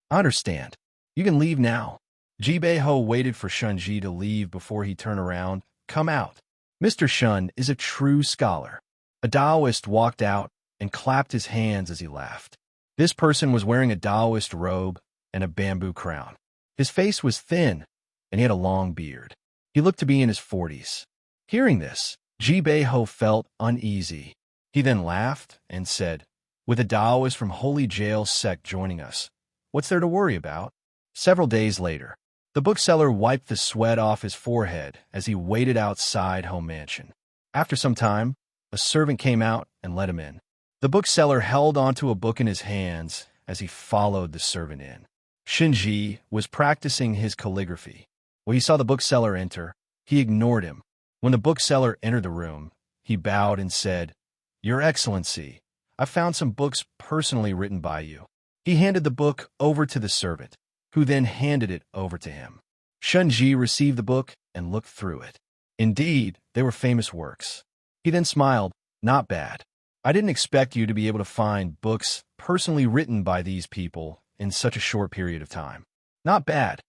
I understand. You can leave now. Jibei Ho waited for Shunji to leave before he turned around. Come out. Mr. Shun is a true scholar. A Taoist walked out and clapped his hands as he laughed. This person was wearing a Taoist robe and a bamboo crown. His face was thin, and he had a long beard. He looked to be in his 40s. Hearing this, Jibei Ho felt uneasy. He then laughed and said, With a Taoist from Holy Jail Sect joining us, what's there to worry about? Several days later, the bookseller wiped the sweat off his forehead as he waited outside Home Mansion. After some time, a servant came out and let him in. The bookseller held onto a book in his hands as he followed the servant in. Shinji was practicing his calligraphy. When he saw the bookseller enter, he ignored him. When the bookseller entered the room, he bowed and said, Your Excellency, I found some books personally written by you. He handed the book over to the servant, who then handed it over to him. Shunji received the book and looked through it. Indeed, they were famous works. He then smiled, Not bad. I didn't expect you to be able to find books personally written by these people in such a short period of time. Not bad.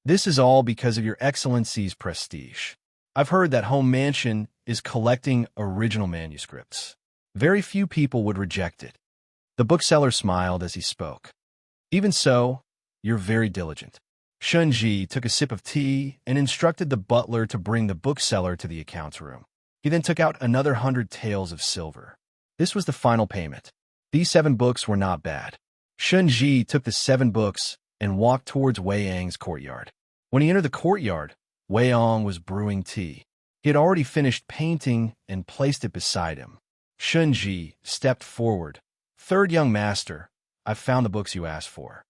This is all because of Your Excellency's prestige. I've heard that Home Mansion is collecting original manuscripts. Very few people would reject it. The bookseller smiled as he spoke. Even so, you're very diligent. Shunji took a sip of tea and instructed the butler to bring the bookseller to the accounts room. He then took out another 100 taels of silver. This was the final payment. These 7 books were not bad. Shunji took the 7 books and walked towards Wei Yang's courtyard. When he entered the courtyard, Wei Yang was brewing tea. He had already finished painting and placed it beside him. Shunji stepped forward. Third Young Master, I've found the books you asked for.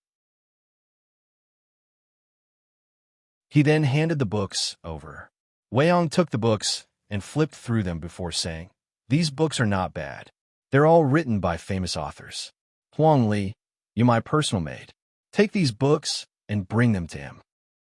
He then handed the books over. Wei Yang took the books and flipped through them before saying, These books are not bad. They're all written by famous authors. Huang Li, you're my personal maid. Take these books and bring them to him.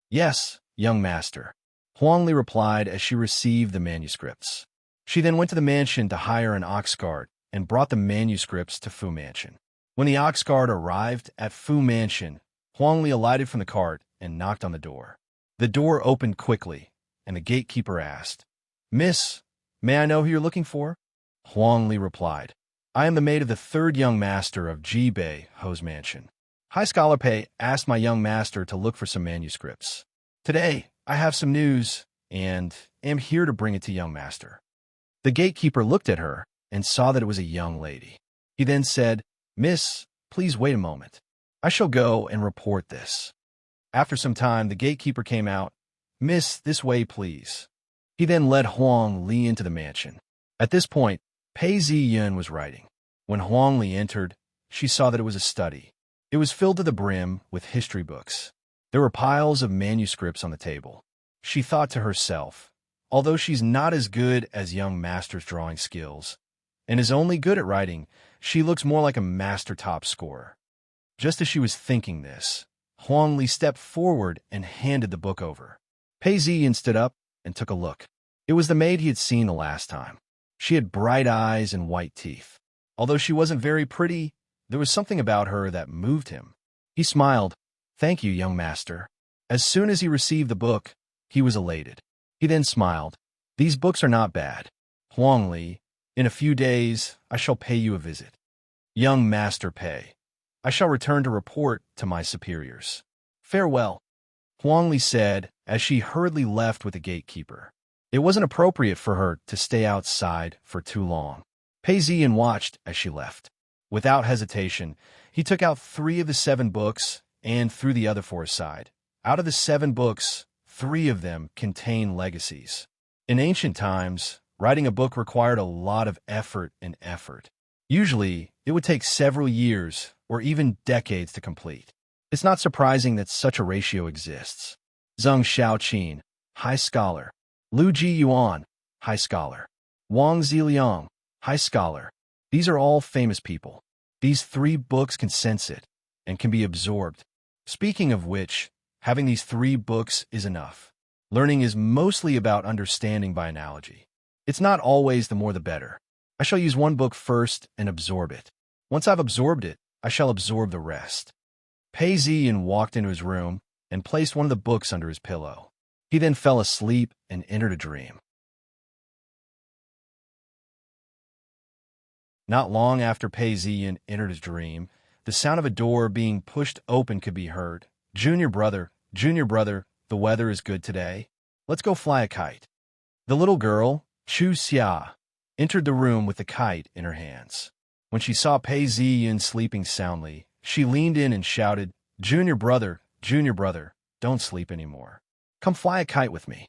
Yes, young master, Huang Li replied as she received the manuscripts. She then went to the mansion to hire an ox cart and brought the manuscripts to Fu Mansion. When the ox cart arrived at Fu Mansion, Huang Li alighted from the cart and knocked on the door. The door opened quickly, and the gatekeeper asked, Miss, May I know who you're looking for? Huang Li replied. I am the maid of the third young master of Jibei Ho's mansion. High Scholar Pei asked my young master to look for some manuscripts. Today, I have some news, and am here to bring it to young master. The gatekeeper looked at her and saw that it was a young lady. He then said, Miss, please wait a moment. I shall go and report this. After some time, the gatekeeper came out. Miss, this way, please. He then led Huang Li into the mansion. At this point, Pei Ziyun was writing. When Huang Li entered, she saw that it was a study. It was filled to the brim with history books. There were piles of manuscripts on the table. She thought to herself, although she's not as good as young master's drawing skills, and is only good at writing, she looks more like a master top scorer. Just as she was thinking this, Huang Li stepped forward and handed the book over. Pei Ziyun stood up and took a look. It was the maid he had seen the last time. She had bright eyes and white teeth. Although she wasn't very pretty, there was something about her that moved him. He smiled. Thank you, young master. As soon as he received the book, he was elated. He then smiled. These books are not bad. Huang Li, in a few days, I shall pay you a visit. Young Master Pei, I shall return to report to my superiors. Farewell. Huang Li said as she hurriedly left with the gatekeeper. It wasn't appropriate for her to stay outside for too long. Pei Ziyun watched as she left. Without hesitation, he took out 3 of the 7 books and threw the other 4 aside. Out of the 7 books, 3 of them contain legacies. In ancient times, writing a book required a lot of effort. Usually, it would take several years or even decades to complete. It's not surprising that such a ratio exists. Zheng Xiaoqin, High Scholar. Lu Ji Yuan, High Scholar. Wang Ziliang, High Scholar. These are all famous people. These 3 books can sense it and can be absorbed. Speaking of which, having these 3 books is enough. Learning is mostly about understanding by analogy. It's not always the more the better. I shall use one book first and absorb it. Once I've absorbed it, I shall absorb the rest. Pei Ziyun walked into his room and placed one of the books under his pillow. He then fell asleep and entered a dream. Not long after Pei Ziyun entered his dream, the sound of a door being pushed open could be heard. Junior brother, the weather is good today. Let's go fly a kite. The little girl, Chu Xia, entered the room with the kite in her hands. When she saw Pei Ziyun sleeping soundly, she leaned in and shouted, Junior brother, don't sleep anymore. Come fly a kite with me.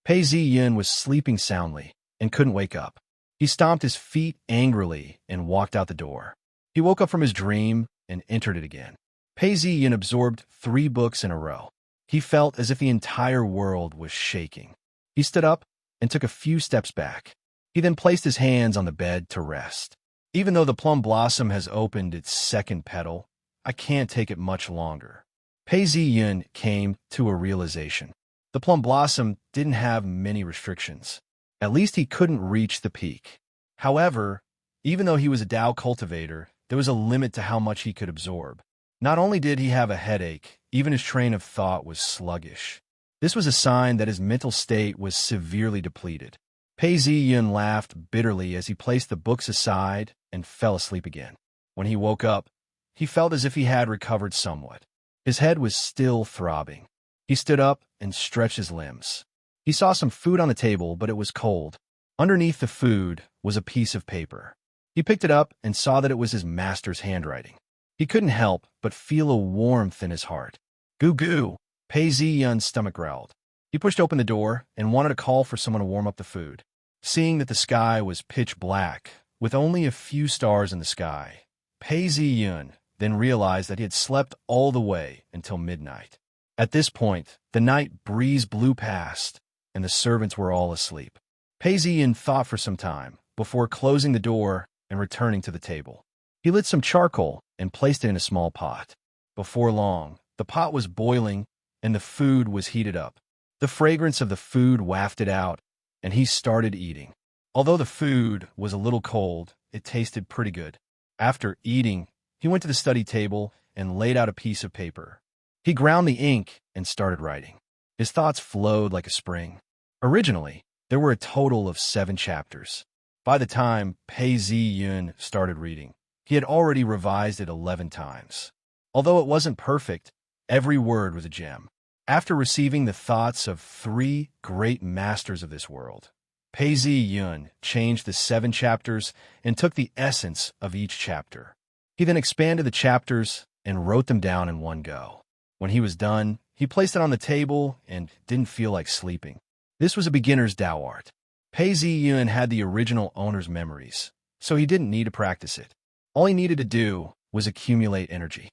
Pei Ziyun was sleeping soundly and couldn't wake up. He stomped his feet angrily and walked out the door. He woke up from his dream and entered it again. Pei Ziyun absorbed 3 books in a row. He felt as if the entire world was shaking. He stood up and took a few steps back. He then placed his hands on the bed to rest. Even though the plum blossom has opened its 2nd petal, I can't take it much longer. Pei Ziyun came to a realization. The plum blossom didn't have many restrictions. At least he couldn't reach the peak. However, even though he was a Tao cultivator, there was a limit to how much he could absorb. Not only did he have a headache, even his train of thought was sluggish. This was a sign that his mental state was severely depleted. Pei Ziyun laughed bitterly as he placed the books aside and fell asleep again. When he woke up, he felt as if he had recovered somewhat. His head was still throbbing. He stood up and stretched his limbs. He saw some food on the table, but it was cold. Underneath the food was a piece of paper. He picked it up and saw that it was his master's handwriting. He couldn't help but feel a warmth in his heart. Goo goo, Pei Ziyun's stomach growled. He pushed open the door and wanted to call for someone to warm up the food. Seeing that the sky was pitch black, with only a few stars in the sky, Pei Ziyun then realized that he had slept all the way until midnight. At this point, the night breeze blew past, and the servants were all asleep. Pei Ziyun thought for some time before closing the door and returning to the table. He lit some charcoal and placed it in a small pot. Before long, the pot was boiling and the food was heated up. The fragrance of the food wafted out, and he started eating. Although the food was a little cold, it tasted pretty good. After eating, he went to the study table and laid out a piece of paper. He ground the ink and started writing. His thoughts flowed like a spring. Originally, There were a total of 7 chapters. By the time Pei Zi-yun started reading, he had already revised it 11 times. Although it wasn't perfect, every word was a gem. After receiving the thoughts of 3 great masters of this world, Pei Zi-yun changed the 7 chapters and took the essence of each chapter. He then expanded the chapters and wrote them down in one go. When he was done, he placed it on the table and didn't feel like sleeping. This was a beginner's Tao art. Pei Zi-yun had the original owner's memories, so he didn't need to practice it. All he needed to do was accumulate energy.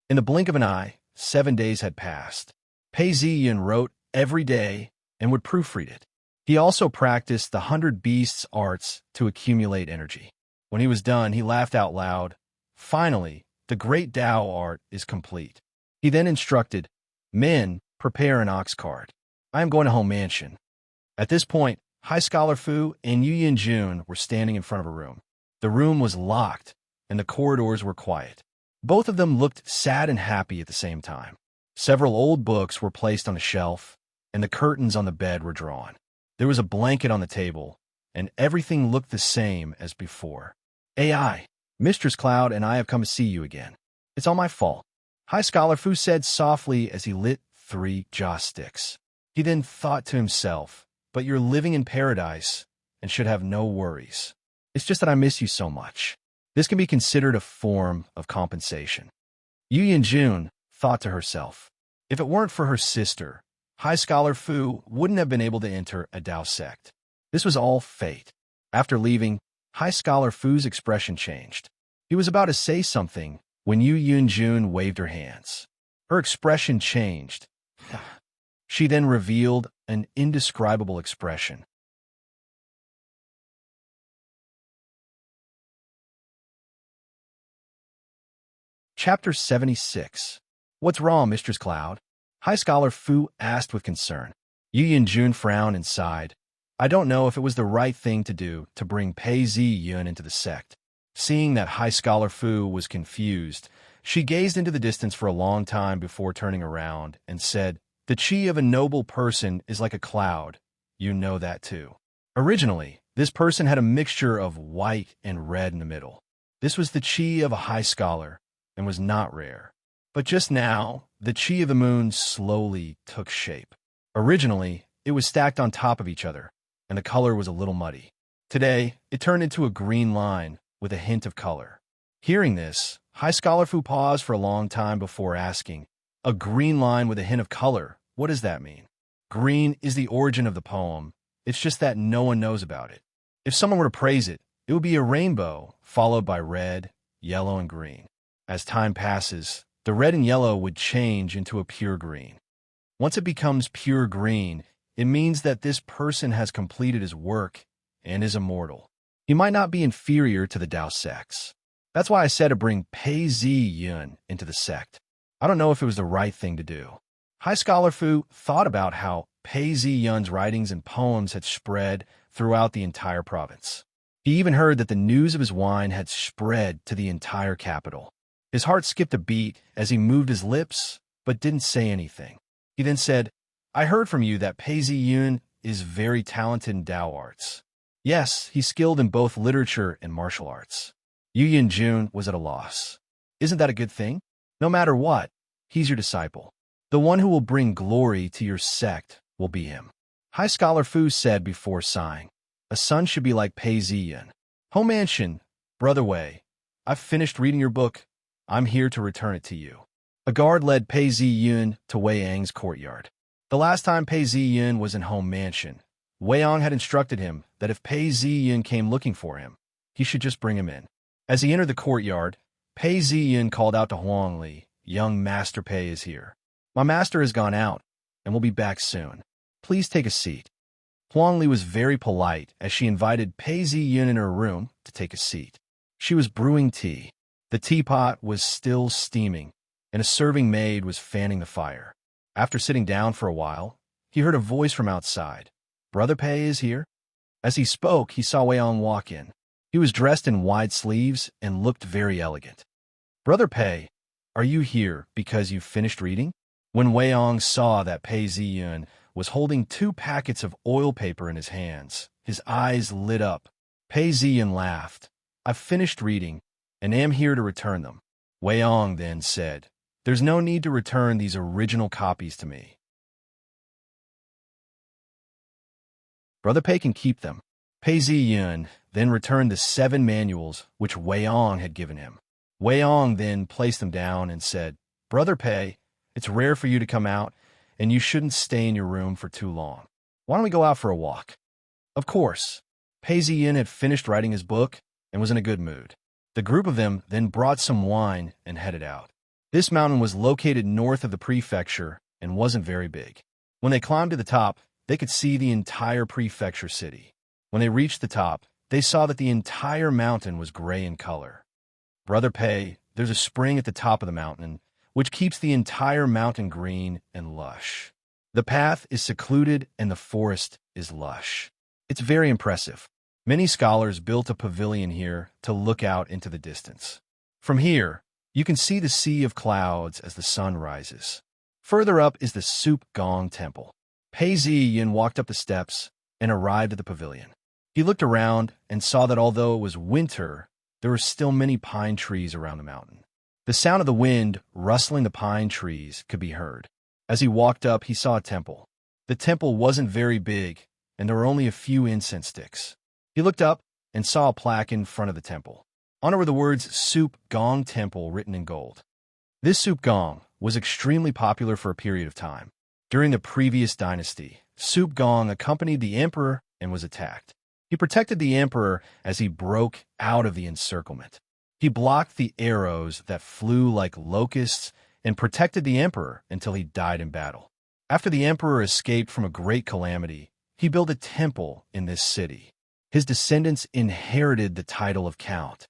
In the blink of an eye, 7 days had passed. Pei Zi-yun wrote every day and would proofread it. He also practiced the 100 Beasts arts to accumulate energy. When he was done, he laughed out loud. Finally, the great Tao art is complete. He then instructed, "Men, prepare an ox cart. I am going to home mansion." At this point, High Scholar Fu and Yu Yin-jun were standing in front of a room. The room was locked, and the corridors were quiet. Both of them looked sad and happy at the same time. Several old books were placed on a shelf, and the curtains on the bed were drawn. There was a blanket on the table, and everything looked the same as before. "AI, Mistress Cloud and I have come to see you again. It's all my fault," High Scholar Fu said softly as he lit 3 joss sticks. He then thought to himself, "But you're living in paradise and should have no worries. It's just that I miss you so much." This can be considered a form of compensation. Yu Yin-jun thought to herself, if it weren't for her sister, High Scholar Fu wouldn't have been able to enter a Tao sect. This was all fate. After leaving, High Scholar Fu's expression changed. He was about to say something when Yu Yin-jun waved her hands. Her expression changed. She then revealed an indescribable expression. Chapter 76. What's wrong, Mistress Cloud? High Scholar Fu asked with concern. Yu Yin-jun frowned and sighed. I don't know if it was the right thing to do to bring Pei Zi-yun into the sect. Seeing that High Scholar Fu was confused, she gazed into the distance for a long time before turning around and said, "The chi of a noble person is like a cloud. You know that too." Originally, this person had a mixture of white and red in the middle. This was the chi of a high scholar and was not rare. But just now, the chi of the moon slowly took shape. Originally, it was stacked on top of each other, and the color was a little muddy. Today, it turned into a green line with a hint of color. Hearing this, High Scholar Fu paused for a long time before asking, "A green line with a hint of color, what does that mean?" Green is the origin of the poem. It's just that no one knows about it. If someone were to praise it, it would be a rainbow, followed by red, yellow, and green. As time passes, the red and yellow would change into a pure green. Once it becomes pure green, it means that this person has completed his work and is immortal. He might not be inferior to the Tao sects. That's why I said to bring Pei Zi-yun into the sect. I don't know if it was the right thing to do. High Scholar Fu thought about how Pei Zi-yun's writings and poems had spread throughout the entire province. He even heard that the news of his wine had spread to the entire capital. His heart skipped a beat as he moved his lips, but didn't say anything. He then said, "I heard from you that Pei Zi-yun is very talented in Tao arts." Yes, he's skilled in both literature and martial arts. Yu Yin-jun was at a loss. Isn't that a good thing? No matter what, he's your disciple. The one who will bring glory to your sect will be him. High Scholar Fu said before sighing, "A son should be like Pei Zi-yun." Home Mansion, Brother Wei, I've finished reading your book. I'm here to return it to you. A guard led Pei Zi-yun to Wei Ang's courtyard. The last time Pei Zi-yun was in Home Mansion, Wei Ang had instructed him that if Pei Zi-yun came looking for him, he should just bring him in. As he entered the courtyard, Pei Zi-yun called out to Huang Li, "Young Master Pei is here. My master has gone out and will be back soon. Please take a seat." Huang Li was very polite as she invited Pei Zi-yun in her room to take a seat. She was brewing tea. The teapot was still steaming, and a serving maid was fanning the fire. After sitting down for a while, he heard a voice from outside. "Brother Pei is here?" As he spoke, he saw Wei Ang walk in. He was dressed in wide sleeves and looked very elegant. "Brother Pei, are you here because you've finished reading?" When Wei saw that Pei Ziyun was holding 2 packets of oil paper in his hands, his eyes lit up. Pei Ziyun laughed. "I've finished reading, and am here to return them." Wei then said, "There's no need to return these original copies to me. Brother Pei can keep them." Pei Ziyun then returned the 7 manuals which Wei had given him. Wei then placed them down and said, "Brother Pei, it's rare for you to come out, and you shouldn't stay in your room for too long. Why don't we go out for a walk?" Of course. Pei Ziyun had finished writing his book and was in a good mood. The group of them then brought some wine and headed out. This mountain was located north of the prefecture and wasn't very big. When they climbed to the top, they could see the entire prefecture city. When they reached the top, they saw that the entire mountain was gray in color. "Brother Pei, there's a spring at the top of the mountain, which keeps the entire mountain green and lush. The path is secluded and the forest is lush. It's very impressive. Many scholars built a pavilion here to look out into the distance. From here, you can see the sea of clouds as the sun rises. Further up is the Soup Gong Temple." Pei Ziyun walked up the steps and arrived at the pavilion. He looked around and saw that although it was winter, there were still many pine trees around the mountain. The sound of the wind rustling the pine trees could be heard. As he walked up, he saw a temple. The temple wasn't very big, and there were only a few incense sticks. He looked up and saw a plaque in front of the temple. On it were the words Soup Gong Temple written in gold. This Soup Gong was extremely popular for a period of time. During the previous dynasty, Soup Gong accompanied the emperor and was attacked. He protected the emperor as he broke out of the encirclement. He blocked the arrows that flew like locusts and protected the emperor until he died in battle. After the emperor escaped from a great calamity, he built a temple in this city. His descendants inherited the title of count.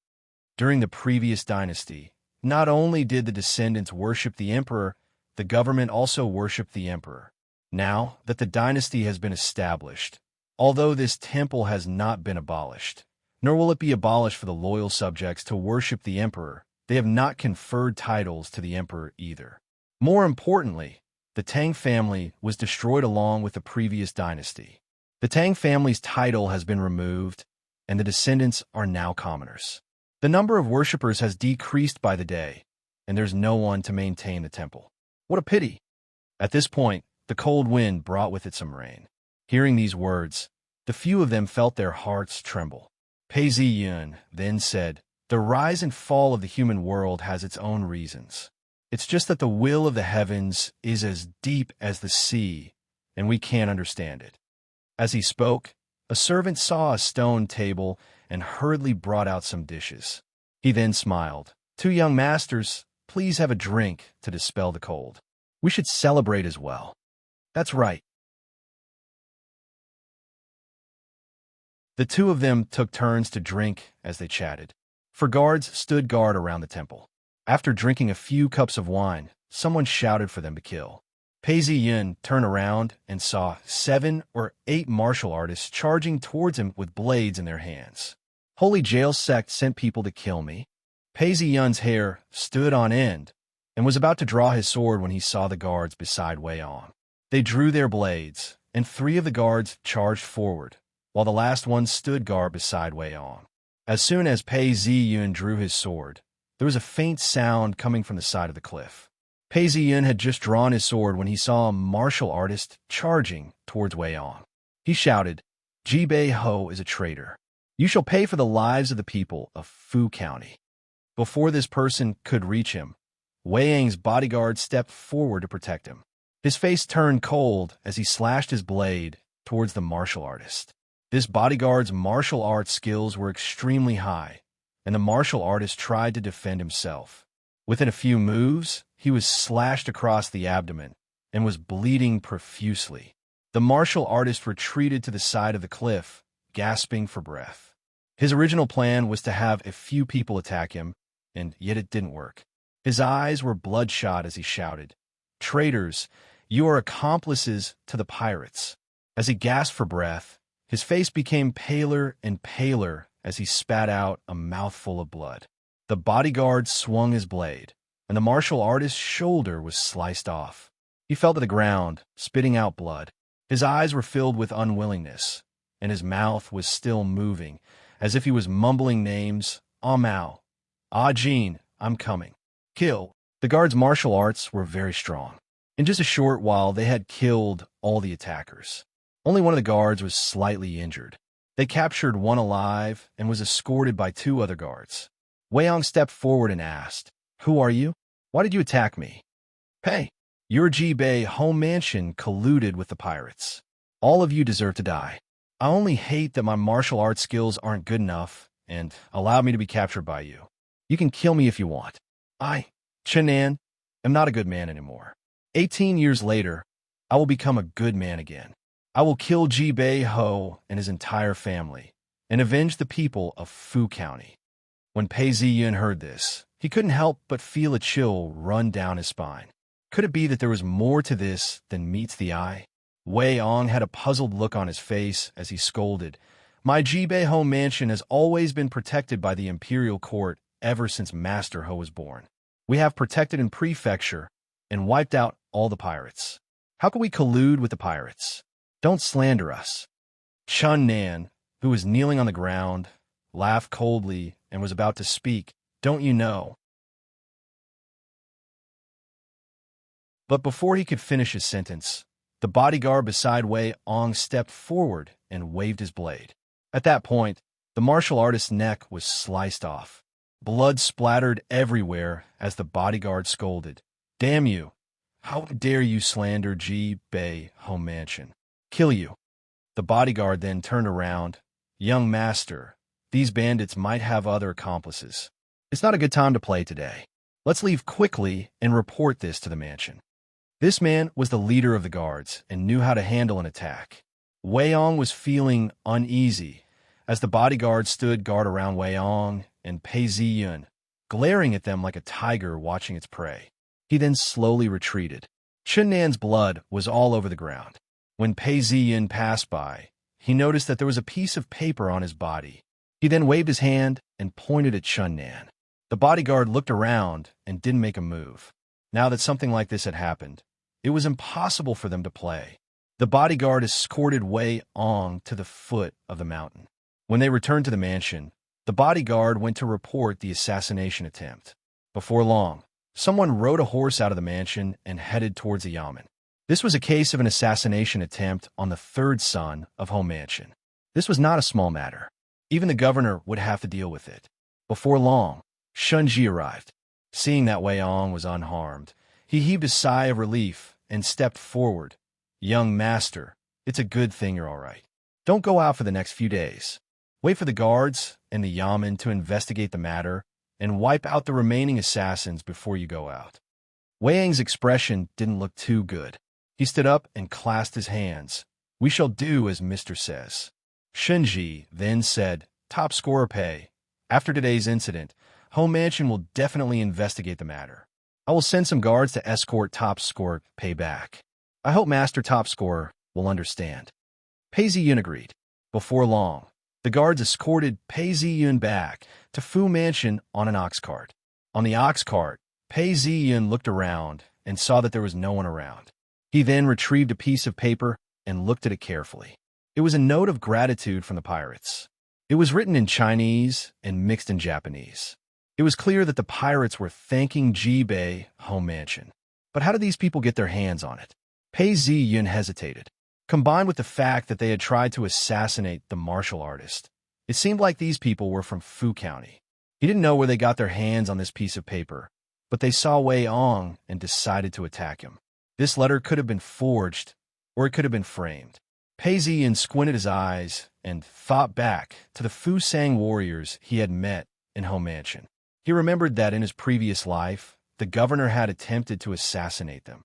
During the previous dynasty, not only did the descendants worship the emperor, the government also worshipped the emperor. Now that the dynasty has been established, although this temple has not been abolished, nor will it be abolished for the loyal subjects to worship the emperor, they have not conferred titles to the emperor either. More importantly, the Tang family was destroyed along with the previous dynasty. The Tang family's title has been removed, and the descendants are now commoners. The number of worshippers has decreased by the day, and there's no one to maintain the temple. What a pity! At this point, the cold wind brought with it some rain. Hearing these words, the few of them felt their hearts tremble. Pei Ziyun then said, "The rise and fall of the human world has its own reasons. It's just that the will of the heavens is as deep as the sea, and we can't understand it." As he spoke, a servant saw a stone table and hurriedly brought out some dishes. He then smiled. "Two young masters, please have a drink to dispel the cold. We should celebrate as well." "That's right." The two of them took turns to drink as they chatted. For guards stood guard around the temple. After drinking a few cups of wine, someone shouted for them to kill. Pei Ziyun turned around and saw 7 or 8 martial artists charging towards him with blades in their hands. Holy Jail sect sent people to kill me. Pei Ziyun's hair stood on end and was about to draw his sword when he saw the guards beside Wei On. They drew their blades, and 3 of the guards charged forward, while the last one stood guard beside Wei On. As soon as Pei Ziyun drew his sword, there was a faint sound coming from the side of the cliff. Pei Ziyun had just drawn his sword when he saw a martial artist charging towards Wei On. He shouted, "Ji Bei Ho is a traitor. You shall pay for the lives of the people of Fu County." Before this person could reach him, Wei Yang's bodyguard stepped forward to protect him. His face turned cold as he slashed his blade towards the martial artist. This bodyguard's martial arts skills were extremely high, and the martial artist tried to defend himself. Within a few moves, he was slashed across the abdomen and was bleeding profusely. The martial artist retreated to the side of the cliff, gasping for breath. His original plan was to have a few people attack him, and yet it didn't work. His eyes were bloodshot as he shouted, "Traitors, you are accomplices to the pirates." As he gasped for breath, his face became paler and paler as he spat out a mouthful of blood. The bodyguard swung his blade, and the martial artist's shoulder was sliced off. He fell to the ground, spitting out blood. His eyes were filled with unwillingness, and his mouth was still moving, as if he was mumbling names. Ah Mao. Ah Jean, I'm coming. Kill. The guards' martial arts were very strong. In just a short while, they had killed all the attackers. Only one of the guards was slightly injured. They captured one alive and was escorted by two other guards. Weiyang stepped forward and asked, "Who are you? Why did you attack me?" "Hey, your Jibei home mansion colluded with the pirates. All of you deserve to die. I only hate that my martial arts skills aren't good enough and allowed me to be captured by you. You can kill me if you want. I, Chenan, am not a good man anymore. 18 years later, I will become a good man again. I will kill Jibei Ho and his entire family and avenge the people of Fu County." When Pei Ziyun heard this, he couldn't help but feel a chill run down his spine. Could it be that there was more to this than meets the eye? Wei Ong had a puzzled look on his face as he scolded, "My Jibei home mansion has always been protected by the imperial court ever since Master Ho was born. We have protected in prefecture and wiped out all the pirates. How can we collude with the pirates? Don't slander us." Chun Nan, who was kneeling on the ground, laughed coldly and was about to speak. "Don't you know?" But before he could finish his sentence, the bodyguard beside Wei Ong stepped forward and waved his blade. At that point, the martial artist's neck was sliced off. Blood splattered everywhere as the bodyguard scolded, "Damn you! How dare you slander Ji Bei home mansion? Kill you." The bodyguard then turned around. "Young master, these bandits might have other accomplices. It's not a good time to play today. Let's leave quickly and report this to the mansion." This man was the leader of the guards and knew how to handle an attack. Wei Ong was feeling uneasy as the bodyguard stood guard around Wei Ong and Pei Ziyun, glaring at them like a tiger watching its prey. He then slowly retreated. Chun Nan's blood was all over the ground. When Pei Ziyun passed by, he noticed that there was a piece of paper on his body. He then waved his hand and pointed at Chun Nan. The bodyguard looked around and didn't make a move. Now that something like this had happened, it was impossible for them to play. The bodyguard escorted Wei Ong to the foot of the mountain. When they returned to the mansion, the bodyguard went to report the assassination attempt. Before long, someone rode a horse out of the mansion and headed towards the yamen. This was a case of an assassination attempt on the third son of Home Mansion. This was not a small matter. Even the governor would have to deal with it. Before long, Shunji arrived. Seeing that Wei Ong was unharmed, he heaved a sigh of relief and stepped forward. "Young master, it's a good thing you're all right. Don't go out for the next few days. Wait for the guards and the yamen to investigate the matter and wipe out the remaining assassins before you go out." Wei Ang's expression didn't look too good. He stood up and clasped his hands. "We shall do as Mr. says." Shunji then said, "Top scorer Pei. After today's incident, Home Mansion will definitely investigate the matter. I will send some guards to escort Top Scorer Pei back. I hope Master Top Scorer will understand." Pei Ziyun agreed. Before long, the guards escorted Pei Ziyun back to Fu Mansion on an ox cart. On the ox cart, Pei Ziyun looked around and saw that there was no one around. He then retrieved a piece of paper and looked at it carefully. It was a note of gratitude from the pirates. It was written in Chinese and mixed in Japanese. It was clear that the pirates were thanking Jibei Home Mansion. But how did these people get their hands on it? Pei Ziyun hesitated. Combined with the fact that they had tried to assassinate the martial artist, it seemed like these people were from Fu County. He didn't know where they got their hands on this piece of paper, but they saw Wei Ong and decided to attack him. This letter could have been forged, or it could have been framed. Pei Ziyun squinted his eyes and thought back to the Fu Sang warriors he had met in Home Mansion. He remembered that in his previous life, the governor had attempted to assassinate them.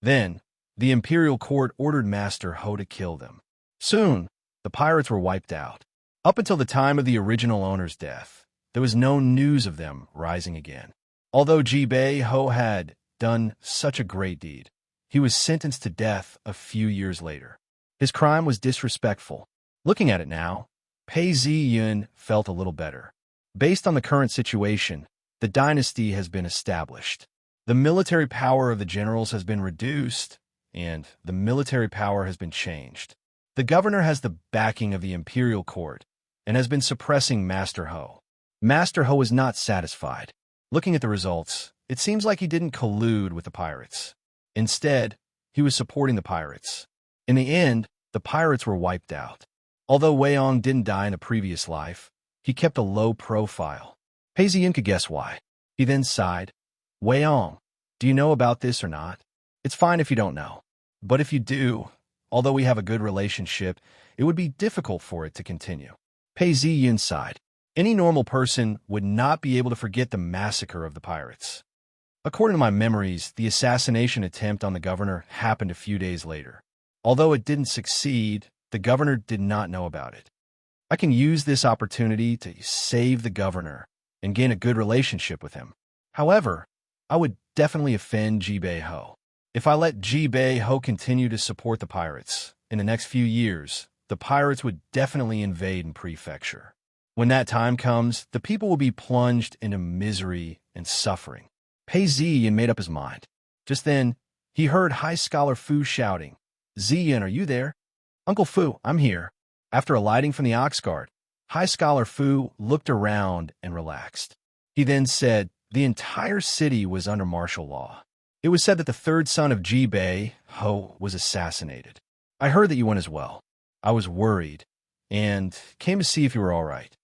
Then, the imperial court ordered Master Ho to kill them. Soon, the pirates were wiped out. Up until the time of the original owner's death, there was no news of them rising again. Although Jibei Ho had done such a great deed, he was sentenced to death a few years later. His crime was disrespectful. Looking at it now, Pei Ziyun felt a little better. Based on the current situation, The dynasty has been established. The military power of the generals has been reduced, and the military power has been changed. The governor has the backing of the imperial court and has been suppressing Master Ho. Master Ho is not satisfied. Looking at the results, it seems like he didn't collude with the pirates. Instead, he was supporting the pirates. In the end, the pirates were wiped out. Although Weiyong didn't die in a previous life, he kept a low profile. Pei Ziyin could guess why. He then sighed. Weiyong, do you know about this or not? It's fine if you don't know. But if you do, although we have a good relationship, it would be difficult for it to continue. Pei Ziyin sighed. Any normal person would not be able to forget the massacre of the pirates. According to my memories, the assassination attempt on the governor happened a few days later. Although it didn't succeed, the governor did not know about it. I can use this opportunity to save the governor and gain a good relationship with him. However, I would definitely offend Jibei Ho. If I let Jibei Ho continue to support the pirates, in the next few years, the pirates would definitely invade in prefecture. When that time comes, the people will be plunged into misery and suffering. Pei Ziyin made up his mind. Just then, he heard High Scholar Fu shouting, Ziyin, are you there? Uncle Fu, I'm here. After alighting from the ox guard, High Scholar Fu looked around and relaxed. He then said the entire city was under martial law. It was said that the third son of Jibei Ho was assassinated. I heard that you went as well. I was worried and came to see if you were all right.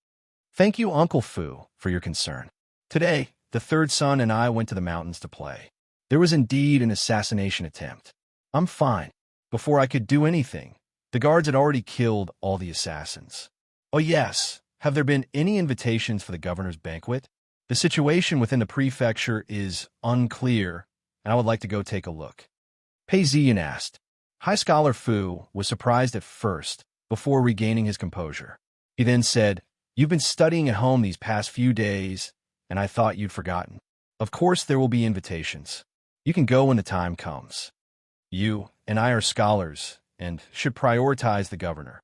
Thank you, Uncle Fu, for your concern. Today, the third son and I went to the mountains to play. There was indeed an assassination attempt. I'm fine. Before I could do anything, the guards had already killed all the assassins. Oh yes, have there been any invitations for the governor's banquet? The situation within the prefecture is unclear, and I would like to go take a look. Pei Ziyin asked. High Scholar Fu was surprised at first, before regaining his composure. He then said, You've been studying at home these past few days, and I thought you'd forgotten. Of course there will be invitations. You can go when the time comes. You and I are scholars, and should prioritize the governor.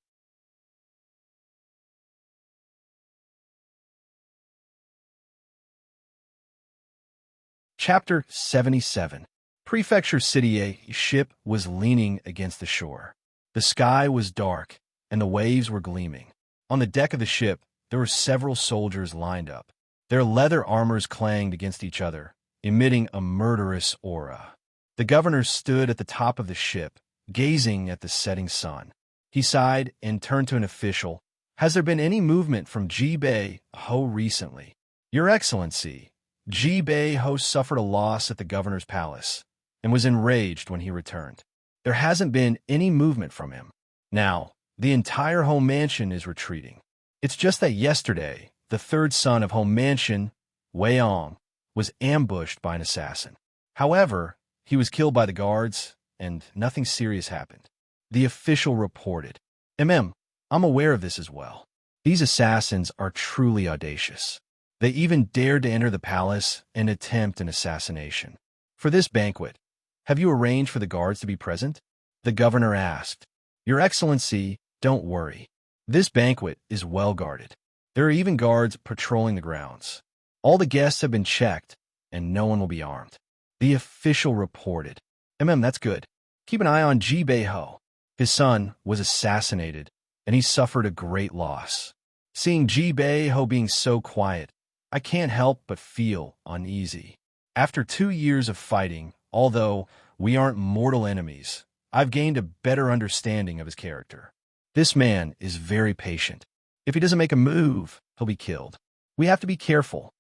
Chapter 77. Prefecture City. A ship was leaning against the shore. The sky was dark, and the waves were gleaming. On the deck of the ship, there were several soldiers lined up. Their leather armors clanged against each other, emitting a murderous aura. The governor stood at the top of the ship, gazing at the setting sun. He sighed and turned to an official. Has there been any movement from Jibei Ho recently? Your Excellency, Jibei Ho suffered a loss at the governor's palace and was enraged when he returned. There hasn't been any movement from him. Now, the entire Ho mansion is retreating. It's just that yesterday, the third son of Ho mansion, Weiyong, was ambushed by an assassin. However, he was killed by the guards, and nothing serious happened. The official reported. I'm aware of this as well. These assassins are truly audacious. They even dared to enter the palace and attempt an assassination. For this banquet, have you arranged for the guards to be present? The governor asked. Your Excellency, don't worry. This banquet is well guarded. There are even guards patrolling the grounds. All the guests have been checked, and no one will be armed. The official reported. That's good. Keep an eye on Jibei Ho. His son was assassinated, and he suffered a great loss. Seeing Jibei Ho being so quiet, I can't help but feel uneasy. After 2 years of fighting, although we aren't mortal enemies, I've gained a better understanding of his character. This man is very patient. If he doesn't make a move, he'll be killed. We have to be careful.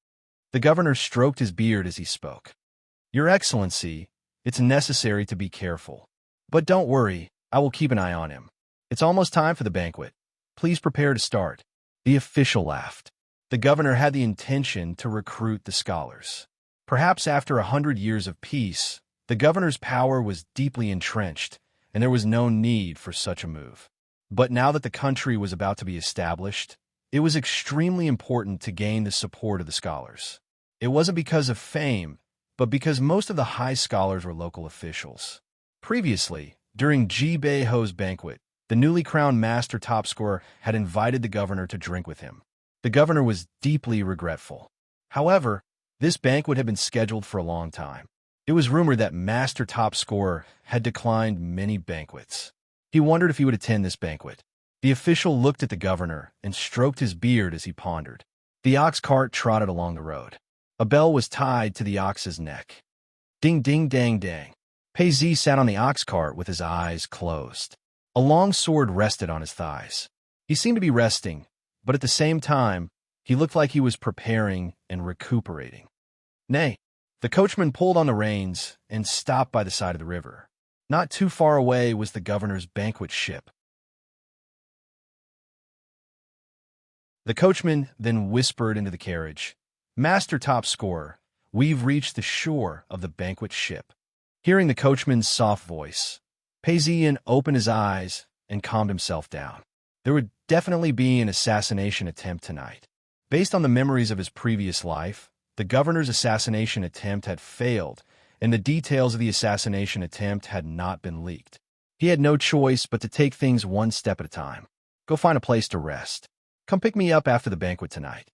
The governor stroked his beard as he spoke. Your Excellency, it's necessary to be careful. But don't worry, I will keep an eye on him. It's almost time for the banquet. Please prepare to start. The official laughed. The governor had the intention to recruit the scholars. Perhaps after 100 years of peace, the governor's power was deeply entrenched, and there was no need for such a move. But now that the country was about to be established, it was extremely important to gain the support of the scholars. It wasn't because of fame, but because most of the high scholars were local officials. Previously, during Jibei Ho's banquet, the newly crowned master top scorer had invited the governor to drink with him. The governor was deeply regretful. However, This banquet had been scheduled for a long time. It was rumored that Master Top Scorer had declined many banquets. He wondered if he would attend this banquet. The official looked at the governor and stroked his beard as he pondered. The ox cart trotted along the road. A bell was tied to the ox's neck. Ding, ding, dang, dang. Pei sat on the ox cart with his eyes closed. A long sword rested on his thighs. He seemed to be resting, but at the same time, he looked like he was preparing and recuperating. Nay, the coachman pulled on the reins and stopped by the side of the river. Not too far away was the governor's banquet ship. The coachman then whispered into the carriage, "Master Top Scorer, we've reached the shore of the banquet ship." Hearing the coachman's soft voice, Pei opened his eyes and calmed himself down. There would definitely be an assassination attempt tonight. Based on the memories of his previous life, the governor's assassination attempt had failed, and the details of the assassination attempt had not been leaked. He had no choice but to take things one step at a time. Go find a place to rest. Come pick me up after the banquet tonight.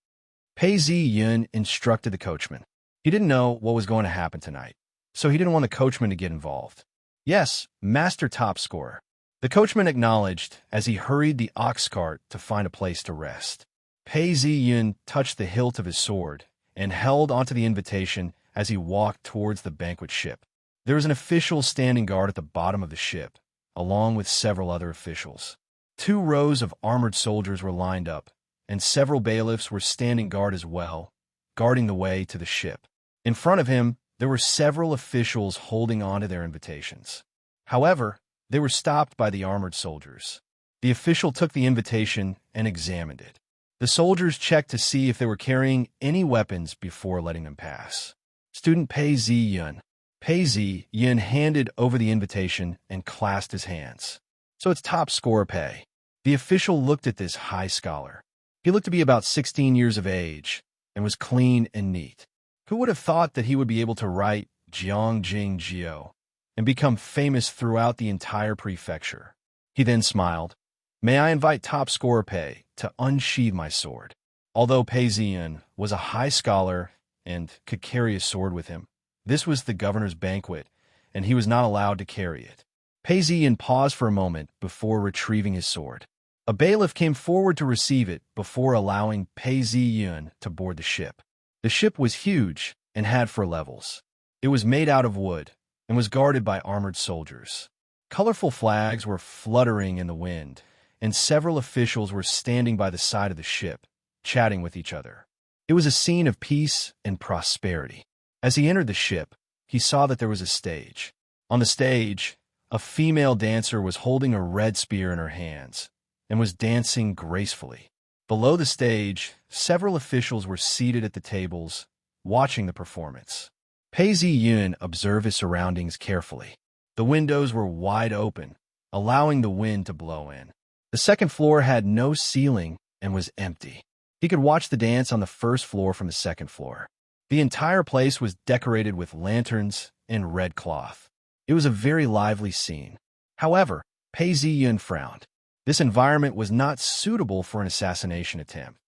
Pei Yun instructed the coachman. He didn't know what was going to happen tonight, so he didn't want the coachman to get involved. Yes, Master Top Scorer. The coachman acknowledged as he hurried the ox cart to find a place to rest. Pei Yun touched the hilt of his sword and held onto the invitation as he walked towards the banquet ship. There was an official standing guard at the bottom of the ship, along with several other officials. 2 rows of armored soldiers were lined up, and several bailiffs were standing guard as well, guarding the way to the ship. In front of him, there were several officials holding on to their invitations. However, they were stopped by the armored soldiers. The official took the invitation and examined it. The soldiers checked to see if they were carrying any weapons before letting them pass. Student Pei Yun. Pei Yun handed over the invitation and clasped his hands. So it's Top Scorer Pei. The official looked at this high scholar. He looked to be about 16 years of age and was clean and neat. Who would have thought that he would be able to write Jiangjing Jiao and become famous throughout the entire prefecture? He then smiled. May I invite Top Scorer Pei to unsheathe my sword? Although Pei Yun was a high scholar and could carry a sword with him, this was the governor's banquet, and he was not allowed to carry it. Pei Yun paused for a moment before retrieving his sword. A bailiff came forward to receive it before allowing Pei Yun to board the ship. The ship was huge and had 4 levels. It was made out of wood and was guarded by armored soldiers. Colorful flags were fluttering in the wind, and several officials were standing by the side of the ship, chatting with each other. It was a scene of peace and prosperity. As he entered the ship, he saw that there was a stage. On the stage, a female dancer was holding a red spear in her hands and was dancing gracefully. Below the stage, several officials were seated at the tables, watching the performance. Pei Yun observed his surroundings carefully. The windows were wide open, allowing the wind to blow in. The second floor had no ceiling and was empty. He could watch the dance on the first floor from the second floor. The entire place was decorated with lanterns and red cloth. It was a very lively scene. However, Pei Yun frowned. This environment was not suitable for an assassination attempt.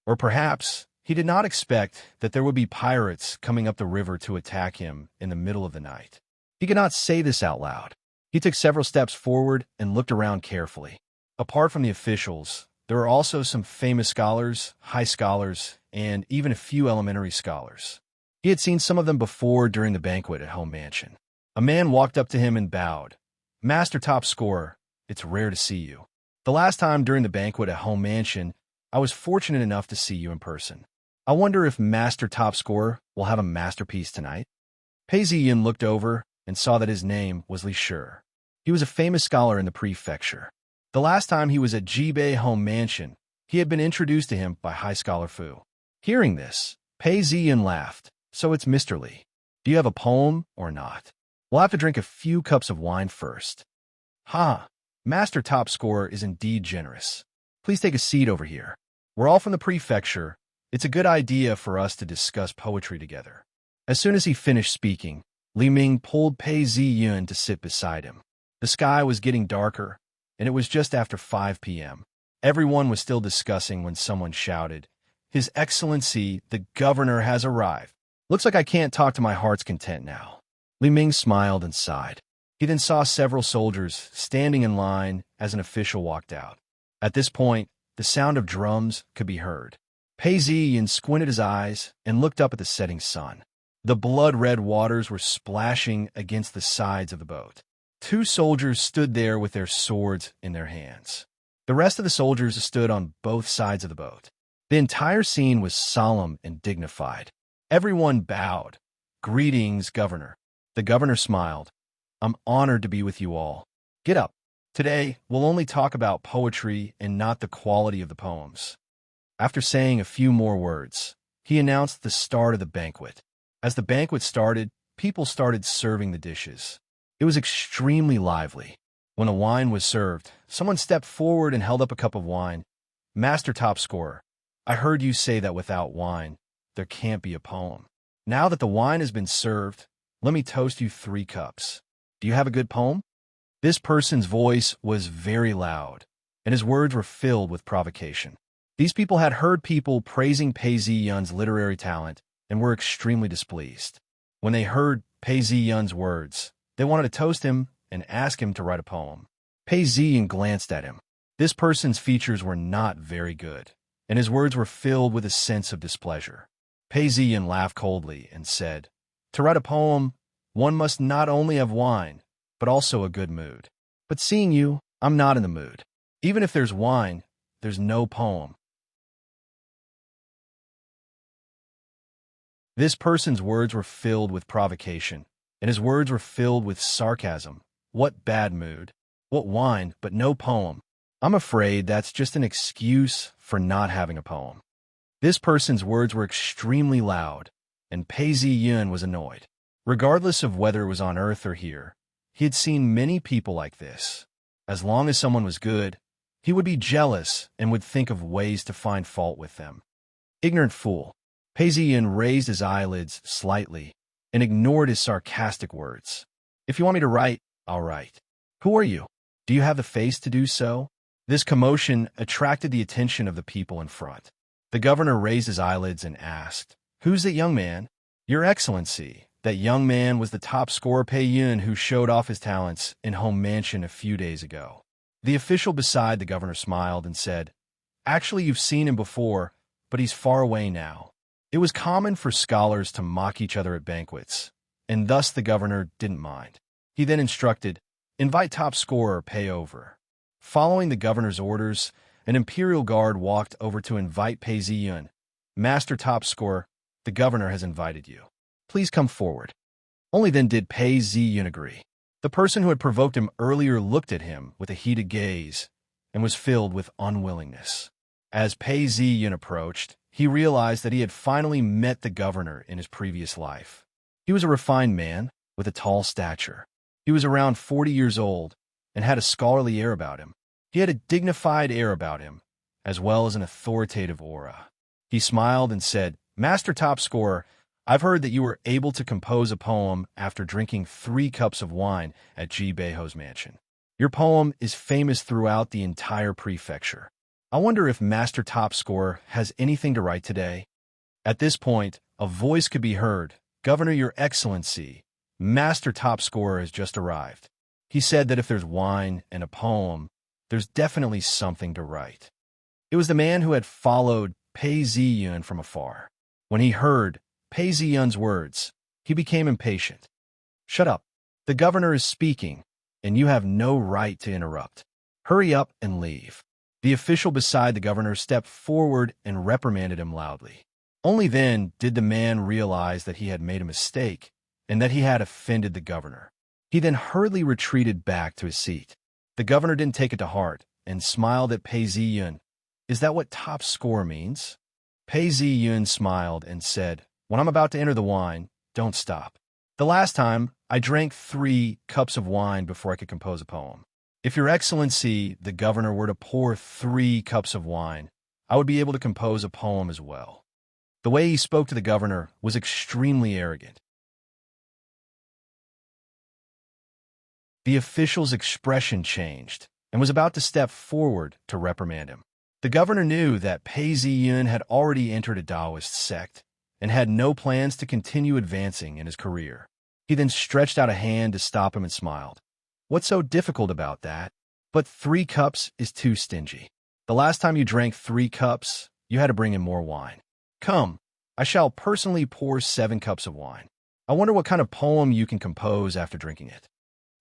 Or perhaps he did not expect that there would be pirates coming up the river to attack him in the middle of the night. He could not say this out loud. He took several steps forward and looked around carefully. Apart from the officials, there were also some famous scholars, high scholars, and even a few elementary scholars. He had seen some of them before during the banquet at Home Mansion. A man walked up to him and bowed. Master Top Scorer, it's rare to see you. The last time during the banquet at Home Mansion, I was fortunate enough to see you in person. I wonder if Master Top Scorer will have a masterpiece tonight? Pei Yun looked over and saw that his name was Li Shi. He was a famous scholar in the prefecture. The last time he was at Jibei Home Mansion, he had been introduced to him by High Scholar Fu. Hearing this, Pei Yun laughed. So it's Mr. Li. Do you have a poem or not? We'll have to drink a few cups of wine first. Ha! Master Top Scorer is indeed generous. Please take a seat over here. We're all from the prefecture. It's a good idea for us to discuss poetry together. As soon as he finished speaking, Li Ming pulled Pei Yun to sit beside him. The sky was getting darker, and it was just after 5 p.m. Everyone was still discussing when someone shouted, His Excellency, the governor has arrived. Looks like I can't talk to my heart's content now. Li Ming smiled and sighed. He then saw several soldiers standing in line as an official walked out. At this point, the sound of drums could be heard. Pei Ziyin squinted his eyes and looked up at the setting sun. The blood-red waters were splashing against the sides of the boat. Two soldiers stood there with their swords in their hands. The rest of the soldiers stood on both sides of the boat. The entire scene was solemn and dignified. Everyone bowed. "Greetings, Governor." The governor smiled. "I'm honored to be with you all. Get up. Today, we'll only talk about poetry and not the quality of the poems." After saying a few more words, he announced the start of the banquet. As the banquet started, people started serving the dishes. It was extremely lively. When the wine was served, someone stepped forward and held up a cup of wine. "Master top scorer, I heard you say that without wine, there can't be a poem. Now that the wine has been served, let me toast you 3 cups. Do you have a good poem?" This person's voice was very loud, and his words were filled with provocation. These people had heard people praising Pei Ziyun's literary talent and were extremely displeased. When they heard Pei Ziyun's words, they wanted to toast him and ask him to write a poem. Pei Ziyun glanced at him. This person's features were not very good, and his words were filled with a sense of displeasure. Pei Ziyun laughed coldly and said, "To write a poem, one must not only have wine, but also a good mood. But seeing you, I'm not in the mood. Even if there's wine, there's no poem." This person's words were filled with provocation, and his words were filled with sarcasm. "What bad mood? What wine, but no poem? I'm afraid that's just an excuse for not having a poem." This person's words were extremely loud, and Pei Ziyun was annoyed. Regardless of whether it was on Earth or here, he had seen many people like this. As long as someone was good, he would be jealous and would think of ways to find fault with them. Ignorant fool. Pei Ziyun raised his eyelids slightly and ignored his sarcastic words. "If you want me to write, I'll write. Who are you? Do you have the face to do so?" This commotion attracted the attention of the people in front. The governor raised his eyelids and asked, "Who's that young man?" "Your Excellency, that young man was the top scorer Pei Yun who showed off his talents in Home Mansion a few days ago." The official beside the governor smiled and said, "Actually, you've seen him before, but he's far away now." It was common for scholars to mock each other at banquets, and thus the governor didn't mind. He then instructed, "Invite top scorer Pei over." Following the governor's orders, an imperial guard walked over to invite Pei Ziyun. "Master top scorer, the governor has invited you. Please come forward." Only then did Pei Ziyun agree. The person who had provoked him earlier looked at him with a heated gaze and was filled with unwillingness. As Pei Ziyun approached, he realized that he had finally met the governor in his previous life. He was a refined man with a tall stature. He was around 40 years old and had a scholarly air about him. He had a dignified air about him, as well as an authoritative aura. He smiled and said, "Master top scorer, I've heard that you were able to compose a poem after drinking 3 cups of wine at Ji Beiho's mansion. Your poem is famous throughout the entire prefecture. I wonder if Master Top Scorer has anything to write today." At this point, a voice could be heard. "Governor, Your Excellency, Master Top Scorer has just arrived. He said that if there's wine and a poem, there's definitely something to write." It was the man who had followed Pei Ziyun from afar. When he heard Pei Ziyun's words, he became impatient. "Shut up. The governor is speaking, and you have no right to interrupt. Hurry up and leave." The official beside the governor stepped forward and reprimanded him loudly. Only then did the man realize that he had made a mistake and that he had offended the governor. He then hurriedly retreated back to his seat. The governor didn't take it to heart and smiled at Pei Ziyun. "Is that what top score means?" Pei Ziyun smiled and said, "When I'm about to enter the wine, don't stop. The last time, I drank 3 cups of wine before I could compose a poem. If Your Excellency, the governor, were to pour 3 cups of wine, I would be able to compose a poem as well." The way he spoke to the governor was extremely arrogant. The official's expression changed and was about to step forward to reprimand him. The governor knew that Pei Ziyun had already entered a Taoist sect and had no plans to continue advancing in his career. He then stretched out a hand to stop him and smiled. What's so difficult about that? But 3 cups is too stingy. The last time you drank 3 cups, you had to bring in more wine. Come, I shall personally pour 7 cups of wine. I wonder what kind of poem you can compose after drinking it.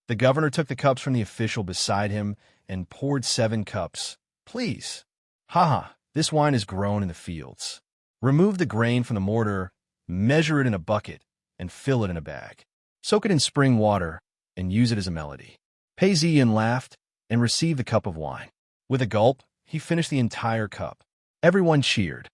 The governor took the cups from the official beside him and poured 7 cups. Please. Haha, this wine is grown in the fields. Remove the grain from the mortar, measure it in a bucket, and fill it in a bag. Soak it in spring water and use it as a melody. Pei Ziyun laughed and received the cup of wine. With a gulp, he finished the entire cup. Everyone cheered.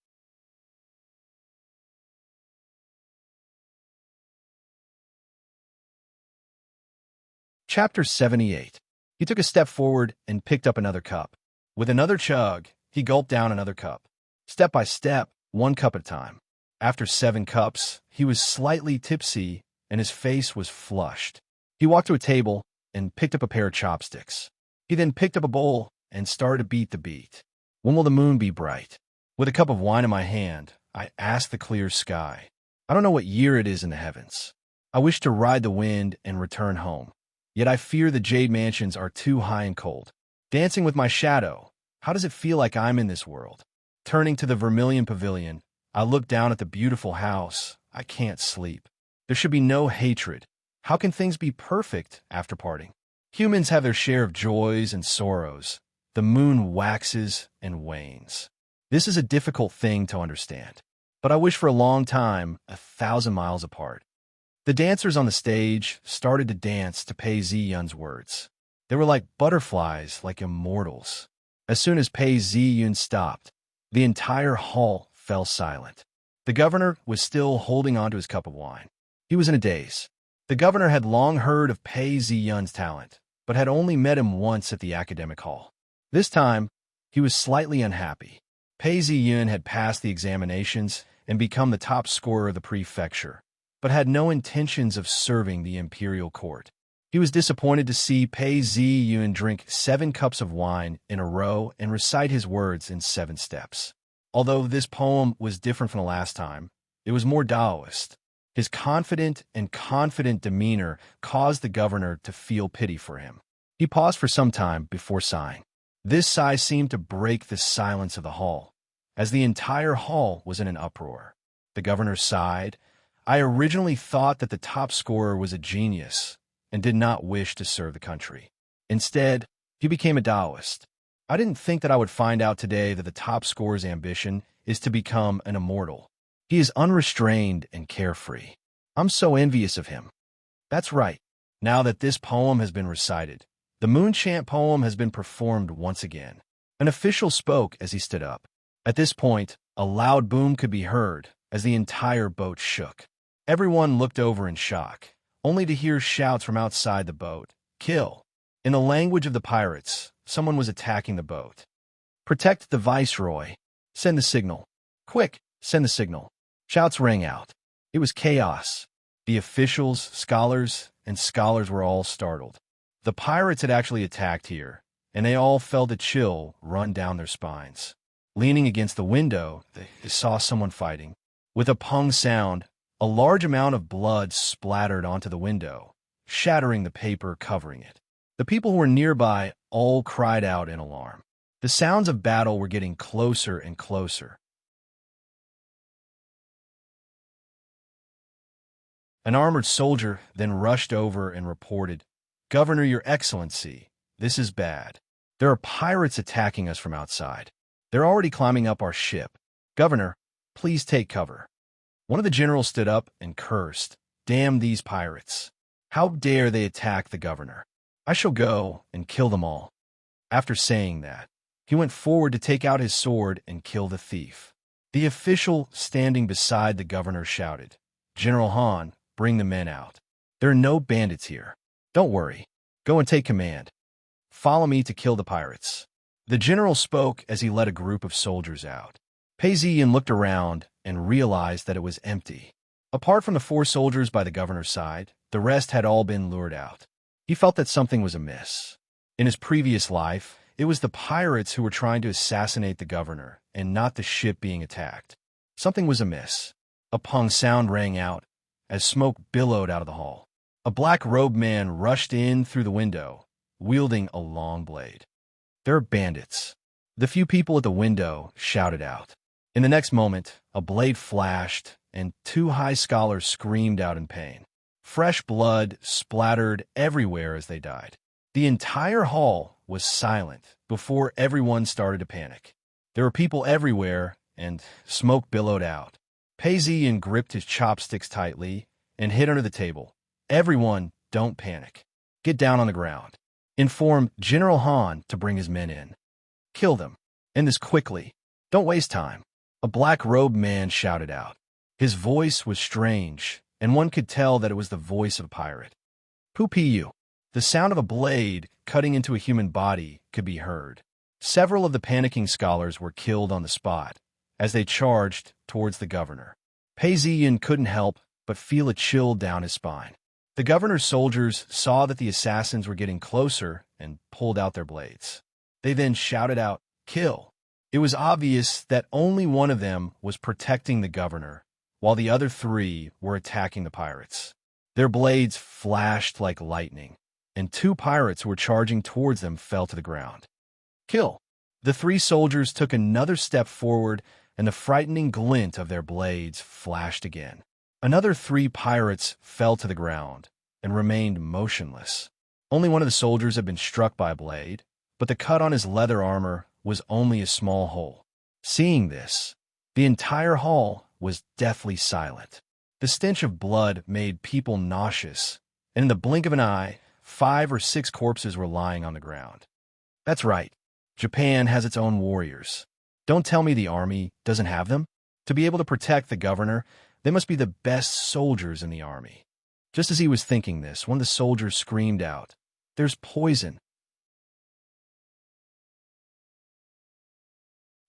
Chapter 78. He took a step forward and picked up another cup. With another chug, he gulped down another cup. Step by step, 1 cup at a time. After 7 cups, he was slightly tipsy and his face was flushed. He walked to a table and picked up a pair of chopsticks. He then picked up a bowl and started to beat the beat. When will the moon be bright? With a cup of wine in my hand, I asked the clear sky. I don't know what year it is in the heavens. I wish to ride the wind and return home. Yet I fear the jade mansions are too high and cold. Dancing with my shadow, how does it feel like I'm in this world? Turning to the vermilion pavilion, I look down at the beautiful house. I can't sleep. There should be no hatred. How can things be perfect after parting? Humans have their share of joys and sorrows. The moon waxes and wanes. This is a difficult thing to understand. But I wish for a long time, 1,000 miles apart. The dancers on the stage started to dance to Pei Ziyun's words. They were like butterflies, like immortals. As soon as Pei Ziyun stopped, the entire hall fell silent. The governor was still holding on to his cup of wine. He was in a daze. The governor had long heard of Pei Ziyun's talent, but had only met him once at the academic hall. This time, he was slightly unhappy. Pei Ziyun had passed the examinations and become the top scorer of the prefecture, but had no intentions of serving the imperial court. He was disappointed to see Pei Ziyun drink 7 cups of wine in a row and recite his words in 7 steps. Although this poem was different from the last time, it was more Taoist. His confident demeanor caused the governor to feel pity for him. He paused for some time before sighing. This sigh seemed to break the silence of the hall, as the entire hall was in an uproar. The governor sighed. I originally thought that the top scorer was a genius and did not wish to serve the country. Instead, he became a Taoist. I didn't think that I would find out today that the top scorer's ambition is to become an immortal. He is unrestrained and carefree. I'm so envious of him. That's right. Now that this poem has been recited, the moon chant poem has been performed once again. An official spoke as he stood up. At this point, a loud boom could be heard as the entire boat shook. Everyone looked over in shock, only to hear shouts from outside the boat. Kill! In the language of the pirates, someone was attacking the boat. Protect the viceroy. Send the signal. Quick, send the signal. Shouts rang out. It was chaos. The officials, scholars were all startled. The pirates had actually attacked here, and they all felt a chill run down their spines. Leaning against the window, they saw someone fighting. With a pung sound, a large amount of blood splattered onto the window, shattering the paper covering it. The people who were nearby all cried out in alarm. The sounds of battle were getting closer and closer. An armored soldier then rushed over and reported, "Governor, Your Excellency, this is bad. There are pirates attacking us from outside. They're already climbing up our ship. Governor, please take cover." One of the generals stood up and cursed, "Damn these pirates. How dare they attack the governor? I shall go and kill them all." After saying that, he went forward to take out his sword and kill the thief. The official standing beside the governor shouted, "General Han, bring the men out. There are no bandits here. Don't worry. Go and take command. Follow me to kill the pirates." The general spoke as he led a group of soldiers out. Pei Ziyun looked around and realized that it was empty. Apart from the 4 soldiers by the governor's side, the rest had all been lured out. He felt that something was amiss. In his previous life, It was the pirates who were trying to assassinate the governor, and not the ship being attacked. Something was amiss. A pung sound rang out as smoke billowed out of the hall. A black-robed man rushed in through the window, wielding a long blade. "They're bandits," the few people at the window shouted out. In the next moment, a blade flashed, and two high scholars screamed out in pain. Fresh blood splattered everywhere as they died. The entire hall was silent before everyone started to panic. There were people everywhere, and smoke billowed out. Pei Ziyin gripped his chopsticks tightly and hid under the table. "Everyone, don't panic. Get down on the ground. Inform General Han to bring his men in. Kill them. End this quickly. Don't waste time." A black-robed man shouted out. His voice was strange, and one could tell that it was the voice of a pirate. "Who be you?" The sound of a blade cutting into a human body could be heard. Several of the panicking scholars were killed on the spot as they charged towards the governor. Pei Ziyin couldn't help but feel a chill down his spine. The governor's soldiers saw that the assassins were getting closer and pulled out their blades. They then shouted out, "Kill!" It was obvious that only one of them was protecting the governor, while the other three were attacking the pirates. Their blades flashed like lightning, and two pirates who were charging towards them fell to the ground. "Kill!" The three soldiers took another step forward, and the frightening glint of their blades flashed again. Another three pirates fell to the ground and remained motionless. Only one of the soldiers had been struck by a blade, but the cut on his leather armor was only a small hole. Seeing this, the entire hall was deathly silent. The stench of blood made people nauseous, and in the blink of an eye, 5 or 6 corpses were lying on the ground. That's right. Japan has its own warriors. Don't tell me the army doesn't have them. To be able to protect the governor, they must be the best soldiers in the army. Just as he was thinking this, one of the soldiers screamed out, "There's poison."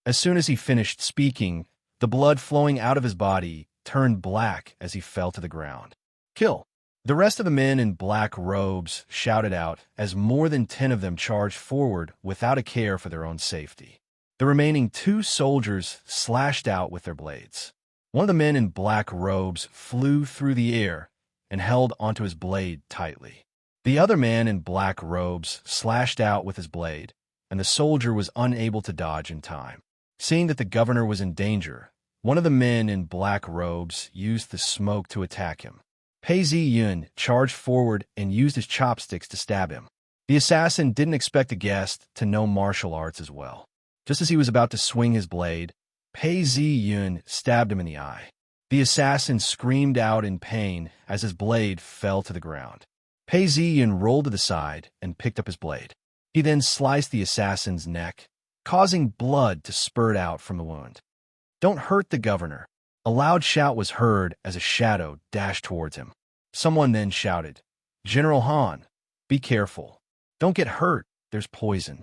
As soon as he finished speaking, the blood flowing out of his body turned black as he fell to the ground. "Kill!" The rest of the men in black robes shouted out as more than 10 of them charged forward without a care for their own safety. The remaining 2 soldiers slashed out with their blades. One of the men in black robes flew through the air and held onto his blade tightly. The other man in black robes slashed out with his blade, and the soldier was unable to dodge in time. Seeing that the governor was in danger, one of the men in black robes used the smoke to attack him. Pei Ziyin charged forward and used his chopsticks to stab him. The assassin didn't expect the guest to know martial arts as well. Just as he was about to swing his blade, Pei Ziyin stabbed him in the eye. The assassin screamed out in pain as his blade fell to the ground. Pei Ziyin rolled to the side and picked up his blade. He then sliced the assassin's neck, causing blood to spurt out from the wound. "Don't hurt the governor." A loud shout was heard as a shadow dashed towards him. Someone then shouted, "General Han, be careful. Don't get hurt, there's poison."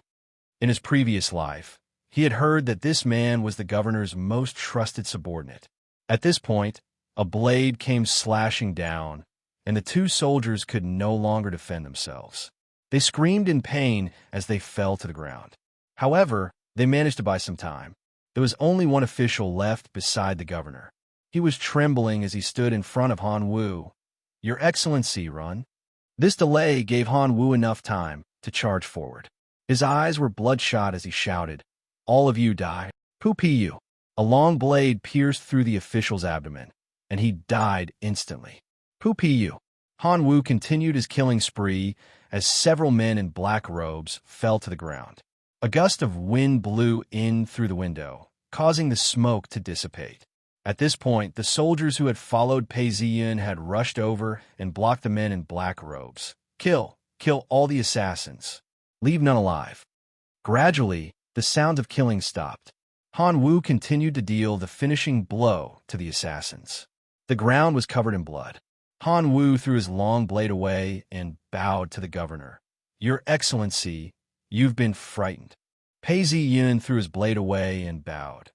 In his previous life, he had heard that this man was the governor's most trusted subordinate. At this point, a blade came slashing down, and the 2 soldiers could no longer defend themselves. They screamed in pain as they fell to the ground. However, they managed to buy some time. There was only one official left beside the governor. He was trembling as he stood in front of Han Wu. "Your Excellency, run." This delay gave Han Wu enough time to charge forward. His eyes were bloodshot as he shouted, "All of you die. Who be you?" A long blade pierced through the official's abdomen, and he died instantly. "Who be you?" Han Wu continued his killing spree as several men in black robes fell to the ground. A gust of wind blew in through the window, causing the smoke to dissipate. At this point, the soldiers who had followed Pei Ziyin had rushed over and blocked the men in black robes. "Kill! Kill all the assassins. Leave none alive." Gradually, the sound of killing stopped. Han Wu continued to deal the finishing blow to the assassins. The ground was covered in blood. Han Wu threw his long blade away and bowed to the governor. "Your Excellency, you've been frightened." Pei Ziyin threw his blade away and bowed.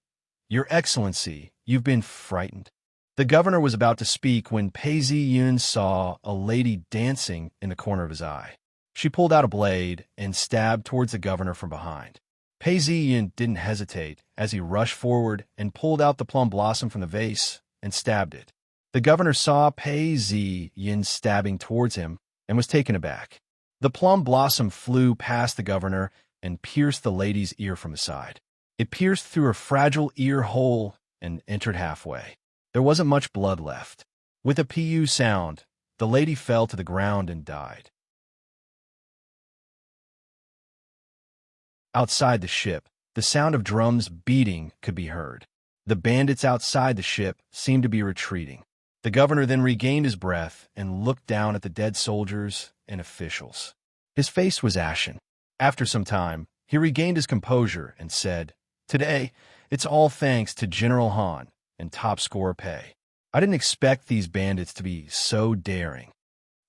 "Your Excellency, you've been frightened." The governor was about to speak when Pei Ziyin saw a lady dancing in the corner of his eye. She pulled out a blade and stabbed towards the governor from behind. Pei Ziyin didn't hesitate as he rushed forward and pulled out the plum blossom from the vase and stabbed it. The governor saw Pei Ziyin stabbing towards him and was taken aback. The plum blossom flew past the governor and pierced the lady's ear from the side. It pierced through her fragile ear hole and entered halfway. There wasn't much blood left. With a pu sound, the lady fell to the ground and died. Outside the ship, the sound of drums beating could be heard. The bandits outside the ship seemed to be retreating. The governor then regained his breath and looked down at the dead soldiers and officials. His face was ashen. After some time, he regained his composure and said, "Today, it's all thanks to General Han and top scorer Pei. I didn't expect these bandits to be so daring."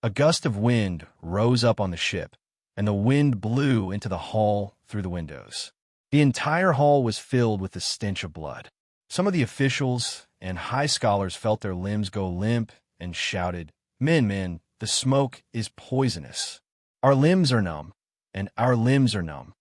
A gust of wind rose up on the ship, and the wind blew into the hall through the windows. The entire hall was filled with the stench of blood. Some of the officials and high scholars felt their limbs go limp and shouted, Men, the smoke is poisonous. Our limbs are numb, and our limbs are numb."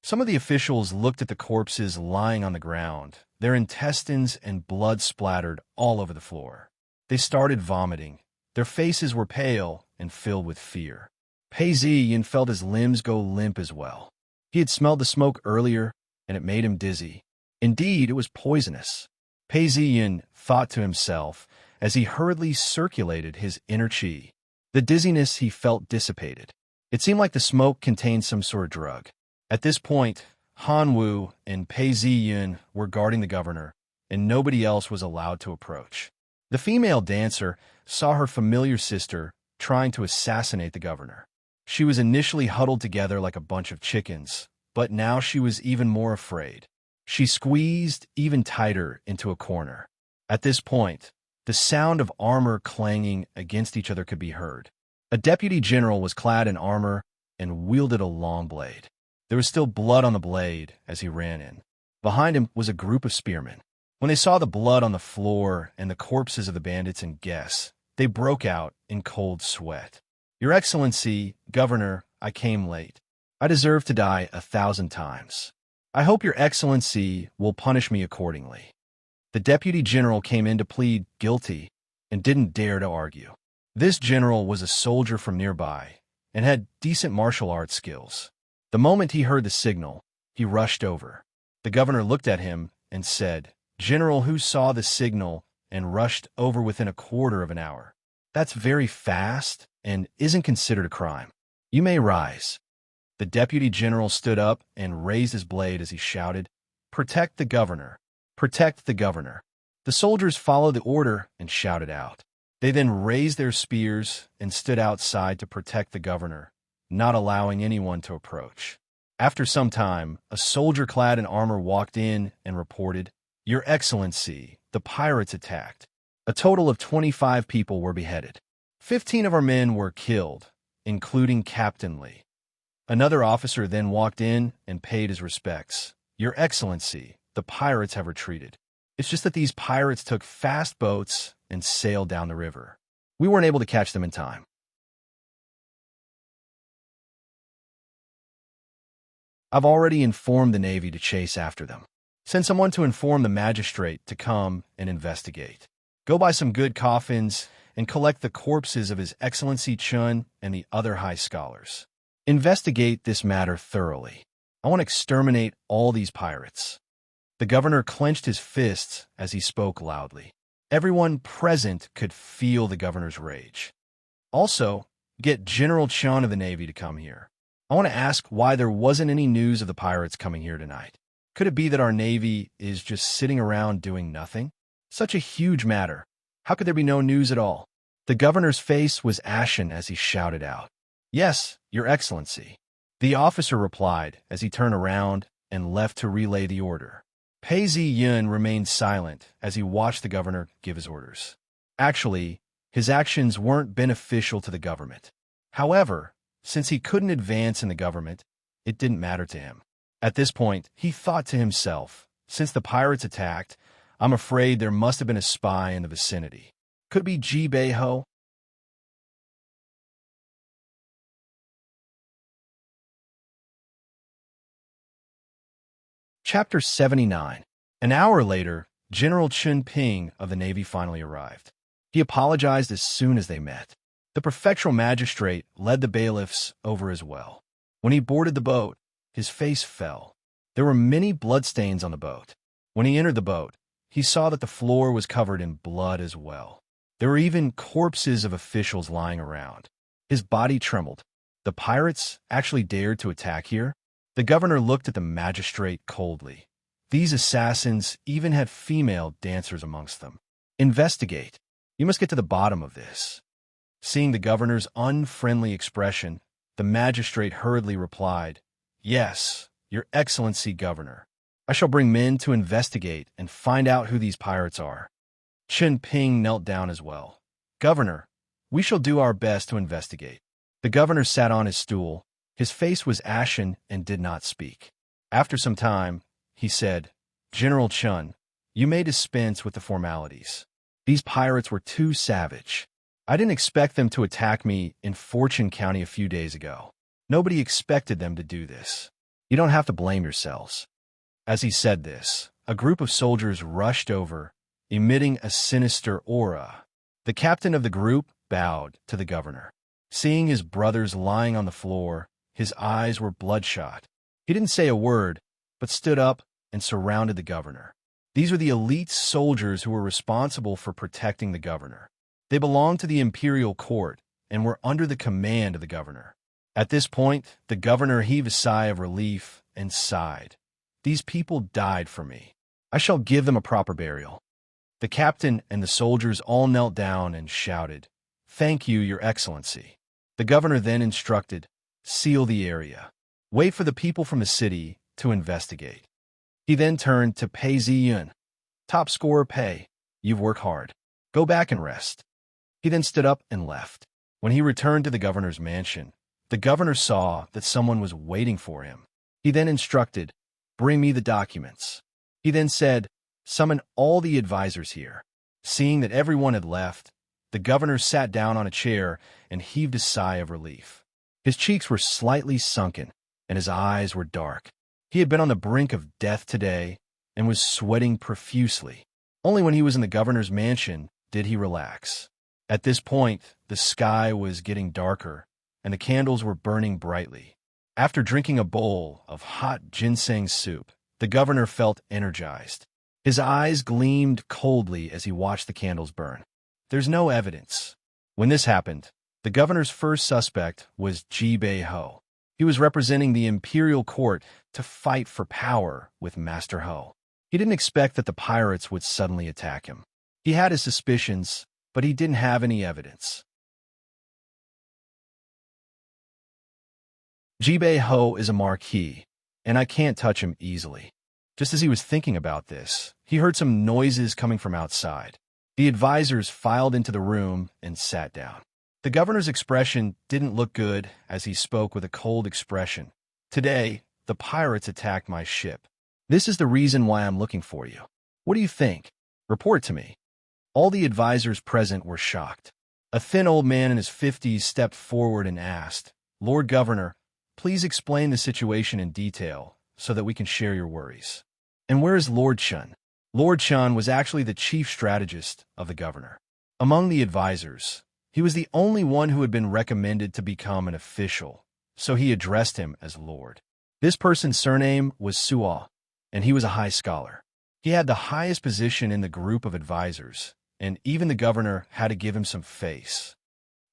Some of the officials looked at the corpses lying on the ground, their intestines and blood splattered all over the floor. They started vomiting. Their faces were pale and filled with fear. Pei Ziyin felt his limbs go limp as well. He had smelled the smoke earlier, and it made him dizzy. Indeed, it was poisonous. Pei Ziyin thought to himself as he hurriedly circulated his inner qi. The dizziness he felt dissipated. It seemed like the smoke contained some sort of drug. At this point, Han Wu and Pei Ziyin were guarding the governor, and nobody else was allowed to approach. The female dancer saw her familiar sister trying to assassinate the governor. She was initially huddled together like a bunch of chickens, but now she was even more afraid. She squeezed even tighter into a corner. At this point, the sound of armor clanging against each other could be heard. A deputy general was clad in armor and wielded a long blade. There was still blood on the blade as he ran in. Behind him was a group of spearmen. When they saw the blood on the floor and the corpses of the bandits and guests, they broke out in cold sweat. "Your Excellency, Governor, I came late. I deserve to die 1,000 times. I hope Your Excellency will punish me accordingly." The deputy general came in to plead guilty and didn't dare to argue. This general was a soldier from nearby and had decent martial arts skills. The moment he heard the signal, he rushed over. The governor looked at him and said, "General, who saw the signal and rushed over within a quarter of an hour? That's very fast and isn't considered a crime. You may rise." The deputy general stood up and raised his blade as he shouted, "Protect the governor! Protect the governor!" The soldiers followed the order and shouted out. They then raised their spears and stood outside to protect the governor, not allowing anyone to approach. After some time, a soldier clad in armor walked in and reported, "Your Excellency, the pirates attacked. A total of 25 people were beheaded. 15 of our men were killed, including Captain Lee." Another officer then walked in and paid his respects. "Your Excellency, the pirates have retreated. It's just that these pirates took fast boats and sailed down the river. We weren't able to catch them in time." I've already informed the Navy to chase after them. Send someone to inform the magistrate to come and investigate. Go buy some good coffins and collect the corpses of His Excellency Chun and the other high scholars. Investigate this matter thoroughly. I want to exterminate all these pirates. The governor clenched his fists as he spoke loudly. Everyone present could feel the governor's rage. Also, get General Chun of the Navy to come here. I want to ask why there wasn't any news of the pirates coming here tonight. Could it be that our Navy is just sitting around doing nothing? Such a huge matter. How could there be no news at all? The governor's face was ashen as he shouted out, "Yes, Your Excellency." The officer replied as he turned around and left to relay the order. Pei Ziyin remained silent as he watched the governor give his orders. Actually, his actions weren't beneficial to the government. However, since he couldn't advance in the government, it didn't matter to him. At this point, he thought to himself, since the pirates attacked, I'm afraid there must have been a spy in the vicinity. Could it be Ji Bei-ho? Chapter 79. An hour later, General Chun Ping of the Navy finally arrived. He apologized as soon as they met. The prefectural magistrate led the bailiffs over as well. When he boarded the boat, his face fell. There were many bloodstains on the boat. When he entered the boat, he saw that the floor was covered in blood as well. There were even corpses of officials lying around. His body trembled. The pirates actually dared to attack here? The governor looked at the magistrate coldly. These assassins even had female dancers amongst them. Investigate. You must get to the bottom of this. Seeing the governor's unfriendly expression, the magistrate hurriedly replied, "Yes, Your Excellency, Governor. I shall bring men to investigate and find out who these pirates are." Chen Ping knelt down as well. "Governor, we shall do our best to investigate." The governor sat on his stool. His face was ashen and did not speak. After some time, he said, "General Chun, you may dispense with the formalities. These pirates were too savage. I didn't expect them to attack me in Fortune County a few days ago. Nobody expected them to do this. You don't have to blame yourselves." As he said this, a group of soldiers rushed over, emitting a sinister aura. The captain of the group bowed to the governor. Seeing his brothers lying on the floor, his eyes were bloodshot. He didn't say a word, but stood up and surrounded the governor. These were the elite soldiers who were responsible for protecting the governor. They belonged to the imperial court and were under the command of the governor. At this point, the governor heaved a sigh of relief and sighed. "These people died for me. I shall give them a proper burial." The captain and the soldiers all knelt down and shouted, "Thank you, Your Excellency." The governor then instructed, "Seal the area. Wait for the people from the city to investigate." He then turned to Pei Ziyun. "Top scorer Pei, you've worked hard. Go back and rest." He then stood up and left. When he returned to the governor's mansion, the governor saw that someone was waiting for him. He then instructed, "Bring me the documents." He then said, "Summon all the advisors here." Seeing that everyone had left, the governor sat down on a chair and heaved a sigh of relief. His cheeks were slightly sunken, and his eyes were dark. He had been on the brink of death today and was sweating profusely. Only when he was in the governor's mansion did he relax. At this point, the sky was getting darker, and the candles were burning brightly. After drinking a bowl of hot ginseng soup, the governor felt energized. His eyes gleamed coldly as he watched the candles burn. There's no evidence. When this happened, the governor's first suspect was Jibei Ho. He was representing the imperial court to fight for power with Master Ho. He didn't expect that the pirates would suddenly attack him. He had his suspicions, but he didn't have any evidence. Jibei Ho is a marquis, and I can't touch him easily. Just as he was thinking about this, he heard some noises coming from outside. The advisors filed into the room and sat down. The governor's expression didn't look good as he spoke with a cold expression. "Today, the pirates attacked my ship. This is the reason why I'm looking for you. What do you think? Report to me." All the advisors present were shocked. A thin old man in his 50s stepped forward and asked, "Lord Governor, please explain the situation in detail so that we can share your worries." "And where is Lord Chun?" Lord Chun was actually the chief strategist of the governor. Among the advisors, he was the only one who had been recommended to become an official, so he addressed him as Lord. This person's surname was Suo, and he was a high scholar. He had the highest position in the group of advisors, and even the governor had to give him some face.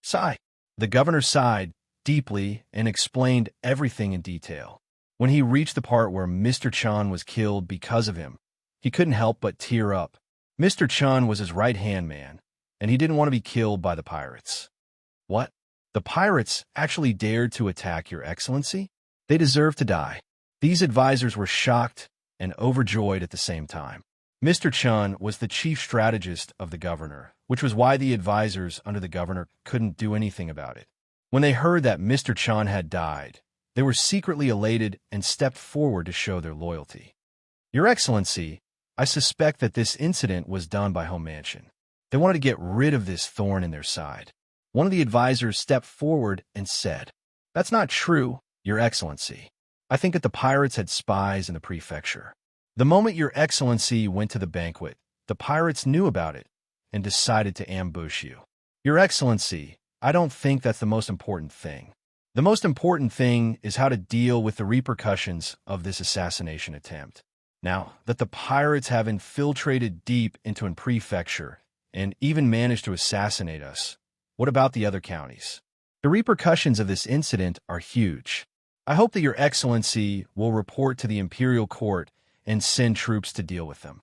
Sigh. The governor sighed deeply and explained everything in detail. When he reached the part where Mr. Chun was killed because of him, he couldn't help but tear up. Mr. Chun was his right-hand man, and he didn't want to be killed by the pirates. "What? The pirates actually dared to attack Your Excellency? They deserve to die." These advisors were shocked and overjoyed at the same time. Mr. Chun was the chief strategist of the governor, which was why the advisors under the governor couldn't do anything about it. When they heard that Mr. Chun had died, they were secretly elated and stepped forward to show their loyalty. "Your Excellency, I suspect that this incident was done by Home Mansion. They wanted to get rid of this thorn in their side." One of the advisors stepped forward and said, "That's not true, Your Excellency. I think that the pirates had spies in the prefecture. The moment Your Excellency went to the banquet, the pirates knew about it and decided to ambush you. Your Excellency, I don't think that's the most important thing. The most important thing is how to deal with the repercussions of this assassination attempt. Now that the pirates have infiltrated deep into a prefecture and even managed to assassinate us, what about the other counties? The repercussions of this incident are huge. I hope that Your Excellency will report to the imperial court and send troops to deal with them.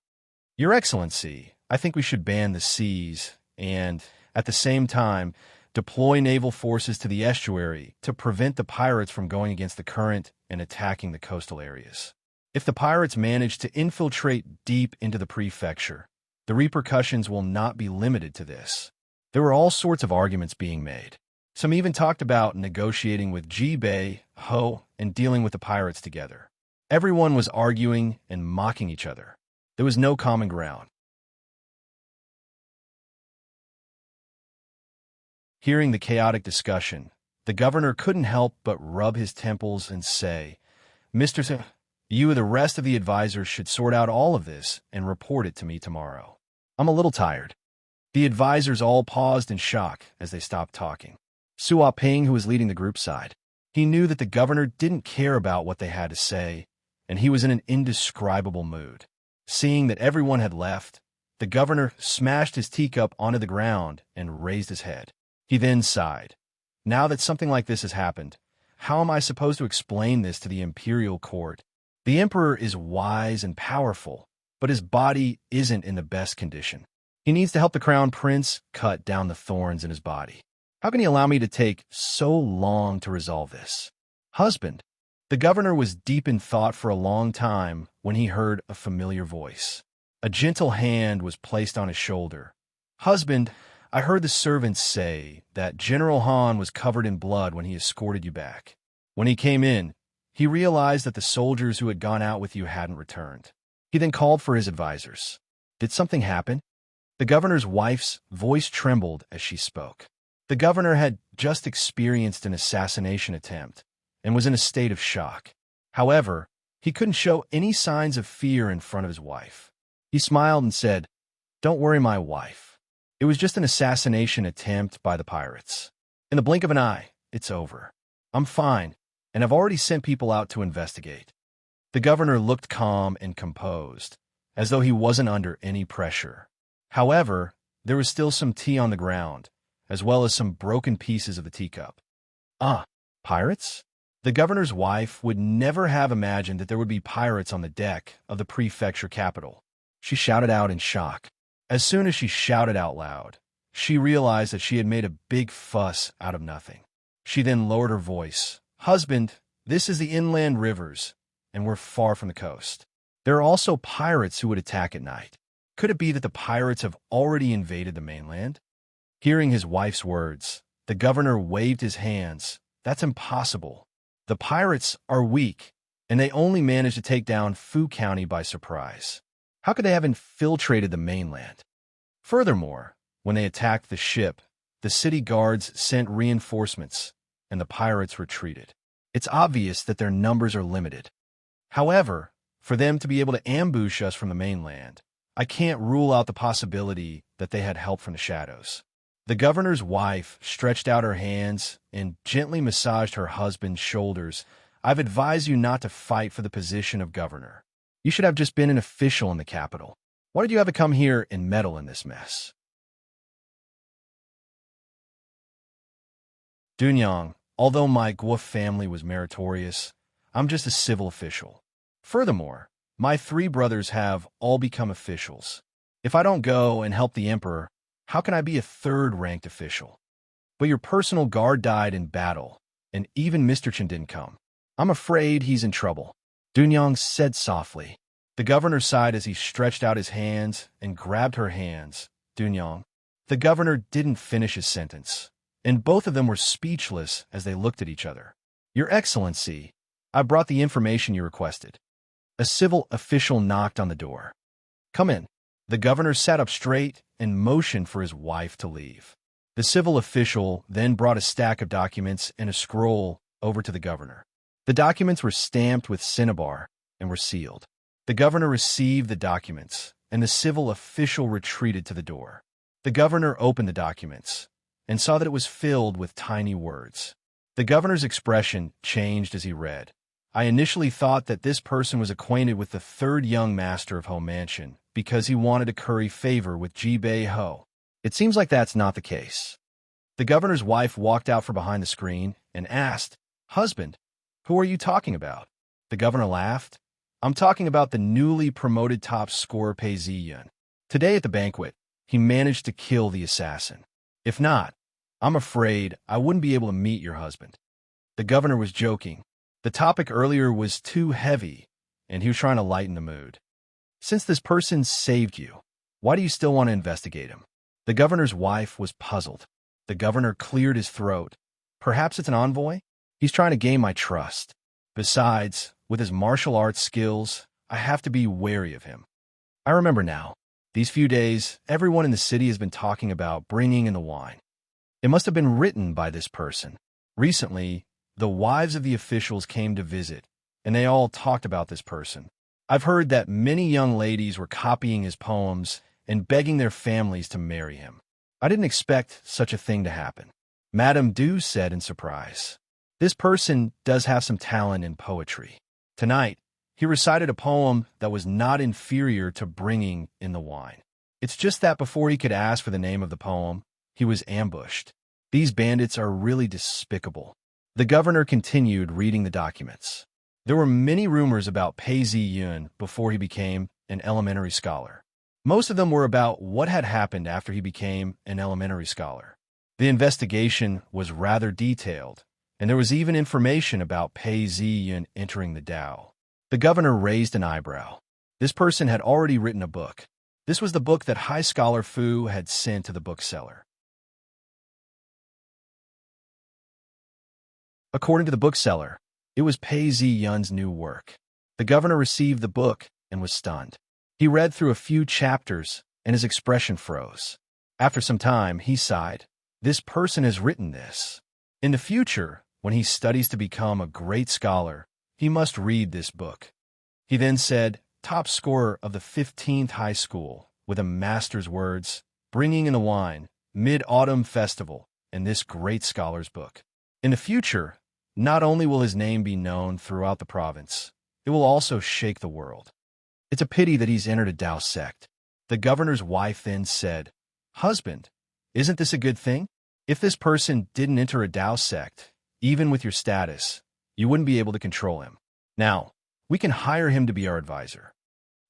Your Excellency, I think we should ban the seas and, at the same time, deploy naval forces to the estuary to prevent the pirates from going against the current and attacking the coastal areas. If the pirates manage to infiltrate deep into the prefecture, the repercussions will not be limited to this. There were all sorts of arguments being made. Some even talked about negotiating with Jibei, Ho, and dealing with the pirates together. Everyone was arguing and mocking each other. There was no common ground. Hearing the chaotic discussion, the governor couldn't help but rub his temples and say, "Mr. You and the rest of the advisors should sort out all of this and report it to me tomorrow. I'm a little tired." The advisors all paused in shock as they stopped talking. Sua Ping, who was leading the group, sighed. He knew that the governor didn't care about what they had to say, and he was in an indescribable mood. Seeing that everyone had left, the governor smashed his teacup onto the ground and raised his head. He then sighed. Now that something like this has happened, how am I supposed to explain this to the imperial court? The emperor is wise and powerful, but his body isn't in the best condition. He needs to help the crown prince cut down the thorns in his body. How can he allow me to take so long to resolve this? Husband. The governor was deep in thought for a long time when he heard a familiar voice. A gentle hand was placed on his shoulder. Husband, I heard the servants say that General Han was covered in blood when he escorted you back. When he came in, he realized that the soldiers who had gone out with you hadn't returned. He then called for his advisors. Did something happen? The governor's wife's voice trembled as she spoke. The governor had just experienced an assassination attempt and was in a state of shock. However, he couldn't show any signs of fear in front of his wife. He smiled and said, "Don't worry, my wife. It was just an assassination attempt by the pirates. In the blink of an eye, it's over. I'm fine, and I've already sent people out to investigate." The governor looked calm and composed, as though he wasn't under any pressure. However, there was still some tea on the ground, as well as some broken pieces of the teacup. Ah, pirates? The governor's wife would never have imagined that there would be pirates on the deck of the prefecture capital. She shouted out in shock. As soon as she shouted out loud, she realized that she had made a big fuss out of nothing. She then lowered her voice. "Husband, this is the inland rivers, and we're far from the coast. There are also pirates who would attack at night. Could it be that the pirates have already invaded the mainland?" Hearing his wife's words, the governor waved his hands. "That's impossible. The pirates are weak, and they only managed to take down Fu County by surprise. How could they have infiltrated the mainland? Furthermore, when they attacked the ship, the city guards sent reinforcements, and the pirates retreated. It's obvious that their numbers are limited. However, for them to be able to ambush us from the mainland, I can't rule out the possibility that they had help from the shadows." The governor's wife stretched out her hands and gently massaged her husband's shoulders. "I've advised you not to fight for the position of governor. You should have just been an official in the capital. Why did you have to come here and meddle in this mess?" Dunyang, although my Guo family was meritorious, I'm just a civil official. Furthermore, my 3 brothers have all become officials. If I don't go and help the emperor, how can I be a 3rd-ranked official? But your personal guard died in battle, and even Mr. Chen didn't come. I'm afraid he's in trouble," Dunyang said softly. The governor sighed as he stretched out his hands and grabbed her hands. "Dunyang." The governor didn't finish his sentence, and both of them were speechless as they looked at each other. "Your Excellency, I brought the information you requested." A civil official knocked on the door. "Come in." The governor sat up straight and motioned for his wife to leave. The civil official then brought a stack of documents and a scroll over to the governor. The documents were stamped with cinnabar and were sealed. The governor received the documents, and the civil official retreated to the door. The governor opened the documents and saw that it was filled with tiny words. The governor's expression changed as he read. I initially thought that this person was acquainted with the third young master of Ho Mansion because he wanted to curry favor with Ji Bei Ho. It seems like that's not the case. The governor's wife walked out from behind the screen and asked, "Husband, who are you talking about?" The governor laughed. "I'm talking about the newly promoted top scorer Pei Ziyun. Today at the banquet, he managed to kill the assassin. If not, I'm afraid I wouldn't be able to meet your husband." The governor was joking. The topic earlier was too heavy, and he was trying to lighten the mood. "Since this person saved you, why do you still want to investigate him?" The governor's wife was puzzled. The governor cleared his throat. "Perhaps it's an envoy? He's trying to gain my trust. Besides, with his martial arts skills, I have to be wary of him." I remember now. These few days, everyone in the city has been talking about bringing in the wine. It must have been written by this person. Recently, the wives of the officials came to visit, and they all talked about this person. I've heard that many young ladies were copying his poems and begging their families to marry him. I didn't expect such a thing to happen. Madame Du said in surprise. This person does have some talent in poetry. Tonight, he recited a poem that was not inferior to bringing in the wine. It's just that before he could ask for the name of the poem, he was ambushed. These bandits are really despicable. The governor continued reading the documents. There were many rumors about Pei Ziyun before he became an elementary scholar. Most of them were about what had happened after he became an elementary scholar. The investigation was rather detailed, and there was even information about Pei Ziyun entering the Tao. The governor raised an eyebrow. This person had already written a book. This was the book that High Scholar Fu had sent to the bookseller. According to the bookseller, it was Pei Ziyun's new work. The governor received the book and was stunned. He read through a few chapters, and his expression froze. After some time, he sighed. This person has written this. In the future, when he studies to become a great scholar, he must read this book. He then said, top scorer of the 15th high school, with a master's words, bringing in the wine, Mid-Autumn Festival, and this great scholar's book. In the future, not only will his name be known throughout the province, it will also shake the world. It's a pity that he's entered a Tao sect. The governor's wife then said, "Husband, isn't this a good thing? If this person didn't enter a Tao sect, even with your status, you wouldn't be able to control him. Now, we can hire him to be our advisor."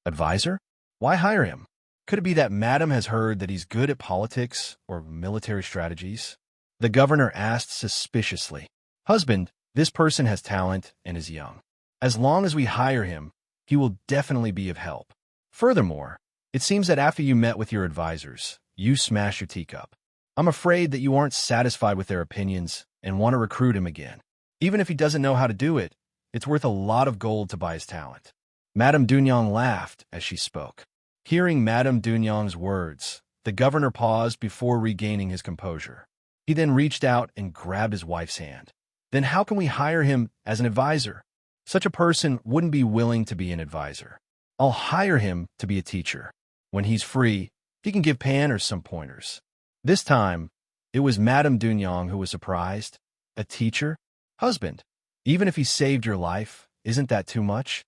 Advisor? Why hire him? Could it be that Madam has heard that he's good at politics or military strategies? The governor asked suspiciously. "Husband, this person has talent and is young. As long as we hire him, he will definitely be of help. Furthermore, it seems that after you met with your advisors, you smashed your teacup. I'm afraid that you aren't satisfied with their opinions and want to recruit him again. Even if he doesn't know how to do it, it's worth a lot of gold to buy his talent." Madame Dunyang laughed as she spoke. Hearing Madame Dunyang's words, the governor paused before regaining his composure. He then reached out and grabbed his wife's hand. "Then how can we hire him as an advisor? Such a person wouldn't be willing to be an advisor. I'll hire him to be a teacher. When he's free, he can give Pan some pointers." This time, it was Madame Dunyang who was surprised. "A teacher? Husband, even if he saved your life, isn't that too much?"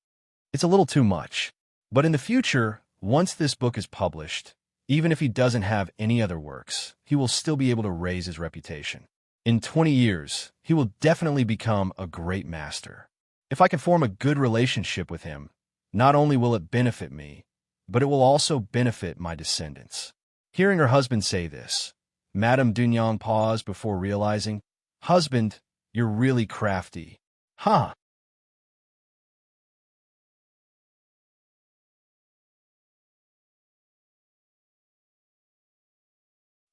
"It's a little too much. But in the future, once this book is published, even if he doesn't have any other works, he will still be able to raise his reputation. In 20 years, he will definitely become a great master. If I can form a good relationship with him, not only will it benefit me, but it will also benefit my descendants." Hearing her husband say this, Madame Dunyang paused before realizing, "Husband, you're really crafty. Huh?"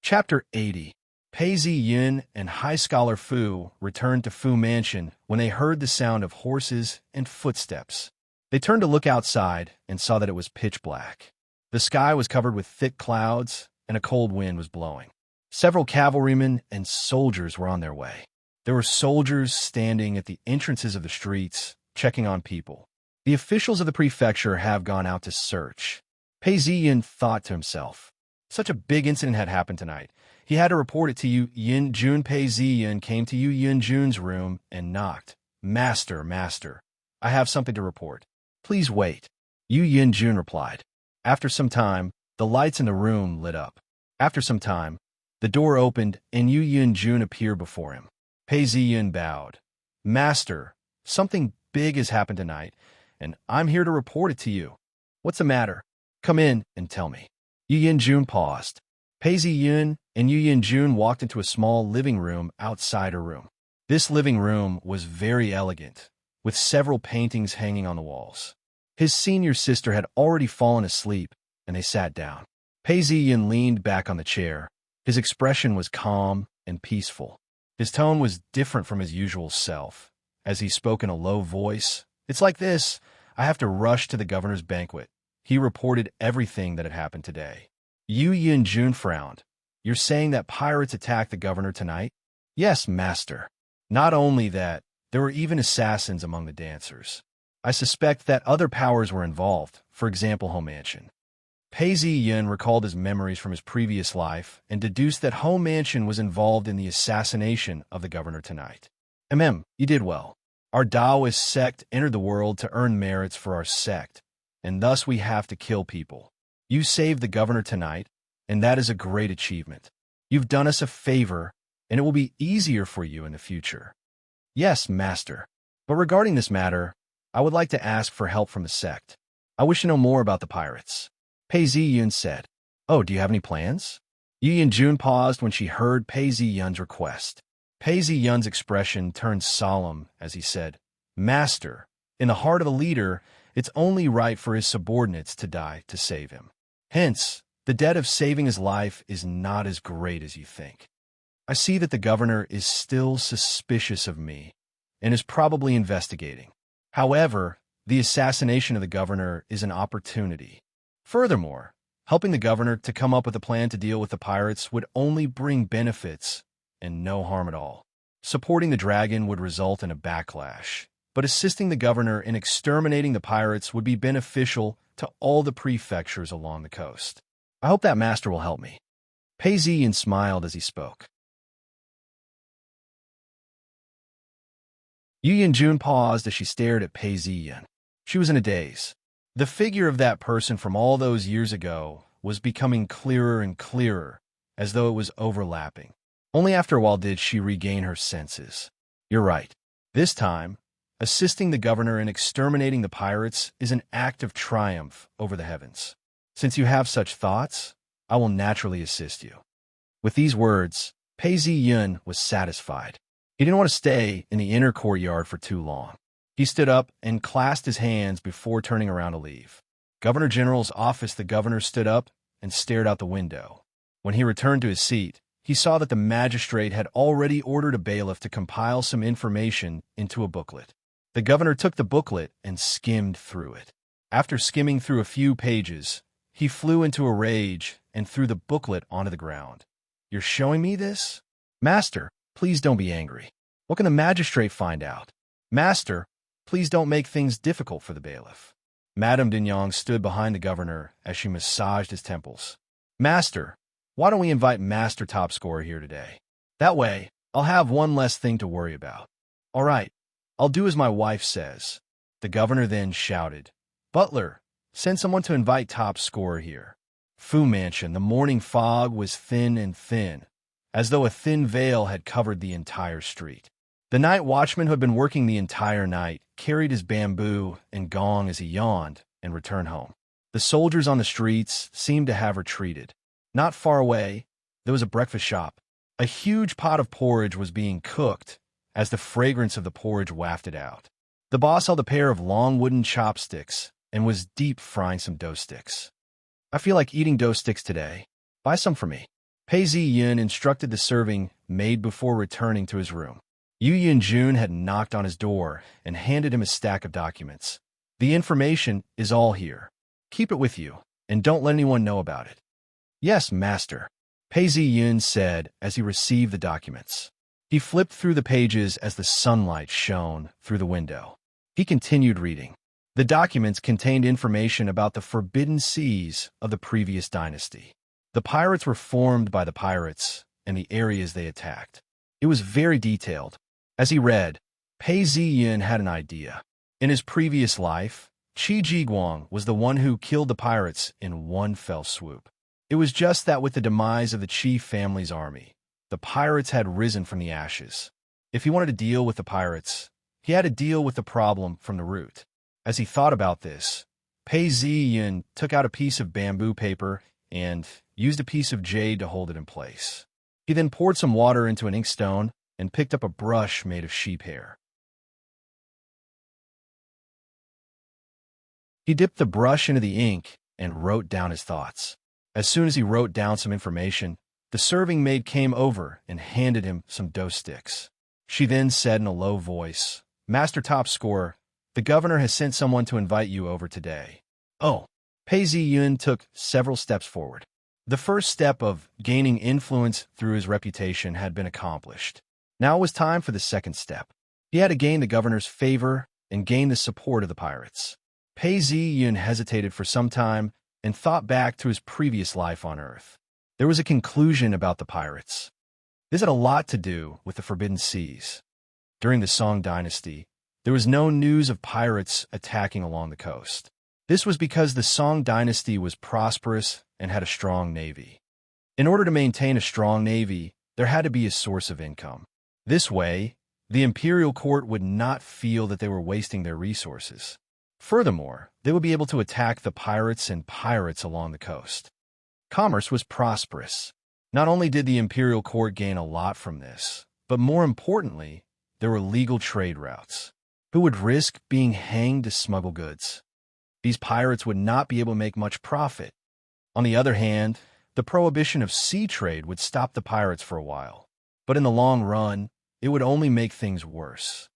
Chapter 80. Pei Ziyun and High Scholar Fu returned to Fu Mansion when they heard the sound of horses and footsteps. They turned to look outside and saw that it was pitch black. The sky was covered with thick clouds, and a cold wind was blowing. Several cavalrymen and soldiers were on their way. There were soldiers standing at the entrances of the streets, checking on people. The officials of the prefecture have gone out to search. Pei Ziyin thought to himself. Such a big incident had happened tonight. He had to report it to Yu Yinjun. Pei Ziyin came to Yu Yinjun's room and knocked. Master, master, I have something to report. Please wait. Yu Yinjun replied. After some time, the lights in the room lit up. After some time, the door opened and Yu Yinjun appeared before him. Pei Ziyin bowed. Master, something big has happened tonight, and I'm here to report it to you. What's the matter? Come in and tell me. Yu Yinjun paused. Pei Ziyin and Yu Yinjun walked into a small living room outside her room. This living room was very elegant, with several paintings hanging on the walls. His senior sister had already fallen asleep, and they sat down. Pei Ziyin leaned back on the chair. His expression was calm and peaceful. His tone was different from his usual self. As he spoke in a low voice, "It's like this. I have to rush to the governor's banquet." He reported everything that had happened today. Yu Yinjun frowned. You're saying that pirates attacked the governor tonight? Yes, master. Not only that, there were even assassins among the dancers. I suspect that other powers were involved, for example, Home Mansion. Pei Ziyin recalled his memories from his previous life and deduced that Home Mansion was involved in the assassination of the governor tonight. You did well. Our Taoist sect entered the world to earn merits for our sect, and thus we have to kill people. You saved the governor tonight, and that is a great achievement. You've done us a favor, and it will be easier for you in the future. Yes, master. But regarding this matter, I would like to ask for help from the sect. I wish to know more about the pirates. Pei Ziyun said. Oh, do you have any plans? Yu Yinjun paused when she heard Pei Ziyun's request. Pei Ziyun's expression turned solemn as he said, Master, in the heart of a leader, it's only right for his subordinates to die to save him. Hence, the debt of saving his life is not as great as you think. I see that the governor is still suspicious of me and is probably investigating. However, the assassination of the governor is an opportunity. Furthermore, helping the governor to come up with a plan to deal with the pirates would only bring benefits and no harm at all. Supporting the dragon would result in a backlash, but assisting the governor in exterminating the pirates would be beneficial to all the prefectures along the coast. I hope that master will help me. Pei Ziyin smiled as he spoke. Yu Yinjun paused as she stared at Pei Ziyin. She was in a daze. The figure of that person from all those years ago was becoming clearer and clearer, as though it was overlapping. Only after a while did she regain her senses. You're right. This time, assisting the governor in exterminating the pirates is an act of triumph over the heavens. Since you have such thoughts, I will naturally assist you. With these words, Pei Ziyun was satisfied. He didn't want to stay in the inner courtyard for too long. He stood up and clasped his hands before turning around to leave. Governor General's office. The governor stood up and stared out the window. When he returned to his seat, he saw that the magistrate had already ordered a bailiff to compile some information into a booklet. The governor took the booklet and skimmed through it. After skimming through a few pages, he flew into a rage and threw the booklet onto the ground. You're showing me this? Master, please don't be angry. What can the magistrate find out? Master, please don't make things difficult for the bailiff. Madame Dinyang stood behind the governor as she massaged his temples. Master, why don't we invite Master Top Scorer here today? That way, I'll have one less thing to worry about. All right, I'll do as my wife says. The governor then shouted, Butler, send someone to invite Top Scorer here. Fu Mansion. The morning fog was thin and thin, as though a thin veil had covered the entire street. The night watchman, who had been working the entire night, carried his bamboo and gong as he yawned and returned home. The soldiers on the streets seemed to have retreated. Not far away, there was a breakfast shop. A huge pot of porridge was being cooked as the fragrance of the porridge wafted out. The boss held a pair of long wooden chopsticks and was deep frying some dough sticks. I feel like eating dough sticks today. Buy some for me. Pei Ziyin instructed the serving maid before returning to his room. Yu Yinjun had knocked on his door and handed him a stack of documents. The information is all here. Keep it with you, and don't let anyone know about it. Yes, master, Pei Ziyun said as he received the documents. He flipped through the pages as the sunlight shone through the window. He continued reading. The documents contained information about the forbidden seas of the previous dynasty. The pirates were formed by the pirates and the areas they attacked. It was very detailed. As he read, Pei Ziyin had an idea. In his previous life, Qi Jiguang was the one who killed the pirates in one fell swoop. It was just that with the demise of the Qi family's army, the pirates had risen from the ashes. If he wanted to deal with the pirates, he had to deal with the problem from the root. As he thought about this, Pei Ziyin took out a piece of bamboo paper and used a piece of jade to hold it in place. He then poured some water into an inkstone and picked up a brush made of sheep hair. He dipped the brush into the ink and wrote down his thoughts. As soon as he wrote down some information, the serving maid came over and handed him some dough sticks. She then said in a low voice, "Master Top Scorer, the governor has sent someone to invite you over today." Oh, Pei Ziyun took several steps forward. The first step of gaining influence through his reputation had been accomplished. Now it was time for the second step. He had to gain the governor's favor and gain the support of the pirates. Pei Ziyun hesitated for some time and thought back to his previous life on Earth. There was a conclusion about the pirates. This had a lot to do with the Forbidden Seas. During the Song Dynasty, there was no news of pirates attacking along the coast. This was because the Song Dynasty was prosperous and had a strong navy. In order to maintain a strong navy, there had to be a source of income. This way, the imperial court would not feel that they were wasting their resources. Furthermore, they would be able to attack the pirates and pirates along the coast. Commerce was prosperous. Not only did the imperial court gain a lot from this, but more importantly, there were legal trade routes. Who would risk being hanged to smuggle goods? These pirates would not be able to make much profit. On the other hand, the prohibition of sea trade would stop the pirates for a while. But in the long run, it would only make things worse.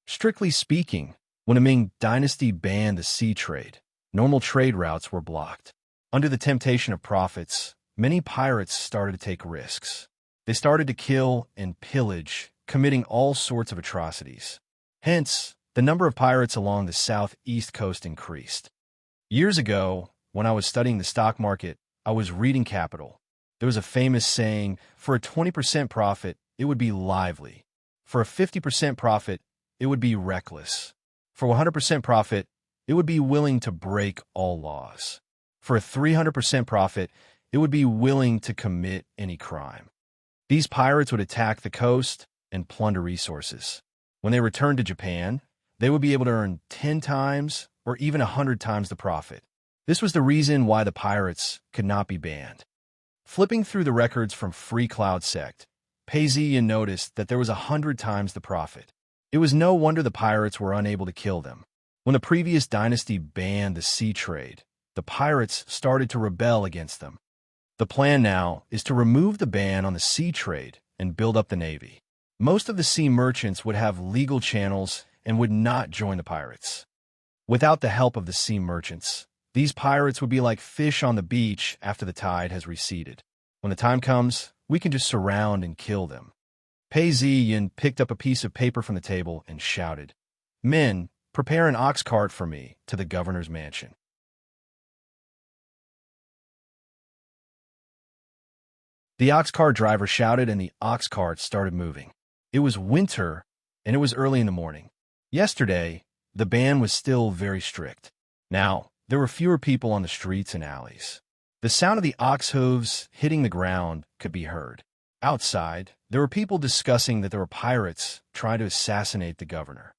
Strictly speaking, when the Ming Dynasty banned the sea trade, normal trade routes were blocked. Under the temptation of profits, many pirates started to take risks. They started to kill and pillage, committing all sorts of atrocities. Hence, the number of pirates along the southeast coast increased. Years ago, when I was studying the stock market, I was reading Capital. There was a famous saying, for a 20% profit, it would be lively. For a 50% profit, it would be reckless. For 100% profit, it would be willing to break all laws. For a 300% profit, it would be willing to commit any crime. These pirates would attack the coast and plunder resources. When they returned to Japan, they would be able to earn 10 times or even 100 times the profit. This was the reason why the pirates could not be banned. Flipping through the records from Free Cloud Sect, Pei Ziyin noticed that there was 100 times the profit. It was no wonder the pirates were unable to kill them. When the previous dynasty banned the sea trade, the pirates started to rebel against them. The plan now is to remove the ban on the sea trade and build up the navy. Most of the sea merchants would have legal channels and would not join the pirates. Without the help of the sea merchants, these pirates would be like fish on the beach after the tide has receded. When the time comes, we can just surround and kill them. Pei Ziyin picked up a piece of paper from the table and shouted, "Men, prepare an ox cart for me to the governor's mansion." The ox cart driver shouted and the ox cart started moving. It was winter and it was early in the morning. Yesterday, the ban was still very strict. Now, there were fewer people on the streets and alleys. The sound of the ox hooves hitting the ground could be heard. Outside, there were people discussing that there were pirates trying to assassinate the governor.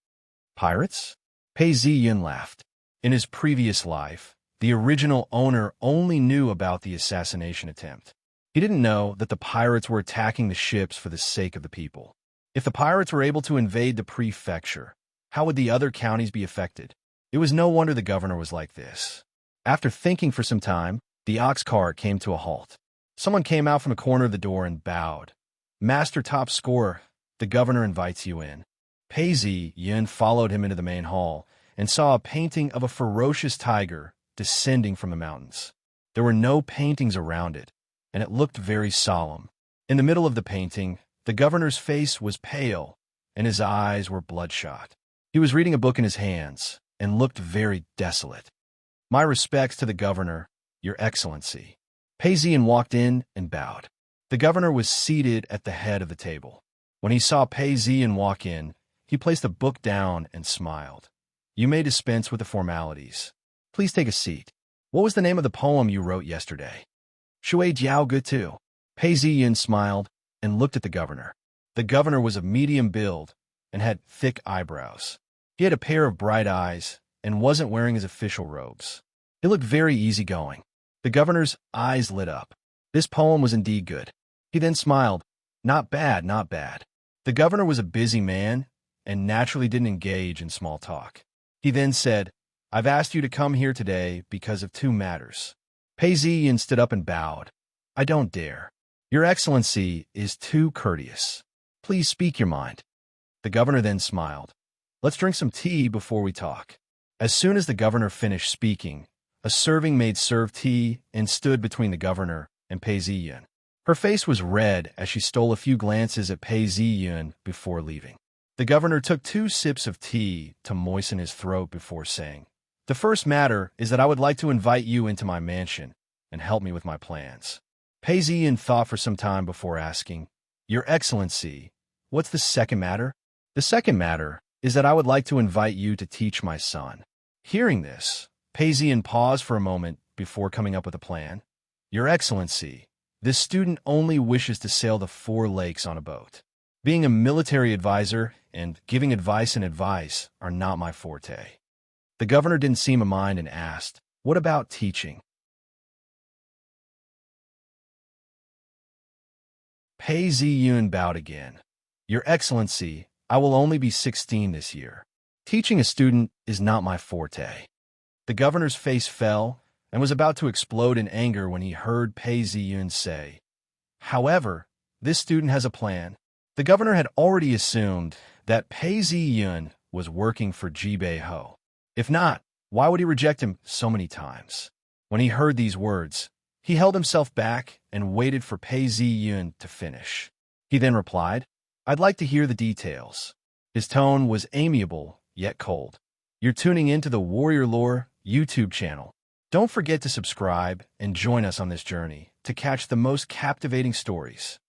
Pirates? Pei Ziyin laughed. In his previous life, the original owner only knew about the assassination attempt. He didn't know that the pirates were attacking the ships for the sake of the people. If the pirates were able to invade the prefecture, how would the other counties be affected? It was no wonder the governor was like this. After thinking for some time, the ox cart came to a halt. Someone came out from a corner of the door and bowed. "Master Top Scorer, the governor invites you in." Pei Ziyin followed him into the main hall and saw a painting of a ferocious tiger descending from the mountains. There were no paintings around it, and it looked very solemn. In the middle of the painting, the governor's face was pale, and his eyes were bloodshot. He was reading a book in his hands, and looked very desolate. "My respects to the governor, Your Excellency." Pei Ziyan walked in and bowed. The governor was seated at the head of the table. When he saw Pei Ziyan walk in, he placed the book down and smiled. "You may dispense with the formalities. Please take a seat. What was the name of the poem you wrote yesterday?" "Shui Jiao Gutu." Pei Ziyan smiled and looked at the governor. The governor was of medium build and had thick eyebrows. He had a pair of bright eyes and wasn't wearing his official robes. He looked very easygoing. The governor's eyes lit up. This poem was indeed good. He then smiled. "Not bad, not bad." The governor was a busy man and naturally didn't engage in small talk. He then said, "I've asked you to come here today because of two matters." Pei Ziyan stood up and bowed. "I don't dare. Your Excellency is too courteous. Please speak your mind." The governor then smiled. "Let's drink some tea before we talk." As soon as the governor finished speaking, a serving maid served tea and stood between the governor and Pei Ziyan. Her face was red as she stole a few glances at Pei Ziyan before leaving. The governor took 2 sips of tea to moisten his throat before saying, "The first matter is that I would like to invite you into my mansion and help me with my plans." Pei Ziyan thought for some time before asking, "Your Excellency, what's the second matter?" "The second matter is that I would like to invite you to teach my son." Hearing this, Pei Ziyan paused for a moment before coming up with a plan. "Your Excellency, this student only wishes to sail the 4 lakes on a boat. Being a military advisor and giving advice are not my forte." The governor didn't seem to mind and asked, "What about teaching?" Pei Ziyan bowed again. "Your Excellency, I will only be 16 this year. Teaching a student is not my forte." The governor's face fell and was about to explode in anger when he heard Pei Ziyan say, "However, this student has a plan." The governor had already assumed that Pei Ziyan was working for Jibei Ho. If not, why would he reject him so many times? When he heard these words, he held himself back and waited for Pei Ziyan to finish. He then replied, "I'd like to hear the details." His tone was amiable, yet cold. "You're tuning into the Warrior Lore YouTube channel. Don't forget to subscribe and join us on this journey to catch the most captivating stories.